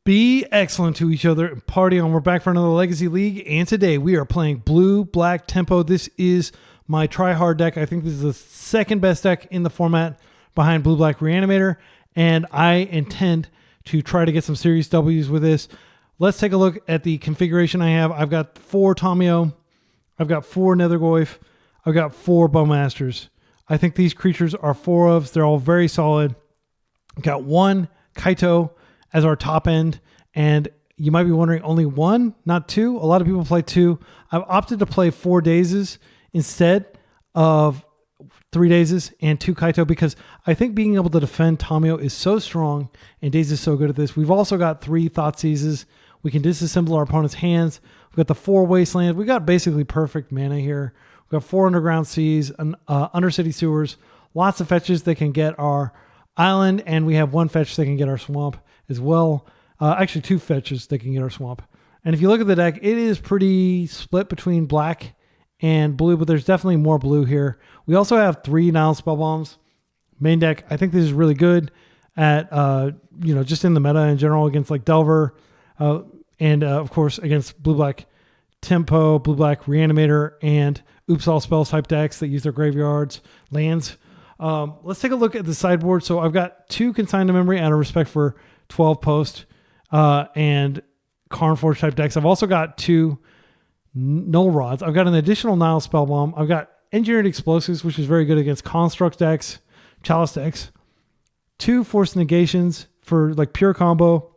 Be excellent to each other and party on. We're back for another Legacy League, and today we are playing Blue Black Tempo. This is my try-hard deck. I think this is the second best deck in the format behind Blue Black Reanimator, and I intend to try to get some serious W's with this. Let's take a look at the configuration I have. I've got 4 Tamiyo, I've got 4 Nethergoyf, I've got 4 Bowmasters. I think these creatures are 4-ofs. They're all very solid. I've got 1 Kaito as our top end, and you might be wondering, only 1, not 2. A lot of people play 2. I've opted to play 4 Dazes instead of 3 Dazes and 2 Kaito because I think being able to defend Tamiyo is so strong, and Daze is so good at this. We've also got 3 Thoughtseizes. We can disassemble our opponent's hands. We've got the 4 Wasteland. We got basically perfect mana here. We've got 4 Underground Seas, Undercity Sewers, lots of fetches that can get our island, and we have 1 fetch that can get our swamp as well. Actually 2 fetches that can get our swamp. And if you look at the deck, it is pretty split between black and blue, but there's definitely more blue here. We also have 3 Nile Spellbombs. Main deck, I think this is really good at, just in the meta in general against like Delver, and of course against Blue Black Tempo, Blue Black Reanimator, and Oops All Spells type decks that use their graveyards, lands. Let's take a look at the sideboard. So I've got 2 Consigned to Memory out of respect for 12 Post and Karnforge type decks. I've also got 2 Null Rods. I've got an additional Nile Spellbomb. I've got Engineered Explosives, which is very good against Construct decks, Chalice decks. 2 Forced Negations for like pure combo.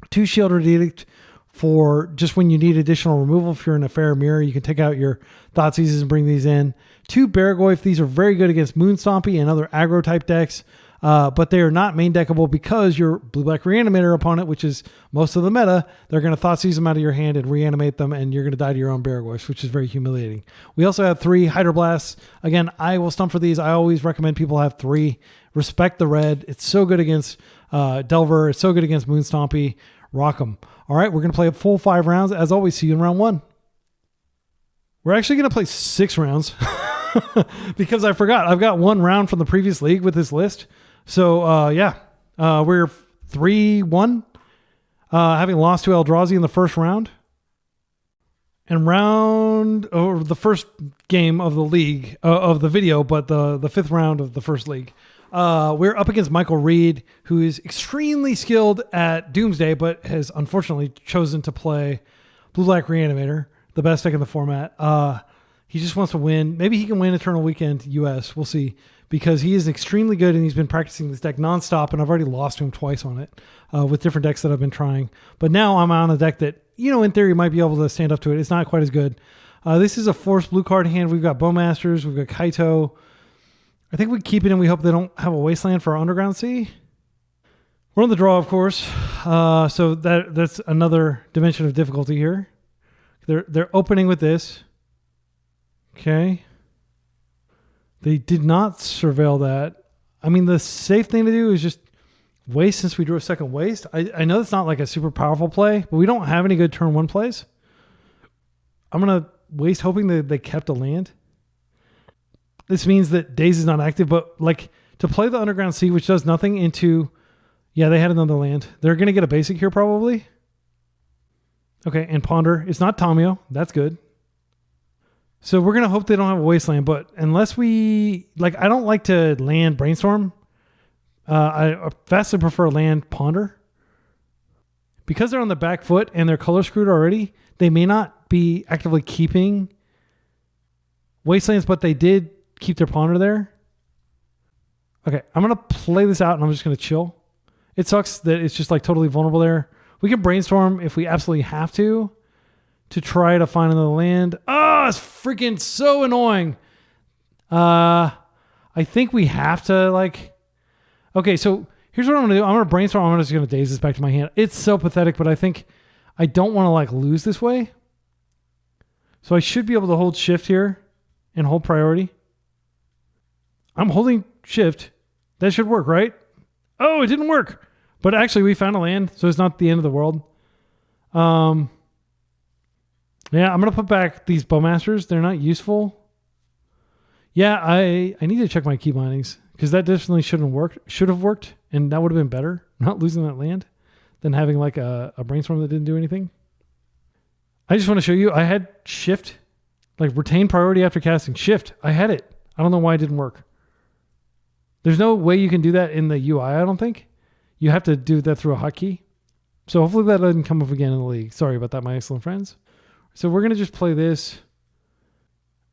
2 Shielded Edict for just when you need additional removal. If you're in a fair mirror, you can take out your Thoughtseizes and bring these in. 2 Barragoyf. These are very good against Moon Stompy and other aggro type decks. But they are not main deckable because your Blue-Black Reanimator opponent, which is most of the meta, they're going to Thoughtseize them out of your hand and reanimate them, and you're going to die to your own Barragoyfs, which is very humiliating. We also have 3 Hydroblasts. Again, I will stump for these. I always recommend people have 3. Respect the red. It's so good against Delver. It's so good against Moon Stompy. Rock them. All right, we're going to play a full 5 rounds. As always, see you in round 1. We're actually going to play 6 rounds because I forgot. I've got 1 round from the previous league with this list. So, we're 3-1, having lost to Eldrazi in the first round. And the first game of the league, of the video, but the 5th round of the first league. We're up against Michael Reed, who is extremely skilled at Doomsday, but has unfortunately chosen to play Blue-Black Reanimator, the best deck in the format. He just wants to win. Maybe he can win Eternal Weekend US. We'll see. Because he is extremely good and he's been practicing this deck nonstop, and I've already lost to him twice on it with different decks that I've been trying. But now I'm on a deck that, in theory, might be able to stand up to it. It's not quite as good. This is a forced blue card hand. We've got Bowmasters. We've got Kaito. I think we keep it and we hope they don't have a Wasteland for our Underground Sea. We're on the draw, of course. So that's another dimension of difficulty here. They're opening with this. Okay. They did not surveil that. I mean, the safe thing to do is just waste since we drew a second waste. I know that's not like a super powerful play, but we don't have any good turn 1 plays. I'm going to waste hoping that they kept a land. This means that Daze is not active, but like to play the Underground Sea, which does nothing into... Yeah, they had another land. They're going to get a basic here probably. Okay, and Ponder. It's not Tamiyo. That's good. So we're going to hope they don't have a Wasteland, but unless we... I don't like to land Brainstorm. I vastly prefer land Ponder. Because they're on the back foot and they're color screwed already, they may not be actively keeping Wastelands, but they did keep their Ponder there. Okay, I'm going to play this out and I'm just going to chill. It sucks that it's just totally vulnerable there. We can Brainstorm if we absolutely have to try to find another land. Oh, it's freaking so annoying. I think we have to okay, so here's what I'm going to do. I'm going to Brainstorm. I'm just going to Daze this back to my hand. It's so pathetic, but I think I don't want to lose this way. So I should be able to hold shift here and hold priority. I'm holding shift. That should work, right? Oh, it didn't work. But actually we found a land, so it's not the end of the world. Yeah, I'm going to put back these Bowmasters. They're not useful. Yeah, I need to check my key bindings because that definitely should have worked, and that would have been better, not losing that land. than having like a brainstorm that didn't do anything. I just want to show you, I had shift, like retain priority after casting. Shift, I had it. I don't know why it didn't work. There's no way you can do that in the UI, I don't think. You have to do that through a hotkey. So hopefully that doesn't come up again in the league. Sorry about that, my excellent friends. So we're going to just play this.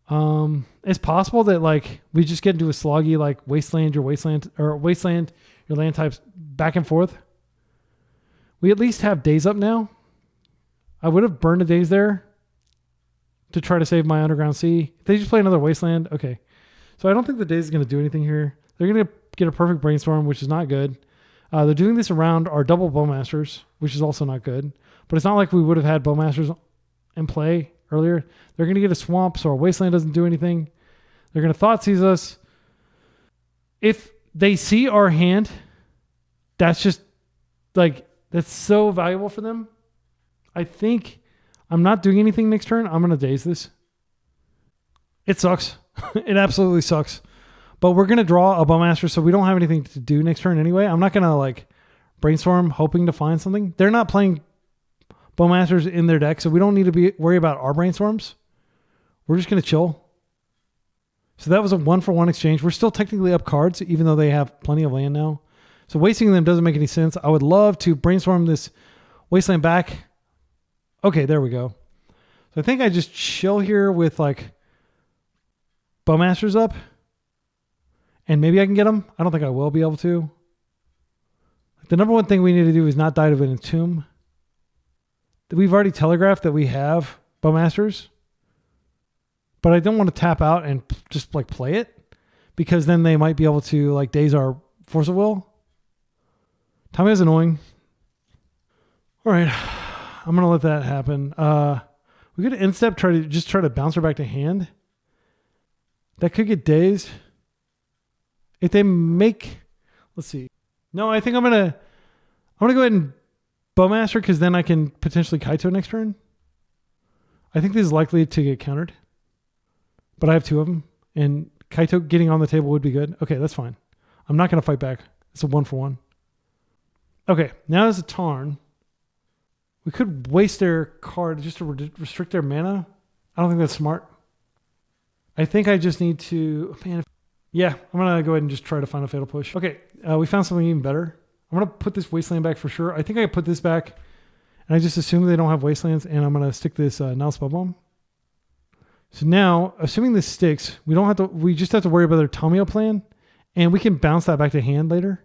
It's possible that like we just get into a sloggy like Wasteland, your land types back and forth. We at least have Daze up now. I would have burned a Daze there to try to save my Underground Sea. If they just play another Wasteland, okay. So I don't think the Daze is going to do anything here. They're going to get a perfect Brainstorm, which is not good. They're doing this around our double Bowmasters, which is also not good. But it's not like we would have had Bowmasters in play earlier. They're going to get a Swamp, so our Wasteland doesn't do anything. They're going to Thoughtseize us. If they see our hand, that's just like, that's so valuable for them. I think I'm not doing anything next turn. I'm going to Daze this. It sucks. It absolutely sucks. But we're going to draw a Bowmaster, so we don't have anything to do next turn anyway. I'm not going to like brainstorm hoping to find something. They're not playing Bowmasters in their deck, so we don't need to worry about our brainstorms. We're just going to chill. So that was a 1-for-1 exchange. We're still technically up cards, even though they have plenty of land now. So wasting them doesn't make any sense. I would love to brainstorm this Wasteland back. Okay, there we go. So I think I just chill here with like Bowmasters up. And maybe I can get them. I don't think I will be able to. The number one thing we need to do is not die to an Entomb. We've already telegraphed that we have Bowmasters. But I don't want to tap out and just like play it. Because then they might be able to like Daze our Force of Will. Tamiyo is annoying. All right. I'm going to let that happen. We could instep, try to bounce her back to hand. That could get Dazed. If they make, let's see. No, I think I'm gonna go ahead and Bowmaster because then I can potentially Kaito next turn. I think this is likely to get countered, but I have two of them, and Kaito getting on the table would be good. Okay, that's fine. I'm not gonna fight back. It's a 1-for-1. Okay, now as a Tarn, we could waste their card just to restrict their mana. I don't think that's smart. I think I just need to, man. Yeah, I'm going to go ahead and just try to find a Fatal Push. Okay, we found something even better. I'm going to put this Wasteland back for sure. I think I put this back, and I just assume they don't have Wastelands, and I'm going to stick this now Spellbomb. So now, assuming this sticks, we just have to worry about their Tamiyo plan, and we can bounce that back to hand later.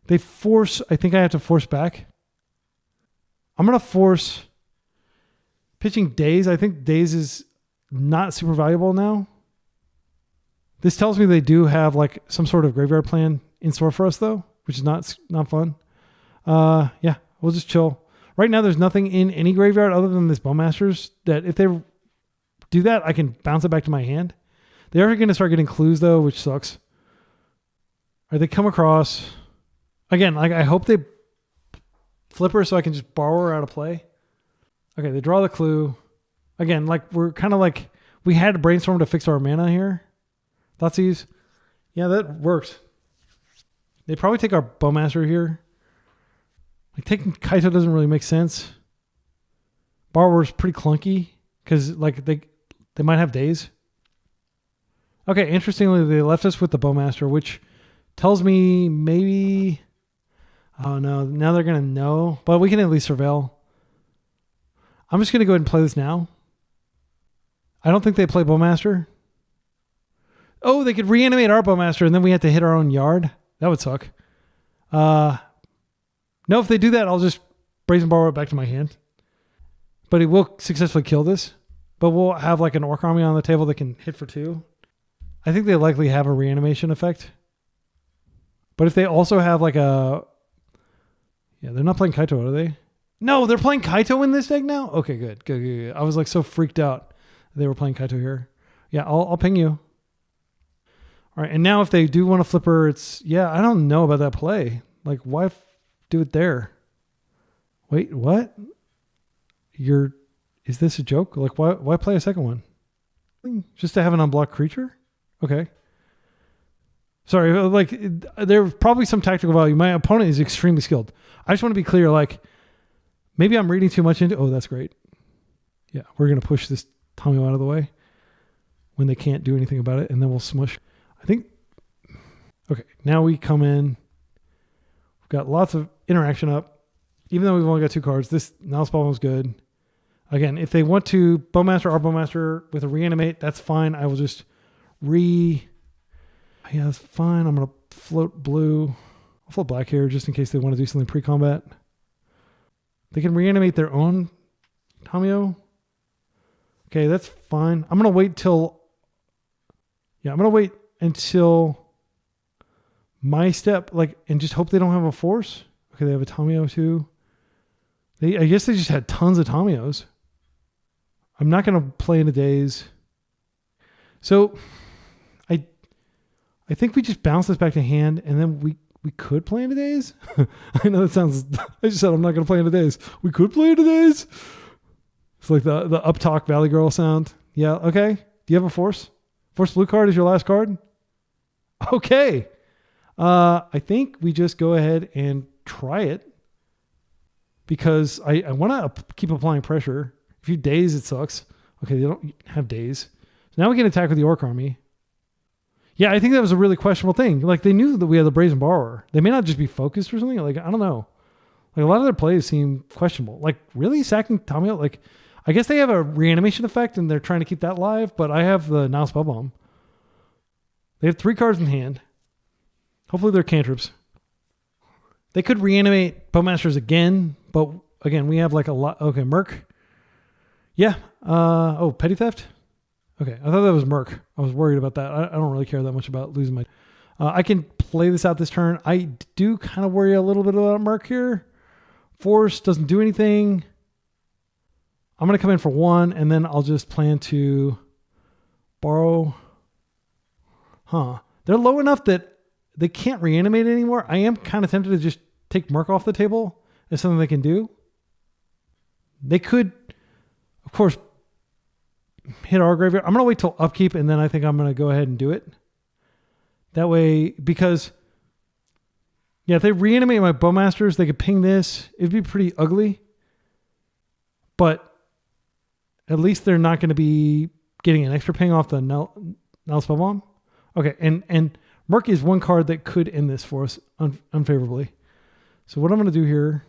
They force, I think I have to force back. I'm going to force pitching Daze. I think Daze is not super valuable now. This tells me they do have like some sort of graveyard plan in store for us though, which is not fun. Yeah, we'll just chill. Right now there's nothing in any graveyard other than this Bowmasters that if they do that, I can bounce it back to my hand. They are going to start getting clues though, which sucks. Or they come across again, like I hope they flip her so I can just borrow her out of play. Okay, they draw the clue. Again, like we're kind of like we had to brainstorm to fix our mana here. Thoughtseize. Yeah, that works. They probably take our Bowmaster here. Like taking Kaito doesn't really make sense. Borrower's pretty clunky because like they might have Daze. Okay, interestingly, they left us with the Bowmaster, which tells me maybe. Oh no, now they're gonna know, but we can at least surveil. I'm just gonna go ahead and play this now. I don't think they play Bowmaster. Oh, they could reanimate our Bowmaster and then we have to hit our own yard. That would suck. No, if they do that, I'll just Brazen Borrower it back to my hand. But it will successfully kill this. But we'll have like an Orc army on the table that can hit for 2. I think they likely have a reanimation effect. But if they also have like a... Yeah, they're not playing Kaito, are they? No, they're playing Kaito in this deck now? Okay, good. I was like so freaked out they were playing Kaito here. Yeah, I'll ping you. All right, and now if they do want to flip her, it's... Yeah, I don't know about that play. Like, why do it there? Wait, what? Is this a joke? Like, why play a second one? Just to have an unblocked creature? Okay. Sorry, like there's probably some tactical value. My opponent is extremely skilled. I just want to be clear, like maybe I'm reading too much into, oh, that's great. Yeah, we're going to push this Tamiyo out of the way when they can't do anything about it, and then we'll smush. I think, okay, now we come in. We've got lots of interaction up. Even though we've only got 2 cards, this now Spellbomb is good. Again, if they want to Bowmaster or Bowmaster with a Reanimate, that's fine. I will just yeah, that's fine. I'm going to float blue. I'll float black here just in case they want to do something pre-combat. They can reanimate their own Tamiyo. Okay, that's fine. I'm going to wait till... Yeah, I'm going to wait until my step, like, and just hope they don't have a force. Okay, they have a Tamiyo too. I guess they just had tons of Tamiyos. I'm not going to play into Daze. So... I think we just bounce this back to hand, and then we could play into Daze. I know that sounds... I just said I'm not going to play into Daze. We could play into Daze. It's like the up-talk Valley Girl sound. Yeah, okay. Do you have a force? Force blue card is your last card? Okay. I think we just go ahead and try it because I want to keep applying pressure. If you Daze, it sucks. Okay, they don't have Daze. So now we can attack with the Orc Army. Yeah, I think that was a really questionable thing. Like, they knew that we had the Brazen Borrower. They may not just be focused or something. Like, I don't know. Like, a lot of their plays seem questionable. Like, really? Sacking Tamiyo? Like, I guess they have a reanimation effect and they're trying to keep that live, but I have the now Spellbomb. They have 3 cards in hand. Hopefully they're cantrips. They could reanimate Bowmasters again, but again, we have like a lot. Okay, Merc. Yeah. Oh, Petty Theft? Okay, I thought that was Merc. I was worried about that. I don't really care that much about losing my... I can play this out this turn. I do kind of worry a little bit about Merc here. Force doesn't do anything. I'm going to come in for 1, and then I'll just plan to borrow. They're low enough that they can't reanimate it anymore. I am kind of tempted to just take Merc off the table as something they can do. They could, of course, hit our graveyard. I'm going to wait till upkeep, and then I think I'm going to go ahead and do it. That way, because, yeah, if they reanimate my Bowmasters, they could ping this. It'd be pretty ugly. But at least they're not going to be getting an extra ping off the now Spellbomb. Okay, and Merc is one card that could end this for us unfavorably. So what I'm going to do here,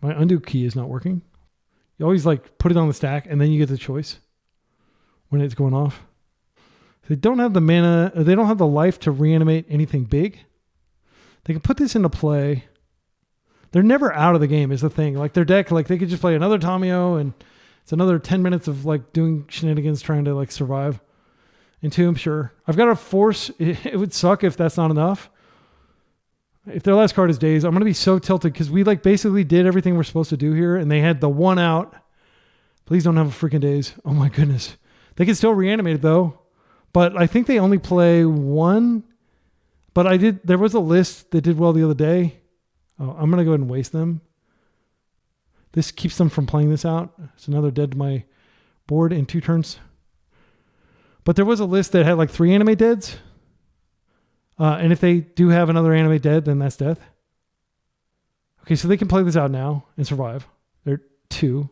my undo key is not working. You always like put it on the stack and then you get the choice when it's going off. They don't have the mana, they don't have the life to reanimate anything big. They can put this into play. They're never out of the game is the thing. Like their deck, like they could just play another Tamiyo and it's another 10 minutes of like doing shenanigans trying to like survive. Entomb, sure. I've got a force. It would suck if that's not enough. If their last card is Daze, I'm going to be so tilted because we like basically did everything we're supposed to do here and they had the 1 out. Please don't have a freaking Daze. Oh my goodness. They can still reanimate it though. But I think they only play 1. But there was a list that did well the other day. Oh, I'm going to go ahead and waste them. This keeps them from playing this out. It's another dead to my board in 2 turns. But there was a list that had like 3 animate deads. And if they do have another animate dead, then that's death. Okay, so they can play this out now and survive. They're 2.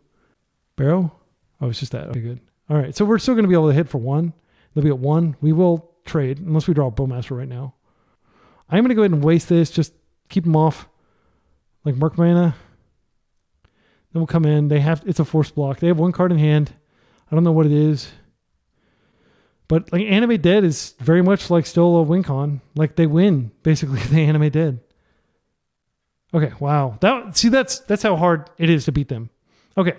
Barrow? Oh, it's just that. Okay, good. All right, so we're still going to be able to hit for 1. They'll be at 1. We will trade, unless we draw a Bowmaster right now. I'm going to go ahead and waste this. Just keep them off. Like Merc mana. Then we'll come in. It's a force block. They have 1 card in hand. I don't know what it is. But like Animate Dead is very much like still a win con. Like they win basically if they Animate Dead. Okay, wow. That's how hard it is to beat them. Okay.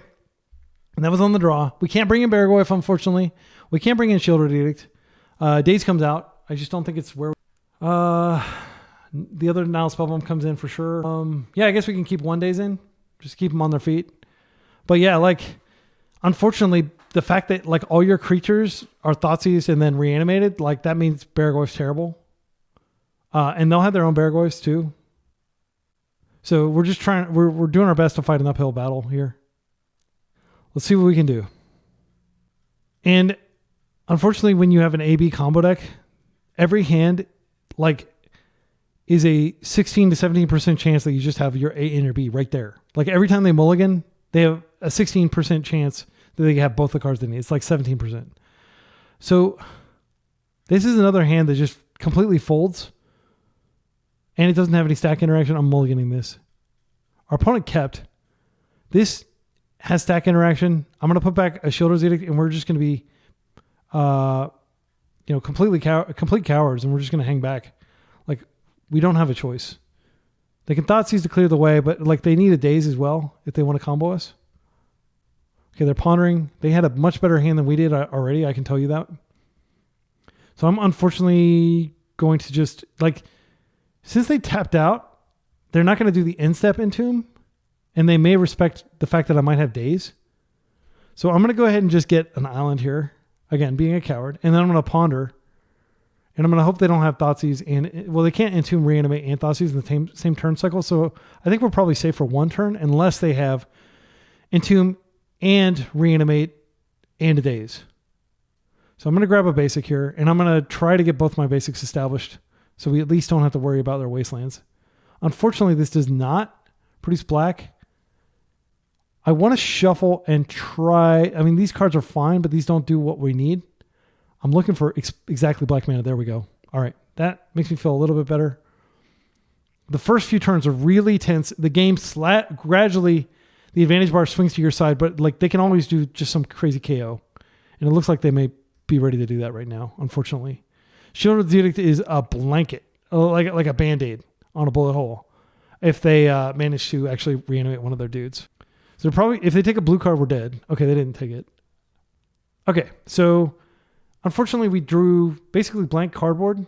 And that was on the draw. We can't bring in Baragoyf, unfortunately. We can't bring in Shielded Edict. Daze comes out. I just don't think it's where the other Nile Spellbomb comes in for sure. Yeah, I guess we can keep 1 Daze in. Just keep them on their feet. But yeah, like unfortunately the fact that like all your creatures are Thoughtseize and then reanimated, like that means Baragoyf's terrible. And they'll have their own Baragoyfs too. So we're just we're doing our best to fight an uphill battle here. Let's see what we can do. And unfortunately, when you have an AB combo deck, every hand like is a 16 to 17% chance that you just have your A and your B right there. Like every time they mulligan, they have a 16% chance that they have both the cards they need. It's like 17%. So this is another hand that just completely folds and it doesn't have any stack interaction. I'm mulliganing this. Our opponent kept. This has stack interaction. I'm going to put back a Shielders Edict and we're just going to be, complete cowards and we're just going to hang back. Like we don't have a choice. They can Thoughtseize to clear the way, but like they need a Daze as well if they want to combo us. Okay, they're pondering. They had a much better hand than we did already. I can tell you that. So I'm unfortunately going to just like, since they tapped out, they're not going to do the end step Entomb, and they may respect the fact that I might have Daze. So I'm going to go ahead and just get an island here. Again, being a coward. And then I'm going to ponder. And I'm going to hope they don't have Thoughtseize. And, well, they can't Entomb, Reanimate, and Thoughtseize in the same turn cycle. So I think we're probably safe for one turn unless they have Entomb and Reanimate and a Daze. So I'm going to grab a basic here. And I'm going to try to get both my basics established so we at least don't have to worry about their Wastelands. Unfortunately, this does not produce black. I want to shuffle and try. I mean, these cards are fine, but these don't do what we need. I'm looking for exactly black mana. There we go. All right. That makes me feel a little bit better. The first few turns are really tense. The game gradually, the advantage bar swings to your side, but like they can always do just some crazy KO. And it looks like they may be ready to do that right now, unfortunately. Shielders Edict is a blanket, like a Band-Aid on a bullet hole if they manage to actually reanimate one of their dudes. So they're probably, if they take a blue card, we're dead. Okay, they didn't take it. Okay, so unfortunately we drew basically blank cardboard.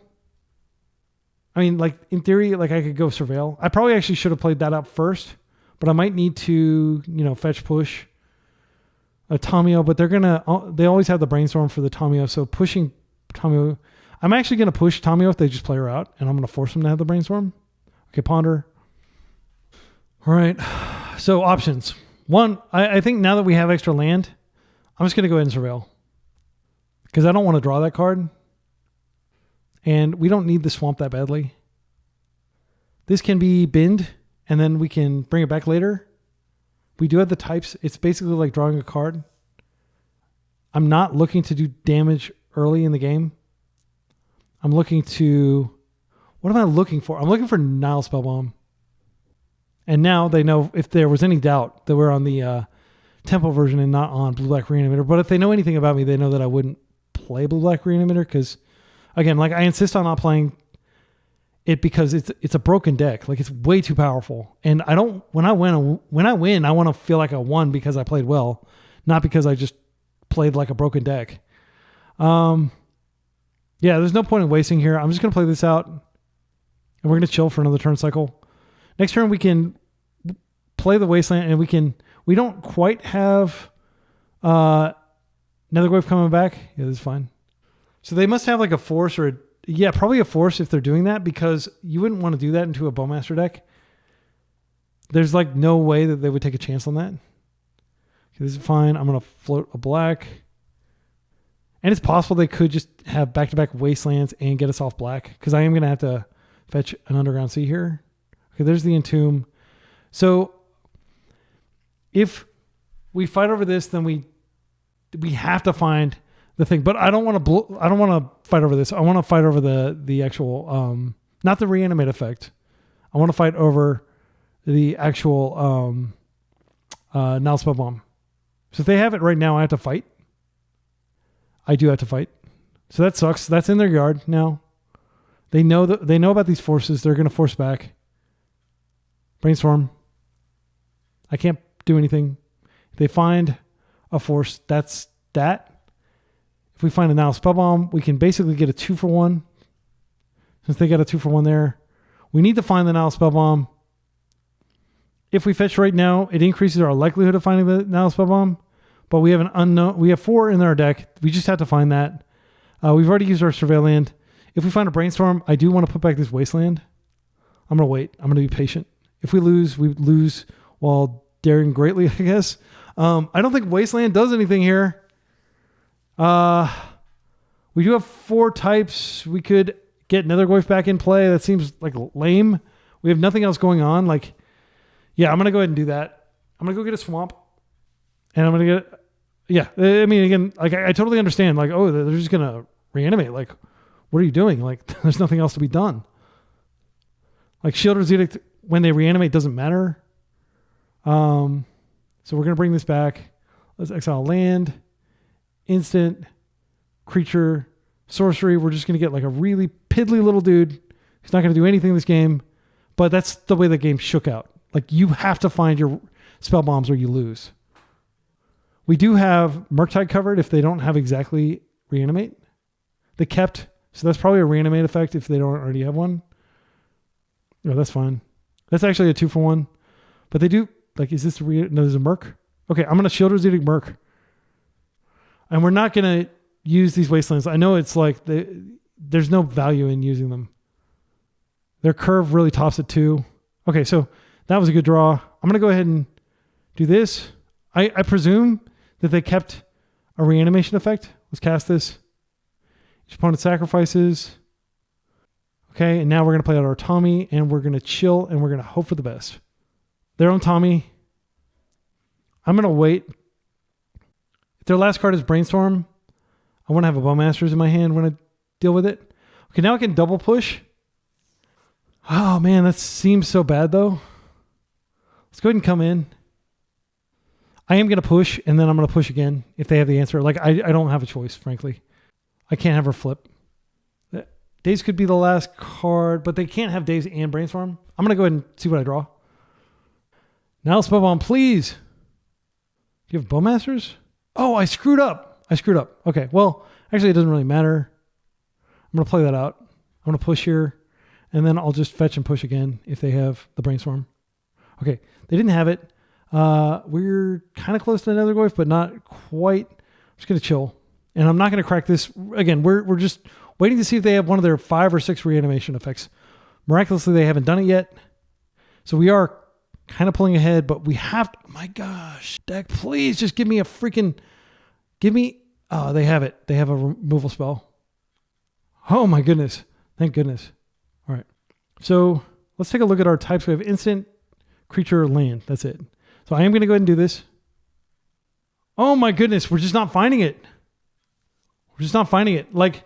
I mean, like in theory, like I could go Surveil. I probably actually should have played that out first, but I might need to, fetch push a Tamiyo, but they always have the Brainstorm for the Tamiyo. So pushing Tamiyo, I'm actually going to push Tamiyo if they just play her out, and I'm going to force them to have the Brainstorm. Okay, ponder. All right, so options. One, I think now that we have extra land, I'm just going to go ahead and Surveil because I don't want to draw that card. And we don't need the swamp that badly. This can be binned, and then we can bring it back later. We do have the types. It's basically like drawing a card. I'm not looking to do damage early in the game. I'm looking to... What am I looking for? I'm looking for Nile Spellbomb. And now they know if there was any doubt that we're on the tempo version and not on Blue-Black Reanimator. But if they know anything about me, they know that I wouldn't play Blue-Black Reanimator because... Again, like I insist on not playing it because it's a broken deck. Like it's way too powerful. And I don't, when I win, I want to feel like I won because I played well, not because I just played like a broken deck. Yeah, there's no point in wasting here. I'm just going to play this out and we're going to chill for another turn cycle. Next turn, we can play the Wasteland and we don't quite have Netherwave coming back. Yeah, this is fine. So they must have like a force or probably a force if they're doing that because you wouldn't want to do that into a Bowmaster deck. There's like no way that they would take a chance on that. Okay, this is fine. I'm going to float a black. And it's possible they could just have back-to-back Wastelands and get us off black because I am going to have to fetch an Underground Sea here. Okay, there's the Entomb. So if we fight over this, then we have to find the thing, but I don't want to fight over this. I want to fight over the actual, not the reanimate effect. I want to fight over the actual Nile Spellbomb. So if they have it right now, I have to fight. I do have to fight. So that sucks. That's in their yard now. They know about these forces. They're going to force back. Brainstorm. I can't do anything. If they find a force, that's that. If we find a Nile Spellbomb, we can basically get a 2-for-1. Since they got a 2-for-1 there. We need to find the Nile Spellbomb. If we fetch right now, it increases our likelihood of finding the Nile Spellbomb. But we have an unknown. We have 4 in our deck. We just have to find that. We've already used our Surveilland. If we find a Brainstorm, I do want to put back this Wasteland. I'm going to wait. I'm going to be patient. If we lose while daring greatly, I guess. I don't think Wasteland does anything here. We do have 4 types. We could get Nethergoyf back in play. That seems like lame. We have nothing else going on. Like, yeah, I'm going to go ahead and do that. I'm going to go get a swamp. And I'm going to get... Yeah, I mean, again, like I totally understand. Like, oh, they're just going to reanimate. Like, what are you doing? Like, there's nothing else to be done. Like, Shieldred's Edict, when they reanimate, doesn't matter. So we're going to bring this back. Let's exile land, instant, creature, sorcery. We're just going to get like a really piddly little dude who's not going to do anything in this game. But that's the way the game shook out. Like, you have to find your spell bombs or you lose. We do have Murktide covered if they don't have exactly reanimate. They kept, so that's probably a reanimate effect if they don't already have one. No, that's fine. That's actually a 2-for-1. But they do, like, is this a no, there's a Merc? Okay, I'm going to Shieldred's Edict Merc. And we're not going to use these Wastelands. I know it's like, there's no value in using them. Their curve really tops at 2. Okay, so that was a good draw. I'm going to go ahead and do this. I presume that they kept a reanimation effect. Let's cast this. Each opponent sacrifices. Okay, and now we're going to play out our Tommy, and we're going to chill, and we're going to hope for the best. Their own Tommy. I'm going to wait. If their last card is Brainstorm, I want to have a Bowmasters in my hand when I deal with it. Okay, now I can double push. Oh, man, that seems so bad, though. Let's go ahead and come in. I am going to push, and then I'm going to push again if they have the answer. Like, I don't have a choice, frankly. I can't have her flip. Daze could be the last card, but they can't have Daze and Brainstorm. I'm going to go ahead and see what I draw. Now Spellbomb, please. Do you have Bowmasters? Oh, I screwed up. Okay, well, actually, it doesn't really matter. I'm going to play that out. I'm going to push here, and then I'll just fetch and push again if they have the Brainstorm. Okay, they didn't have it. We're kind of close to another Nethergoyf, but not quite. I'm just going to chill. And I'm not going to crack this. Again, we're just waiting to see if they have one of their 5 or 6 reanimation effects. Miraculously, they haven't done it yet. So we are kind of pulling ahead, but we have to, my gosh, deck, please just give me a freaking, oh, they have it. They have a removal spell. Oh my goodness. Thank goodness. All right. So let's take a look at our types. We have instant, creature, land. That's it. So I am going to go ahead and do this. Oh my goodness. We're just not finding it. Like,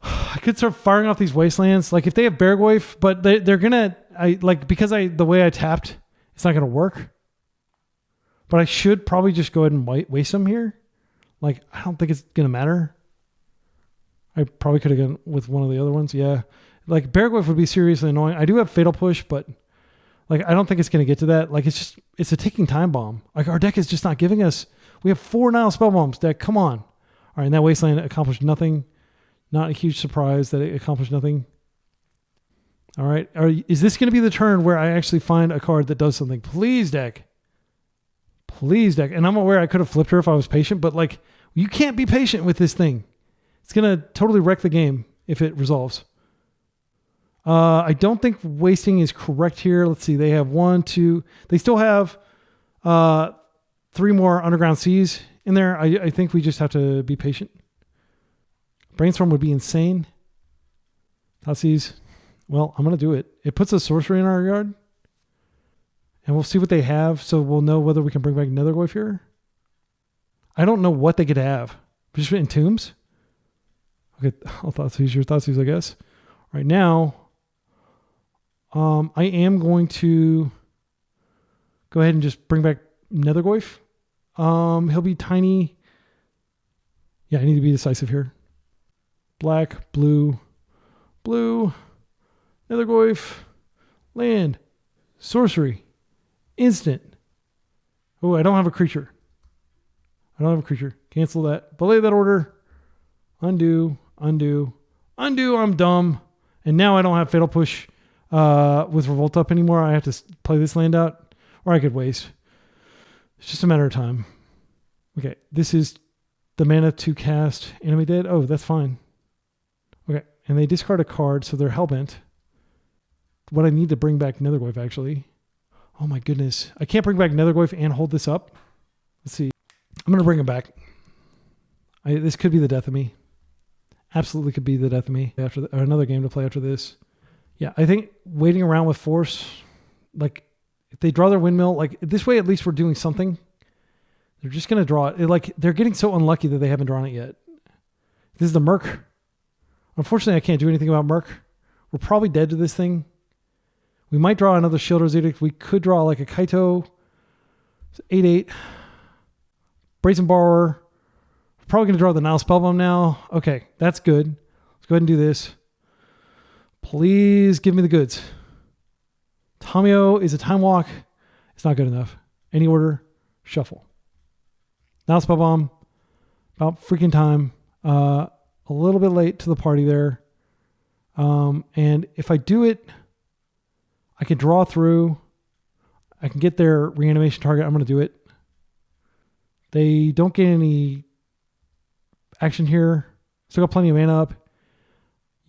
I could start firing off these Wastelands. Like, if they have Beargoyf, but they're going to, the way I tapped, it's not going to work. But I should probably just go ahead and waste them here. Like, I don't think it's going to matter. I probably could have gone with one of the other ones. Yeah. Like, Beargoyf would be seriously annoying. I do have Fatal Push, but like, I don't think it's going to get to that. Like, it's a ticking time bomb. Like, our deck is just not giving us, we have 4 Nile Spellbombs deck. Come on. All right. And that Wasteland accomplished nothing. Not a huge surprise that it accomplished nothing. All right. Is this going to be the turn where I actually find a card that does something? Please, deck. Please, deck. And I'm aware I could have flipped her if I was patient, but like, you can't be patient with this thing. It's going to totally wreck the game if it resolves. I don't think wasting is correct here. Let's see. They have 1, 2. They still have 3 more Underground Seas in there. I think we just have to be patient. Brainstorm would be insane. Thoughtseize. Well, I'm going to do it. It puts a sorcery in our yard. And we'll see what they have, so we'll know whether we can bring back Nethergoyf here. I don't know what they could have. Just Entombs? Okay, I'll Thoughtseize, I guess. Right now, I am going to go ahead and just bring back Nethergoyf. He'll be tiny. Yeah, I need to be decisive here. Black, blue, Nethergoyf, land, sorcery, instant. Oh, I don't have a creature. Cancel that. Belay that order. Undo. I'm dumb. And now I don't have Fatal Push with Revolt up anymore. I have to play this land out, or I could waste. It's just a matter of time. Okay, this is the mana to cast Enemy Dead. Oh, that's fine. Okay, and they discard a card, so they're Hellbent. What I need to bring back Nethergoyf, actually. Oh my goodness. I can't bring back Nethergoyf and hold this up. Let's see. I'm going to bring him back. This could be the death of me. absolutely could be the death of me after or another game to play after this. Yeah, I think waiting around with force, like if they draw their windmill, like this way at least we're doing something. They're just going to draw it. Like they're getting so unlucky that they haven't drawn it yet. This is the Merc. Unfortunately, I can't do anything about Merc. We're probably dead to this thing. We might draw another Shielder's Edict. We could draw like a Kaito. 8/8. Brazen Borrower. We're probably going to draw the Nile Spellbomb now. Okay, that's good. Let's go ahead and do this. Please give me the goods. Tamiyo is a Time Walk. It's not good enough. Any order, shuffle. Nile Spellbomb. About freaking time. A little bit late to the party there. And if I do it, I can draw through. I can get their reanimation target. I'm going to do it. They don't get any action here. Still got plenty of mana up.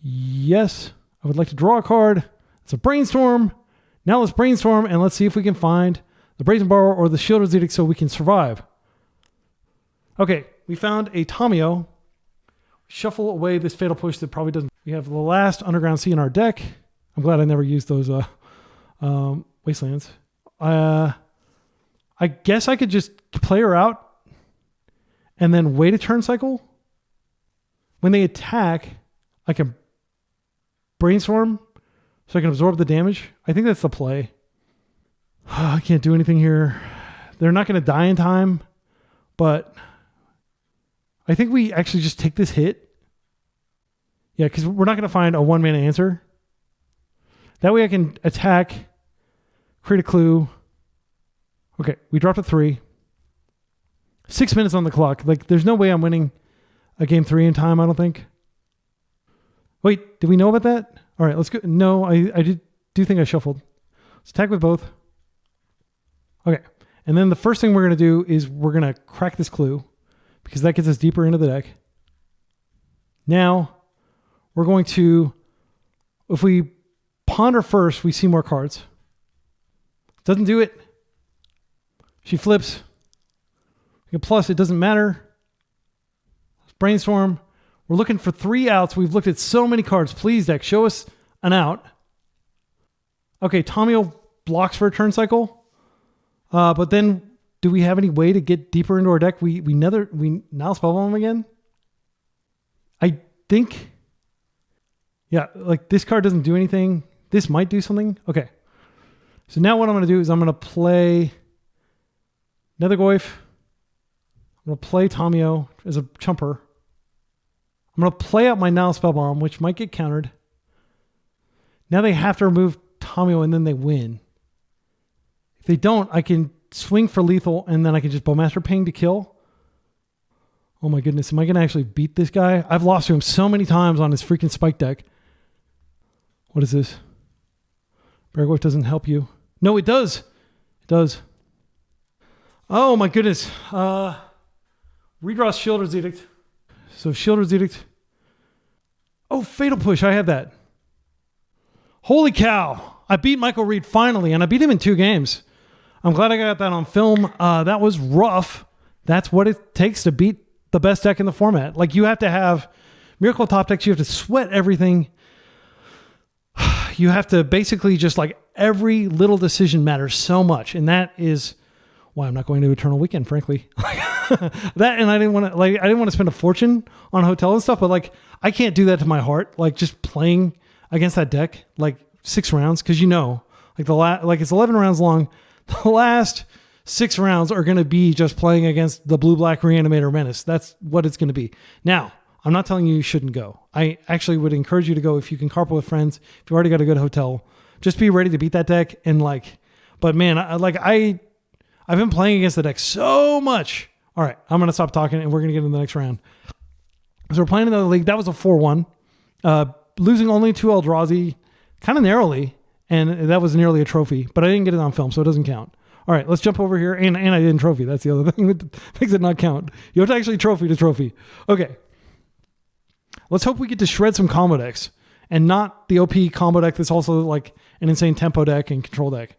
Yes, I would like to draw a card. It's a Brainstorm. Now let's brainstorm and let's see if we can find the Brazen Borrower or the Shielder's Edict so we can survive. Okay, we found a Tamiyo. Shuffle away this Fatal Push that probably doesn't. We have the last Underground Sea in our deck. I'm glad I never used those Wastelands. I guess I could just play her out and then wait a turn cycle. When they attack, I can Brainstorm so I can absorb the damage. I think that's the play. I can't do anything here. They're not going to die in time, but I think we actually just take this hit. Yeah, because we're not going to find a 1-mana answer. That way I can attack, create a clue. Okay, we dropped a 3. 6 minutes on the clock. Like, there's no way I'm winning a game 3 in time, I don't think. Wait, did we know about that? All right, let's go. No, I do think I shuffled. Let's attack with both. Okay, and then the first thing we're going to do is we're going to crack this clue because that gets us deeper into the deck. Now, we're going to, if we ponder first, we see more cards. Doesn't do it. She flips. Plus, it doesn't matter. Let's brainstorm. We're looking for 3 outs. We've looked at so many cards. Please, deck, show us an out. Okay, Tamiyo blocks for a turn cycle. But then, do we have any way to get deeper into our deck? We now Spellbomb again? I think... Yeah, like this card doesn't do anything. This might do something. Okay. So now what I'm going to do is I'm going to play Nethergoyf. I'm going to play Tamiyo as a chumper. I'm going to play out my Nile Spellbomb, which might get countered. Now they have to remove Tamiyo and then they win. If they don't, I can swing for lethal and then I can just Bowmaster Ping to kill. Oh my goodness, am I going to actually beat this guy? I've lost to him so many times on his freaking spike deck. What is this? Bergwolf doesn't help you. No, it does. It does. Oh my goodness. Redraw Shielder's Edict. So Shielder's Edict. Oh, Fatal Push. I have that. Holy cow. I beat Michael Reed finally, and I beat him in 2 games. I'm glad I got that on film. That was rough. That's what it takes to beat the best deck in the format. Like, you have to have Miracle Top decks. You have to sweat everything. You have to basically just like every little decision matters so much. And that is why I'm not going to Eternal Weekend, frankly. That, and I didn't want to spend a fortune on hotel and stuff, but like, I can't do that to my heart. Like, just playing against that deck, like 6 rounds. Cause like it's 11 rounds long. The last 6 rounds are going to be just playing against the blue-black Reanimator Menace. That's what it's going to be. Now, I'm not telling you shouldn't go. I actually would encourage you to go if you can carpool with friends. If you already got a good hotel, just be ready to beat that deck. And like, but man, I've been playing against the deck so much. All right, I'm going to stop talking and we're going to get into the next round. So we're playing another league. That was a 4-1. Losing only to Eldrazi, kind of narrowly. And that was nearly a trophy, but I didn't get it on film, so it doesn't count. All right, let's jump over here. And I didn't trophy. That's the other thing that makes it not count. You have to actually trophy to trophy. Okay. Let's hope we get to shred some combo decks and not the OP combo deck that's also like an insane tempo deck and control deck.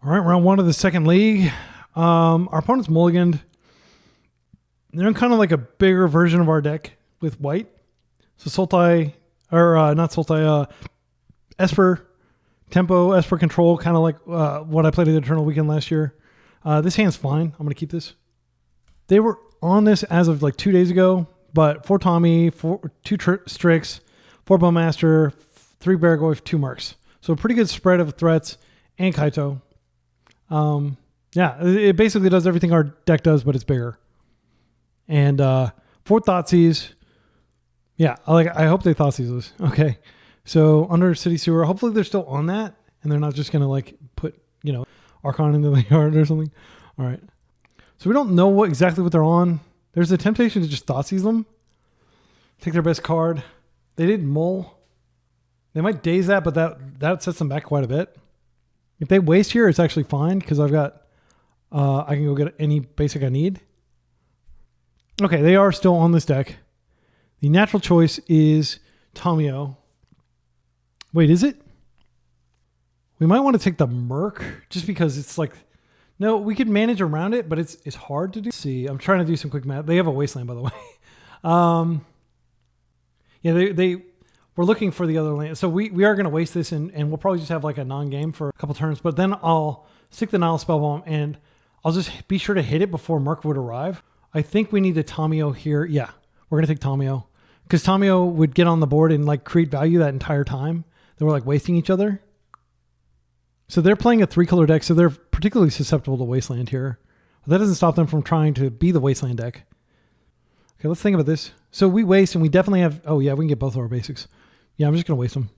All right, round 1 of the second league. Our opponent's mulliganed. They're in kind of like a bigger version of our deck with white. So Sultai, or not Sultai, Esper, Tempo, Esper Control, kind of like what I played at Eternal Weekend last year. This hand's fine. I'm going to keep this. They were on this as of like 2 days ago, but 4 Tommy, 2 Strix, 4 Bowmaster, 3 Baragorf, 2 Mercs. So a pretty good spread of threats and Kaito. Yeah, it basically does everything our deck does, but it's bigger. And 4 Thoughtseize. Yeah, I hope they Thoughtseize this. Okay. So under City Sewer, hopefully they're still on that and they're not just going to like put, Archon into the yard or something. All right. So we don't know exactly what they're on. There's a temptation to just Thoughtseize them. Take their best card. They did Mull. They might Daze that, but that sets them back quite a bit. If they waste here, it's actually fine because I've got, I can go get any basic I need. Okay, they are still on this deck. The natural choice is Tamiyo. Wait, is it? We might want to take the Merc just because it's like, no, we could manage around it, but it's hard to do. Let's see, I'm trying to do some quick math. They have a Wasteland, by the way. Yeah, we're looking for the other land. So we are going to waste this and we'll probably just have like a non-game for a couple turns, but then I'll stick the Nile Spellbomb and I'll just be sure to hit it before Merc would arrive. I think we need the Tamiyo here. Yeah, we're going to take Tamiyo because Tamiyo would get on the board and like create value that entire time. They were like wasting each other. So they're playing a 3-color deck, so they're particularly susceptible to Wasteland here. But that doesn't stop them from trying to be the Wasteland deck. Okay, let's think about this. So we waste, and we definitely have... Oh, yeah, we can get both of our basics. Yeah, I'm just going to waste them.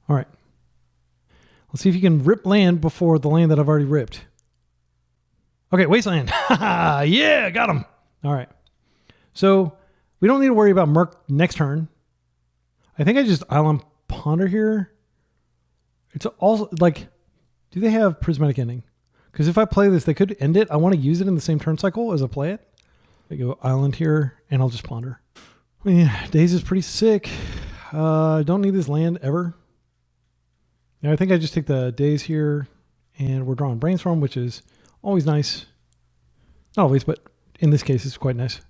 All right. Let's see if you can rip land before the land that I've already ripped. Okay, Wasteland. Yeah, got him. All right. So we don't need to worry about Merc next turn. I think I just Island Ponder here. It's also like, do they have Prismatic Ending? Because if I play this, they could end it. I want to use it in the same turn cycle as I play it. I go Island here, and I'll just Ponder. I mean, Daze is pretty sick. Don't need this land ever. Yeah, I think I just take the Daze here, and we're drawing Brainstorm, which is always nice. Not always, but in this case, it's quite nice.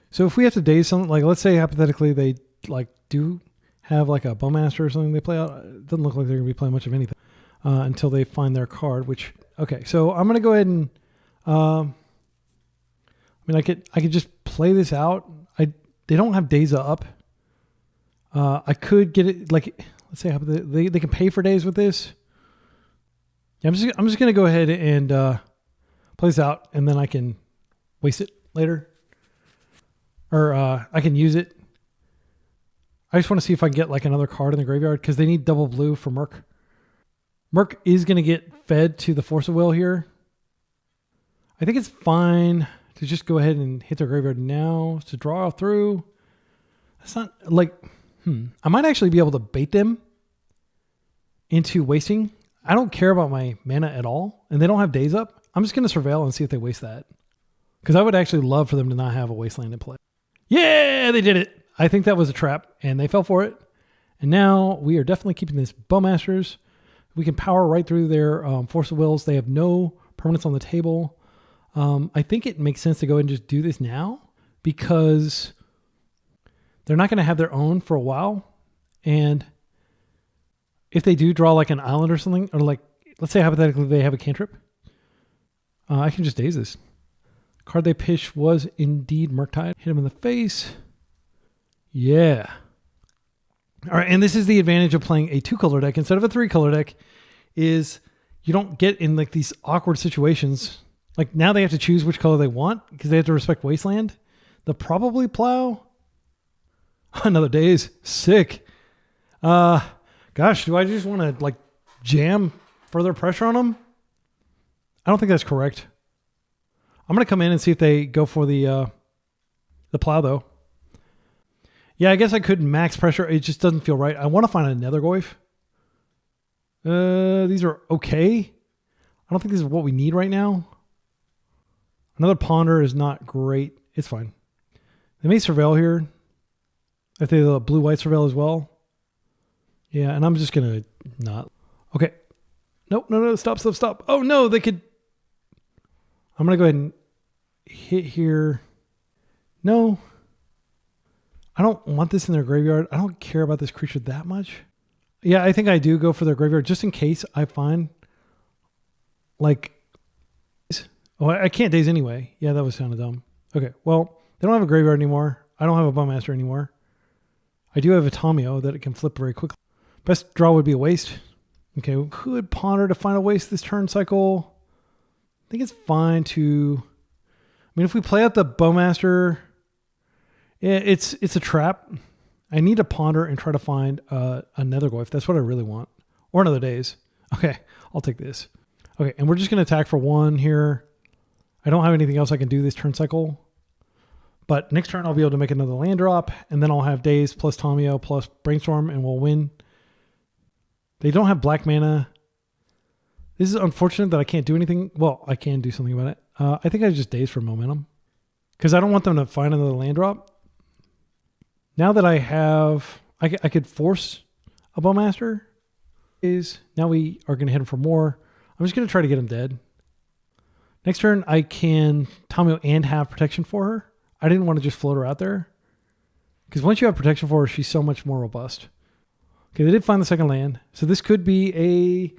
So if we have to Daze something, like let's say hypothetically they like do have like a Bowmaster or something they play out. It doesn't look like they're going to be playing much of anything until they find their card, which, okay. So I'm going to go ahead and, I mean, I could just play this out. They don't have Daze up. I could get it like, let's say they can pay for Daze with this. Yeah, I'm just going to go ahead and play this out and then I can waste it later. Or I can use it. I just want to see if I can get like another card in the graveyard because they need double blue for Merc. Merc is going to get fed to the Force of Will here. I think it's fine to just go ahead and hit their graveyard now to draw through. That's not like, I might actually be able to bait them into wasting. I don't care about my mana at all and they don't have Daze up. I'm just going to surveil and see if they waste that. Because I would actually love for them to not have a Wasteland in play. Yeah, they did it. I think that was a trap, and they fell for it. And now we are definitely keeping this Bowmasters. We can power right through their Force of Wills. They have no permanents on the table. I think it makes sense to go ahead and just do this now because they're not going to have their own for a while. And if they do draw like an island or something, or like, let's say hypothetically they have a cantrip, I can just Daze this. Card they pitched was indeed Murktide. Hit him in the face. Yeah. All right, and this is the advantage of playing a 2-color deck instead of a 3-color deck is you don't get in like these awkward situations. Like now they have to choose which color they want because they have to respect Wasteland. They'll probably plow. Another Daze. Sick. Gosh, do I just want to like jam further pressure on them? I don't think that's correct. I'm going to come in and see if they go for the plow though. Yeah, I guess I could max pressure. It just doesn't feel right. I want to find another Goyf. These are okay. I don't think this is what we need right now. Another Ponder is not great. It's fine. They may Surveil here. If they have a blue-white Surveil as well. Yeah, and I'm just going to not. Okay. Nope, no, stop. Oh, no, they could. I'm going to go ahead and hit here. No. I don't want this in their graveyard. I don't care about this creature that much. Yeah, I think I do go for their graveyard just in case I find like... Oh, I can't Daze anyway. Yeah, that was kind of dumb. Okay, well, they don't have a graveyard anymore. I don't have a Bowmaster anymore. I do have a Tamiyo that it can flip very quickly. Best draw would be a waste. Okay, we could ponder to find a waste this turn cycle. I think it's fine to... I mean, if we play out the Bowmaster, it's a trap. I need to ponder and try to find another Goyf. That's what I really want. Or another Daze. Okay, I'll take this. Okay, and we're just going to attack for 1 here. I don't have anything else I can do this turn cycle. But next turn I'll be able to make another land drop, and then I'll have Daze plus Tamiyo plus Brainstorm, and we'll win. They don't have black mana. This is unfortunate that I can't do anything. Well, I can do something about it. I think I just Daze for momentum, because I don't want them to find another land drop. Now that I have... I could force a Bowmaster. Now we are going to hit him for more. I'm just going to try to get him dead. Next turn, I can Tamiyo and have protection for her. I didn't want to just float her out there, because once you have protection for her, she's so much more robust. Okay, they did find the second land. So this could be a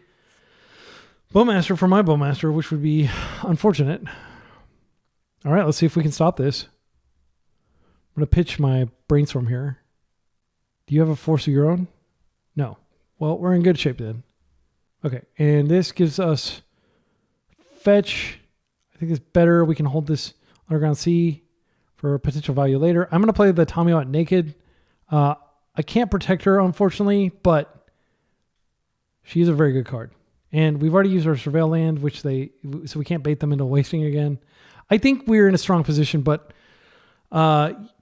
Bowmaster for my Bowmaster, which would be unfortunate. All right, let's see if we can stop this. I'm going to pitch my Brainstorm here. Do you have a force of your own? No. Well, we're in good shape then. Okay, and this gives us fetch. I think it's better. We can hold this Underground Sea for potential value later. I'm going to play the Tamiyo at naked. I can't protect her, unfortunately, but she's a very good card. And we've already used our Surveil land, so we can't bait them into wasting again. I think we're in a strong position, but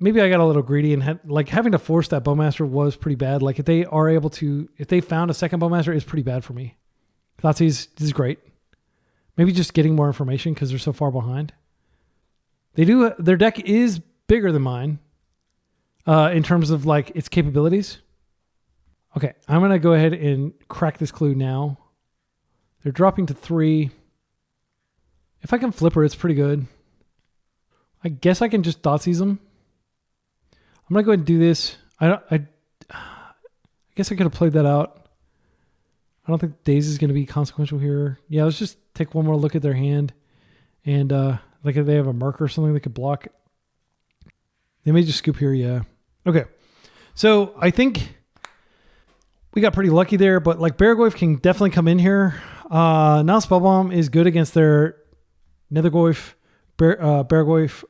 maybe I got a little greedy and having to force that Bowmaster was pretty bad. Like if they found a second Bowmaster is pretty bad for me. Thoughtseize, this is great. Maybe just getting more information because they're so far behind. Their deck is bigger than mine in terms of like its capabilities. Okay, I'm going to go ahead and crack this clue now. They're dropping to 3. If I can flip her, it's pretty good. I guess I can just Thoughtseize them. I'm going to go ahead and do this. I guess I could have played that out. I don't think Daze is going to be consequential here. Yeah, let's just take one more look at their hand. And like if they have a Merc or something they could block. They may just scoop here, yeah. Okay. So I think we got pretty lucky there, but like Barragoyf can definitely come in here. Now Spellbomb is good against their Nethergoyf, Barragoyf.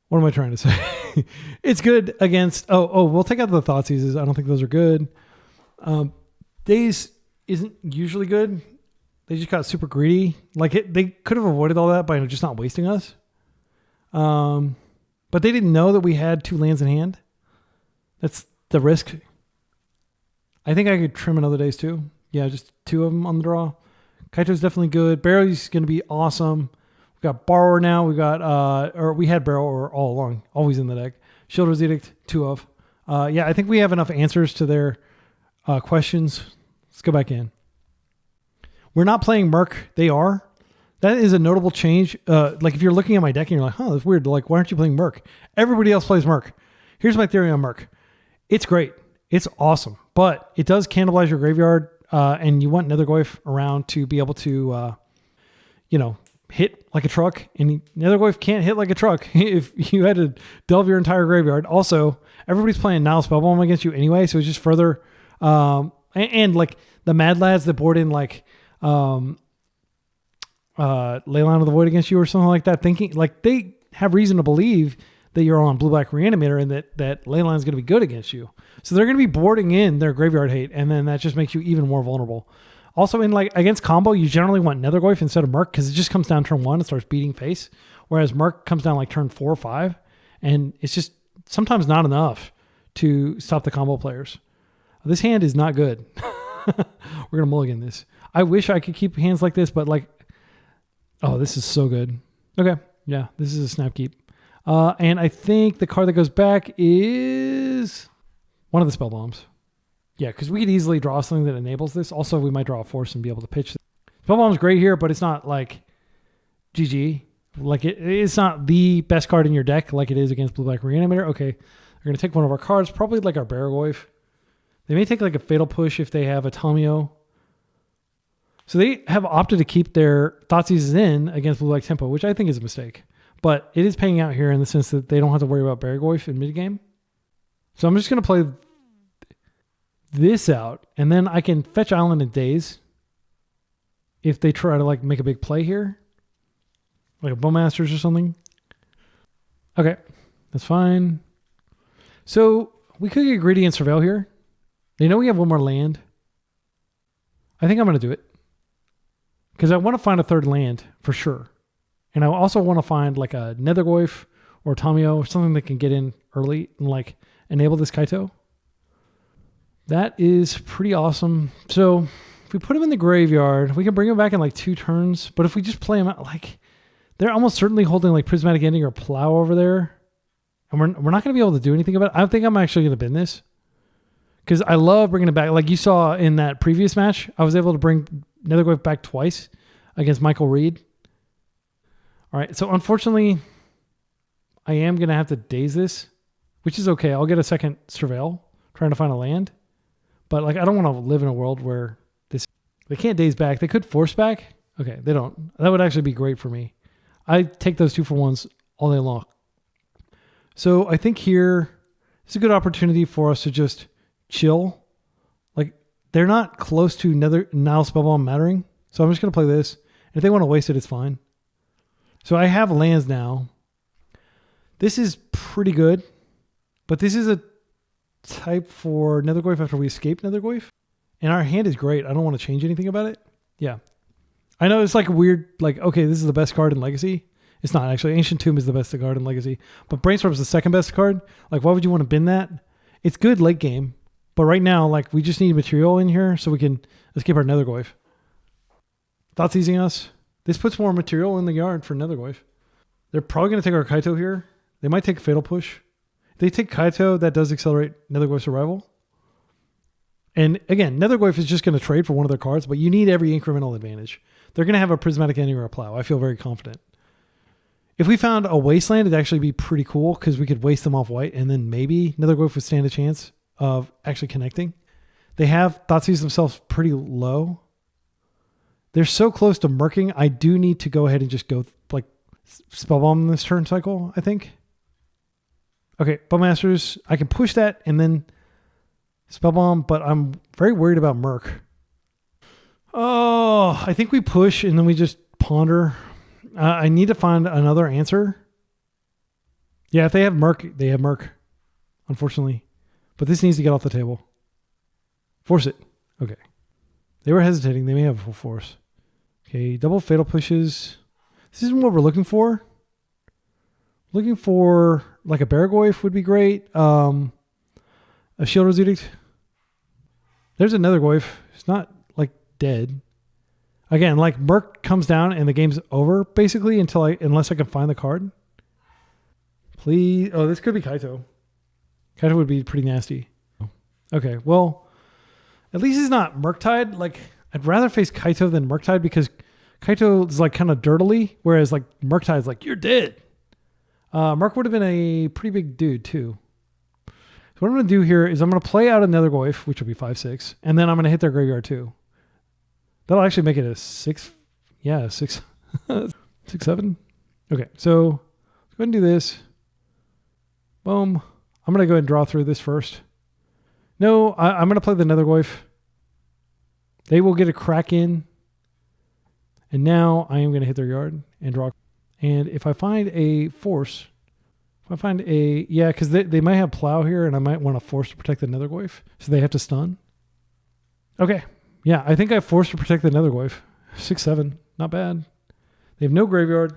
What am I trying to say? It's good against... Oh, we'll take out the Thoughtseizes. I don't think those are good. Daze isn't usually good. They just got super greedy. They could have avoided all that by just not wasting us. But they didn't know that we had 2 lands in hand. That's the risk. I think I could trim another Daze too. Yeah, just 2 of them on the draw. Kaito's definitely good. Barrow's going to be awesome. We've got Borrower now. We had Borrower all along, always in the deck. Shielder's Edict, 2 of. Yeah, I think we have enough answers to their questions. Let's go back in. We're not playing Merc. They are. That is a notable change. Like if you're looking at my deck and you're like, huh, that's weird. Like, why aren't you playing Merc? Everybody else plays Merc. Here's my theory on Merc. It's great. It's awesome. But it does cannibalize your graveyard. And you want Nethergoyf around to be able to, hit like a truck. And Nethergoyf can't hit like a truck if you had to delve your entire graveyard. Also, everybody's playing Nile Spellbomb against you anyway. So it's just further... and like the Mad Lads that board in like Leyline of the Void against you or something like that, thinking like they have reason to believe that you're on blue-black Reanimator and that Leyline is going to be good against you. So they're going to be boarding in their graveyard hate, and then that just makes you even more vulnerable. Also, in like against combo, you generally want Nethergoyf instead of Merc because it just comes down turn 1 and starts beating face, whereas Merc comes down like turn 4 or 5, and it's just sometimes not enough to stop the combo players. This hand is not good. We're going to mulligan this. I wish I could keep hands like this, but like, oh, this is so good. Okay. Yeah, this is a snap keep. And I think the card that goes back is one of the spell bombs. Yeah, because we could easily draw something that enables this. Also, we might draw a force and be able to pitch. Spell bomb's great here, but it's not like GG Like it's not the best card in your deck like it is against blue-black Reanimator. Okay, they're going to take one of our cards, probably like our Barragoyf. They may take like a Fatal Push if they have a Tamiyo. So they have opted to keep their Thoughtseizes in against blue-black tempo, which I think is a mistake. But it is paying out here in the sense that they don't have to worry about Barragoyf in mid-game. So I'm just going to play this out, and then I can fetch Island and Daze if they try to like make a big play here. Like a Bowmasters or something. Okay, that's fine. So we could get greedy and surveil here. They know we have one more land. I think I'm going to do it. Because I want to find a third land for sure. And I also want to find like a Nethergoyf or Tamiyo or something that can get in early and like enable this Kaito. That is pretty awesome. So if we put him in the graveyard, we can bring him back in like 2 turns. But if we just play him out, like they're almost certainly holding like Prismatic Ending or Plow over there. And we're not going to be able to do anything about it. I think I'm actually going to bin this. Because I love bringing it back. Like you saw in that previous match, I was able to bring Nethergoyf back twice against Michael Reed. All right, so unfortunately, I am going to have to Daze this, which is okay. I'll get a second Surveil trying to find a land. But like I don't want to live in a world where they can't Daze back. They could force back. Okay, they don't. That would actually be great for me. I take those 2-for-1s all day long. So I think here is a good opportunity for us to just chill. Like they're not close to Nile Spellbomb mattering. So I'm just going to play this. And if they want to waste it, it's fine. So I have lands now. This is pretty good. But this is a type for Nethergoyf after we escape Nethergoyf. And our hand is great. I don't want to change anything about it. Yeah. I know it's like a weird, like, okay, this is the best card in Legacy. It's not actually. Ancient Tomb is the best card in Legacy. But Brainstorm is the second best card. Like, why would you want to bin that? It's good late game. But right now, like, we just need material in here so we can escape our Nethergoyf. Thoughtseizing us. This puts more material in the yard for Nethergoyf. They're probably going to take our Kaito here. They might take a Fatal Push. If they take Kaito, that does accelerate Nethergoyf's arrival. And again, Nethergoyf is just going to trade for one of their cards, but you need every incremental advantage. They're going to have a Prismatic Ending or a Plow. I feel very confident. If we found a Wasteland, it'd actually be pretty cool because we could waste them off white and then maybe Nethergoyf would stand a chance of actually connecting. They have Thoughtseize themselves pretty low. They're so close to murking. I do need to go ahead and just go like Spellbomb this turn cycle, I think. Okay, Bowmasters. I can push that and then Spellbomb, but I'm very worried about Murk. Oh, I think we push and then we just ponder. I need to find another answer. Yeah, if they have Murk, they have Murk, unfortunately. But this needs to get off the table. Force it. Okay. They were hesitating. They may have full force. Okay, double Fatal Pushes. This isn't what we're looking for. Looking for like a Barragoyf would be great. A Shield's Edict. There's another Goyf. It's not like dead. Again, like Murk comes down and the game's over basically unless I can find the card. Please. Oh, this could be Kaito. Kaito would be pretty nasty. Okay, well, at least it's not Murktide. Like, I'd rather face Kaito than Murktide because Kaito is like kind of dirtily, whereas like Murktide's like, you're dead. Murk would have been a pretty big dude too. So what I'm going to do here is I'm going to play out another Goyf, which will be 5/6, and then I'm going to hit their graveyard too. That'll actually make it a 6. Yeah, 6. 6/7. Okay, so let's go ahead and do this. Boom. I'm going to go ahead and draw through this first. No, I'm going to play the Nethergoyf. They will get a crack in. And now I am going to hit their yard and draw. And if I find a force, yeah, because they might have Plow here and I might want to force to protect the Nethergoyf. So they have to stun. Okay. Yeah, I think I forced to protect the Nethergoyf. 6/7. Not bad. They have no graveyard.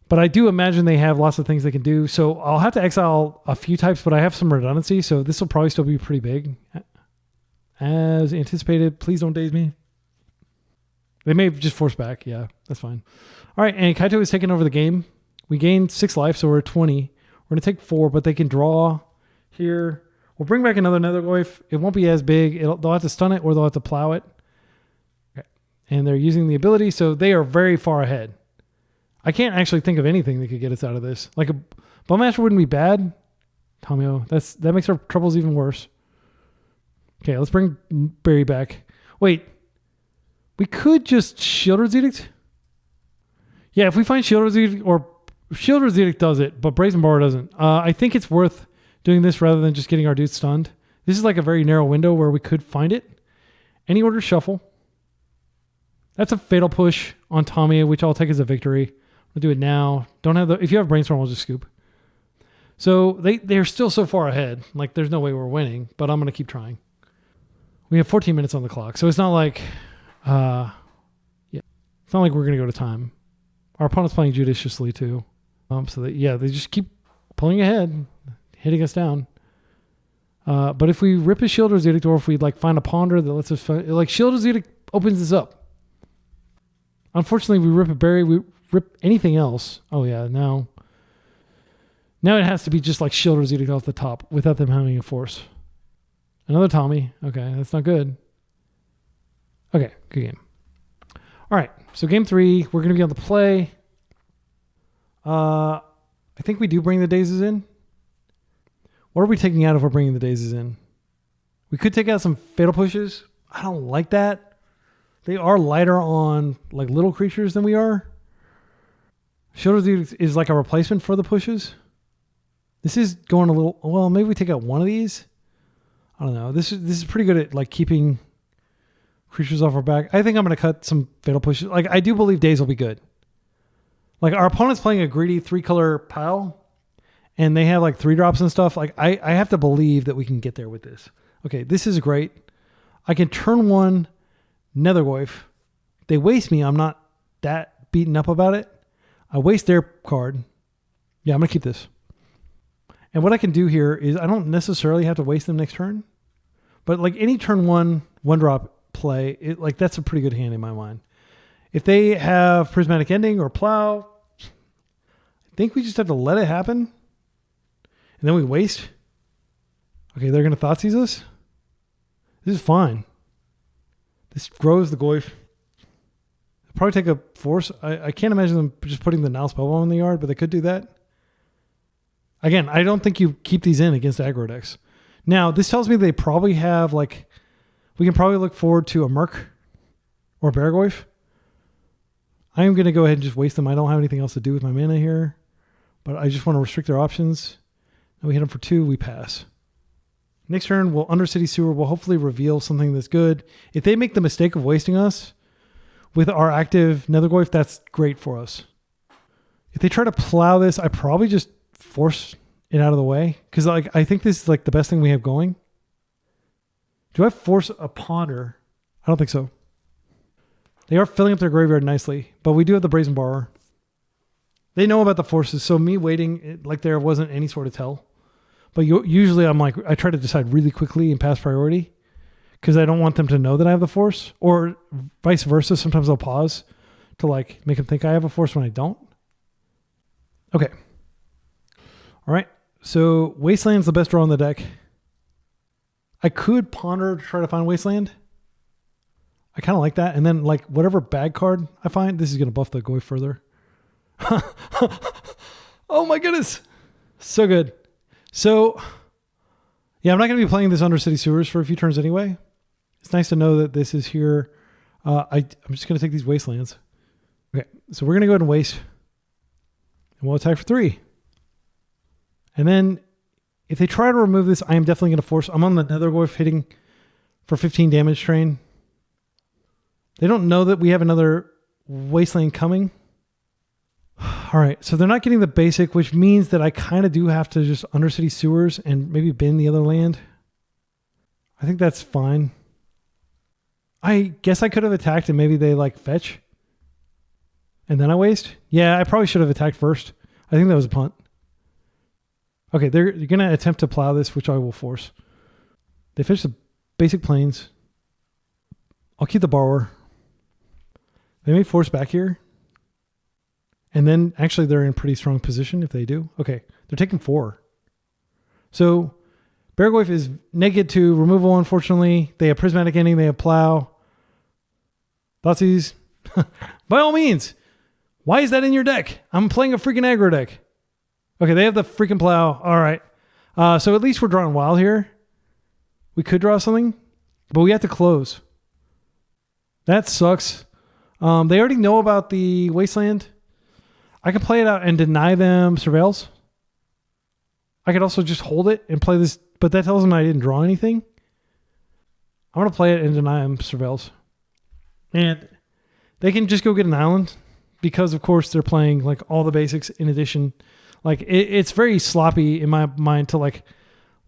But I do imagine they have lots of things they can do. So I'll have to exile a few types, but I have some redundancy. So this will probably still be pretty big. As anticipated, please don't daze me. They may just force back. Yeah, that's fine. All right, and Kaito is taking over the game. We gained 6 life, so we're at 20. We're going to take 4, but they can draw here. We'll bring back another Nethergoyf. It won't be as big. They'll have to stun it or they'll have to plow it. Okay. And they're using the ability, so they are very far ahead. I can't actually think of anything that could get us out of this. Like a Bowmaster wouldn't be bad. Tamiyo, that makes our troubles even worse. Okay, let's bring Barry back. Wait, we could just Shieldred's Edict? Yeah, if we find Shieldred's Edict, or Shieldred's Edict does it, but Brazen Borrower doesn't. I think it's worth doing this rather than just getting our dude stunned. This is like a very narrow window where we could find it. Any order shuffle. That's a fatal push on Tamiyo, which I'll take as a victory. We'll do it now. If you have Brainstorm, we'll just scoop. So they're still so far ahead. Like there's no way we're winning, but I'm going to keep trying. We have 14 minutes on the clock, so it's not like, it's not like we're going to go to time. Our opponent's playing judiciously too. So they just keep pulling ahead, hitting us down. But if we rip a Shieldred's Edict, or if we like find a ponder that lets us like Shieldred's Edict opens this up. Unfortunately, we rip a berry, we rip anything else. Oh yeah, now it has to be just like Shieldred's Edict off the top without them having a force. Another Tommy. Okay, that's not good. Okay, good game. All right, so game 3, we're going to be on the play. I think we do bring the Dazes in. What are we taking out if we're bringing the Dazes in? We could take out some fatal pushes. I don't like that. They are lighter on like little creatures than we are. Shieldred's Edict is like a replacement for the pushes. This is going a little... Well, maybe we take out one of these. I don't know. This is pretty good at like keeping creatures off our back. I think I'm going to cut some fatal pushes. Like I do believe Daze will be good. Like our opponent's playing a greedy 3-color pile, and they have like 3 drops and stuff. Like I have to believe that we can get there with this. Okay, this is great. I can turn 1 Nethergoyf. They waste me. I'm not that beaten up about it. I waste their card. Yeah, I'm going to keep this. And what I can do here is I don't necessarily have to waste them next turn. But like any turn 1 drop play, like that's a pretty good hand in my mind. If they have Prismatic Ending or Plow, I think we just have to let it happen. And then we waste. Okay, they're going to Thoughtseize us. This is fine. This grows the Goyf. They'll probably take a force. I can't imagine them just putting the Nile Spellbomb in the yard, but they could do that. Again, I don't think you keep these in against aggro decks. Now, this tells me they probably have like... We can probably look forward to a Merc or Beargoyf. I am going to go ahead and just waste them. I don't have anything else to do with my mana here, but I just want to restrict their options. And we hit them for 2, we pass. Next turn, we'll Undercity Sewer. We'll hopefully reveal something that's good. If they make the mistake of wasting us with our active Nethergoyf, that's great for us. If they try to plow this, I probably just force it out of the way. Because like I think this is like the best thing we have going. Do I force a Ponder? I don't think so. They are filling up their graveyard nicely, but we do have the Brazen Borrower. They know about the forces, so me waiting like there wasn't any sort of tell. But usually I'm like, I try to decide really quickly and pass priority because I don't want them to know that I have the force, or vice versa. Sometimes I'll pause to like make them think I have a force when I don't. Okay. All right. So Wasteland's the best draw on the deck. I could Ponder to try to find Wasteland. I kind of like that. And then like whatever bag card I find, this is going to buff the Goy further. Oh my goodness. So good. So yeah, I'm not going to be playing this Undercity Sewers for a few turns anyway. It's nice to know that this is here. I'm just going to take these Wastelands. Okay. So we're going to go ahead and waste. And we'll attack for 3. And then if they try to remove this, I am definitely going to force. I'm on the Nethergoyf hitting for 15 damage train. They don't know that we have another Wasteland coming. All right, so they're not getting the basic, which means that I kind of do have to just Undercity Sewers and maybe bin the other land. I think that's fine. I guess I could have attacked and maybe they like fetch. And then I waste. Yeah, I probably should have attacked first. I think that was a punt. Okay, you're going to attempt to plow this, which I will force. They fetch the basic plains. I'll keep the Borrower. They may force back here. And then actually they're in a pretty strong position if they do. Okay, they're taking 4. So Beargoyf is -2 removal, unfortunately. They have Prismatic Ending. They have Plow. Thoughtseize. By all means. Why is that in your deck? I'm playing a freaking aggro deck. Okay, they have the freaking plow. All right. So at least we're drawing wild here. We could draw something, but we have to close. That sucks. They already know about the Wasteland. I could play it out and deny them surveils. I could also just hold it and play this, but that tells them I didn't draw anything. I'm going to play it and deny them surveils. And they can just go get an island because, of course, they're playing like all the basics in addition. Like it's very sloppy in my mind to like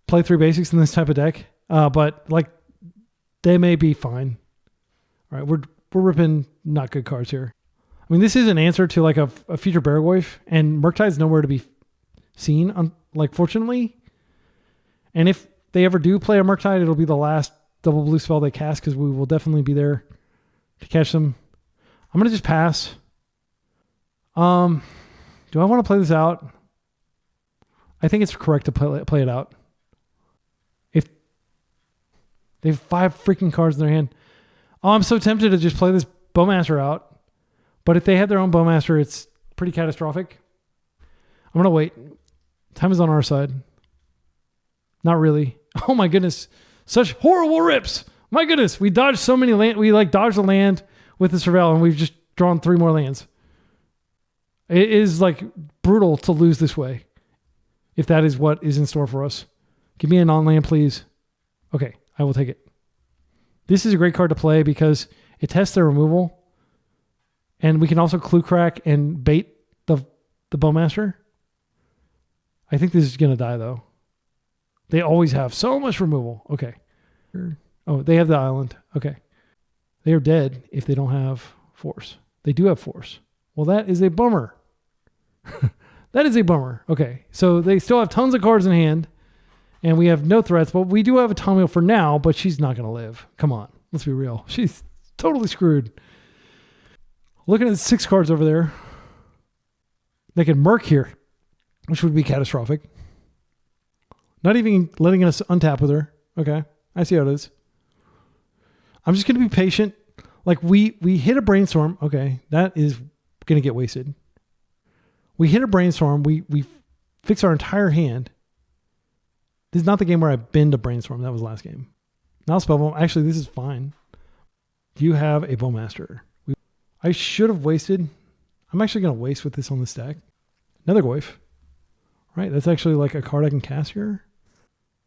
play 3 basics in this type of deck. But like they may be fine. All right, we're ripping not good cards here. I mean, this is an answer to like a future Barragoyf, and Murktide's nowhere to be seen, like fortunately. And if they ever do play a Murktide, it'll be the last double blue spell they cast because we will definitely be there to catch them. I'm gonna just pass. Do I want to play this out? I think it's correct to play it out. If they have 5 freaking cards in their hand. Oh, I'm so tempted to just play this Bowmaster out. But if they had their own Bowmaster, it's pretty catastrophic. I'm going to wait. Time is on our side. Not really. Oh my goodness. Such horrible rips. My goodness. We dodged so many land. We like dodged the land with the Surveil and we've just drawn 3 more lands. It is like brutal to lose this way. If that is what is in store for us. Give me a non-land, please. Okay, I will take it. This is a great card to play because it tests their removal. And we can also clue crack and bait the Bowmaster. I think this is going to die, though. They always have so much removal. Okay. Oh, they have the island. Okay. They are dead if they don't have force. They do have force. Well, that is a bummer. That is a bummer. Okay. So they still have tons of cards in hand. And we have no threats. But we do have a Tamiyo for now. But she's not going to live. Come on. Let's be real. She's totally screwed. Looking at the 6 cards over there. They can Murk here, which would be catastrophic. Not even letting us untap with her. Okay. I see how it is. I'm just going to be patient. Like we hit a brainstorm. Okay. That is going to get wasted. We hit a brainstorm. We fix our entire hand. This is not the game where I bend a brainstorm. That was last game. Now Spellbomb. Actually, this is fine. Do you have a Bowmaster? I should have wasted. I'm actually going to waste with this on the stack. Another Goyf. Right, that's actually like a card I can cast here.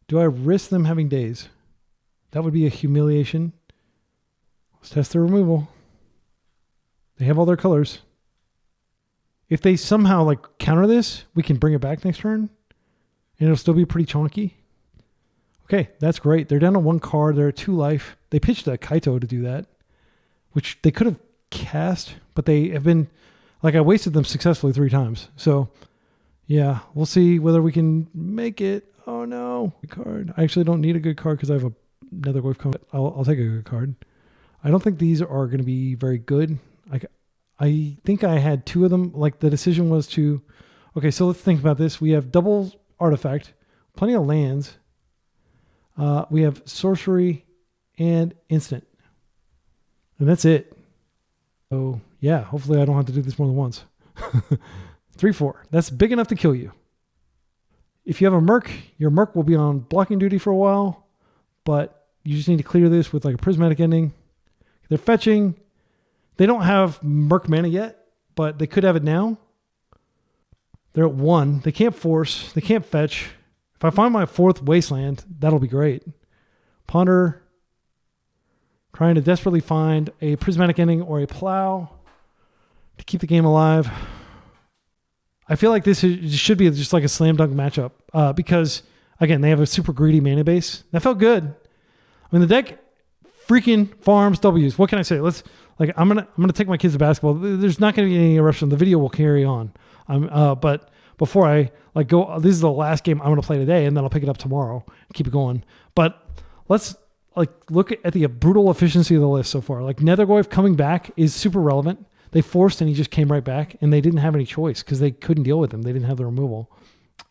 Do I risk them having Daze? That would be a humiliation. Let's test their removal. They have all their colors. If they somehow like counter this, we can bring it back next turn. And it'll still be pretty chonky. Okay, that's great. They're down to 1 card. They're at 2 life. They pitched a Kaito to do that. Which they could have cast, but they have been like I wasted them successfully 3 times. So yeah, we'll see whether we can make it. Oh no, good card. I actually don't need a good card because I have another Goyf coming. I'll take a good card. I don't think these are going to be very good. I think I had 2 of them. Like the decision was to. Okay, so let's think about this. We have double artifact, plenty of lands. We have sorcery and instant, and that's it. So yeah, hopefully I don't have to do this more than once. 3/4. That's big enough to kill you. If you have a Merc, your Merc will be on blocking duty for a while, but you just need to clear this with like a prismatic ending. They're fetching. They don't have Merc mana yet, but they could have it now. They're at 1. They can't force. They can't fetch. If I find my 4th Wasteland, that'll be great. Ponder. Trying to desperately find a prismatic ending or a plow to keep the game alive. I feel like this should be just like a slam dunk matchup because, again, they have a super greedy mana base. That felt good. I mean, the deck freaking farms W's. What can I say? I'm gonna take my kids to basketball. There's not gonna be any interruption. The video will carry on. But before I go, this is the last game I'm gonna play today, and then I'll pick it up tomorrow and keep it going. But let's look at the brutal efficiency of the list so far. Like Nethergoyf coming back is super relevant. They forced and he just came right back, and they didn't have any choice because they couldn't deal with him. They didn't have the removal.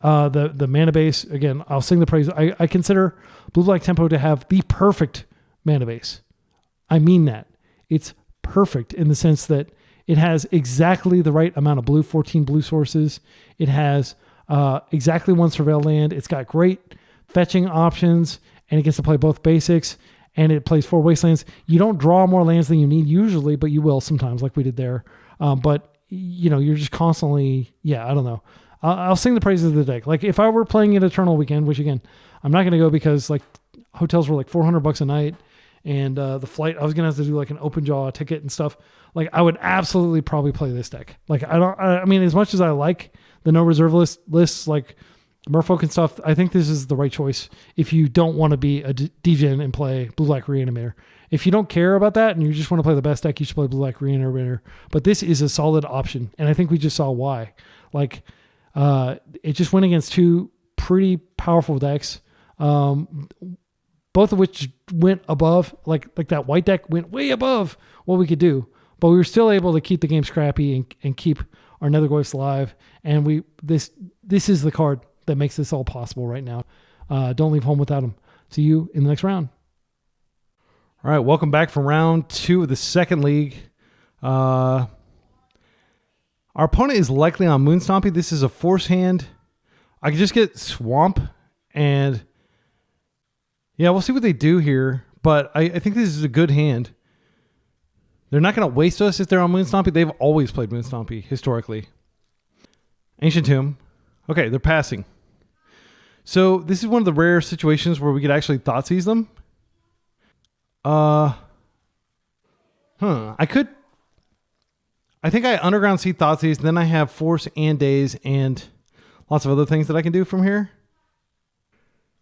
The mana base, again, I'll sing the praise. I consider Blue Black Tempo to have the perfect mana base. I mean that. It's perfect in the sense that It has exactly the right amount of blue, 14 blue sources. It has exactly one surveil land. It's got great fetching options, and it gets to play both basics, and it plays 4 wastelands. You don't draw more lands than you need usually, but you will sometimes, like we did there. But you're just constantly, I don't know. I'll sing the praises of the deck. Like if I were playing it Eternal Weekend, which again, I'm not going to go because like hotels were like $400 a night, and the flight, I was going to have to do like an open jaw ticket and stuff. Like I would absolutely probably play this deck. Like I mean, as much as I like the no reserve lists like Merfolk and stuff, I think this is the right choice if you don't want to be a degen and play Blue-Black Reanimator. If you don't care about that and you just want to play the best deck, you should play Blue-Black Reanimator. But this is a solid option, and I think we just saw why. Like, it just went against 2 pretty powerful decks, both of which went above, like that white deck went way above what we could do. But we were still able to keep the game scrappy and keep our Nethergoyfs alive. And this is the card that makes this all possible right now. Don't leave home without them. See you in the next round. All right, welcome back from round 2 of the second league. Our opponent is likely on Moon Stompy. This is a force hand. I can just get Swamp, and we'll see what they do here. But I think this is a good hand. They're not going to waste us if they're on Moon Stompy. They've always played Moon Stompy historically. Ancient Tomb. Okay, they're passing. So this is one of the rare situations where we could actually Thoughtseize them. I think I Underground Sea Thoughtseize, then I have Force and Daze and lots of other things that I can do from here.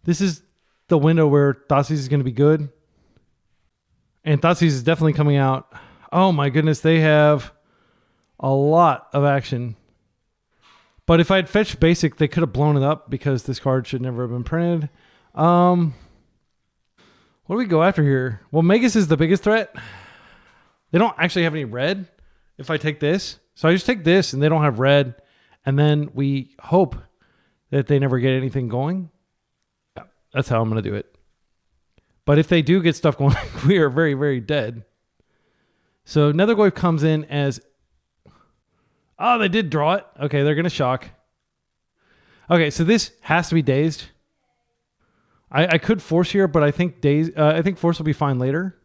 This is the window where Thoughtseize is going to be good. And Thoughtseize is definitely coming out. Oh my goodness, they have a lot of action. But if I had fetched basic, they could have blown it up because this card should never have been printed. What do we go after here? Well, Magus is the biggest threat. They don't actually have any red if I take this. So I just take this and they don't have red. And then we hope that they never get anything going. That's how I'm going to do it. But if they do get stuff going, we are very, very dead. So Nethergoyf comes in as... Oh, they did draw it. Okay, they're going to shock. Okay, so this has to be dazed. I could force here, but I think I think force will be fine later.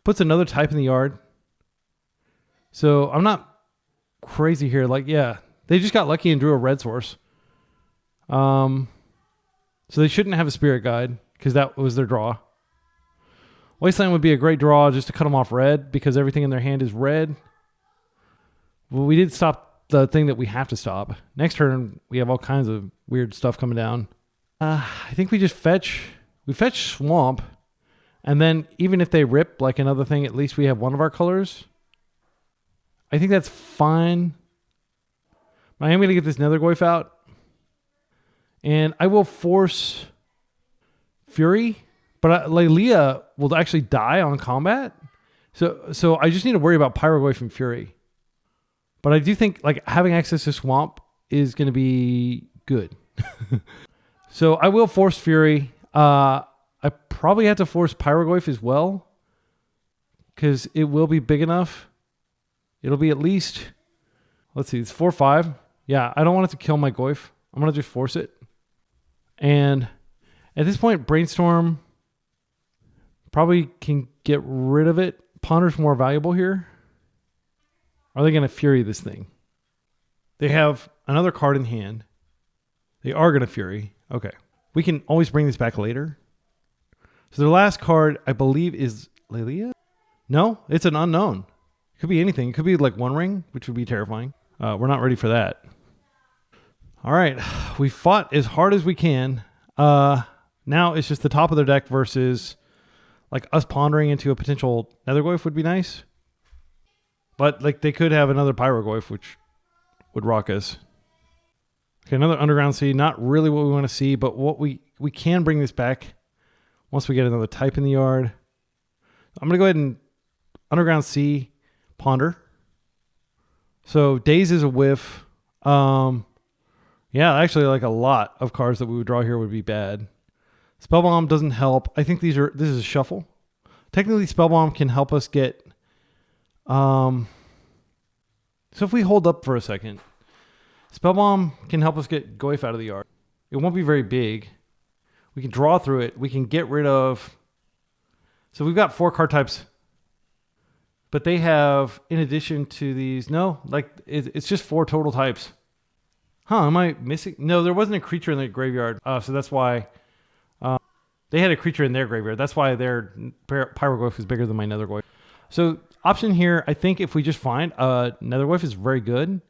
Puts another type in the yard. So I'm not crazy here. Like, they just got lucky and drew a red source. So they shouldn't have a spirit guide because that was their draw. Wasteland would be a great draw just to cut them off red because everything in their hand is red. Well, we did stop the thing that we have to stop. Next turn, we have all kinds of weird stuff coming down. I think we just fetch. We fetch Swamp. And then even if they rip like another thing, at least we have one of our colors. I think that's fine. I am going to get this Nethergoyf out. And I will force Fury. But Lelia will actually die on combat. So I just need to worry about Pyrogoyf and Fury. But I do think like having access to Swamp is going to be good. So I will force Fury. I probably have to force Pyrogoyf as well. Because it will be big enough. It'll be at least... Let's see, it's 4/5. Yeah, I don't want it to kill my Goyf. I'm going to just force it. And at this point, Brainstorm probably can get rid of it. Ponder's more valuable here. Are they going to Fury this thing? They have another card in hand. They are going to Fury. Okay. We can always bring this back later. So their last card, I believe, is Lelia? No, it's an unknown. It could be anything. It could be like One Ring, which would be terrifying. We're not ready for that. All right. We fought as hard as we can. Now it's just the top of their deck versus like us pondering into a potential Nethergoyf would be nice. But like they could have another Pyrogoyf, which would rock us. Okay, another Underground Sea. Not really what we want to see, but what we can bring this back once we get another type in the yard. I'm going to go ahead and Underground Sea, Ponder. So Daze is a whiff. Yeah, actually like a lot of cards that we would draw here would be bad. Spellbomb doesn't help. I think this is a shuffle. Technically Spellbomb can help us get So if we hold up for a second, Spellbomb can help us get Goyf out of the yard. It won't be very big. We can draw through it. We can get rid of... So we've got 4 card types. But they have, in addition to these... No, like it's just 4 total types. Huh, am I missing? No, there wasn't a creature in the graveyard. So that's why... they had a creature in their graveyard. That's why their Pyrogoyf is bigger than my Nethergoyf. So option here, I think if we just find Nethergoyf is very good.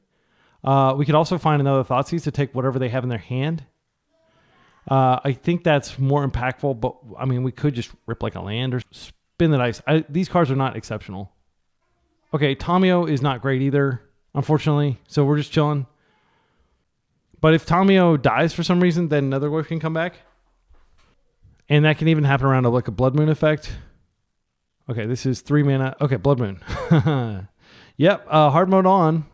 We could also find another Thoughtseize to take whatever they have in their hand. I think that's more impactful, but I mean, we could just rip like a land or spin the dice. These cards are not exceptional. Okay, Tamiyo is not great either, unfortunately. So we're just chilling. But if Tamiyo dies for some reason, then Nethergoyf can come back. And that can even happen around like a Blood Moon effect. Okay, this is 3 mana. Okay, Blood Moon. Yep, hard mode on.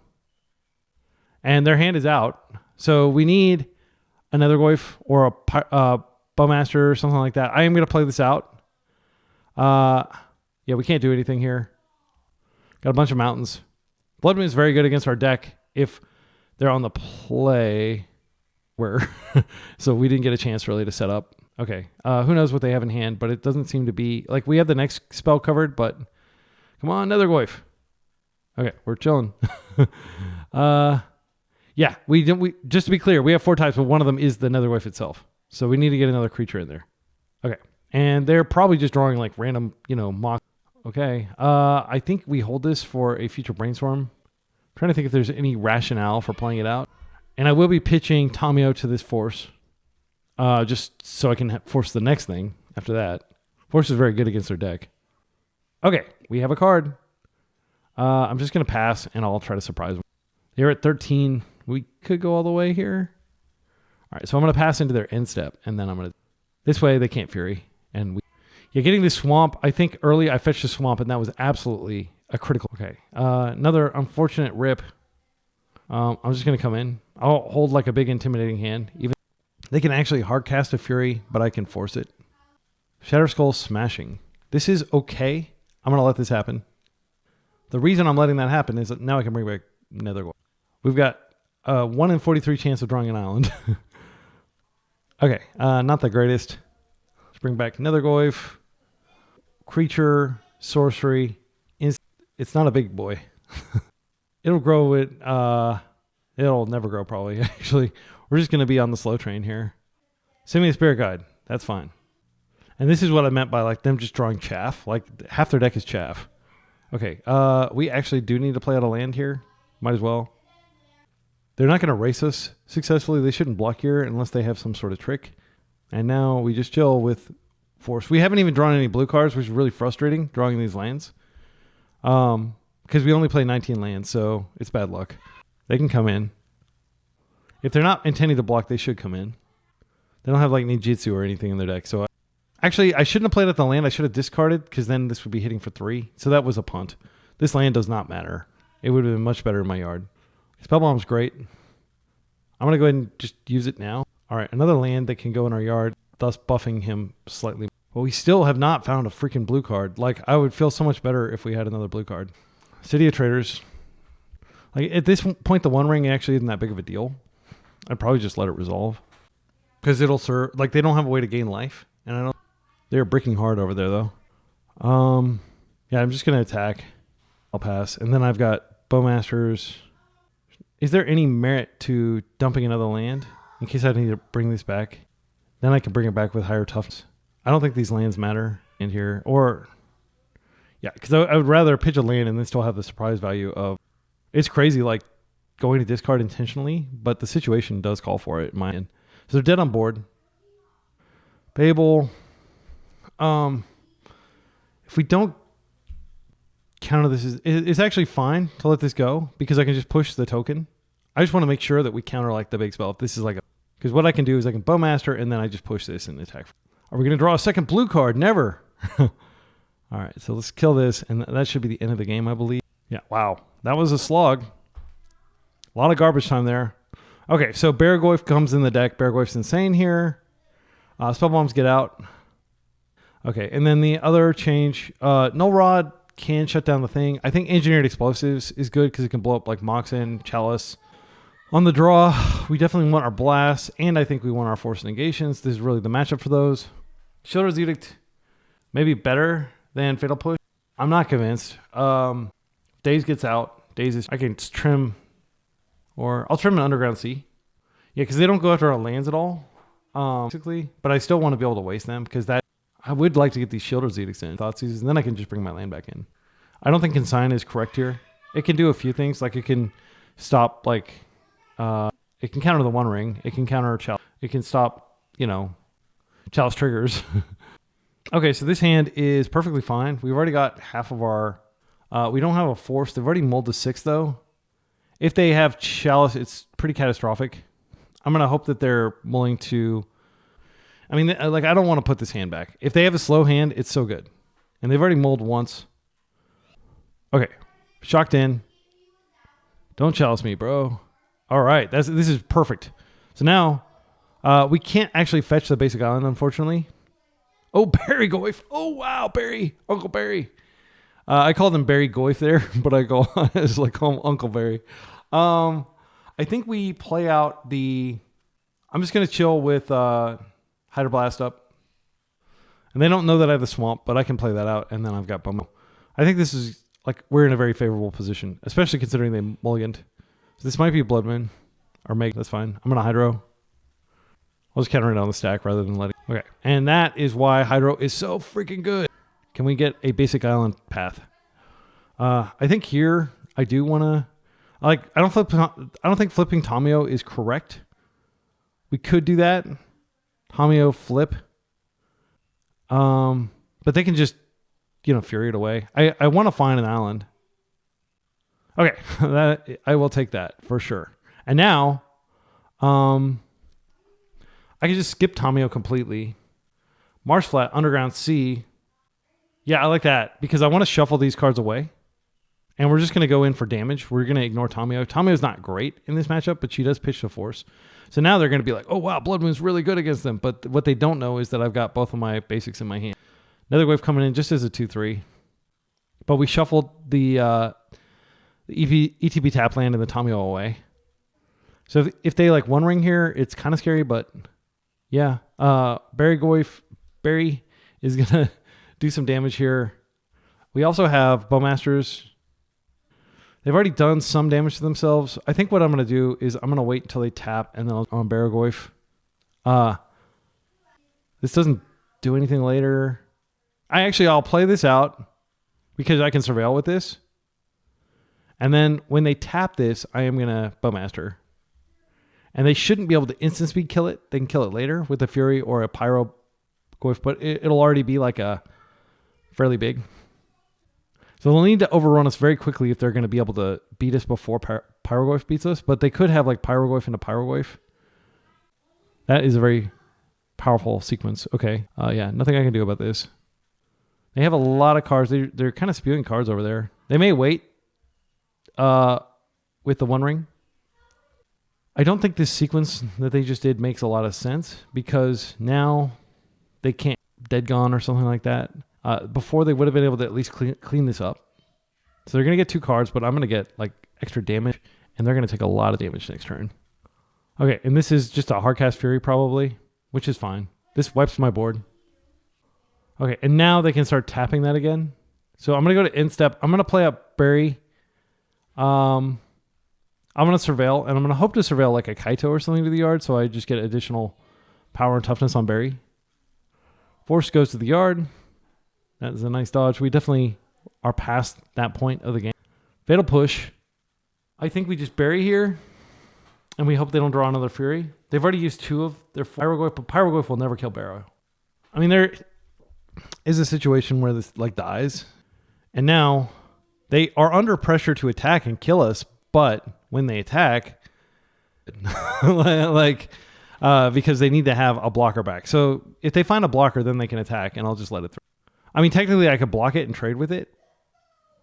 And their hand is out. So we need another Goyf or a Bowmaster or something like that. I am going to play this out. Yeah, we can't do anything here. Got a bunch of mountains. Blood Moon is very good against our deck if they're on the play. Where so we didn't get a chance really to set up. Okay, who knows what they have in hand, but it doesn't seem to be... Like, we have the next spell covered, but... Come on, Nethergoyf. Okay, we're chilling. Yeah, we just to be clear, we have 4 types, but one of them is the Nethergoyf itself. So we need to get another creature in there. Okay, and they're probably just drawing, like, random, mock... Okay, I think we hold this for a future brainstorm. I'm trying to think if there's any rationale for playing it out. And I will be pitching Tamiyo to this Force. Just so I can force the next thing after that. Force is very good against their deck. Okay, we have a card. I'm just going to pass, and I'll try to surprise them. They're at 13. We could go all the way here. All right, so I'm going to pass into their end step, and then I'm going to... This way, they can't Fury. And yeah, getting this Swamp, I think early I fetched the Swamp, and that was absolutely a critical... Okay, another unfortunate rip. I'm just going to come in. I'll hold like a big intimidating hand, even... They can actually hard cast a Fury, but I can force it. Shatter Skull Smashing. This is okay. I'm going to let this happen. The reason I'm letting that happen is that now I can bring back Nethergoyf. We've got a 1 in 43 chance of drawing an island. Okay, not the greatest. Let's bring back Nethergoyf. Creature, sorcery. It's not a big boy. It'll grow it. It'll never grow probably, actually. We're just going to be on the slow train here. Send me a Spirit Guide. That's fine. And this is what I meant by like them just drawing chaff. Like half their deck is chaff. Okay. We actually do need to play out a land here. Might as well. They're not going to race us successfully. They shouldn't block here unless they have some sort of trick. And now we just chill with Force. We haven't even drawn any blue cards, which is really frustrating, drawing these lands. Because we only play 19 lands, so it's bad luck. They can come in. If they're not intending to block, they should come in. They don't have like Ninjutsu or anything in their deck. So actually, I shouldn't have played at the land. I should have discarded because then this would be hitting for 3. So that was a punt. This land does not matter. It would have been much better in my yard. Spellbomb's great. I'm going to go ahead and just use it now. All right, another land that can go in our yard, thus buffing him slightly. But we still have not found a freaking blue card. Like, I would feel so much better if we had another blue card. City of Traders. Like, at this point, the One Ring actually isn't that big of a deal. I'd probably just let it resolve. Because it'll serve... Like, they don't have a way to gain life. And I don't... They're bricking hard over there, though. Yeah, I'm just going to attack. I'll pass. And then I've got Bowmasters. Is there any merit to dumping another land? In case I need to bring this back. Then I can bring it back with higher toughness. I don't think these lands matter in here. Or... Yeah, because I would rather pitch a land and then still have the surprise value of... It's crazy, like, going to discard intentionally, but the situation does call for it in my end. So they're dead on board. Payable. If we don't counter this, it's actually fine to let this go because I can just push the token. I just want to make sure that we counter like the big spell. If this is like a... Because what I can do is I can Bowmaster and then I just push this and attack. Are we going to draw a second blue card? Never. All right, so let's kill this, and that should be the end of the game, I believe. Yeah, wow. That was a slog. A lot of garbage time there. Okay, so Barragoyf comes in the deck. Barragoyf's insane here. Spellbombs get out. Okay, and then the other change, Null Rod can shut down the thing. I think Engineered Explosives is good because it can blow up like Moxen, Chalice. On the draw, we definitely want our Blasts, and I think we want our Force Negations. This is really the matchup for those. Shield's Edict, maybe better than Fatal Push. I'm not convinced. Daze gets out. Daze is, I can trim, or I'll trim an Underground Sea. Yeah, because they don't go after our lands at all, basically. But I still want to be able to waste them because that I would like to get these Shield's Edicts in Thoughtseize, and then I can just bring my land back in. I don't think Consign is correct here. It can do a few things, like it can stop, like, it can counter the One Ring. It can counter Chalice. It can stop, you know, Chalice triggers. Okay, so this hand is perfectly fine. We've already got half of our... we don't have a Force. They've already mulled to 6, though. If they have Chalice, it's pretty catastrophic. I'm going to hope that they're willing to... I mean, like, I don't want to put this hand back. If they have a slow hand, it's so good. And they've already mulled once. Okay. Shocked in. Don't Chalice me, bro. All right. This is perfect. So now, we can't actually fetch the basic island, unfortunately. Oh, Barry Goyf. Oh, wow, Barry. Uncle Barry. I called him Barry Goyf there, but I just like call him Uncle Barry. I think we play out the... I'm just going to chill with... Hydroblast up. And they don't know that I have the Swamp, but I can play that out, and then I've got Bumble. I think this is, like, we're in a very favorable position, especially considering they mulliganed. So this might be a Blood Moon, or Meg, that's fine. I'm going to Hydro. I'll just counter it on the stack rather than letting... Okay, and that is why Hydro is so freaking good. Can we get a basic island path? I think here, I do want to... I don't think flipping Tamiyo is correct. We could do that. Tamiyo flip. But they can just, you know, Fury it away. I want to find an island. Okay, that I will take that for sure. And now, I can just skip Tamiyo completely. Marsh Flat, Underground Sea. Yeah, I like that because I want to shuffle these cards away. And we're just going to go in for damage. We're going to ignore Tamiyo. Tamiyo's not great in this matchup, but she does pitch the Force. So now they're going to be like, oh, wow, Blood Moon's really good against them. But what they don't know is that I've got both of my basics in my hand. Another Wave coming in just as a 2-3. But we shuffled the ETB tap land and the Tamiyo away. So if they like One Ring here, it's kind of scary, but yeah. Barry is going to do some damage here. We also have Bowmasters. They've already done some damage to themselves. I think what I'm going to do is I'm going to wait until they tap and then I'll on Baragoyf. This doesn't do anything later. I'll play this out because I can Surveil with this. And then when they tap this, I am going to Bowmaster. And they shouldn't be able to instant speed kill it. They can kill it later with a Fury or a Pyro Goyf, but it'll already be like a fairly big. So they'll need to overrun us very quickly if they're going to be able to beat us before Pyrogoyf beats us. But they could have like Pyrogoyf into Pyrogoyf. That is a very powerful sequence. Okay. Yeah, nothing I can do about this. They have a lot of cards. They're kind of spewing cards over there. They may wait with the One Ring. I don't think this sequence that they just did makes a lot of sense because now they can't Dead Gone or something like that. Before they would have been able to at least clean this up. So they're going to get 2 cards, but I'm going to get like extra damage, and they're going to take a lot of damage next turn. Okay, and this is just a Hardcast Fury probably, which is fine. This wipes my board. Okay, and now they can start tapping that again. So I'm going to go to end step. I'm going to play up Barry. I'm going to Surveil, and I'm going to hope to Surveil like a Kaito or something to the yard, so I just get additional power and toughness on Barry. Force goes to the yard. That is a nice dodge. We definitely are past that point of the game. Fatal Push. I think we just bury here, and we hope they don't draw another Fury. They've already used 2 of their Pyrogoyf, but Pyrogoyf will never kill Barrow. I mean, there is a situation where this like dies, and now they are under pressure to attack and kill us, but when they attack, because they need to have a blocker back. So if they find a blocker, then they can attack, and I'll just let it through. I mean, technically, I could block it and trade with it.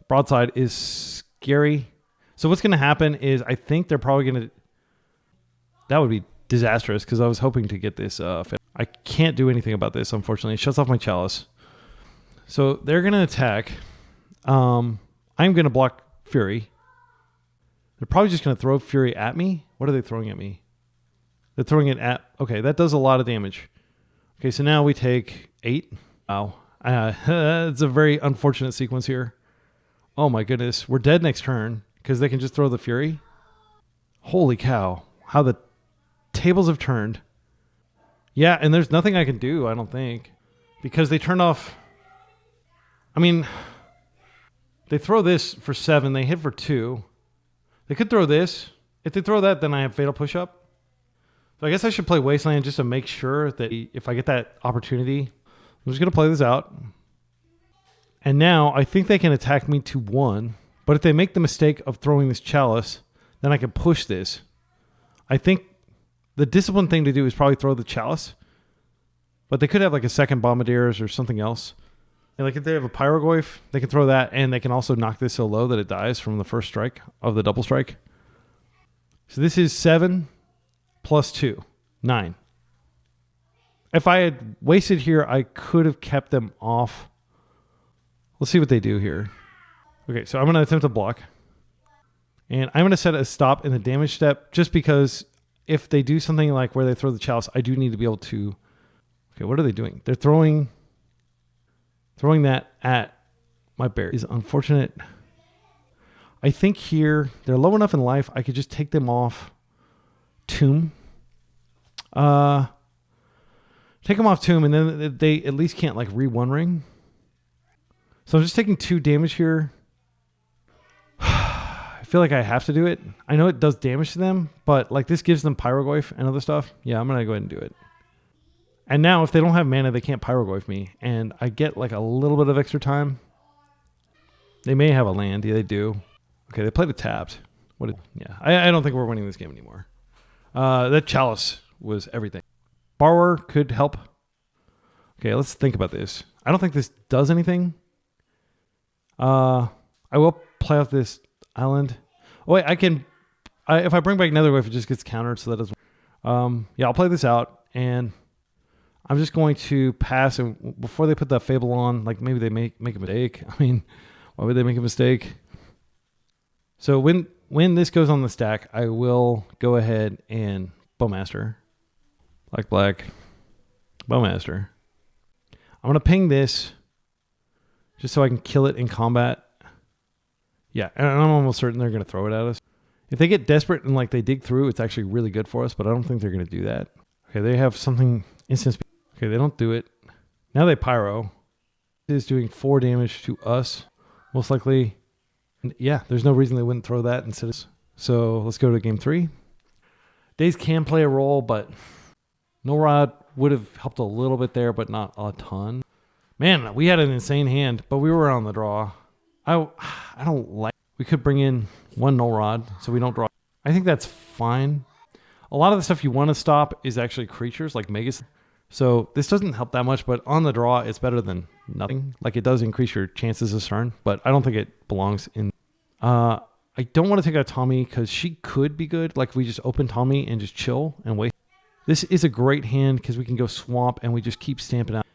Broadside is scary. So what's going to happen is I think they're probably going to... That would be disastrous because I was hoping to get this... I can't do anything about this, unfortunately. It shuts off my Chalice. So they're going to attack. I'm going to block Fury. They're probably just going to throw Fury at me. What are they throwing at me? They're throwing it at... Okay, that does a lot of damage. Okay, so now we take 8. Wow. It's a very unfortunate sequence here. Oh my goodness. We're dead next turn because they can just throw the Fury. Holy cow. How the tables have turned. Yeah, and there's nothing I can do, I don't think. Because they turned off... I mean, they throw this for 7. They hit for 2. They could throw this. If they throw that, then I have Fatal Push-Up. So I guess I should play Wasteland just to make sure that if I get that opportunity... I'm just going to play this out. And now I think they can attack me to 1. But if they make the mistake of throwing this Chalice, then I can push this. I think the disciplined thing to do is probably throw the Chalice. But they could have like a second Bombardiers or something else. And like if they have a Pyroglyph, they can throw that. And they can also knock this so low that it dies from the first strike of the double strike. So this is 7 plus 2. 9. If I had wasted here, I could have kept them off. Let's see what they do here. Okay, so I'm going to attempt to block. And I'm going to set a stop in the damage step just because if they do something like where they throw the Chalice, I do need to be able to... Okay, what are they doing? They're throwing that at my bear. Is unfortunate. I think here, they're low enough in life, I could just take them off Tomb. Take them off Tomb, and then they at least can't like re-1 ring. So I'm just taking 2 damage here. I feel like I have to do it. I know it does damage to them, but like this gives them Pyroglyph and other stuff. Yeah, I'm going to go ahead and do it. And now if they don't have mana, they can't Pyroglyph me. And I get like a little bit of extra time. They may have a land. Yeah, they do. Okay, they played it tapped. Yeah, I don't think we're winning this game anymore. That Chalice was everything. Borrower could help. Okay, let's think about this. I don't think this does anything. I will play off this island. Oh wait, if I bring back Netherwave, it just gets countered, so that doesn't... yeah, I'll play this out, and I'm just going to pass, and before they put that Fable on, like maybe they make a mistake. I mean, why would they make a mistake? So when this goes on the stack, I will go ahead and Bowmaster. Black. Bowmaster. I'm going to ping this just so I can kill it in combat. Yeah, and I'm almost certain they're going to throw it at us. If they get desperate and like they dig through, it's actually really good for us, but I don't think they're going to do that. Okay, they have something instant speed. Okay, they don't do it. Now they Pyro. It is doing 4 damage to us, most likely. And yeah, there's no reason they wouldn't throw that instead of... So let's go to game 3. Daze can play a role, but No Rod would have helped a little bit there, but not a ton. Man, we had an insane hand, but we were on the draw. I don't like... We could bring in 1 No Rod, so we don't draw. I think that's fine. A lot of the stuff you want to stop is actually creatures, like Megas. So this doesn't help that much, but on the draw, it's better than nothing. Like it does increase your chances of turn, but I don't think it belongs in... I don't want to take out Tommy because she could be good. Like if we just open Tommy and just chill and wait. This is a great hand because we can go swamp and we just keep stamping out.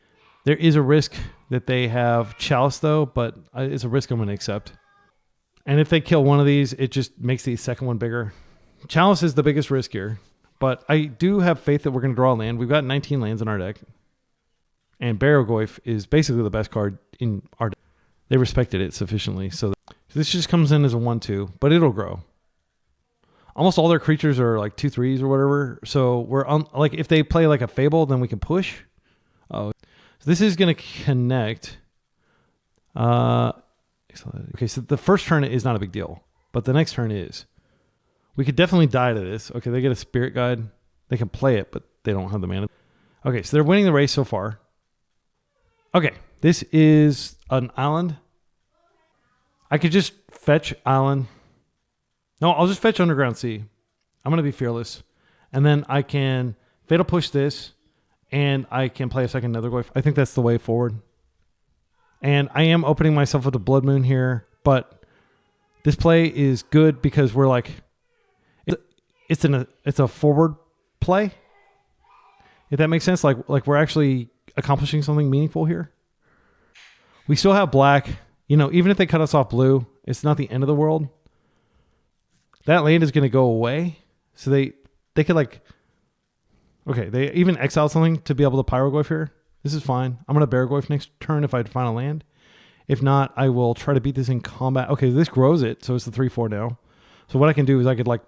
There is a risk that they have Chalice though, but it's a risk I'm going to accept. And if they kill one of these, it just makes the second one bigger. Chalice is the biggest risk here, but I do have faith that we're going to draw a land. We've got 19 lands in our deck. And Barrogoyf is basically the best card in our deck. They respected it sufficiently. So this just comes in as a 1-2, but it'll grow. Almost all their creatures are like 2/3s or whatever. So we're on, like if they play like a Fable, then we can push. Oh, so this is going to connect. Okay, so the first turn is not a big deal, but the next turn is. We could definitely die to this. Okay, they get a Spirit Guide. They can play it, but they don't have the mana. Okay, so they're winning the race so far. Okay, this is an island. I could just fetch island. No, I'll just fetch Underground Sea. I'm going to be fearless. And then I can Fatal Push this, and I can play a second Nethergoyf. I think that's the way forward. And I am opening myself with a Blood Moon here, but this play is good because we're like, it's a forward play. If that makes sense, like we're actually accomplishing something meaningful here. We still have black You know, even if they cut us off blue, it's not the end of the world. That land is going to go away. So they could like, okay, they even exile something to be able to Pyroglyph here. This is fine. I'm going to Baraglyph next turn if I find a land. If not, I will try to beat this in combat. Okay, this grows it, so it's the 3/4 now. So what I can do is I could like,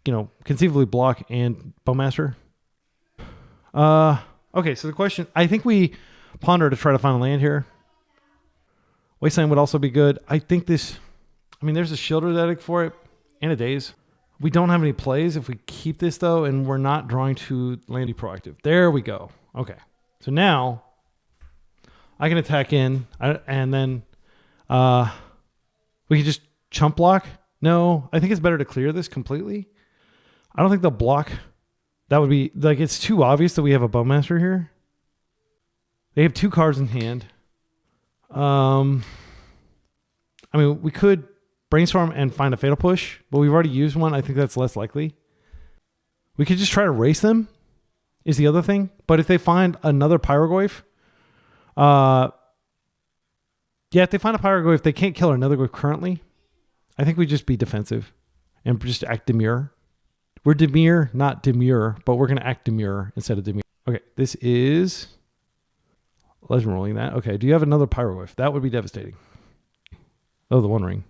you know, conceivably block and Bowmaster. Okay, so the question, I think we ponder to try to find a land here. Wasteland would also be good. I think this, I mean, there's a Shielder Zetic for it and a Daze. We don't have any plays if we keep this though, and we're not drawing to land proactive. There we go. Okay, so now I can attack in, and then we can just chump block. No, I think it's better to clear this completely. I don't think they'll block. That would be, like, it's too obvious that we have a Bowmaster here. They have 2 cards in hand. I mean, we could brainstorm and find a Fatal Push, but we've already used one. I think that's less likely. We could just try to race them, is the other thing. But if they find another Pyroglyph, yeah, if they find a Pyroglyph, they can't kill another Glyph currently. I think we just be defensive and just act demure. We're demure, not demure, but we're going to act demure instead of demure. Okay, this is legend rolling that. Okay, do you have another Pyroglyph? That would be devastating. Oh, the One Ring.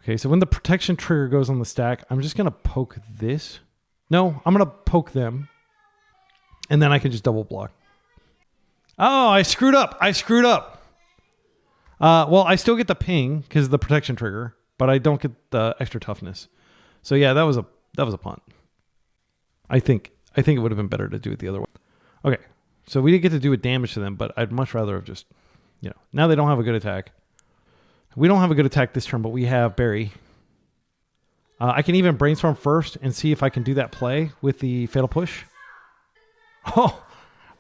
Okay, so when the protection trigger goes on the stack, I'm just going to poke this. No, I'm going to poke them. And then I can just double block. Oh, I screwed up. Well, I still get the ping because of the protection trigger, but I don't get the extra toughness. So yeah, that was a punt. I think it would have been better to do it the other way. Okay, so we didn't get to do it damage to them, but I'd much rather have just, you know, now they don't have a good attack. We don't have a good attack this turn, but we have Berry. I can even brainstorm first and see if I can do that play with the Fatal Push. Oh,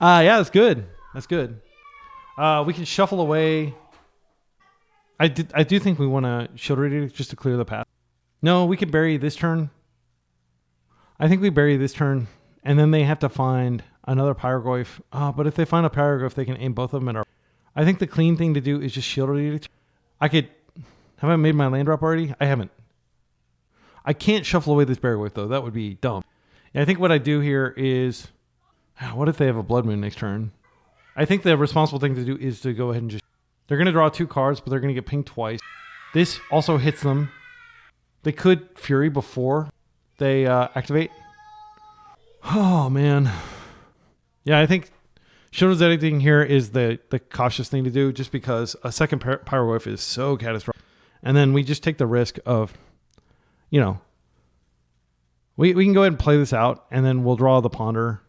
yeah, that's good. That's good. We can shuffle away. I do think we want to Shield Radiator just to clear the path. No, we could bury this turn. I think we bury this turn, and then they have to find another Pyroglyph. But if they find a Pyroglyph, they can aim both of them at our... I think the clean thing to do is just Shield Radiator. I could... Have I made my land drop already? I haven't. I can't shuffle away this Baraglyph, though. That would be dumb. And I think what I do here is... What if they have a Blood Moon next turn? I think the responsible thing to do is to go ahead and just... They're going to draw 2 cards, but they're going to get pinged twice. This also hits them. They could Fury before they activate. Oh, man. Yeah, I think Shield Editing here is the cautious thing to do, just because a second Pyroglyph is so catastrophic. And then we just take the risk of, you know, we can go ahead and play this out, and then we'll draw the Ponder.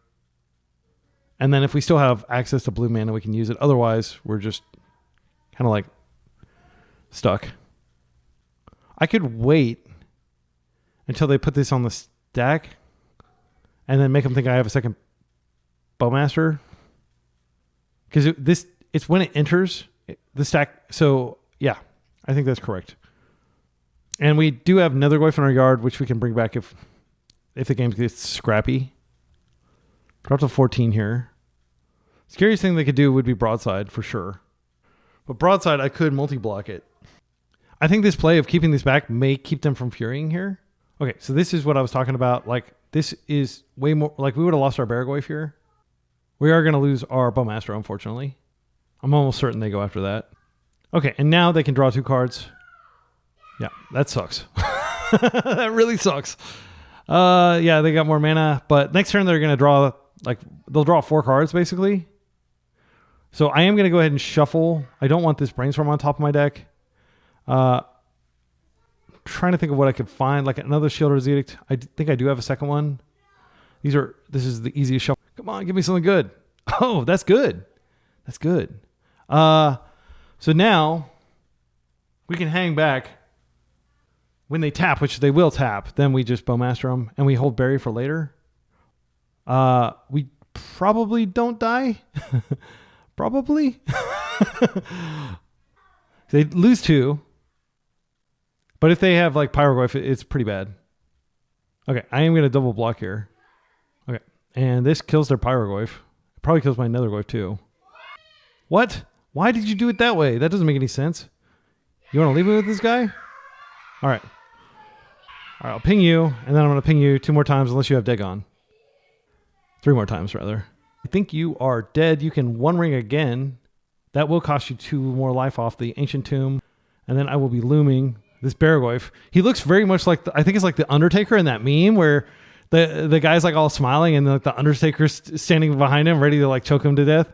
And then if we still have access to blue mana, we can use it. Otherwise, we're just kind of like stuck. I could wait until they put this on the stack and then make them think I have a second Bowmaster. Because it's when it enters the stack. So, yeah, I think that's correct. And we do have Netherglyph in our yard, which we can bring back if the game gets scrappy. Drop to 14 here. Scariest thing they could do would be Broadside, for sure. But Broadside, I could multi-block it. I think this play of keeping this back may keep them from Furying here. Okay, so this is what I was talking about. Like, this is way more... Like, we would have lost our Baraglyph here. We are going to lose our Bowmaster, unfortunately. I'm almost certain they go after that. Okay, and now they can draw 2 cards. Yeah, that sucks. That really sucks. Yeah, they got more mana. But next turn, they're going to draw... Like, they'll draw 4 cards, basically. So I am going to go ahead and shuffle. I don't want this Brainstorm on top of my deck. Trying to think of what I could find. Like another Shield Edict. I think I do have a second one. This is the easiest shuffle. Come on, give me something good. Oh, that's good. That's good. So now we can hang back. When they tap, which they will tap, then we just Bowmaster them and we hold Berry for later. We probably don't die. Probably. They lose 2. But if they have like Pyroglyph, it's pretty bad. Okay, I am going to double block here. Okay, and this kills their Pyroglyph. It probably kills my Netherglyph too. What? Why did you do it that way? That doesn't make any sense. You want to leave me with this guy? All right. All right, I'll ping you, and then I'm going to ping you 2 more times unless you have Dagon. 3 more times, rather. I think you are dead. You can One Ring again. That will cost you 2 more life off the Ancient Tomb. And then I will be looming this Baragorf. He looks very much like, I think it's like the Undertaker in that meme where the guy's like all smiling and the Undertaker's standing behind him ready to like choke him to death.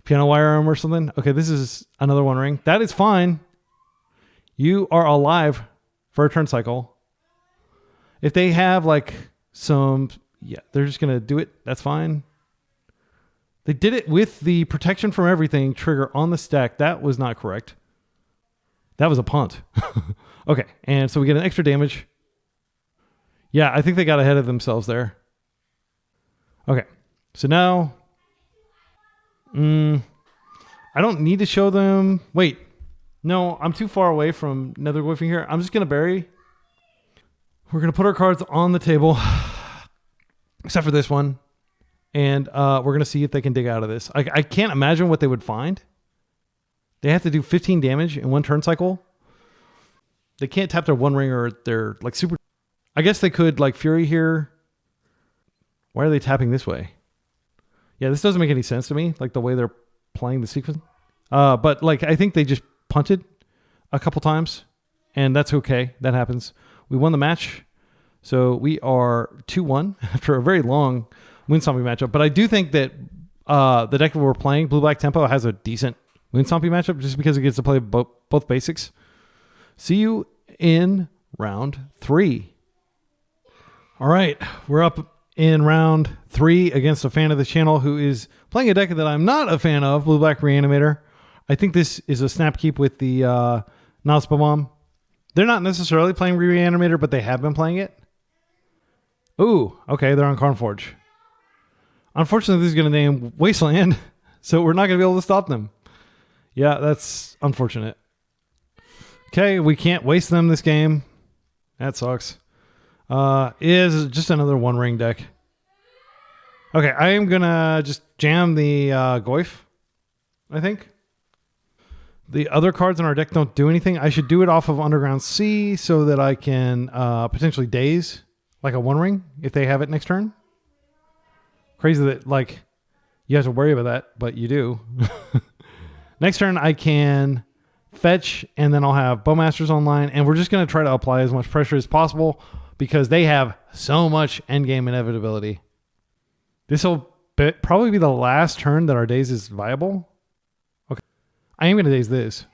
Piano wire him or something. Okay, this is another One Ring. That is fine. You are alive for a turn cycle. If they have like some, yeah, they're just going to do it. That's fine. They did it with the protection from everything trigger on the stack. That was not correct. That was a punt. Okay, and so we get an extra damage. Yeah, I think they got ahead of themselves there. Okay, so now, I don't need to show them. Wait, no, I'm too far away from Netherglyphing here. I'm just going to bury. We're going to put our cards on the table, except for this one. And we're going to see if they can dig out of this. I can't imagine what they would find. They have to do 15 damage in 1 turn cycle. They can't tap their One Ring or their like super. I guess they could like Fury here. Why are they tapping this way? Yeah, this doesn't make any sense to me. Like the way they're playing the sequence. But like I think they just punted a couple times. And that's okay. That happens. We won the match. So we are 2-1 after a very long Moonstompy matchup. But I do think that the deck that we're playing, Blue-Black Tempo, has a decent Moonstompy matchup just because it gets to play both basics. See you in round 3. All right. We're up in round 3 against a fan of the channel who is playing a deck that I'm not a fan of, Blue-Black Reanimator. I think this is a snap keep with the Spellbomb. They're not necessarily playing Reanimator, but they have been playing it. Ooh, okay, they're on Karnforge. Unfortunately, this is going to name Wasteland, so we're not going to be able to stop them. Yeah, that's unfortunate. Okay, we can't waste them this game. That sucks. It is just another One Ring deck. Okay, I am going to just jam the Goyf, I think. The other cards in our deck don't do anything. I should do it off of Underground Sea so that I can potentially Daze like a One Ring if they have it next turn. Crazy that like you have to worry about that, but you do. Next turn I can fetch and then I'll have Bowmasters online and we're just going to try to apply as much pressure as possible because they have so much endgame inevitability. This will probably be the last turn that our Daze is viable. I am going to Daze this.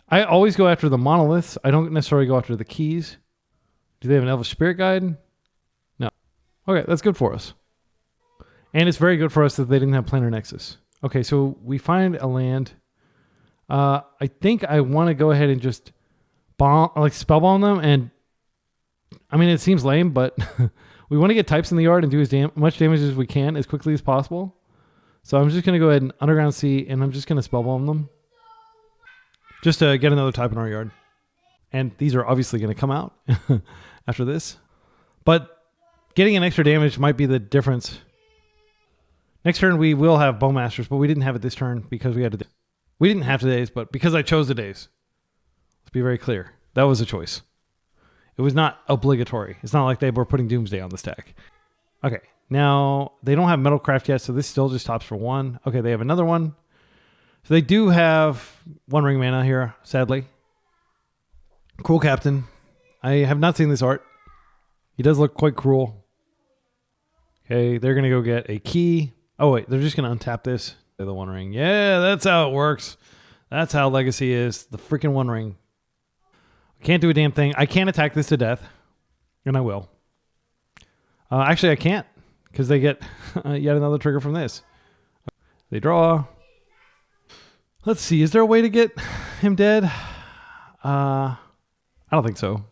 I always go after the monoliths. I don't necessarily go after the keys. Do they have an Elvish Spirit Guide? No. Okay, that's good for us. And it's very good for us that they didn't have Planar Nexus. Okay, so we find a land. I think I want to go ahead and just Spellbomb them. And I mean, it seems lame, but we want to get types in the yard and do as much damage as we can as quickly as possible. So I'm just going to go ahead and Underground Sea, and I'm just going to Spellbomb them. Just to get another type in our yard. And these are obviously going to come out after this. But getting an extra damage might be the difference. Next turn we will have Bowmasters, but we didn't have it this turn because we had to. We didn't have to Daze, but because I chose to Daze. Let's be very clear. That was a choice. It was not obligatory. It's not like they were putting Doomsday on the stack. Okay. Now, they don't have Metalcraft yet, so this still just tops for 1. Okay, they have another one. So they do have One Ring mana here, sadly. Cool Captain. I have not seen this art. He does look quite cruel. Okay, they're going to go get a key. Oh, wait, they're just going to untap this. The One Ring. Yeah, that's how it works. That's how Legacy is. The freaking One Ring. Can't do a damn thing. I can't attack this to death, and I will. Actually, I can't. Because they get yet another trigger from this. They draw. Let's see. Is there a way to get him dead? I don't think so.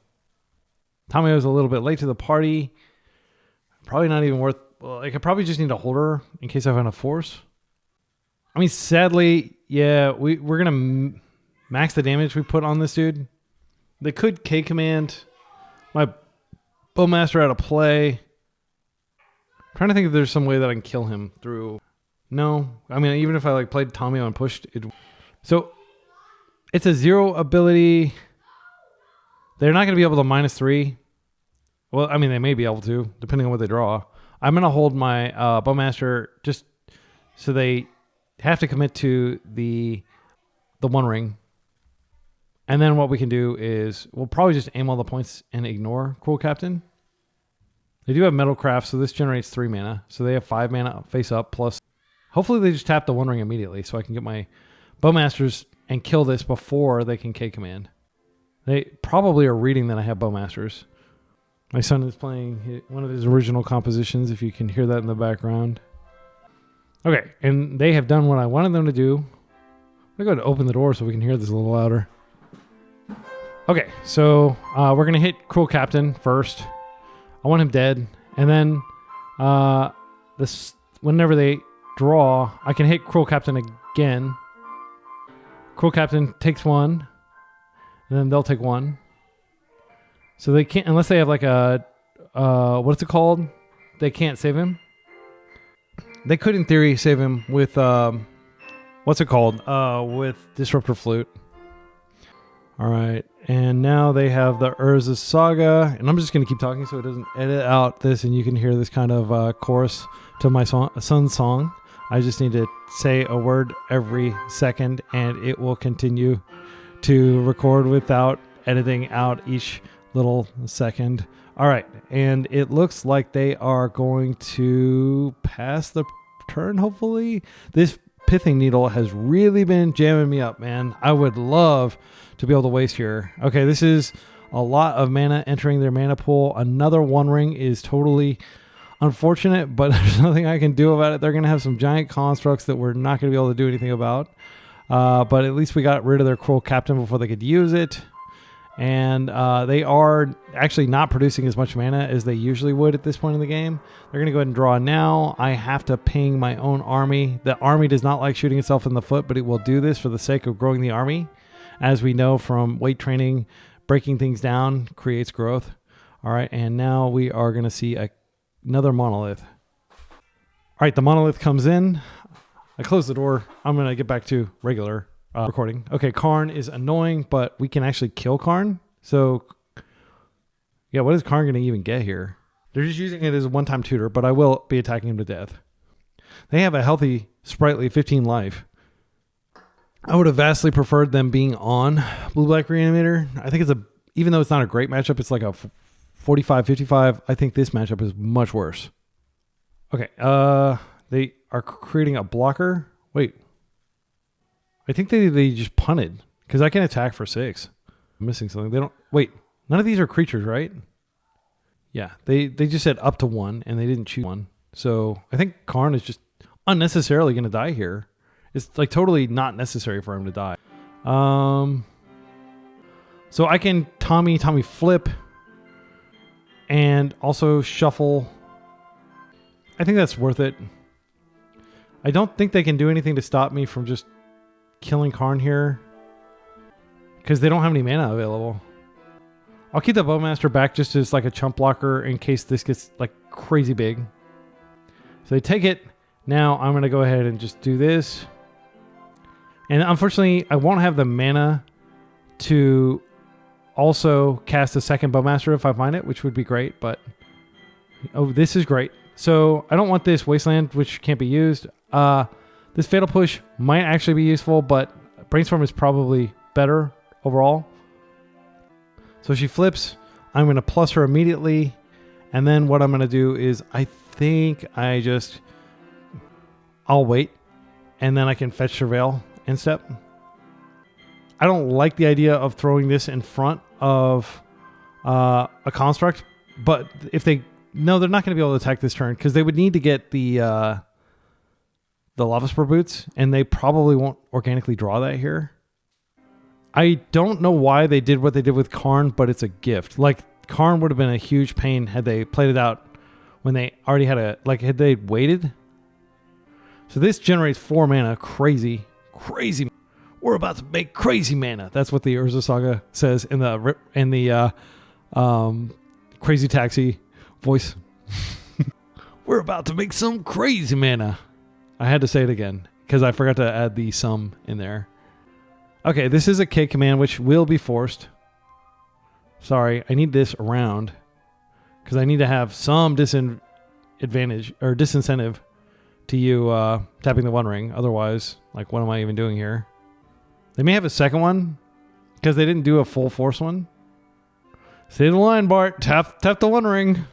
Tamiyo's a little bit late to the party. Probably not even worth... Well, I could probably just need a holder in case I have enough force. I mean, sadly, yeah, we're going to max the damage we put on this dude. They could K-command my Bowmaster out of play. Trying to think if there's some way that I can kill him through. No, I mean, even if I like played Tamiyo and pushed it. So It's a 0 ability. They're not going to be able to -3. Well, I mean, they may be able to, depending on what they draw. I'm going to hold my Bowmaster just so they have to commit to the One Ring. And then what we can do is we'll probably just aim all the points and ignore Cruel Captain. They do have Metalcraft, so this generates 3 mana. So they have 5 mana face up, plus hopefully they just tap the One Ring immediately so I can get my Bowmasters and kill this before they can K-Command. They probably are reading that I have Bowmasters. My son is playing one of his original compositions, if you can hear that in the background. Okay, and they have done what I wanted them to do. I'm going to go ahead and open the door so we can hear this a little louder. Okay, so we're going to hit Cruel Captain first. I want him dead. And then whenever they draw, I can hit Cruel Captain again. Cruel Captain takes 1. And then they'll take 1. So they can't, unless they have like a, what's it called? They can't save him. They could, in theory, save him with, what's it called? With Disruptor Flute. All right. And now they have the Urza Saga. And I'm just going to keep talking so it doesn't edit out this and you can hear this kind of chorus to my son's song. I just need to say a word every second and it will continue to record without editing out each little second. All right. And it looks like they are going to pass the turn, hopefully. This Pithing Needle has really been jamming me up, man. I would love to be able to waste here. Okay, this is a lot of mana entering their mana pool. Another One Ring is totally unfortunate, but there's nothing I can do about it. They're going to have some giant constructs that we're not going to be able to do anything about. But at least we got rid of their Cruel Captain before they could use it. And they are actually not producing as much mana as they usually would at this point in the game. They're going to go ahead and draw now. I have to ping my own army. The army does not like shooting itself in the foot, but it will do this for the sake of growing the army. As we know from weight training, breaking things down creates growth. All right, and now we are going to see another Monolith. All right, the Monolith comes in. I close the door. I'm going to get back to regular recording. Okay, Karn is annoying, but we can actually kill Karn. So, yeah, what is Karn going to even get here? They're just using it as a one-time tutor, but I will be attacking him to death. They have a healthy, sprightly 15 life. I would have vastly preferred them being on Blue-Black Reanimator. I think even though it's not a great matchup, it's like a 45-55. I think this matchup is much worse. Okay, they are creating a blocker. Wait. I think they just punted because I can attack for 6. I'm missing something. They don't. Wait, none of these are creatures, right? Yeah, they just said up to 1 and they didn't choose 1. So I think Karn is just unnecessarily going to die here. It's like totally not necessary for him to die. So I can Tommy flip and also shuffle. I think that's worth it. I don't think they can do anything to stop me from just killing Karn here because they don't have any mana available. I'll keep the Bowmaster back just as like a chump blocker in case this gets like crazy big. So they take it. Now I'm going to go ahead and just do this. And unfortunately, I won't have the mana to also cast a second Bowmaster if I find it, which would be great. But, oh, this is great. So I don't want this Wasteland, which can't be used. This Fatal Push might actually be useful, but Brainstorm is probably better overall. So she flips. I'm going to plus her immediately. And then what I'm going to do is I think I'll wait. And then I can fetch Surveil in step. I don't like the idea of throwing this in front of a construct. But if no, they're not going to be able to attack this turn because they would need to get the Lava Spur Boots, and they probably won't organically draw that here. I don't know why they did what they did with Karn, but it's a gift. Like, Karn would have been a huge pain had they played it out when they already had had they waited. So this generates 4 mana. Crazy. We're about to make crazy mana. That's what the Urza Saga says in the Crazy Taxi voice. We're about to make some crazy mana. I had to say it again because I forgot to add the sum in there. Okay, this is a K command, which will be forced. Sorry, I need this around because I need to have some disadvantage or disincentive to you tapping the One Ring. Otherwise, like, what am I even doing here? They may have a second one because they didn't do a full force one. Stay the line, Bart. Tap the One Ring.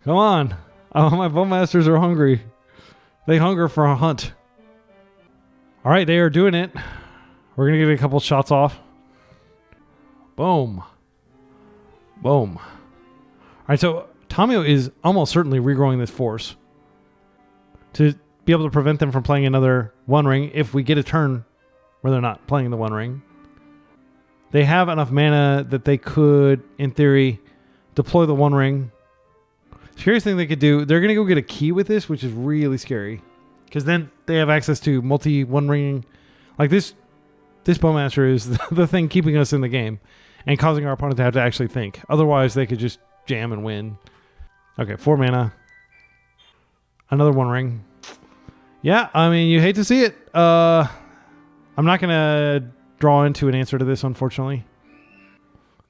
Come on. Oh, my Bowmasters are hungry. They hunger for a hunt. All right, they are doing it. We're going to get a couple shots off. Boom. Boom. All right, so Tamiyo is almost certainly regrowing this force to be able to prevent them from playing another One Ring if we get a turn where they're not playing the One Ring. They have enough mana that they could, in theory, deploy the One Ring. Scariest thing they could do, they're going to go get a key with this, which is really scary. Because then they have access to multi-One Ring. Like this Bowmaster is the thing keeping us in the game and causing our opponent to have to actually think. Otherwise, they could just jam and win. Okay, 4 mana. Another One Ring. Yeah, I mean, you hate to see it. I'm not going to draw into an answer to this, unfortunately.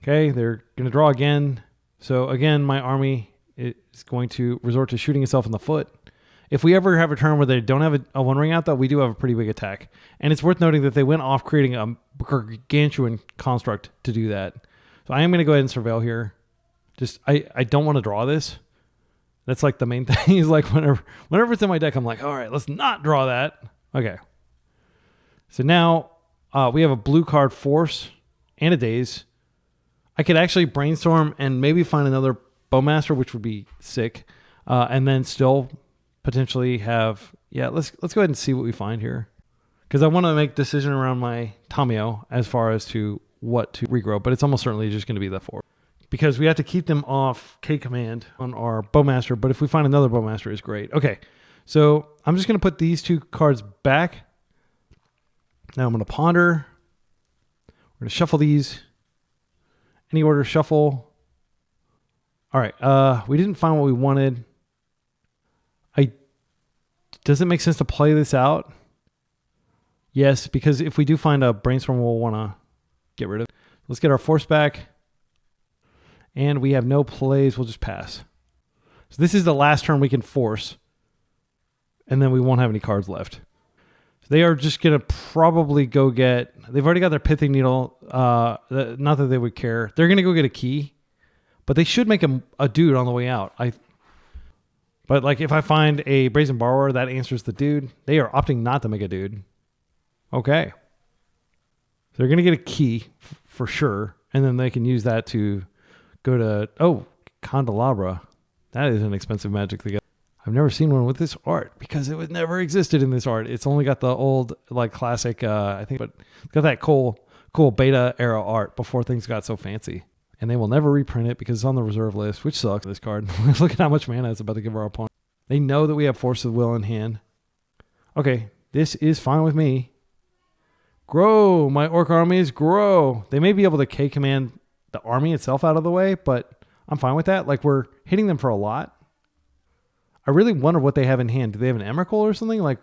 Okay, they're going to draw again. So again, my army is going to resort to shooting itself in the foot. If we ever have a turn where they don't have a One Ring out, though, we do have a pretty big attack. And it's worth noting that they went off creating a gargantuan construct to do that. So I am going to go ahead and surveil here. Just, I don't want to draw this. That's like the main thing is like whenever it's in my deck, I'm like, all right, let's not draw that. Okay. So now we have a blue card Force and a Daze. I could actually brainstorm and maybe find another Bowmaster, which would be sick. And then still potentially have, let's go ahead and see what we find here. Because I want to make a decision around my Tamiyo as far as to what to regrow, but it's almost certainly just going to be the 4. Because we have to keep them off K command on our Bowmaster, but if we find another Bowmaster, it's great. Okay, so I'm just going to put these 2 cards back. Now I'm going to ponder. We're going to shuffle these. Any order shuffle. All right, we didn't find what we wanted. Does it make sense to play this out? Yes, because if we do find a brainstorm, we'll want to get rid of it. Let's get our Force back. And we have no plays. We'll just pass. So this is the last turn we can force. And then we won't have any cards left. So they are just going to probably go get... They've already got their Pithing Needle. Not that they would care. They're going to go get a key. But they should make a dude on the way out. But like if I find a Brazen Borrower, that answers the dude. They are opting not to make a dude. Okay. So they're going to get a key for sure. And then they can use that to go to... Candelabra. That is an expensive magic to get. I've never seen one with this art because it was never existed in this art. It's only got the old like classic, I think, but it's got that cool beta era art before things got so fancy. And they will never reprint it because it's on the reserve list, which sucks, this card. Look at how much mana it's about to give our opponent. They know that we have Force of Will in hand. Okay, this is fine with me. Grow, my Orc armies, grow. They may be able to K command the army itself out of the way, but I'm fine with that. Like, we're hitting them for a lot. I really wonder what they have in hand. Do they have an Emrakul or something? Like,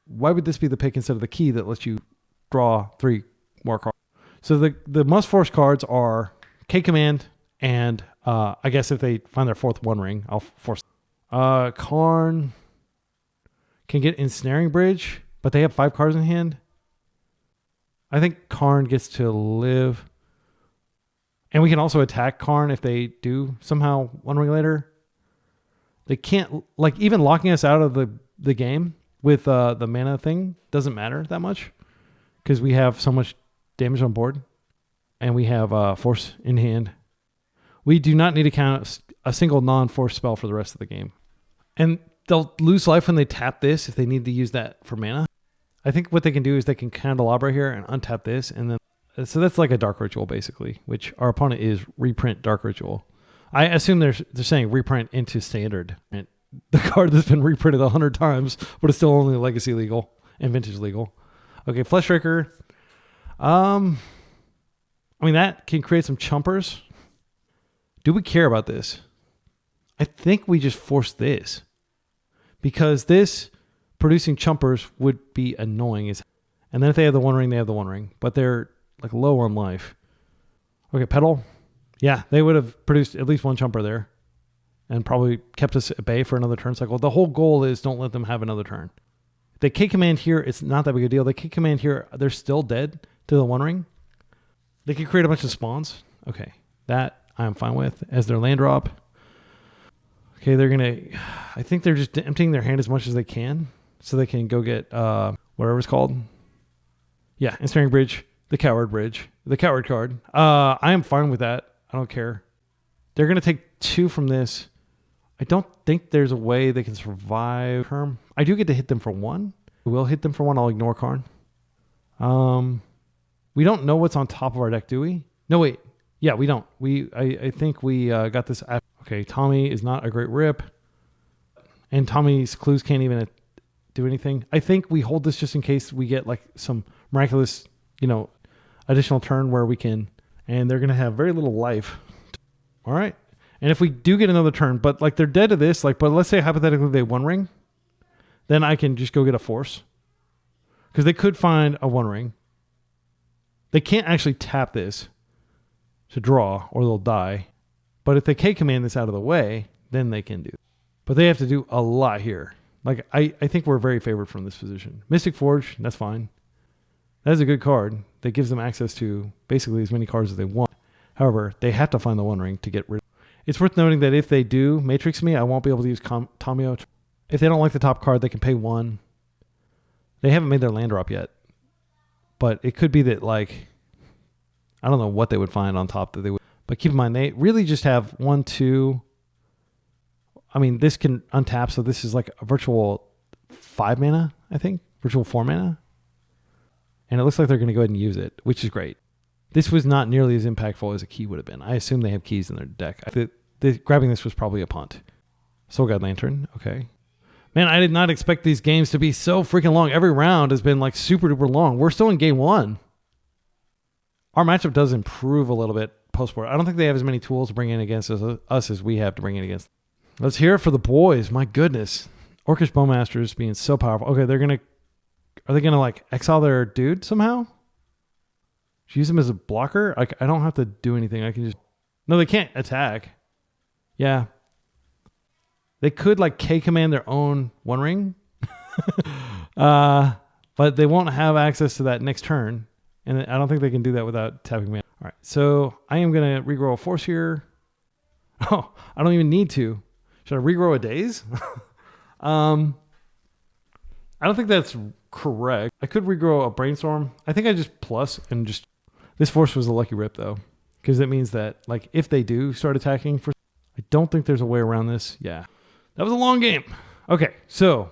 why would this be the pick instead of the key that lets you draw 3 more cards? So the must force cards are K command, and I guess if they find their 4th One Ring, I'll force. Karn can get Ensnaring Bridge, but they have 5 cards in hand. I think Karn gets to live. And we can also attack Karn if they do somehow One Ring later. They can't, like, even locking us out of the game with the mana thing doesn't matter that much because we have so much damage on board. And we have Force in hand. We do not need to count a single non-Force spell for the rest of the game. And they'll lose life when they tap this if they need to use that for mana. I think what they can do is they can Candelabra here and untap this. And then, so that's like a Dark Ritual, basically, which our opponent is reprint Dark Ritual. I assume they're saying reprint into Standard. And the card that's been reprinted 100 times, but it's still only Legacy legal and Vintage legal. Okay, Fleshraker. I mean, that can create some chumpers. Do we care about this? I think we just force this. Because this producing chumpers would be annoying. And then if they have the One Ring, they have the One Ring. But they're like low on life. Okay, Petal. Yeah, they would have produced at least one Chumper there. And probably kept us at bay for another turn cycle. The whole goal is don't let them have another turn. If they K-Command here, it's not that big a deal. They K-Command here, they're still dead to the One Ring. They could create a bunch of spawns. Okay, that I'm fine with as their land drop. Okay, they're going to... I think they're just emptying their hand as much as they can so they can go get whatever it's called. Yeah, Ensnaring Bridge, the Coward Bridge, the Coward card. I am fine with that. I don't care. They're going to take 2 from this. I don't think there's a way they can survive term. I do get to hit them for 1. We will hit them for 1. I'll ignore Karn. We don't know what's on top of our deck, do we? No, wait. Yeah, we don't. I think we got this. Okay, Tommy is not a great rip. And Tommy's clues can't even do anything. I think we hold this just in case we get like some miraculous, additional turn where we can. And they're going to have very little life. All right. And if we do get another turn, but like they're dead to this, but let's say hypothetically they One Ring, then I can just go get a Force. Because they could find a One Ring. They can't actually tap this to draw or they'll die. But if they K-Command this out of the way, then they can do it. But they have to do a lot here. Like, I think we're very favored from this position. Mystic Forge, that's fine. That is a good card that gives them access to basically as many cards as they want. However, they have to find the One Ring to get rid of it. It's worth noting that if they do Matrix me, I won't be able to use Tamiyo. If they don't like the top card, they can pay 1. They haven't made their land drop yet. But it could be that, I don't know what they would find on top that they would. But keep in mind, they really just have 1, 2. I mean, this can untap, so this is like a virtual 5 mana, I think. Virtual 4 mana. And it looks like they're going to go ahead and use it, which is great. This was not nearly as impactful as a key would have been. I assume they have keys in their deck. Grabbing this was probably a punt. Soul Guide Lantern, okay. Man, I did not expect these games to be so freaking long. Every round has been super duper long. We're still in game 1. Our matchup does improve a little bit post-board. I don't think they have as many tools to bring in against us as we have to bring in against. Let's hear it for the boys. My goodness. Orcish Bowmasters being so powerful. Okay, are they gonna exile their dude somehow? Use them as a blocker? I don't have to do anything. I can just... No, they can't attack. Yeah. They could K-Command their own One Ring. But they won't have access to that next turn. And I don't think they can do that without tapping mana. All right, so I am going to regrow a Force here. Oh, I don't even need to. Should I regrow a Daze? I don't think that's correct. I could regrow a Brainstorm. I think I just plus and just... This Force was a lucky rip, though. Because that means that, if they do start attacking... I don't think there's a way around this. Yeah. That was a long game. Okay, so...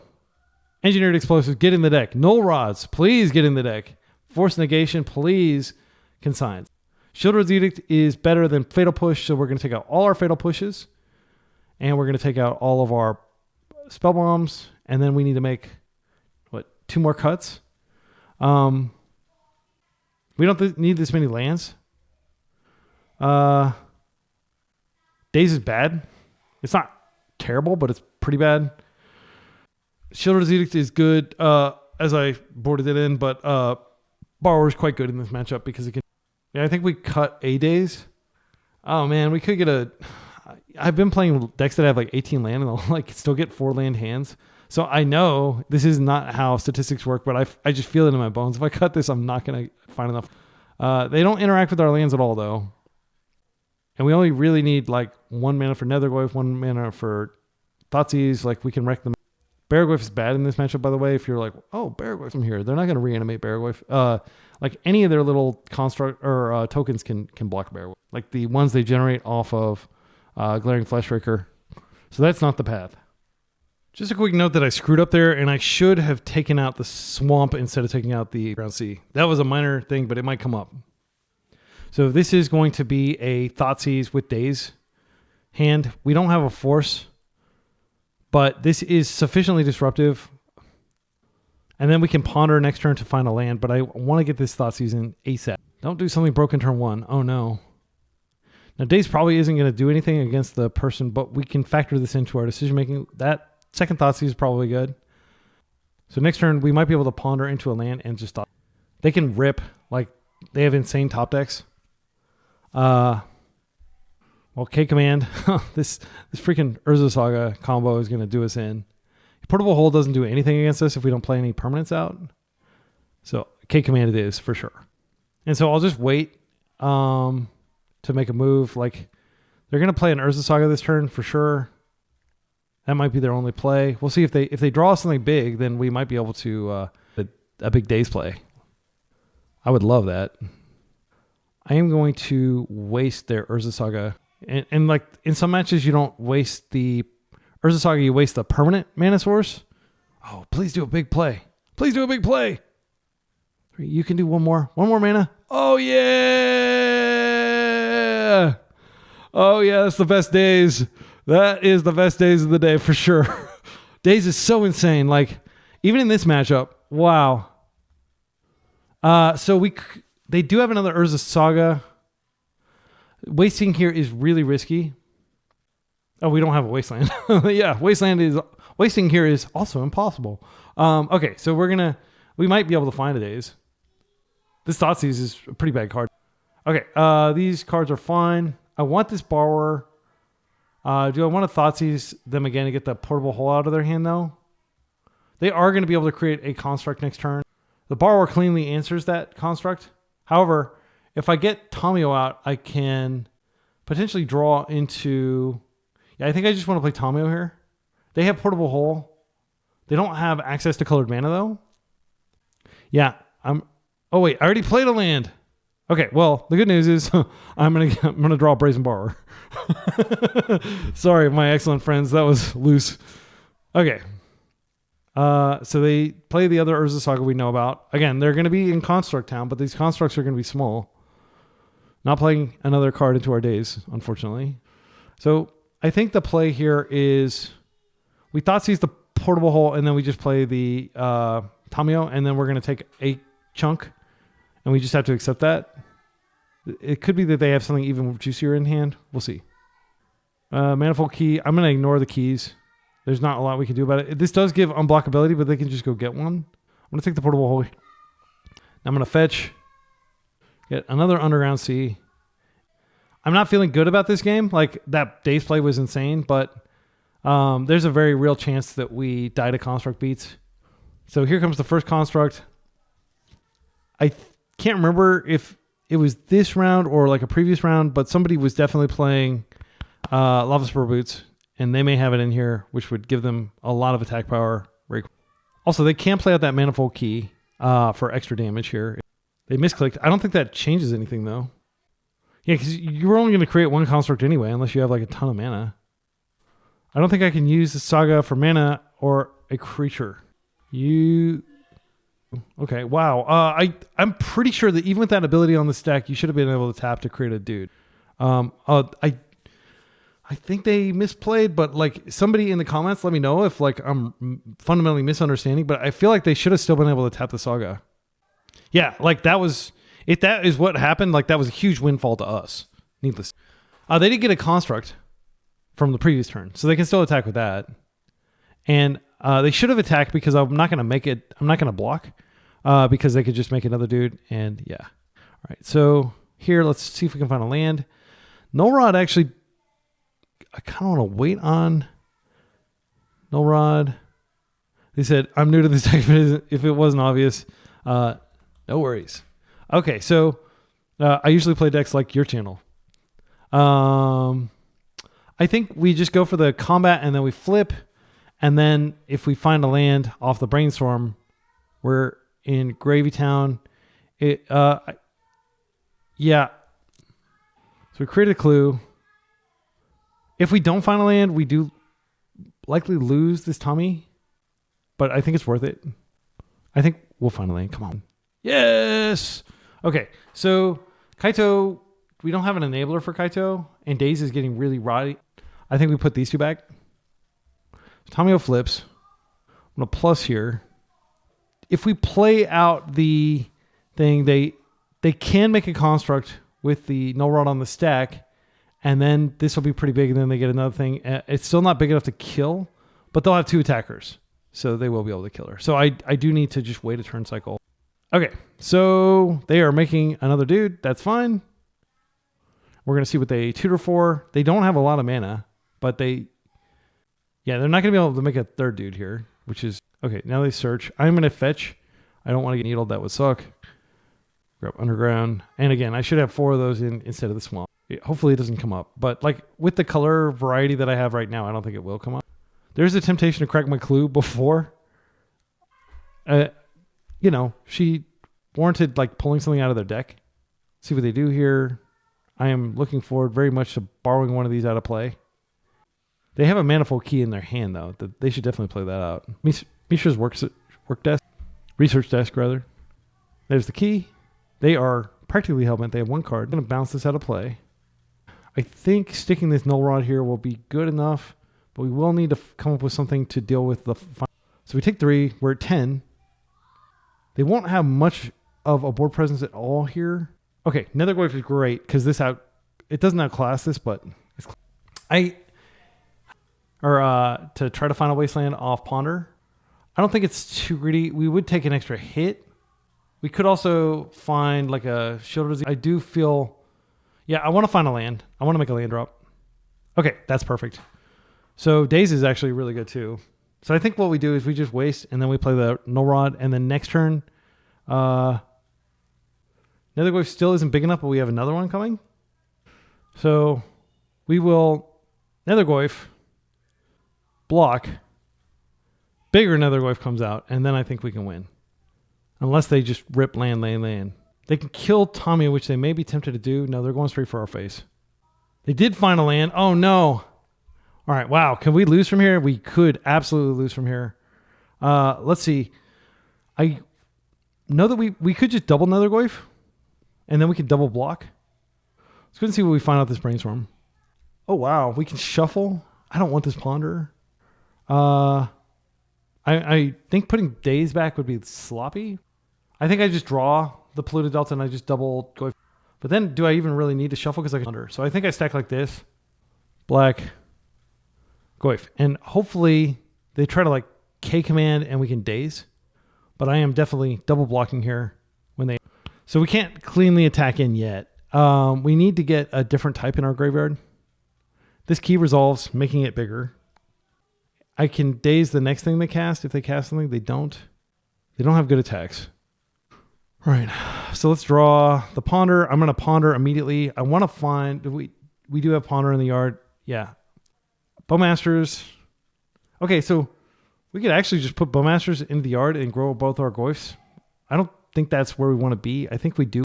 Engineered Explosives, get in the deck. Null Rods, please get in the deck. Force Negation, please consign. Shieldred's Edict is better than Fatal Push, so we're going to take out all our Fatal Pushes. And we're going to take out all of our Spell Bombs. And then we need to make, 2 more cuts? We don't need this many lands. Daze is bad. It's not terrible, but it's pretty bad. Shieldred's Edict is good as I boarded it in, but Borrower is quite good in this matchup because it can... Yeah, I think we cut a Daze. Oh, man, we could get a... I've been playing decks that have 18 land and they'll still get 4 land hands. So I know this is not how statistics work, but I just feel it in my bones. If I cut this, I'm not going to find enough. They don't interact with our lands at all, though. And we only really need 1 mana for Netherglyph, 1 mana for Thoughtseize. We can wreck them. Baraglyph is bad in this matchup, by the way. If you're oh, Baraglyph from here, they're not going to reanimate Baraglyph. Any of their little construct or tokens can block Baraglyph. The ones they generate off of Glaring Fleshraker. So that's not the path. Just a quick note that I screwed up there, and I should have taken out the swamp instead of taking out the ground sea. That was a minor thing, but it might come up. So this is going to be a Thoughtseize with Daze hand. We don't have a Force, but this is sufficiently disruptive. And then we can ponder next turn to find a land, but I want to get this Thoughtseize in ASAP. Don't do something broken turn 1. Oh, no. Now, Daze probably isn't going to do anything against the person, but we can factor this into our decision-making. That second Thoughtseize is probably good. So next turn, we might be able to ponder into a land and just stop. They can rip. Like, they have insane top decks. Well, K-Command. this freaking Urza Saga combo is going to do us in. Portable Hole doesn't do anything against us if we don't play any permanents out. So K-Command it is for sure. And so I'll just wait to make a move. Like, they're going to play an Urza Saga this turn for sure. That might be their only play. We'll see if they draw something big, then we might be able to a big Daze play. I would love that. I am going to waste their Urza Saga. And like in some matches, you don't waste the Urza Saga, you waste the permanent mana source. Oh, please do a big play. Please do a big play. You can do one more. One more mana. Oh, yeah. Oh, yeah, that's the best Daze. That is the best Daze of the day for sure. Daze is so insane. Like, even in this matchup, wow. So they do have another Urza Saga. Wasting here is really risky. Oh, we don't have a Wasteland. Yeah, wasting here is also impossible. Okay, so we might be able to find a Daze. This Thoughtseize is a pretty bad card. Okay, these cards are fine. I want this Borrower. Do I want to Thoughtseize them again to get the Portable Hole out of their hand, though? They are going to be able to create a construct next turn. The Borrower cleanly answers that construct. However, if I get Tamiyo out, I can potentially draw into... Yeah, I think I just want to play Tamiyo here. They have Portable Hole. They don't have access to colored mana, though. Yeah, Oh, wait, I already played a land. Okay, well, the good news is I'm gonna draw Brazen Borrower. Sorry, my excellent friends, that was loose. Okay. So they play the other Urza Saga we know about. Again, they're going to be in Construct Town, but these constructs are going to be small. Not playing another card into our Daze, unfortunately. So I think the play here is we Thoughtseize the Portable Hole, and then we just play the Tamiyo, and then we're going to take a chunk, and we just have to accept that. It could be that they have something even juicier in hand. We'll see. Manifold Key. I'm going to ignore the keys. There's not a lot we can do about it. This does give unblockability, but they can just go get one. I'm going to take the Portable Hole. Now I'm going to fetch. Get another Underground Sea. I'm not feeling good about this game. Like, that Daze play was insane, but there's a very real chance that we die to Construct Beats. So here comes the first Construct. I can't remember if it was this round or like a previous round, but somebody was definitely playing Lava Spur Boots, and they may have it in here, which would give them a lot of attack power. Also, they can't play out that Manifold Key for extra damage here. They misclicked. I don't think that changes anything, though. Yeah, because you were only going to create one construct anyway, unless you have like a ton of mana. I don't think I can use the Saga for mana or a creature. Okay, wow. I'm pretty sure that even with that ability on the stack, you should have been able to tap to create a dude. I think they misplayed, but like somebody in the comments, let me know if like I'm fundamentally misunderstanding, but I feel like they should have still been able to tap the Saga. Yeah, like if that is what happened, like that was a huge windfall to us. Needless. They did get a construct from the previous turn, so they can still attack with that. And they should have attacked because I'm not going to block because they could just make another dude. And yeah. All right, so here, let's see if we can find a land. Null Rod actually, I kind of want to wait on Null Rod. They said, I'm new to this deck if it wasn't obvious. No worries. Okay, so I usually play decks like your channel. I think we just go for the combat and then we flip. And then if we find a land off the Brainstorm, we're in Gravy Town. Yeah. So we create a clue. If we don't find a land, we do likely lose this Tommy. But I think it's worth it. I think we'll find a land. Come on. Yes! Okay, so Kaito, we don't have an enabler for Kaito, and Daze is getting really rotty. I think we put these two back. Tamiyo flips. I'm going to plus here. If we play out the thing, they can make a construct with the Null Rod on the stack, and then this will be pretty big, and then they get another thing. It's still not big enough to kill, but they'll have two attackers, so they will be able to kill her. So I do need to just wait a turn cycle. Okay, so they are making another dude. That's fine. We're going to see what they tutor for. They don't have a lot of mana, but they're not going to be able to make a third dude here, which is, okay, now they search. I'm going to fetch. I don't want to get needled. That would suck. Grab underground. And again, I should have 4 of those instead of the swamp. Hopefully it doesn't come up. But like with the color variety that I have right now, I don't think it will come up. There's a temptation to crack my clue before. She warranted like pulling something out of their deck. See what they do here. I am looking forward very much to borrowing one of these out of play. They have a manifold key in their hand, though. They should definitely play that out. Mishra's research desk, rather. There's the key. They are practically hellbent. They have 1 card. I'm going to bounce this out of play. I think sticking this null rod here will be good enough, but we will need to come up with something to deal with the final. So we take 3. We're at 10. They won't have much of a board presence at all here. Okay, Netherglyph is great because it doesn't outclass this, but it's to try to find a Wasteland off Ponder. I don't think it's too greedy. We would take an extra hit. We could also find like a Shield Resist. I do feel, I want to find a land. I want to make a land drop. Okay, that's perfect. So Daze is actually really good too. So I think what we do is we just waste and then we play the null rod, and then next turn, Netherglyph still isn't big enough, but we have another one coming. So we will Netherglyph, block, bigger Netherglyph comes out, and then I think we can win. Unless they just rip land. They can kill Tamiyo, which they may be tempted to do. No, they're going straight for our face. They did find a land. Oh, no. All right, wow. Can we lose from here? We could absolutely lose from here. Let's see. I know that we could just double Netherglyph, and then we could double block. Let's go and see what we find out this brainstorm. Oh, wow. We can shuffle. I don't want this Ponder. I think putting Daze back would be sloppy. I think I just draw the Polluted Delta and I just double go. But then do I even really need to shuffle because I can Ponder? So I think I stack like this. Black. Goif. And hopefully they try to like K command and we can Daze. But I am definitely double blocking here when they... So we can't cleanly attack in yet. We need to get a different type in our graveyard. This key resolves, making it bigger. I can Daze the next thing they cast. If they cast something, they don't. They don't have good attacks. All right. So let's draw the Ponder. I'm going to Ponder immediately. I want to find... We do have Ponder in the yard. Yeah. Bowmasters. Okay, so we could actually just put Bowmasters into the yard and grow both our Goifs. I don't think that's where we want to be. I think we do.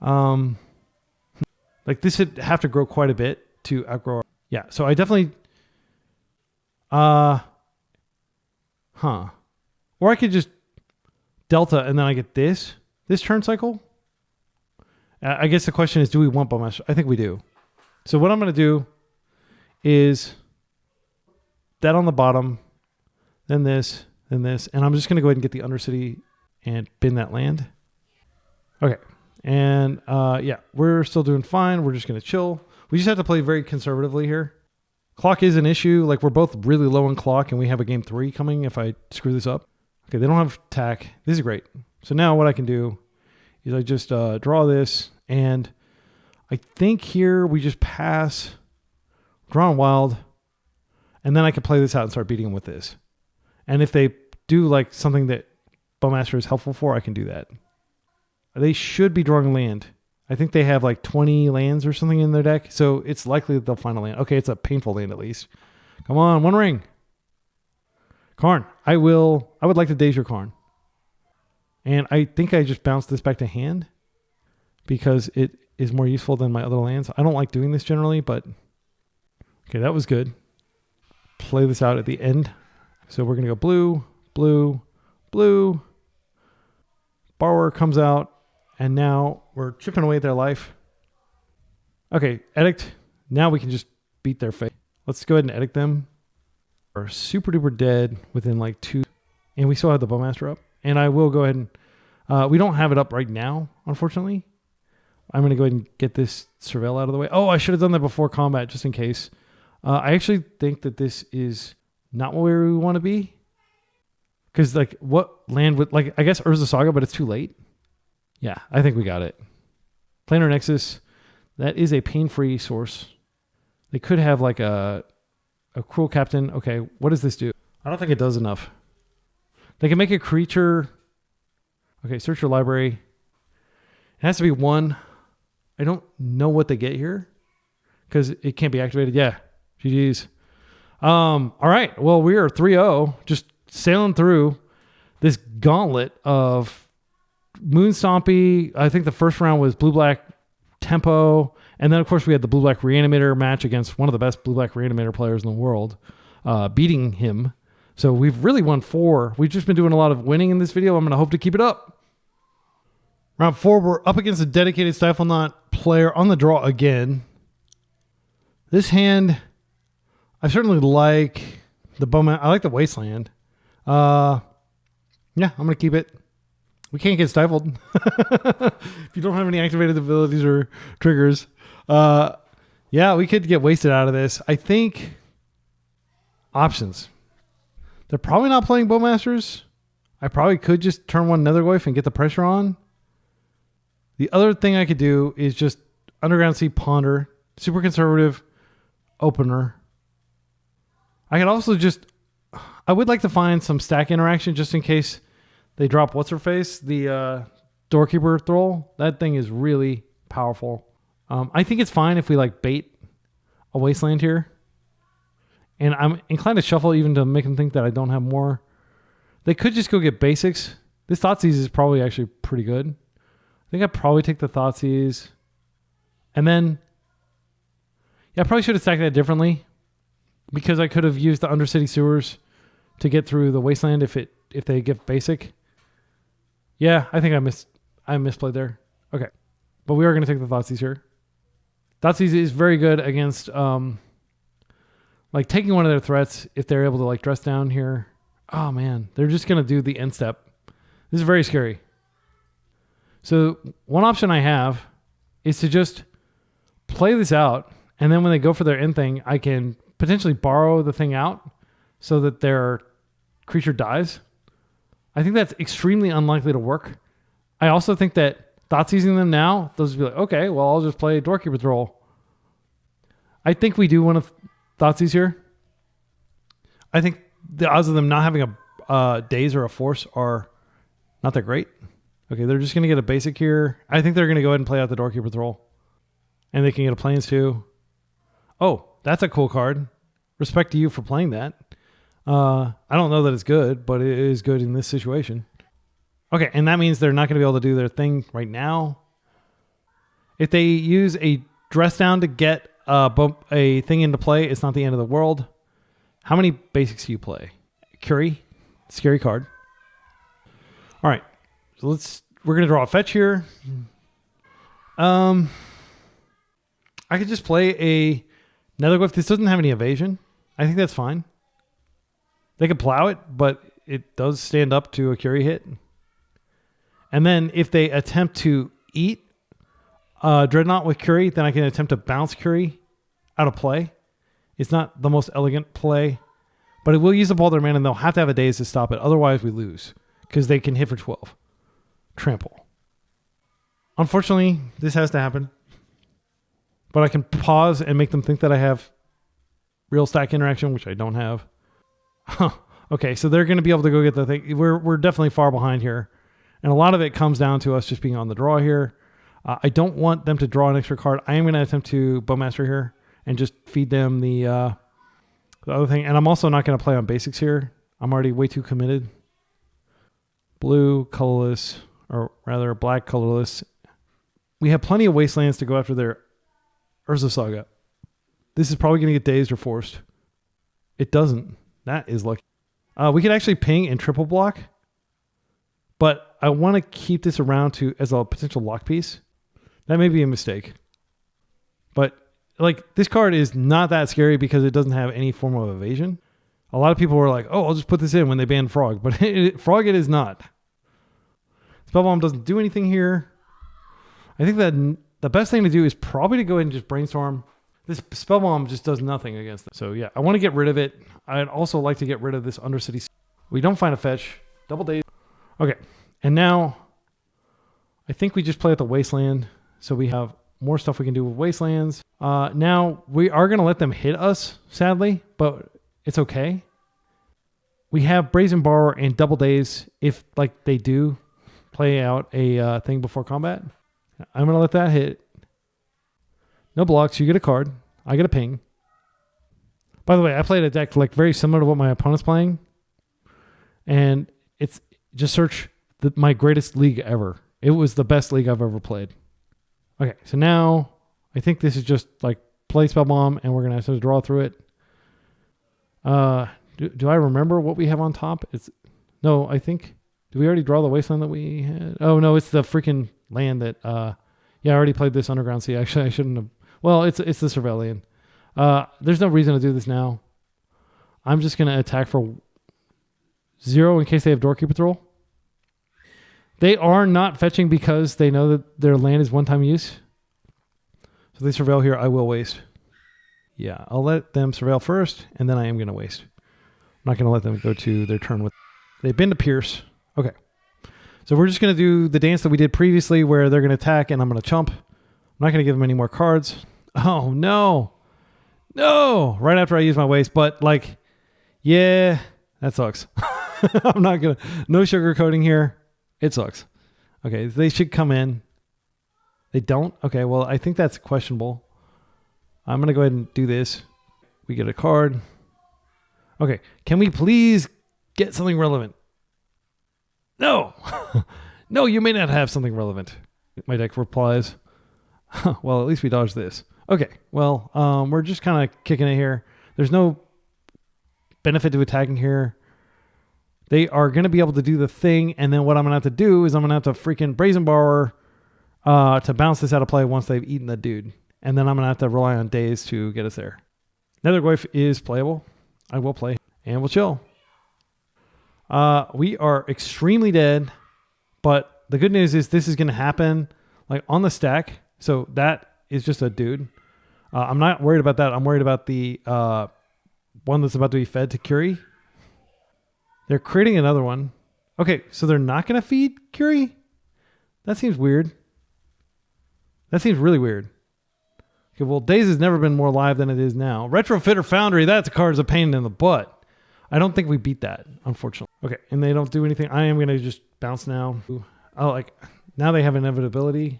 Like this would have to grow quite a bit to outgrow. Yeah, so I definitely... Or I could just Delta and then I get this turn cycle. I guess the question is, do we want Bowmaster? I think we do. So what I'm going to do is that on the bottom, then this, and I'm just going to go ahead and get the Undercity and bin that land. Okay. And yeah, we're still doing fine. We're just going to chill. We just have to play very conservatively here. Clock is an issue. Like we're both really low on clock and we have a game 3 coming if I screw this up. Okay, they don't have attack. This is great. So now what I can do is I just draw this, and I think here we just pass, draw on wild, and then I can play this out and start beating them with this. And if they do like something that Bowmaster is helpful for, I can do that. They should be drawing land. I think they have like 20 lands or something in their deck, so it's likely that they'll find a land. Okay, it's a painful land at least. Come on, one ring. Karn. I would like to Daze your Karn. And I think I just bounced this back to hand because it is more useful than my other lands. I don't like doing this generally, but okay, that was good. Play this out at the end. So we're going to go blue, blue, blue. Borrower comes out, and now we're chipping away at their life. Okay, edict. Now we can just beat their face. Let's go ahead and edict them. Are super duper dead within like 2, and we still have the Bowmaster up. And I will go ahead and we don't have it up right now, unfortunately. I'm going to go ahead and get this Surveil out of the way. Oh, I should have done that before combat just in case. I actually think that this is not where we want to be. Because like what land would, like I guess Urza Saga, but it's too late. Yeah, I think we got it. Planar Nexus, that is a pain-free source. They could have like a Cruel Captain. Okay, what does this do? I don't think it does enough. They can make a creature. Okay, search your library. It has to be 1. I don't know what they get here because it can't be activated. Yeah, GG's. All right, well, we are 3-0, just sailing through this gauntlet of Moon Stompy. I think the first round was blue-black tempo. And then, of course, we had the blue-black Reanimator match against one of the best blue-black Reanimator players in the world, beating him. So we've really won 4. We've just been doing a lot of winning in this video. I'm going to hope to keep it up. Round 4, we're up against a dedicated Stiflenought player on the draw again. This hand, I certainly like the Bowman. I like the Wasteland. Yeah, I'm going to keep it. We can't get stifled if you don't have any activated abilities or triggers. Yeah, we could get wasted out of this. I think options. They're probably not playing Bowmasters. I probably could just turn 1 Nethergoyf and get the pressure on. The other thing I could do is just Underground Sea Ponder, super conservative opener. I could also just, I would like to find some stack interaction just in case they drop what's her face, the Doorkeeper Thrall. That thing is really powerful. I think it's fine if we like bait a Wasteland here. And I'm inclined to shuffle even to make them think that I don't have more. They could just go get basics. This Thoughtseize is probably actually pretty good. I think I'd probably take the Thoughtseize. And then, yeah, I probably should have stacked that differently because I could have used the Undercity Sewers to get through the Wasteland if they get basic. Yeah, I think I misplayed there. Okay. But we are going to take the Thoughtseize here. Thoughtseize is very good against like taking one of their threats if they're able to like dress down here. Oh man, they're just going to do the end step. This is very scary. So one option I have is to just play this out, and then when they go for their end thing, I can potentially borrow the thing out so that their creature dies. I think that's extremely unlikely to work. I also think that Thoughtseizing them now, those would be like, okay, well, I'll just play Doorkeeper Thrall. I think we do want to Thoughtseize here. I think the odds of them not having a Daze or a Force are not that great. Okay, they're just going to get a basic here. I think they're going to go ahead and play out the Doorkeeper Thrall. And they can get a Plains too. Oh, that's a cool card. Respect to you for playing that. I don't know that it's good, but it is good in this situation. Okay, and that means they're not going to be able to do their thing right now. If they use a dress down to get a thing into play, it's not the end of the world. How many basics do you play? Curie, scary card. All right, so we're going to draw a fetch here. I could just play a Netherglyph. This doesn't have any evasion. I think that's fine. They could plow it, but it does stand up to a Curie hit. And then if they attempt to eat Dreadnought with Curie, then I can attempt to bounce Curie out of play. It's not the most elegant play, but it will use up all their mana, and they'll have to have a Daze to stop it. Otherwise, we lose because they can hit for 12. Trample. Unfortunately, this has to happen. But I can pause and make them think that I have real stack interaction, which I don't have. Okay, so they're going to be able to go get the thing. We're definitely far behind here. And a lot of it comes down to us just being on the draw here. I don't want them to draw an extra card. I am going to attempt to Bowmaster here and just feed them the other thing. And I'm also not going to play on basics here. I'm already way too committed. Blue, colorless, or rather black, colorless. We have plenty of Wastelands to go after their Urza Saga. This is probably going to get dazed or forced. It doesn't. That is lucky. We could actually ping and triple block. But I want to keep this around as a potential lock piece. That may be a mistake. But like this card is not that scary because it doesn't have any form of evasion. A lot of people were like, oh, I'll just put this in when they ban Frog. But Frog it is not. Spellbomb doesn't do anything here. I think that the best thing to do is probably to go ahead and just brainstorm. This Spellbomb just does nothing against it. So yeah, I want to get rid of it. I'd also like to get rid of this Undercity. We don't find a fetch. Double Daze. Okay, and now I think we just play at the Wasteland, so we have more stuff we can do with Wastelands. Now, we are going to let them hit us, sadly, but it's okay. We have Brazen Borrower and Double Daze if like they do play out a thing before combat. I'm going to let that hit. No blocks. You get a card. I get a ping. By the way, I played a deck like very similar to what my opponent's playing. And it's just search my greatest league ever. It was the best league I've ever played. Okay, so now I think this is just like play Spellbomb and we're going to have to draw through it. Do I remember what we have on top? No, I think... Did we already draw the Wasteland that we had? Oh, no, it's the freaking land that... yeah, I already played this Underground Sea. Actually, I shouldn't have... Well, it's the Surveillian. There's no reason to do this now. I'm just going to attack for 0 in case they have Doorkeeper Patrol. They are not fetching because they know that their land is one-time use. So they surveil here. I will waste. Yeah, I'll let them surveil first, and then I am going to waste. I'm not going to let them go to their turn with... They've been to Pierce. Okay. So we're just going to do the dance that we did previously where they're going to attack and I'm going to chump. I'm not going to give them any more cards. Oh, no. No! Right after I use my waste. But, like, yeah, that sucks. I'm not going to... No sugarcoating here. It sucks. Okay, they should come in. They don't? Okay, well, I think that's questionable. I'm going to go ahead and do this. We get a card. Okay, can we please get something relevant? No! No, you may not have something relevant. My deck replies. Well, at least we dodged this. Okay, well, we're just kind of kicking it here. There's no benefit to attacking here. They are going to be able to do the thing, and then what I'm going to have to do is I'm going to have to freaking Brazen Borrower to bounce this out of play once they've eaten the dude. And then I'm going to have to rely on Daze to get us there. Nethergoyf is playable. I will play, and we'll chill. We are extremely dead, but the good news is this is going to happen like on the stack. So that is just a dude. I'm not worried about that. I'm worried about the one that's about to be fed to Curie. They're creating another one. Okay, so they're not going to feed Curie? That seems weird. That seems really weird. Okay, well, Daze has never been more live than it is now. Retrofitter Foundry, that's a card's a pain in the butt. I don't think we beat that, unfortunately. Okay, and they don't do anything. I am going to just bounce now. Oh, like, now they have inevitability.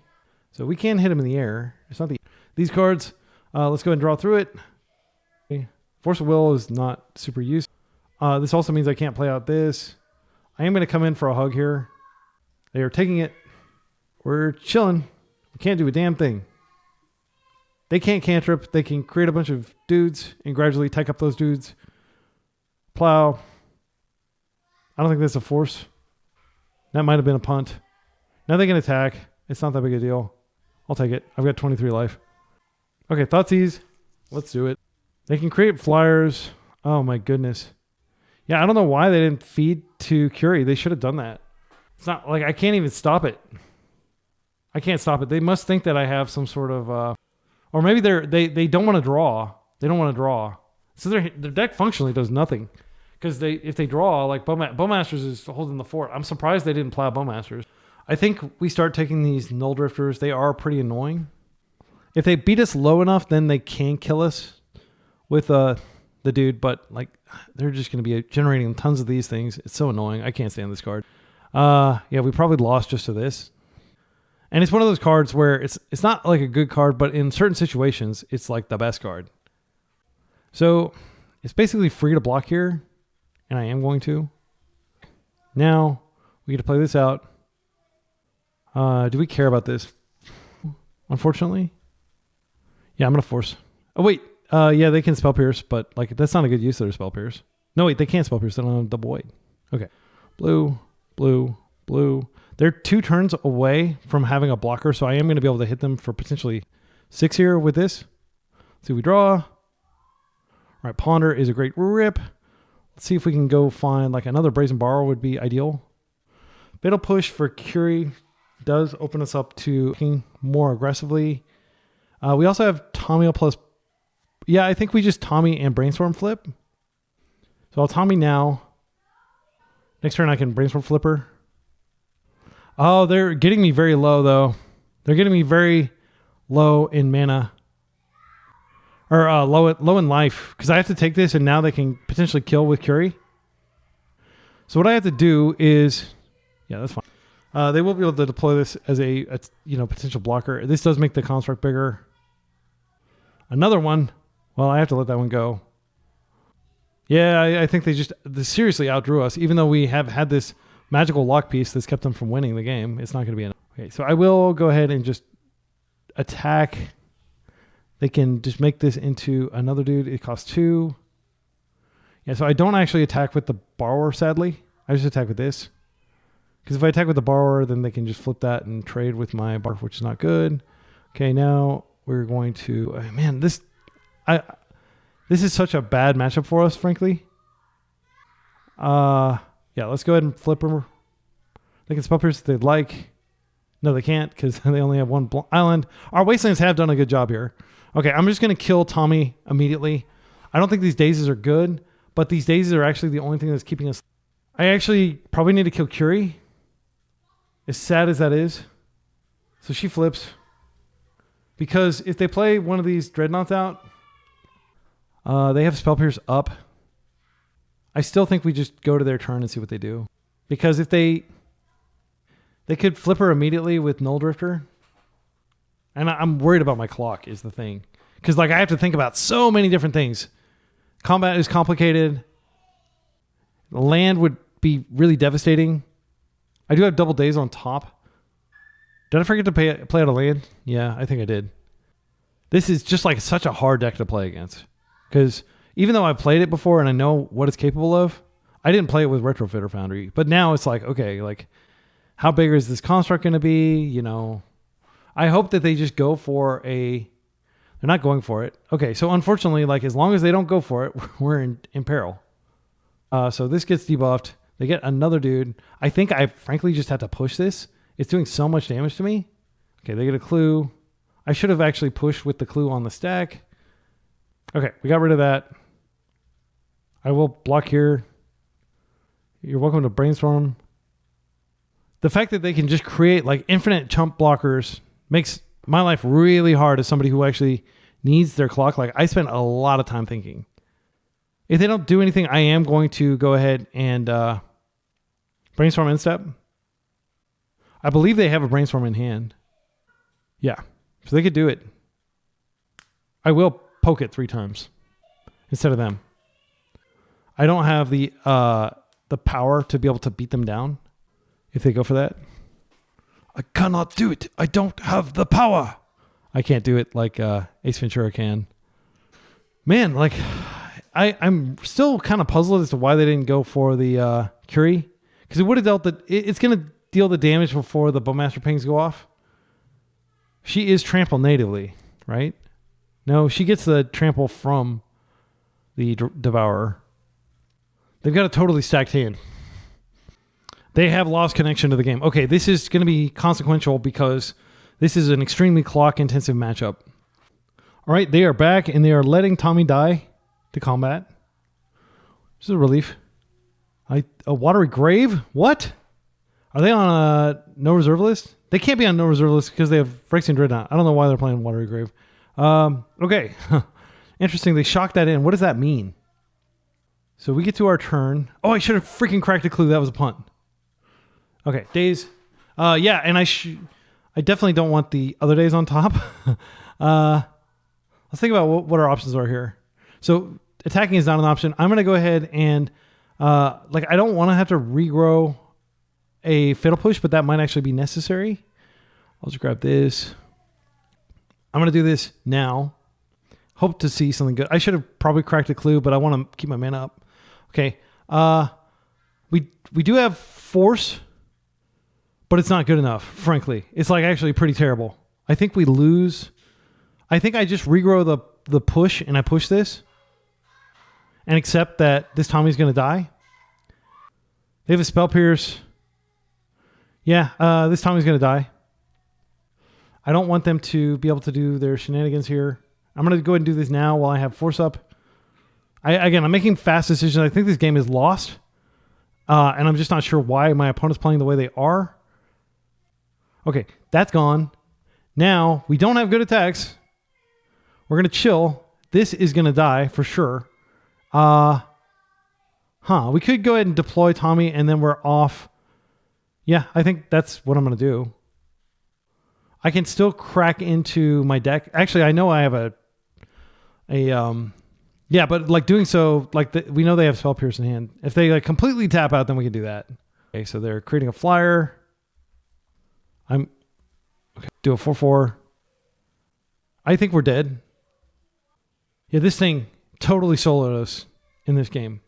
So we can hit them in the air. It's not these cards. Let's go ahead and draw through it. Okay. Force of Will is not super useful. This also means I can't play out this. I am going to come in for a hug here. They are taking it. We're chilling. We can't do a damn thing. They can't cantrip. They can create a bunch of dudes and gradually take up those dudes. Plow. I don't think that's a force. That might have been a punt. Now they can attack. It's not that big a deal. I'll take it. I've got 23 life. Okay, Thoughtseize. Let's do it. They can create flyers. Oh my goodness. Yeah, I don't know why they didn't feed to Curie. They should have done that. It's not like I can't even stop it. I can't stop it. They must think that I have some sort of or maybe they don't want to draw. They don't want to draw. So their deck functionally does nothing. Because if they draw, like Bowmasters is holding the fort. I'm surprised they didn't plow Bowmasters. I think we start taking these Null Drifters. They are pretty annoying. If they beat us low enough, then they can kill us with the dude. But like they're just going to be generating tons of these things. It's so annoying. I can't stand this card. Yeah, we probably lost just to this. And it's one of those cards where it's not like a good card, but in certain situations, it's like the best card. So it's basically free to block here. And I am going to. Now, we get to play this out. Do we care about this? Unfortunately. Yeah, I'm going to force. Oh, wait. Yeah, they can Spell Pierce, but like that's not a good use of their Spell Pierce. No, wait, they can't Spell Pierce. They don't have double white. Okay. Blue, blue, blue. They're 2 turns away from having a blocker, so I am going to be able to hit them for potentially 6 here with this. Let's see, we draw. All right, Ponder is a great rip. Let's see if we can go find like another Brazen Borrower would be ideal. Fatal Push for Curie does open us up to looking more aggressively. We also have Tamiyo plus... Yeah, I think we just Tommy and Brainstorm flip. So I'll Tommy now. Next turn I can Brainstorm Flipper. Oh, they're getting me very low, though. They're getting me very low in mana. Or low in life. Because I have to take this, and now they can potentially kill with Curie. So what I have to do is... Yeah, that's fine. They will be able to deploy this as a potential blocker. This does make the construct bigger. Another one. Well, I have to let that one go. Yeah, I think they seriously outdrew us. Even though we have had this magical lock piece that's kept them from winning the game, it's not going to be enough. Okay, so I will go ahead and just attack. They can just make this into another dude. It costs 2. Yeah, so I don't actually attack with the borrower, sadly. I just attack with this. Because if I attack with the borrower, then they can just flip that and trade with my borrower, which is not good. Okay, now we're going to... man, this is such a bad matchup for us, frankly. Yeah, let's go ahead and flip them. They can spell pierce if they'd like. No, they can't because they only have one island. Our Wastelands have done a good job here. Okay, I'm just going to kill Tommy immediately. I don't think these Dazes are good, but these Dazes are actually the only thing that's keeping us... I actually probably need to kill Curie. As sad as that is. So she flips. Because if they play one of these Dreadnoughts out, they have Spell Pierce up. I still think we just go to their turn and see what they do. Because if they could flip her immediately with Null Drifter. And I'm worried about my clock is the thing. Because I have to think about so many different things. Combat is complicated. Land would be really devastating. I do have double Daze on top. Did I forget to play out a land? Yeah, I think I did. This is just such a hard deck to play against. Because even though I've played it before and I know what it's capable of, I didn't play it with Retrofitter Foundry. But now it's okay, how big is this construct going to be? I hope that they just go for they're not going for it. Okay, so unfortunately, as long as they don't go for it, we're in peril. So this gets debuffed. They get another dude. I think I frankly just had to push this. It's doing so much damage to me. Okay, they get a clue. I should have actually pushed with the clue on the stack. Okay, we got rid of that. I will block here. You're welcome to brainstorm. The fact that they can just create infinite chump blockers makes my life really hard as somebody who actually needs their clock. I spend a lot of time thinking. If they don't do anything, I am going to go ahead and brainstorm instep. I believe they have a brainstorm in hand. Yeah, so they could do it. I will poke it 3 times instead of them. I don't have the power to be able to beat them down if they go for that. I cannot do it. I don't have the power. I can't do it like Ace Ventura can. Man, I'm still kind of puzzled as to why they didn't go for the Curie. Because it would have dealt it's going to deal the damage before the Bowmaster Pings go off. She is trample natively, right? No, she gets the trample from the Devourer. They've got a totally stacked hand. They have lost connection to the game. Okay, this is going to be consequential because this is an extremely clock-intensive matchup. All right, they are back, and they are letting Tommy die to combat. This is a relief. A Watery Grave? What? Are they on a no reserve list? They can't be on no reserve list because they have Phyrexian Dreadnought. I don't know why they're playing Watery Grave. Okay. Interesting. They shocked that in. What does that mean? So we get to our turn. Oh, I should have freaking cracked a clue. That was a punt. Okay, Daze. Yeah, and I definitely don't want the other Daze on top. Let's think about what our options are here. So attacking is not an option. I'm going to go ahead and I don't want to have to regrow a Fatal Push, but that might actually be necessary. I'll just grab this. I'm going to do this now. Hope to see something good. I should have probably cracked a clue, but I want to keep my mana up. Okay. We do have Force, but it's not good enough, frankly. It's actually pretty terrible. I think we lose. I think I just regrow the push and I push this and accept that this Tommy's going to die. They have a Spell Pierce. Yeah, this Tommy's going to die. I don't want them to be able to do their shenanigans here. I'm going to go ahead and do this now while I have Force up. I'm making fast decisions. I think this game is lost. And I'm just not sure why my opponent's playing the way they are. Okay, that's gone. Now, we don't have good attacks. We're going to chill. This is going to die for sure. We could go ahead and deploy Tommy and then we're off. Yeah, I think that's what I'm going to do. I can still crack into my deck. Actually, I know I have yeah, but like doing so, like we know they have Spell Pierce in hand. If they like completely tap out, then we can do that. Okay, so they're creating a flyer. Okay, do a 4/4. I think we're dead. Yeah, this thing totally soloed us in this game.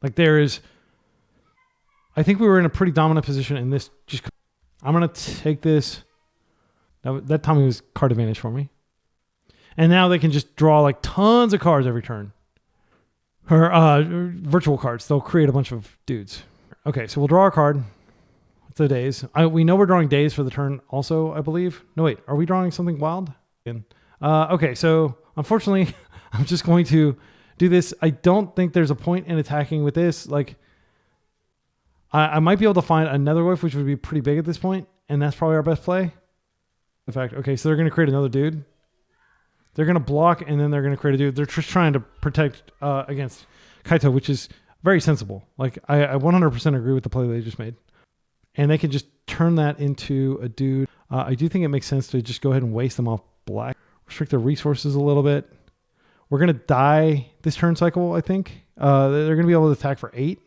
Like I think we were in a pretty dominant position in this. I'm going to take this. That Tommy was card advantage for me. And now they can just draw like tons of cards every turn. Or virtual cards. They'll create a bunch of dudes. Okay, so we'll draw our card. It's a Daze. We know we're drawing Daze for the turn also, I believe. No, wait. Are we drawing something wild? Okay, so unfortunately, I'm just going to do this. I don't think there's a point in attacking with this. Like, I might be able to find another Netherwolf, which would be pretty big at this point, and that's probably our best play. In fact, okay, so they're going to create another dude. They're going to block, and then they're going to create a dude. They're just trying to protect against Kaito, which is very sensible. Like, I 100% agree with the play they just made. And they can just turn that into a dude. I do think it makes sense to just go ahead and waste them off black. Restrict their resources a little bit. We're going to die this turn cycle, I think. They're going to be able to attack for 8.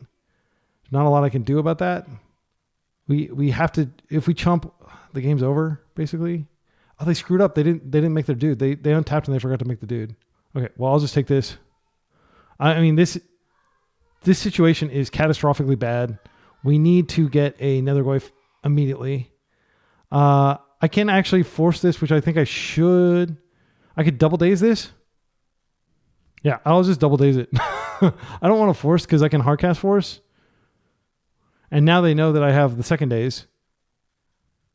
Not a lot I can do about that. We have to, if we chump, the game's over, basically. Oh, they screwed up. They didn't make their dude. They untapped and they forgot to make the dude. Okay, well, I'll just take this. I mean, this situation is catastrophically bad. We need to get a Nethergoyf immediately. I can actually force this, which I think I should. I could double daze this. Yeah, I'll just double daze it. I don't want to force because I can hardcast force. And now they know that I have the second daze.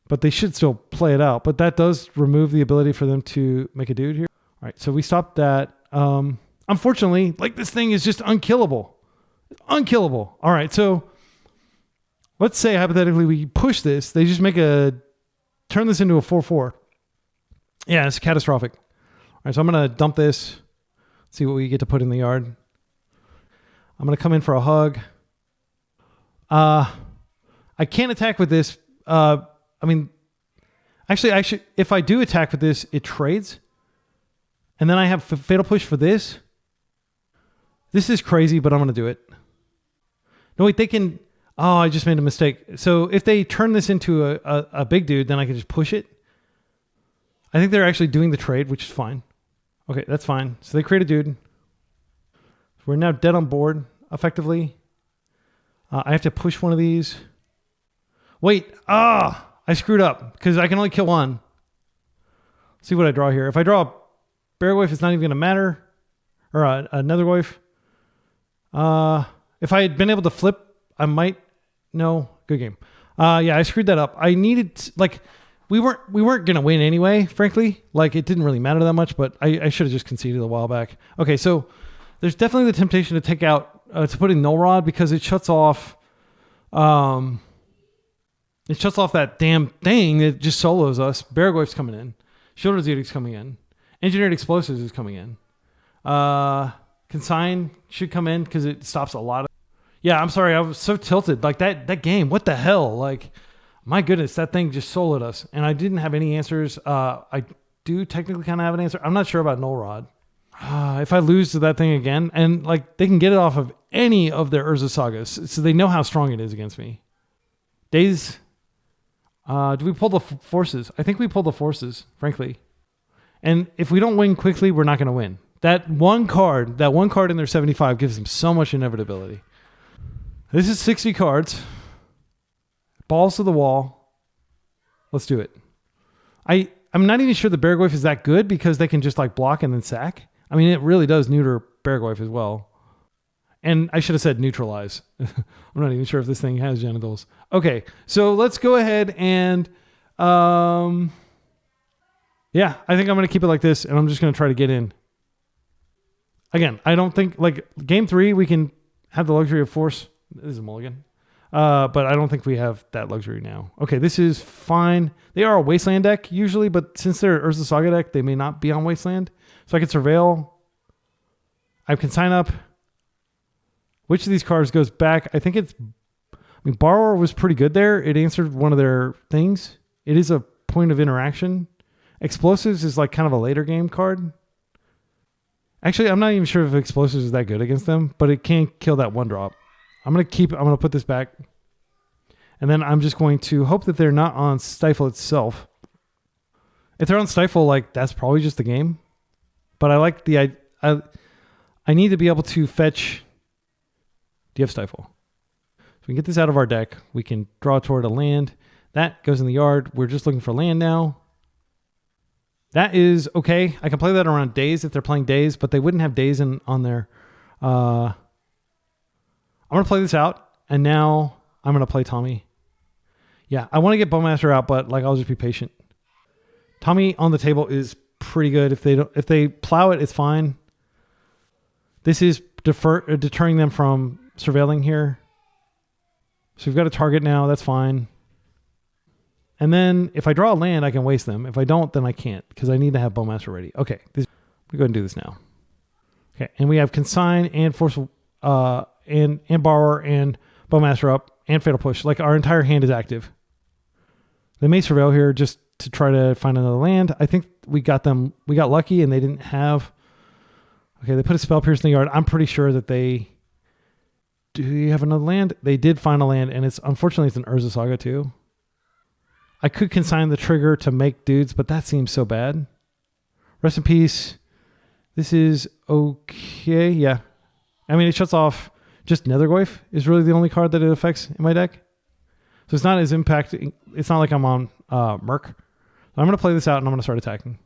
But they should still play it out. But that does remove the ability for them to make a dude here. All right, so we stopped that. Unfortunately, like this thing is just unkillable. Unkillable. All right, so let's say hypothetically we push this. They just turn this into a 4/4. Yeah, it's catastrophic. All right, so I'm going to dump this. See what we get to put in the yard. I'm going to come in for a hug. I can't attack with this. I mean, actually, if I do attack with this, it trades. And then I have Fatal Push for this. This is crazy, but I'm going to do it. No, wait, they can... Oh, I just made a mistake. So if they turn this into a big dude, then I can just push it. I think they're actually doing the trade, which is fine. Okay, that's fine. So they create a dude. We're now dead on board, effectively. I have to push one of these. Wait, I screwed up because I can only kill one. Let's see what I draw here. If I draw a Beargoyf, it's not even going to matter. Or another Goyf. If I had been able to flip, I might. No, good game. Yeah, I screwed that up. I needed we weren't going to win anyway, frankly. Like it didn't really matter that much, but I should have just conceded a while back. Okay, so there's definitely the temptation to take out to put in Null Rod because it shuts off. It shuts off that damn thing that just solos us. Beargoyf's coming in. Shoulder Zedic's coming in. Engineered Explosives is coming in. Consign should come in because it stops a lot of... Yeah, I'm sorry. I was so tilted. Like that game, what the hell? Like, my goodness, that thing just soloed us. And I didn't have any answers. I do technically kind of have an answer. I'm not sure about Null Rod. If I lose to that thing again, and like they can get it off of any of their Urza Sagas, so they know how strong it is against me. Daze... do we pull the forces? I think we pull the forces, frankly. And if we don't win quickly, we're not going to win. That one card in their 75 gives them so much inevitability. This is 60 cards. Balls to the wall. Let's do it. I'm not even sure the Beargoyf is that good because they can just like block and then sack. I mean, it really does neuter Beargoyf as well. And I should have said neutralize. I'm not even sure if this thing has genitals. Okay, so let's go ahead and... yeah, I think I'm going to keep it like this, and I'm just going to try to get in. Again, I don't think... Like, game 3, we can have the luxury of force... This is a mulligan. But I don't think we have that luxury now. Okay, this is fine. They are a Wasteland deck usually, but since they're Urza Saga deck, they may not be on Wasteland. So I can Surveil. I can sign up. Which of these cards goes back? I think it's... I mean, Borrower was pretty good there. It answered one of their things. It is a point of interaction. Explosives is like kind of a later game card. Actually, I'm not even sure if Explosives is that good against them, but it can kill that 1-drop. I'm going to put this back. And then I'm just going to hope that they're not on Stifle itself. If they're on Stifle, like, that's probably just the game. But I like the... I need to be able to fetch... Do you have Stifle? If we can get this out of our deck, we can draw toward a land. That goes in the yard. We're just looking for land now. That is okay. I can play that around Daze if they're playing Daze, but they wouldn't have Daze on there. I'm going to play this out, and now I'm going to play Tommy. Yeah, I want to get Bowmaster out, but like I'll just be patient. Tommy on the table is pretty good. If they plow it, it's fine. This is deterring them from surveilling here. So we've got a target now. That's fine. And then if I draw a land, I can waste them. If I don't, then I can't because I need to have Bowmaster ready. Okay, we go ahead and do this now. Okay, and we have Consign and Force and Borrower and Bowmaster up and Fatal Push. Like our entire hand is active. They may surveil here just to try to find another land. I think we got lucky and they didn't have... Okay, they put a Spell Pierce in the yard. I'm pretty sure that they... Do you have another land? They did find a land, and unfortunately it's an Urza Saga too. I could consign the trigger to make dudes, but that seems so bad. Rest in peace. This is okay. Yeah. I mean, it shuts off just Nethergoyf is really the only card that it affects in my deck. So it's not as impacting. It's not like I'm on Merc. I'm going to play this out and I'm going to start attacking.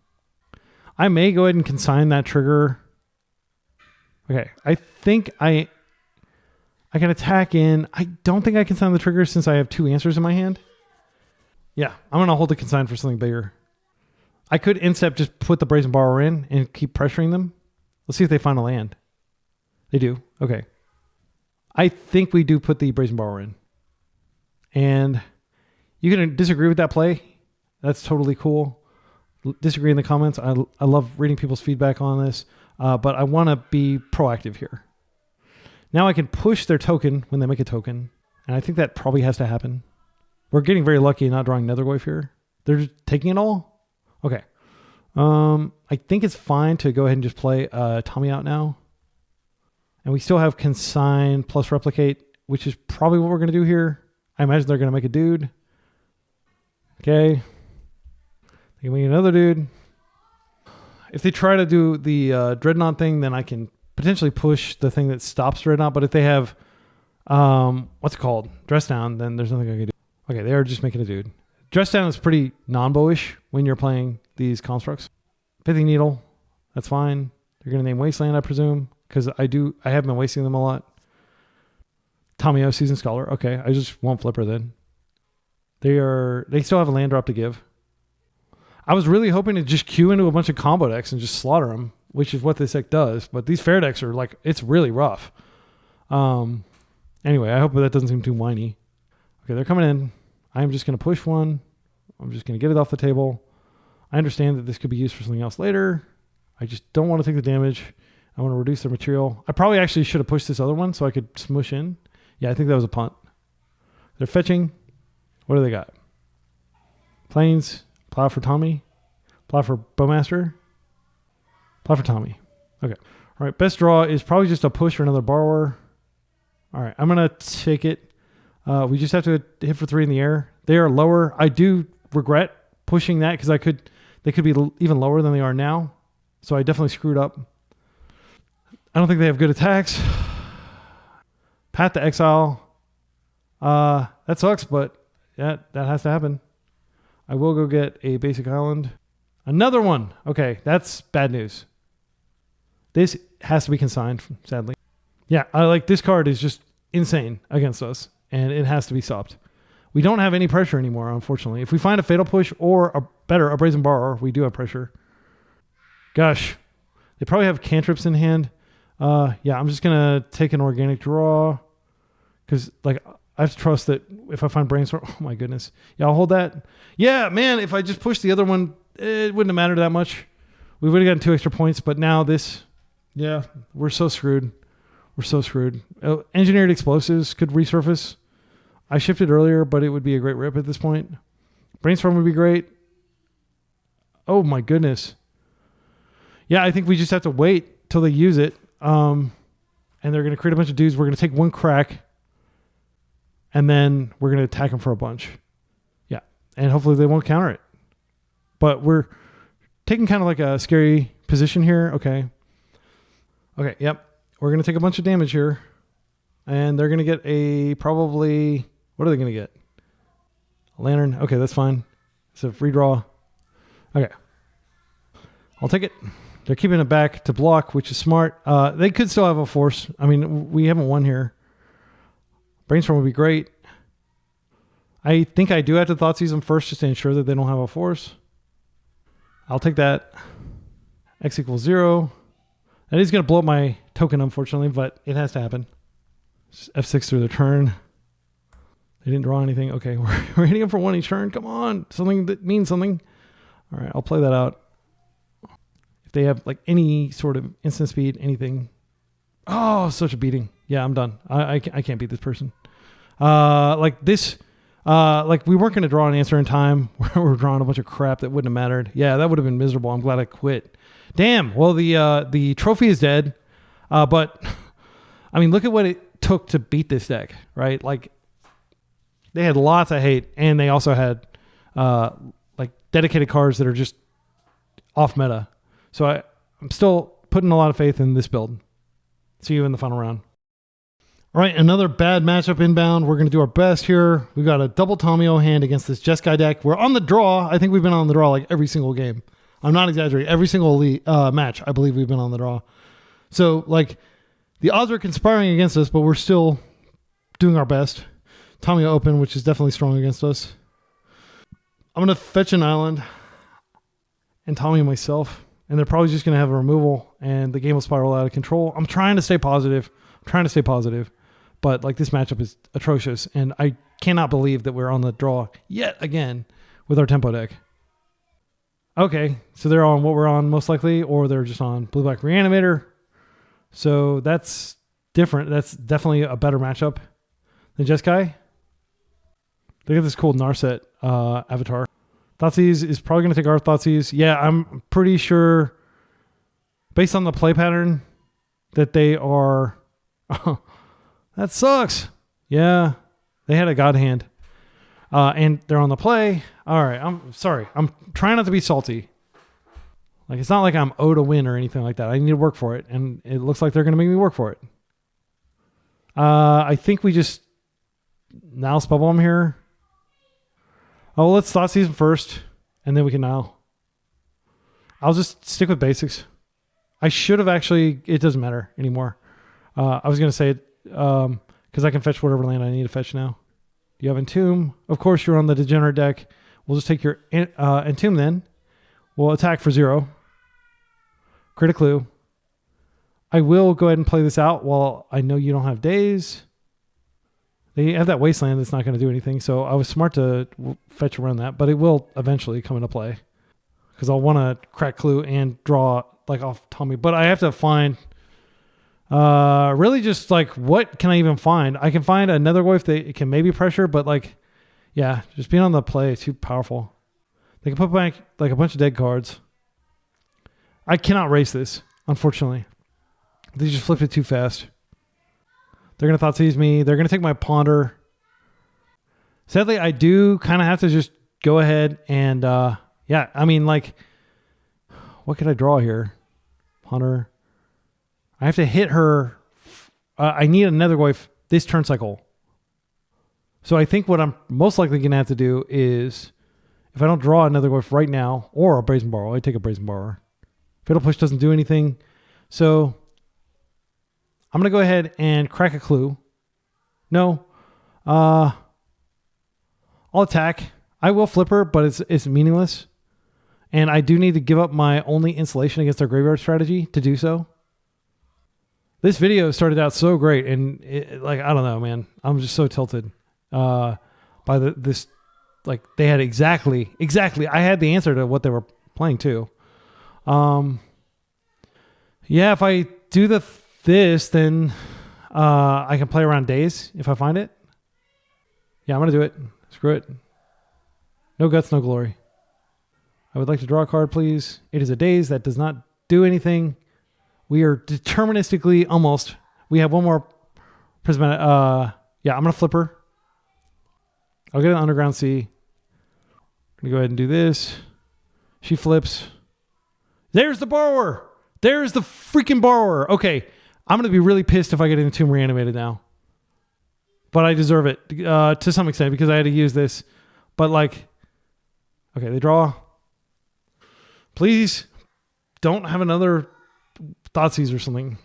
I may go ahead and consign that trigger. Okay. I think I can attack in. I don't think I can consign the trigger since I have 2 answers in my hand. Yeah, I'm going to hold the consign for something bigger. I could incept, just put the Brazen Borrower in and keep pressuring them. Let's see if they find a land. They do. Okay. I think we do put the Brazen Borrower in. And you can disagree with that play. That's totally cool. Disagree in the comments. I love reading people's feedback on this. But I want to be proactive here. Now I can push their token when they make a token. And I think that probably has to happen. We're getting very lucky not drawing Nethergoyf here. They're just taking it all? Okay. I think it's fine to go ahead and just play Tommy out now. And we still have Consign plus Replicate, which is probably what we're going to do here. I imagine they're going to make a dude. Okay. They can make another dude. If they try to do the Dreadnought thing, then I can potentially push the thing that stops Dreadnought. But if they have, what's it called? Dress Down, then there's nothing I can do. Okay, they are just making a dude. Dress Down is pretty non-bowish when you're playing these constructs. Pithing Needle, that's fine. They're going to name Wasteland, I presume, because I have been wasting them a lot. Tamiyo, Seasoned Scholar. Okay, I just won't flip her then. They still have a land drop to give. I was really hoping to just queue into a bunch of combo decks and just slaughter them, which is what this deck does. But these fair decks are like, it's really rough. Anyway, I hope that doesn't seem too whiny. Okay, they're coming in. I'm just going to push one. I'm just going to get it off the table. I understand that this could be used for something else later. I just don't want to take the damage. I want to reduce their material. I probably actually should have pushed this other one so I could smush in. Yeah, I think that was a punt. They're fetching. What do they got? Plains. Plow for Tommy. Plow for Bowmaster. Plow for Tommy. Okay. All right, best draw is probably just a push or another Borrower. All right, I'm going to take it. We just have to hit for 3 in the air. They are lower. I do regret pushing that because they could be even lower than they are now. So I definitely screwed up. I don't think they have good attacks. Path to Exile. That sucks, but that has to happen. I will go get a basic island. Another one. Okay, that's bad news. This has to be consigned, sadly. Yeah, this card is just insane against us. And it has to be stopped. We don't have any pressure anymore, unfortunately. If we find a Fatal Push or a Brazen Borrower, we do have pressure. Gosh. They probably have cantrips in hand. Yeah, I'm just going to take an organic draw. Because, I have to trust that if I find Brainstorm, oh my goodness. Yeah, I'll hold that. Yeah, man, if I just pushed the other one, it wouldn't have mattered that much. We would have gotten 2 extra points, but now this, yeah, we're so screwed. We're so screwed. Engineered explosives could resurface. I shipped it earlier, but it would be a great rip at this point. Brainstorm would be great. Oh my goodness. Yeah, I think we just have to wait till they use it. And they're going to create a bunch of dudes. We're going to take one crack. And then we're going to attack them for a bunch. Yeah. And hopefully they won't counter it. But we're taking kind of like a scary position here. Okay. Okay. Yep. We're going to take a bunch of damage here. And they're going to get a probably... What are they going to get? A lantern. Okay, that's fine. It's a redraw. Okay. I'll take it. They're keeping it back to block, which is smart. They could still have a force. I mean, we haven't won here. Brainstorm would be great. I think I do have to Thoughtseize them first just to ensure that they don't have a force. I'll take that. X equals 0. That is going to blow up my token, unfortunately, but it has to happen. Just F6 through the turn. They didn't draw anything. Okay, we're hitting them for 1 each turn. Come on. Something that means something. All right, I'll play that out. If they have like any sort of instant speed, anything. Oh, such a beating. Yeah, I'm done. I can't beat this person. Like this, like we weren't going to draw an answer in time. We're drawing a bunch of crap that wouldn't have mattered. Yeah, that would have been miserable. I'm glad I quit. Damn. Well, the trophy is dead. But I mean, look at what it took to beat this deck, right? Like they had lots of hate, and they also had like dedicated cards that are just off meta. So I'm still putting a lot of faith in this build. See you in the final round. All right, another bad matchup inbound. We're going to do our best here. We've got a double Tamiyo hand against this Jeskai deck. We're on the draw. I think we've been on the draw like every single game. I'm not exaggerating. Every single match, I believe we've been on the draw. So, like, the odds are conspiring against us, but we're still doing our best. Tamiyo open, which is definitely strong against us. I'm going to fetch an island and Tamiyo myself, and they're probably just going to have a removal, and the game will spiral out of control. I'm trying to stay positive. But like this matchup is atrocious, and I cannot believe that we're on the draw yet again with our tempo deck. Okay, so they're on what we're on most likely, or they're just on blue-black Reanimator. So that's different. That's definitely a better matchup than Jeskai. They got this cool Narset avatar. Thoughtseize is probably going to take our Thoughtseize. Yeah, I'm pretty sure, based on the play pattern, that they are... Oh, that sucks. Yeah, they had a god hand. And they're on the play. All right, I'm sorry. I'm trying not to be salty. Like, it's not like I'm owed a win or anything like that. I need to work for it, and it looks like they're going to make me work for it. I think we just now Spellbomb here. Oh, let's Thoughtseize them first, and then we can now. I'll just stick with basics. I should have actually... It doesn't matter anymore. I was going to say it because I can fetch whatever land I need to fetch now. Do you have Entomb? Of course, you're on the Degenerate deck. We'll just take your Entomb then. We'll attack for 0. Crit a clue. I will go ahead and play this out while I know you don't have Daze. They have that Wasteland that's not going to do anything, so I was smart to fetch around that, but it will eventually come into play because I'll want to crack clue and draw like off Tommy. But I have to find... really just like, what can I even find? I can find another way if they can maybe pressure, but like, yeah, just being on the play is too powerful. They can put back like a bunch of dead cards. I cannot race this, unfortunately. They just flipped it too fast. They're going to Thoughtseize me. They're going to take my Ponder. Sadly, I do kind of have to just go ahead and, yeah, I mean, like, what could I draw here? Ponder. I have to hit her. I need another Nethergoyf this turn cycle. So I think what I'm most likely going to have to do is, if I don't draw another Nethergoyf right now, or a Brazen Borrower, I take a Brazen Borrower. Fatal Push doesn't do anything. So I'm going to go ahead and crack a clue. No. I'll attack. I will flip her, but it's meaningless. And I do need to give up my only insulation against our graveyard strategy to do so. This video started out so great, and like, I don't know, man. I'm just so tilted. by this. Like they had exactly. I had the answer to what they were playing too. Yeah, if I do this, then I can play around Daze if I find it. Yeah, I'm gonna do it. Screw it. No guts, no glory. I would like to draw a card, please. It is a Daze that does not do anything. We are deterministically almost. We have one more prismatic. Yeah, I'm gonna flip her. I'll get an underground sea. I'm gonna go ahead and do this. She flips. There's the borrower. There's the freaking borrower. Okay, I'm gonna be really pissed if I get into Tomb Reanimated now. But I deserve it to some extent because I had to use this. But like, okay, they draw. Please don't have another Thoughtseize or something.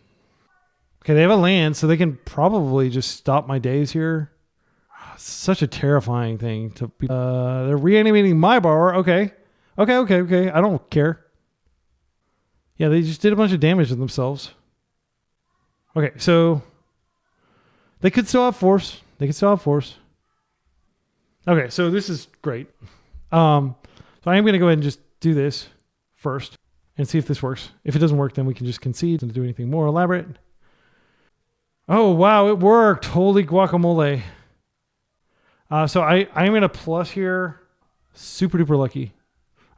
Okay, they have a land, so they can probably just stop my Daze here. Such a terrifying thing to be. They're reanimating my borrower. Okay. I don't care. Yeah, they just did a bunch of damage to themselves. Okay, so they could still have force. Okay, so this is great. So I am going to go ahead and just do this first and see if this works. If it doesn't work, then we can just concede and do anything more elaborate. Oh, wow, it worked. Holy guacamole. So I'm going to plus here. Super duper lucky.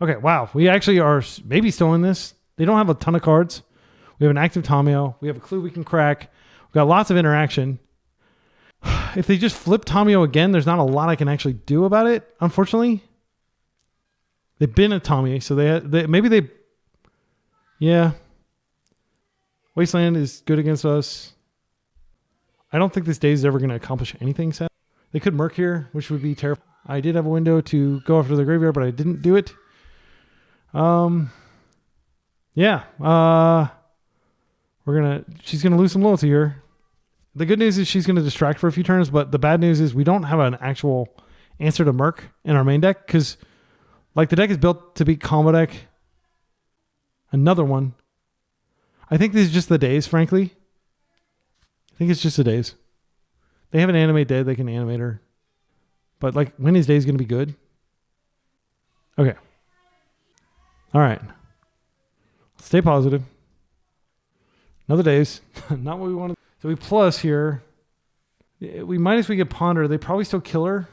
Okay, wow. We actually are maybe still in this. They don't have a ton of cards. We have an active Tamiyo. We have a clue we can crack. We've got lots of interaction. If they just flip Tamiyo again, there's not a lot I can actually do about it, unfortunately. They've been a Tamiyo, so yeah. Wasteland is good against us. I don't think this Daze is ever going to accomplish anything, sad. They could Merc here, which would be terrible. I did have a window to go after the graveyard, but I didn't do it. Yeah. She's gonna lose some loyalty here. The good news is she's gonna distract for a few turns, but the bad news is we don't have an actual answer to Merc in our main deck because, like, the deck is built to beat combo deck. Another one. I think this is just the Daze, frankly. I think it's just the Daze. They have an animate dead. They can animate her. But, like, when is Daze going to be good? Okay. All right. Stay positive. Another Daze. Not what we wanted. So we plus here. We minus, we get Ponder. They probably still kill her.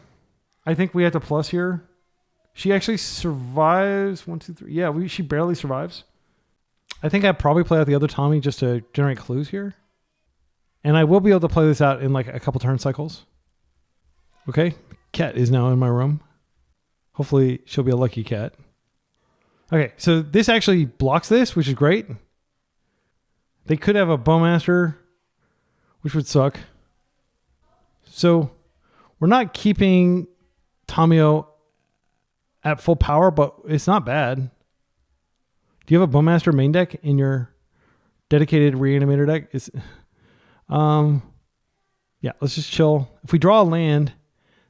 I think we have to plus here. She actually survives. 1, 2, 3. Yeah, she barely survives. I think I'd probably play out the other Tommy just to generate clues here. And I will be able to play this out in like a couple turn cycles. Okay. Cat is now in my room. Hopefully she'll be a lucky cat. Okay. So this actually blocks this, which is great. They could have a Bowmaster, which would suck. So we're not keeping Tamiyo at full power, but it's not bad. Do you have a Bowmaster main deck in your dedicated Reanimator deck? Yeah, let's just chill. If we draw a land,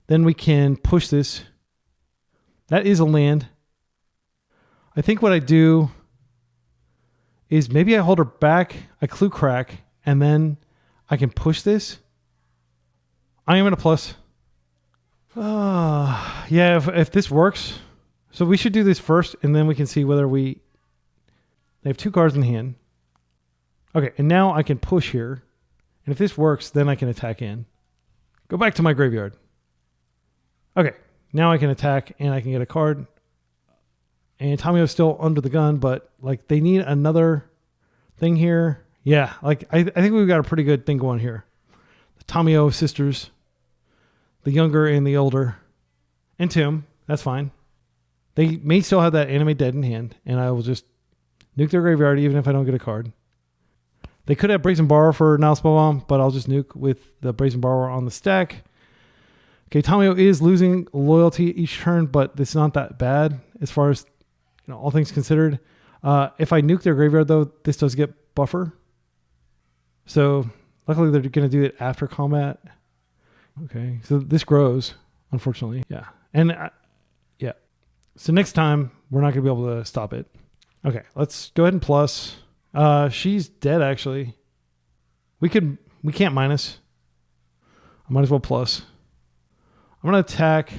then we can push this. That is a land. I think what I do is maybe I hold her back, I clue crack, and then I can push this. I am in a plus. Yeah, if this works. So we should do this first, and then we can see whether they have 2 cards in hand. Okay, and now I can push here. And if this works, then I can attack in. Go back to my graveyard. Okay, now I can attack and I can get a card. And Tamiyo's still under the gun, but like they need another thing here. Yeah, like I think we've got a pretty good thing going here. The Tamiyo sisters, the younger and the older, and Tim. That's fine. They may still have that animate dead in hand, and I will just nuke their graveyard even if I don't get a card. They could have Brazen Borrower for now Spellbomb, but I'll just nuke with the Brazen Borrower on the stack. Okay, Tamiyo is losing loyalty each turn, but it's not that bad as far as all things considered. If I nuke their graveyard, though, this does get buffer. So luckily they're going to do it after combat. Okay, so this grows, unfortunately. Yeah, and yeah. So next time we're not going to be able to stop it. Okay, let's go ahead and plus. She's dead, actually. We can't minus. I might as well plus. I'm going to attack.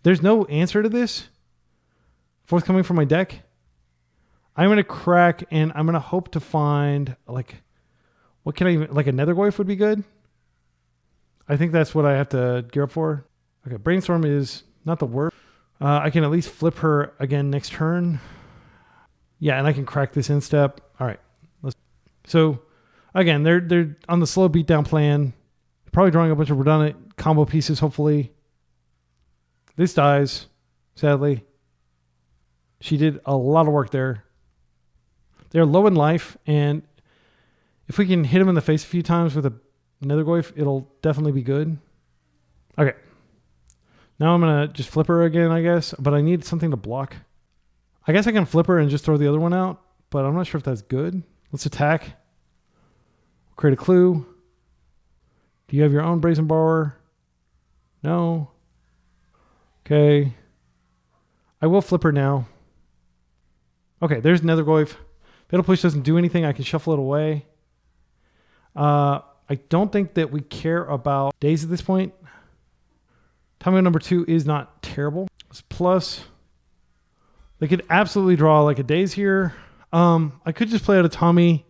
There's no answer to this forthcoming from my deck. I'm going to crack, and I'm going to hope to find, like, what can I even, like a Nethergoyf would be good. I think that's what I have to gear up for. Okay, Brainstorm is not the worst. I can at least flip her again next turn. Yeah, and I can crack this instep. All right. So, again, they're on the slow beatdown plan. Probably drawing a bunch of redundant combo pieces, hopefully. This dies, sadly. She did a lot of work there. They're low in life, and if we can hit them in the face a few times with a Nethergoyf, it'll definitely be good. Okay. Now I'm going to just flip her again, I guess, but I need something to block. I guess I can flip her and just throw the other one out, but I'm not sure if that's good. Let's attack. Create a clue. Do you have your own Brazen Borrower? No. Okay. I will flip her now. Okay, there's Nethergoyf. Fatal Push doesn't do anything. I can shuffle it away. I don't think that we care about Daze at this point. Tamiyo number 2 is not terrible. It's plus. They could absolutely draw like a Daze here. I could just play out a Tommy.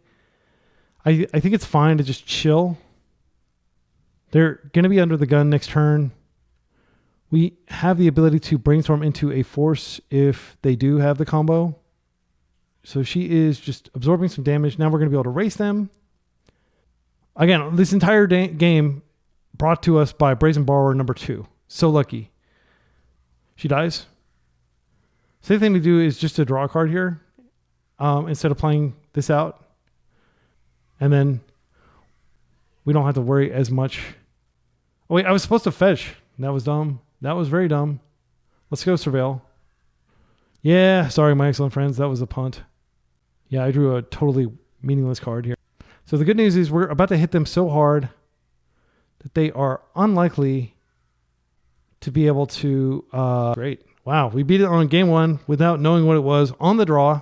I think it's fine to just chill. They're going to be under the gun next turn. We have the ability to brainstorm into a force if they do have the combo. So she is just absorbing some damage. Now we're going to be able to race them. Again, this entire game brought to us by Brazen Borrower number 2. So lucky. She dies. Safe thing to do is just to draw a card here instead of playing this out. And then we don't have to worry as much. Oh, wait, I was supposed to fetch. That was dumb. That was very dumb. Let's go surveil. Yeah, sorry, my excellent friends. That was a punt. Yeah, I drew a totally meaningless card here. So the good news is we're about to hit them so hard that they are unlikely to be able to... Great. Wow, we beat it on game 1 without knowing what it was on the draw.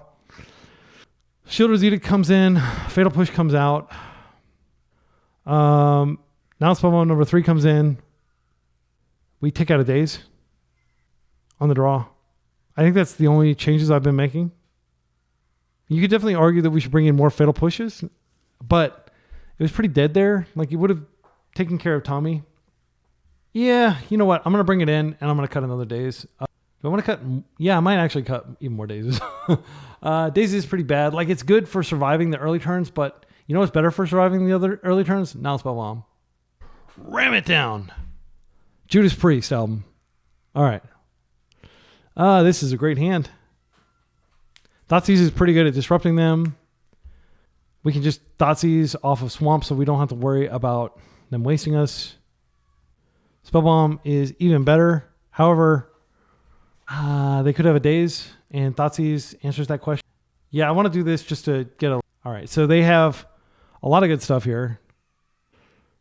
Shielder's Edict comes in. Fatal Push comes out. Now Spellbomb number 3 comes in. We take out a Daze on the draw. I think that's the only changes I've been making. You could definitely argue that we should bring in more Fatal Pushes, but it was pretty dead there. Like, you would have taken care of Tommy. Yeah, you know what? I'm going to bring it in, and I'm going to cut another Daze. Do I want to cut? Yeah, I might actually cut even more Dazes. Daze is pretty bad. Like, it's good for surviving the early turns, but you know what's better for surviving the other early turns? Now Spellbomb. Ram it down. Judas Priest album. All right. This is a great hand. Thoughtseize is pretty good at disrupting them. We can just Thoughtseize off of Swamp so we don't have to worry about them wasting us. Spellbomb is even better. However, they could have a Daze, and Thoughtseize answers that question. Yeah, I want to do this just to get a... All right, so they have a lot of good stuff here.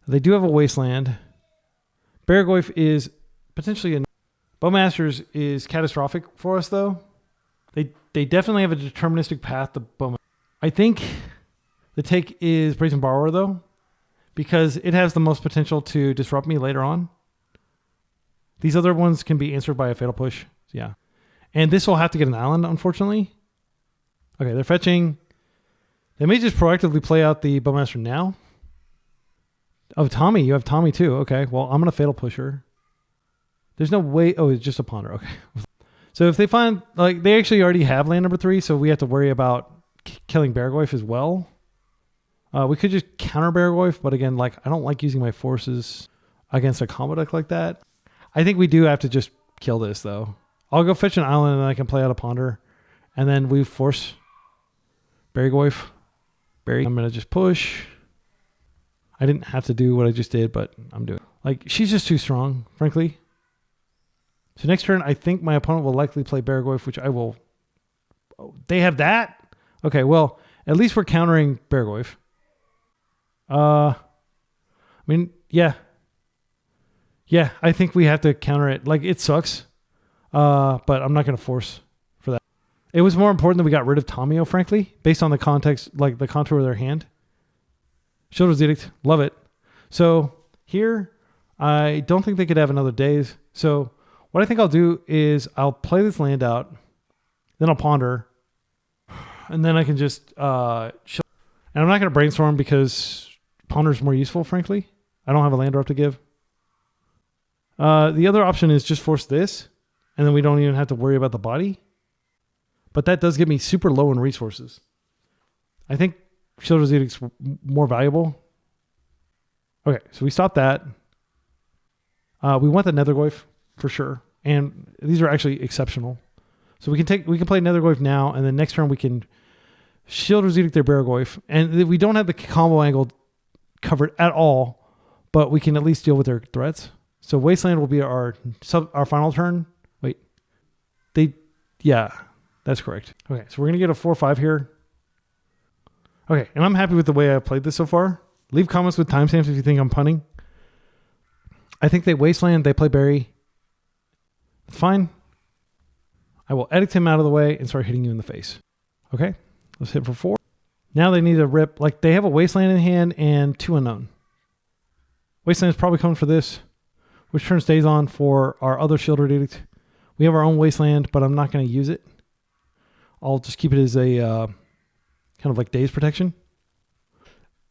They do have a Wasteland. Barragoyf is potentially a... Bowmasters is catastrophic for us, though. They definitely have a deterministic path to Bowmasters. I think the take is Brazen Borrower, though, because it has the most potential to disrupt me later on. These other ones can be answered by a Fatal Push. Yeah. And this will have to get an island, unfortunately. Okay, they're fetching. They may just proactively play out the Bowmaster now. Oh, Tommy. You have Tommy, too. Okay, well, I'm going to Fatal Push her. There's no way. Oh, it's just a Ponder. Okay. So if they find, like, they actually already have land number 3, so we have to worry about killing Barragoyf as well. We could just counter Barragoyf, but again, like, I don't like using my forces against a combo deck like that. I think we do have to just kill this, though. I'll go fetch an island, and then I can play out a Ponder. And then we force Barragoyf. I'm going to just push. I didn't have to do what I just did, but I'm doing it. Like, she's just too strong, frankly. So next turn, I think my opponent will likely play Barragoyf, which I will... Oh, they have that? Okay, well, at least we're countering Barragoyf. I mean, yeah. Yeah, I think we have to counter it. Like, it sucks, but I'm not going to force for that. It was more important that we got rid of Tamiyo, frankly, based on the context, like the contour of their hand. Shielder's Edict, love it. So here, I don't think they could have another Daze. So what I think I'll do is I'll play this land out, then I'll ponder, and then I can just and I'm not going to brainstorm because ponder is more useful, frankly. I don't have a land drop to give. The other option is just force this, and then we don't even have to worry about the body. But that does get me super low in resources. I think Shield's Edict's more valuable. Okay, so we stop that. We want the Nethergoyf for sure, and these are actually exceptional. So we can play Nethergoyf now, and then next turn we can Shield's Edict their Barragoyf, and we don't have the combo angle covered at all, but we can at least deal with their threats. So Wasteland will be our final turn. Wait, yeah, that's correct. Okay, so we're gonna get a 4/5 here. Okay, and I'm happy with the way I played this so far. Leave comments with timestamps if you think I'm punning. I think they Wasteland, they play Berry. It's fine. I will edict him out of the way and start hitting you in the face. Okay, let's hit for 4. Now they need to rip, like they have a Wasteland in hand and 2 unknown. Wasteland is probably coming for this, which turns Daze on for our other Shielded Edict. We have our own Wasteland, but I'm not going to use it. I'll just keep it as a kind of like Daze protection.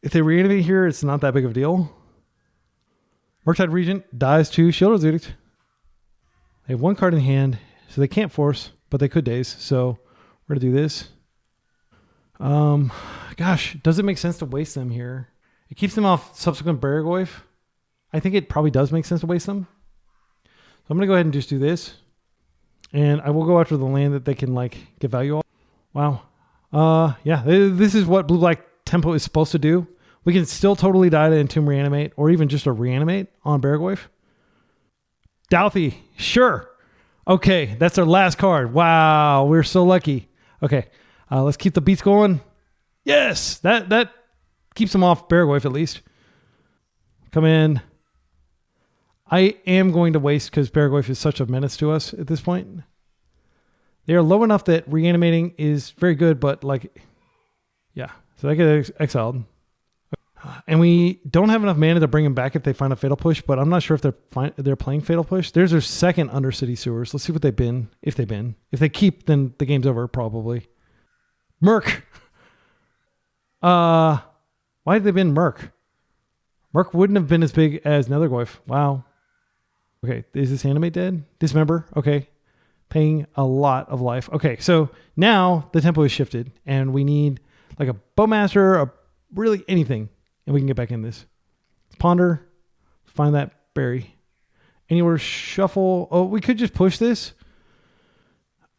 If they reanimate here, it's not that big of a deal. Murktide Regent dies to Shielded Edict. They have 1 card in hand, so they can't force, but they could Daze. So we're going to do this. Gosh, does it make sense to waste them here? It keeps them off subsequent Barragoyf. I think it probably does make sense to waste them. So I'm going to go ahead and just do this. And I will go after the land that they can like get value off. Wow. Yeah, this is what blue-black tempo is supposed to do. We can still totally die to Entomb Reanimate or even just a Reanimate on Barragoyf. Douthie, sure. Okay, that's our last card. Wow, we're so lucky. Okay, let's keep the beats going. Yes, that keeps them off Barragoyf at least. Come in. I am going to waste because Barragoyf is such a menace to us at this point. They are low enough that reanimating is very good, but like, yeah. So they get exiled. And we don't have enough mana to bring them back if they find a Fatal Push, but I'm not sure if they're playing Fatal Push. There's their second Undercity Sewers. Let's see what they've been, if they've been. If they keep, then the game's over, probably. Merc. Why did they been Merc? Merc wouldn't have been as big as Nethergoyf. Wow. Okay, is this animate dead? Dismember. Okay. Paying a lot of life. Okay, so now the tempo is shifted, and we need like a Bowmaster, or really anything, and we can get back in this. Let's ponder. Find that berry. Anywhere shuffle. Oh, we could just push this,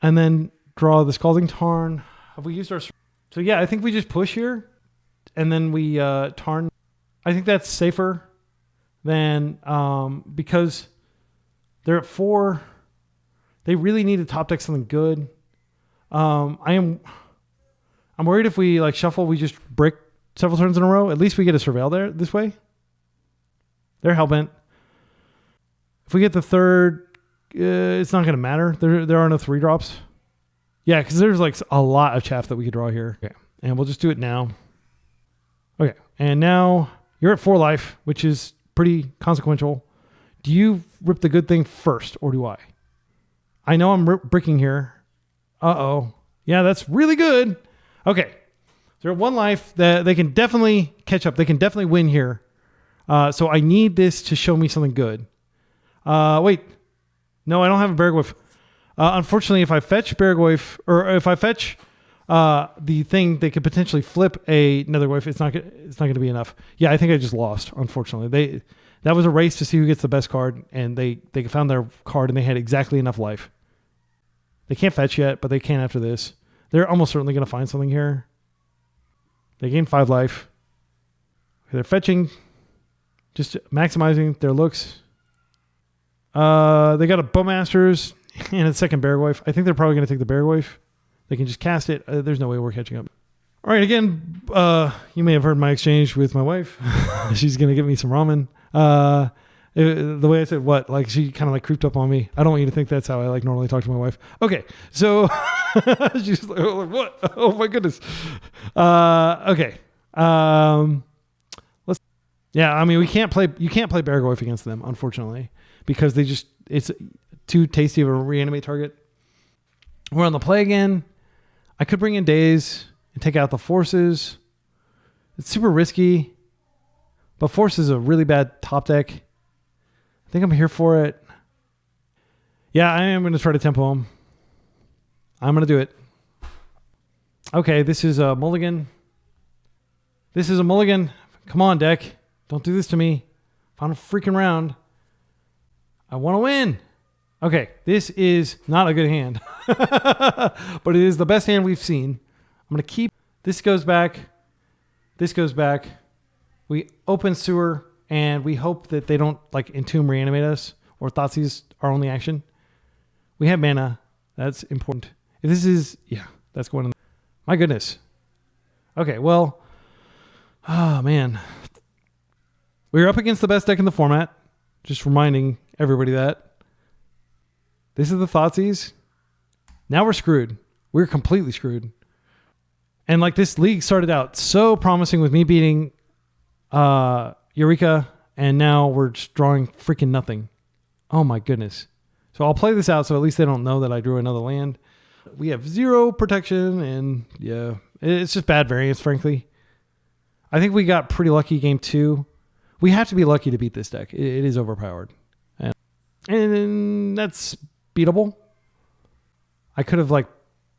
and then draw the Scalding Tarn. Have we used our... So yeah, I think we just push here, and then we Tarn. I think that's safer than... because they're at 4... They really need to top deck something good. I'm worried if we like shuffle, we just break several turns in a row. At least we get a Surveil there this way. They're hellbent. If we get the third, it's not going to matter. There are no 3 drops. Yeah, because there's like a lot of chaff that we could draw here. Okay, and we'll just do it now. Okay, and now you're at 4 life, which is pretty consequential. Do you rip the good thing first, or do I? I know I'm bricking here. Uh-oh. Yeah, that's really good. Okay. They're at 1 life. They can definitely catch up. They can definitely win here. So I need this to show me something good. Wait. No, I don't have a Barragoyf. Unfortunately, if I fetch Barragoyf, or if I fetch the thing, they could potentially flip a Nethergoyf. It's not going to be enough. Yeah, I think I just lost, unfortunately. That was a race to see who gets the best card, and they found their card, and they had exactly enough life. They can't fetch yet, but they can after this. They're almost certainly going to find something here. They gain 5 life. They're fetching, just maximizing their looks. They got a Bowmasters and a second Barragoyf. I think they're probably going to take the Barragoyf. They can just cast it. There's no way we're catching up. All right, again, you may have heard my exchange with my wife. She's going to give me some ramen. The way I said what, like she kind of like creeped up on me. I don't want you to think that's how I like normally talk to my wife. Okay, so she's like, oh, what? Oh my goodness. Okay. Yeah, I mean, you can't play Bargoyf against them, unfortunately, because it's too tasty of a reanimate target. We're on the play again. I could bring in Daze and take out the forces. It's super risky, but force is a really bad top deck. I think I'm here for it. Yeah, I am going to try to tempo him. I'm going to do it. Okay, this is a mulligan. This is a mulligan. Come on, deck. Don't do this to me. Final freaking round. I want to win. Okay, this is not a good hand. But it is the best hand we've seen. I'm going to keep... This goes back. This goes back. We open sewer, and we hope that they don't like Entomb reanimate us, or Thoughtseize our only action. We have mana. That's important. If this is... Yeah, that's going in. My goodness. Okay, well... Oh, man. We're up against the best deck in the format. Just reminding everybody that. This is the Thoughtseize. Now we're screwed. We're completely screwed. And like this league started out so promising with me beating Eureka, and now we're just drawing freaking nothing. Oh my goodness. So I'll play this out so at least they don't know that I drew another land. We have 0 protection, and yeah, it's just bad variance, frankly. I think we got pretty lucky game 2. We have to be lucky to beat this deck. It is overpowered. And that's beatable. I could have like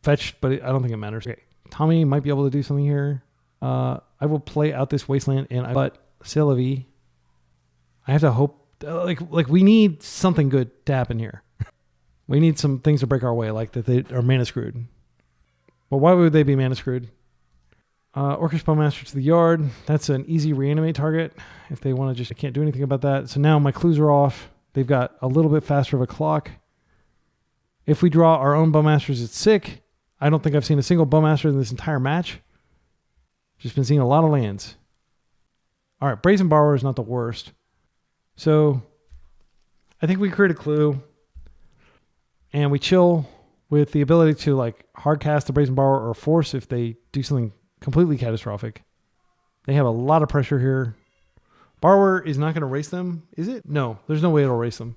fetched, but I don't think it matters. Okay, Tommy might be able to do something here. I will play out this Wasteland, but Sylvie, I have to hope like we need something good to happen here. We need some things to break our way, like that they are mana screwed. But why would they be mana screwed? Orcish Bowmaster to the yard. That's an easy reanimate target. If they want to just... I can't do anything about that. So now my clues are off. They've got a little bit faster of a clock. If we draw our own Bowmasters, it's sick. I don't think I've seen a single Bowmaster in this entire match. Just been seeing a lot of lands. All right, Brazen Borrower is not the worst. So I think we create a clue. And we chill with the ability to like hard cast the Brazen Borrower or force if they do something completely catastrophic. They have a lot of pressure here. Borrower is not going to race them, is it? No, there's no way it'll race them.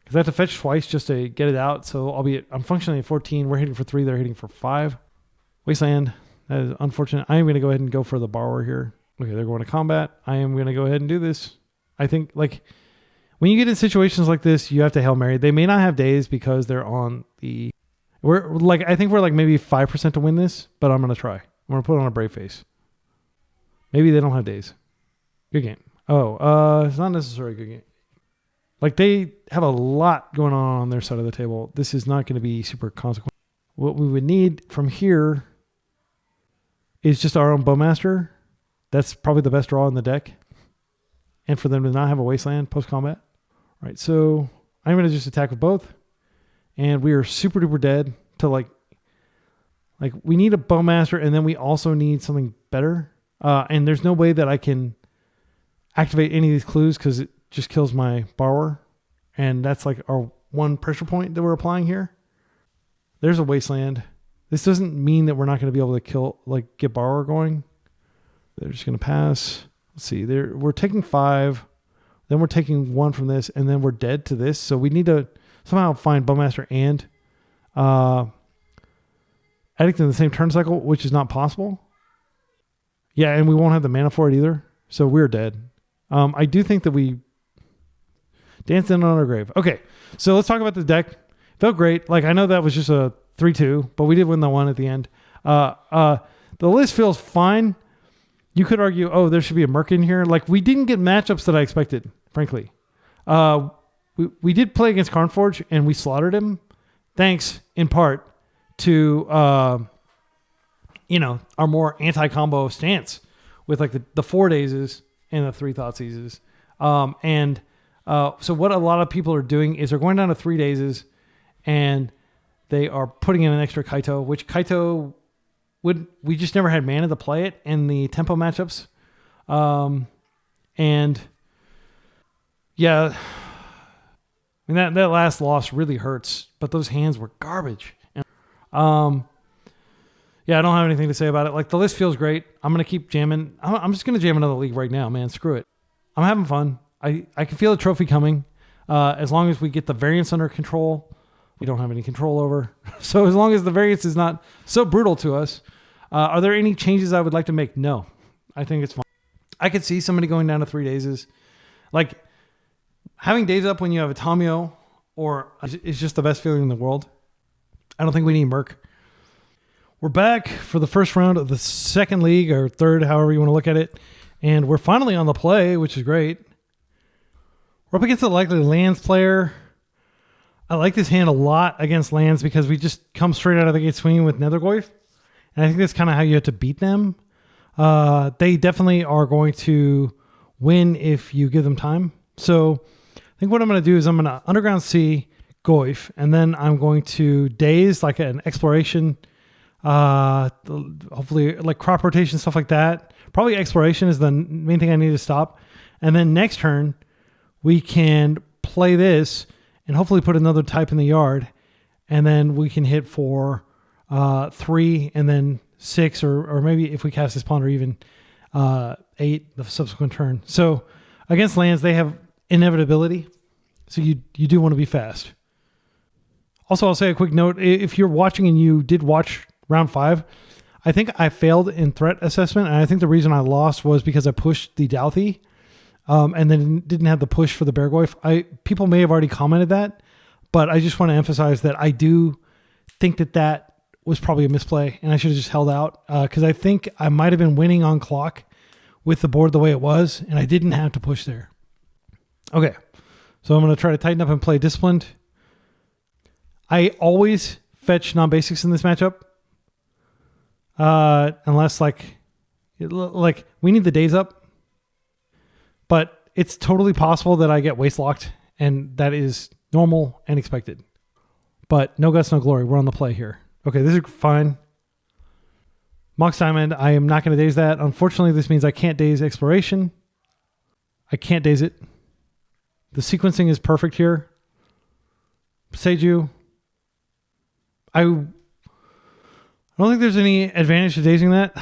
Because I have to fetch twice just to get it out. So I'm functionally at 14. We're hitting for 3. They're hitting for 5. Wasteland. That is unfortunate. I am going to go ahead and go for the Borrower here. Okay, they're going to combat. I am going to go ahead and do this. I think like when you get in situations like this, you have to Hail Mary. They may not have Daze because they're on the... I think we're like maybe 5% to win this, but I'm going to try. I'm going to put on a brave face. Maybe they don't have Daze. Good game. Oh, it's not necessarily a good game. Like they have a lot going on their side of the table. This is not going to be super consequential. What we would need from here is just our own Bowmaster. That's probably the best draw in the deck. And for them to not have a Wasteland post-combat. All right, so I'm going to just attack with both. And we are super duper dead to like we need a Bowmaster, and then we also need something better. And there's no way that I can activate any of these clues because it just kills my Borrower. And that's like our one pressure point that we're applying here. There's a Wasteland. This doesn't mean that we're not going to be able to get Borrower going. They're just going to pass. Let's see. We're taking 5. Then we're taking 1 from this, and then we're dead to this. So we need to somehow find Bowmaster and Eddict in the same turn cycle, which is not possible. Yeah, and we won't have the mana for it either. So we're dead. I do think that we danced in on our grave. Okay, so let's talk about the deck. Felt great. Like I know that was just a 3-2, but we did win the one at the end. The list feels fine. You could argue, oh, there should be a Merc in here. Like we didn't get matchups that I expected, frankly. We did play against Karnforge and we slaughtered him, thanks in part to our more anti-combo stance with like the 4 Dazes and the 3 Thoughtseizes. So what a lot of people are doing is they're going down to 3 Dazes and they are putting in an extra Kaito, which Kaito we just never had mana to play it in the tempo matchups. Yeah, I mean, that last loss really hurts, but those hands were garbage. And, yeah, I don't have anything to say about it. Like the list feels great. I'm going to keep jamming. I'm just going to jam another league right now, man. Screw it. I'm having fun. I can feel a trophy coming. As long as we get the variance under control, we don't have any control over. So as long as the variance is not so brutal to us, are there any changes I would like to make? No, I think it's fine. I could see somebody going down to 3 Dazes. Like having Daze up when you have a Tamiyo is just the best feeling in the world. I don't think we need Merc. We're back for the first round of the second league or third, however you want to look at it. And we're finally on the play, which is great. We're up against a likely lands player. I like this hand a lot against lands because we just come straight out of the gate swinging with Nethergoyf. And I think that's kind of how you have to beat them. They definitely are going to win if you give them time. So I think what I'm going to do is I'm going to Underground Sea, Goyf, and then I'm going to Daze like an exploration, hopefully like crop rotation, stuff like that. Probably exploration is the main thing I need to stop. And then next turn, we can play this and hopefully put another type in the yard. And then we can hit for 3 and then 6, or maybe if we cast this ponder even 8 the subsequent turn. So against lands, they have inevitability. So you do want to be fast. Also, I'll say a quick note. If you're watching and you did watch round 5, I think I failed in threat assessment. And I think the reason I lost was because I pushed the Douthie and then didn't have the push for the Beargoyf. People may have already commented that, but I just want to emphasize that I do think that was probably a misplay and I should have just held out because I think I might have been winning on clock with the board the way it was and I didn't have to push there. Okay, so I'm going to try to tighten up and play disciplined. I always fetch non-basics in this matchup. Unless like we need the Daze up, but it's totally possible that I get waste locked and that is normal and expected, but no guts, no glory. We're on the play here. Okay. This is fine. Mox Diamond. I am not going to Daze that. Unfortunately, this means I can't Daze exploration. I can't Daze it. The sequencing is perfect here. Seiju. I don't think there's any advantage to dazing that.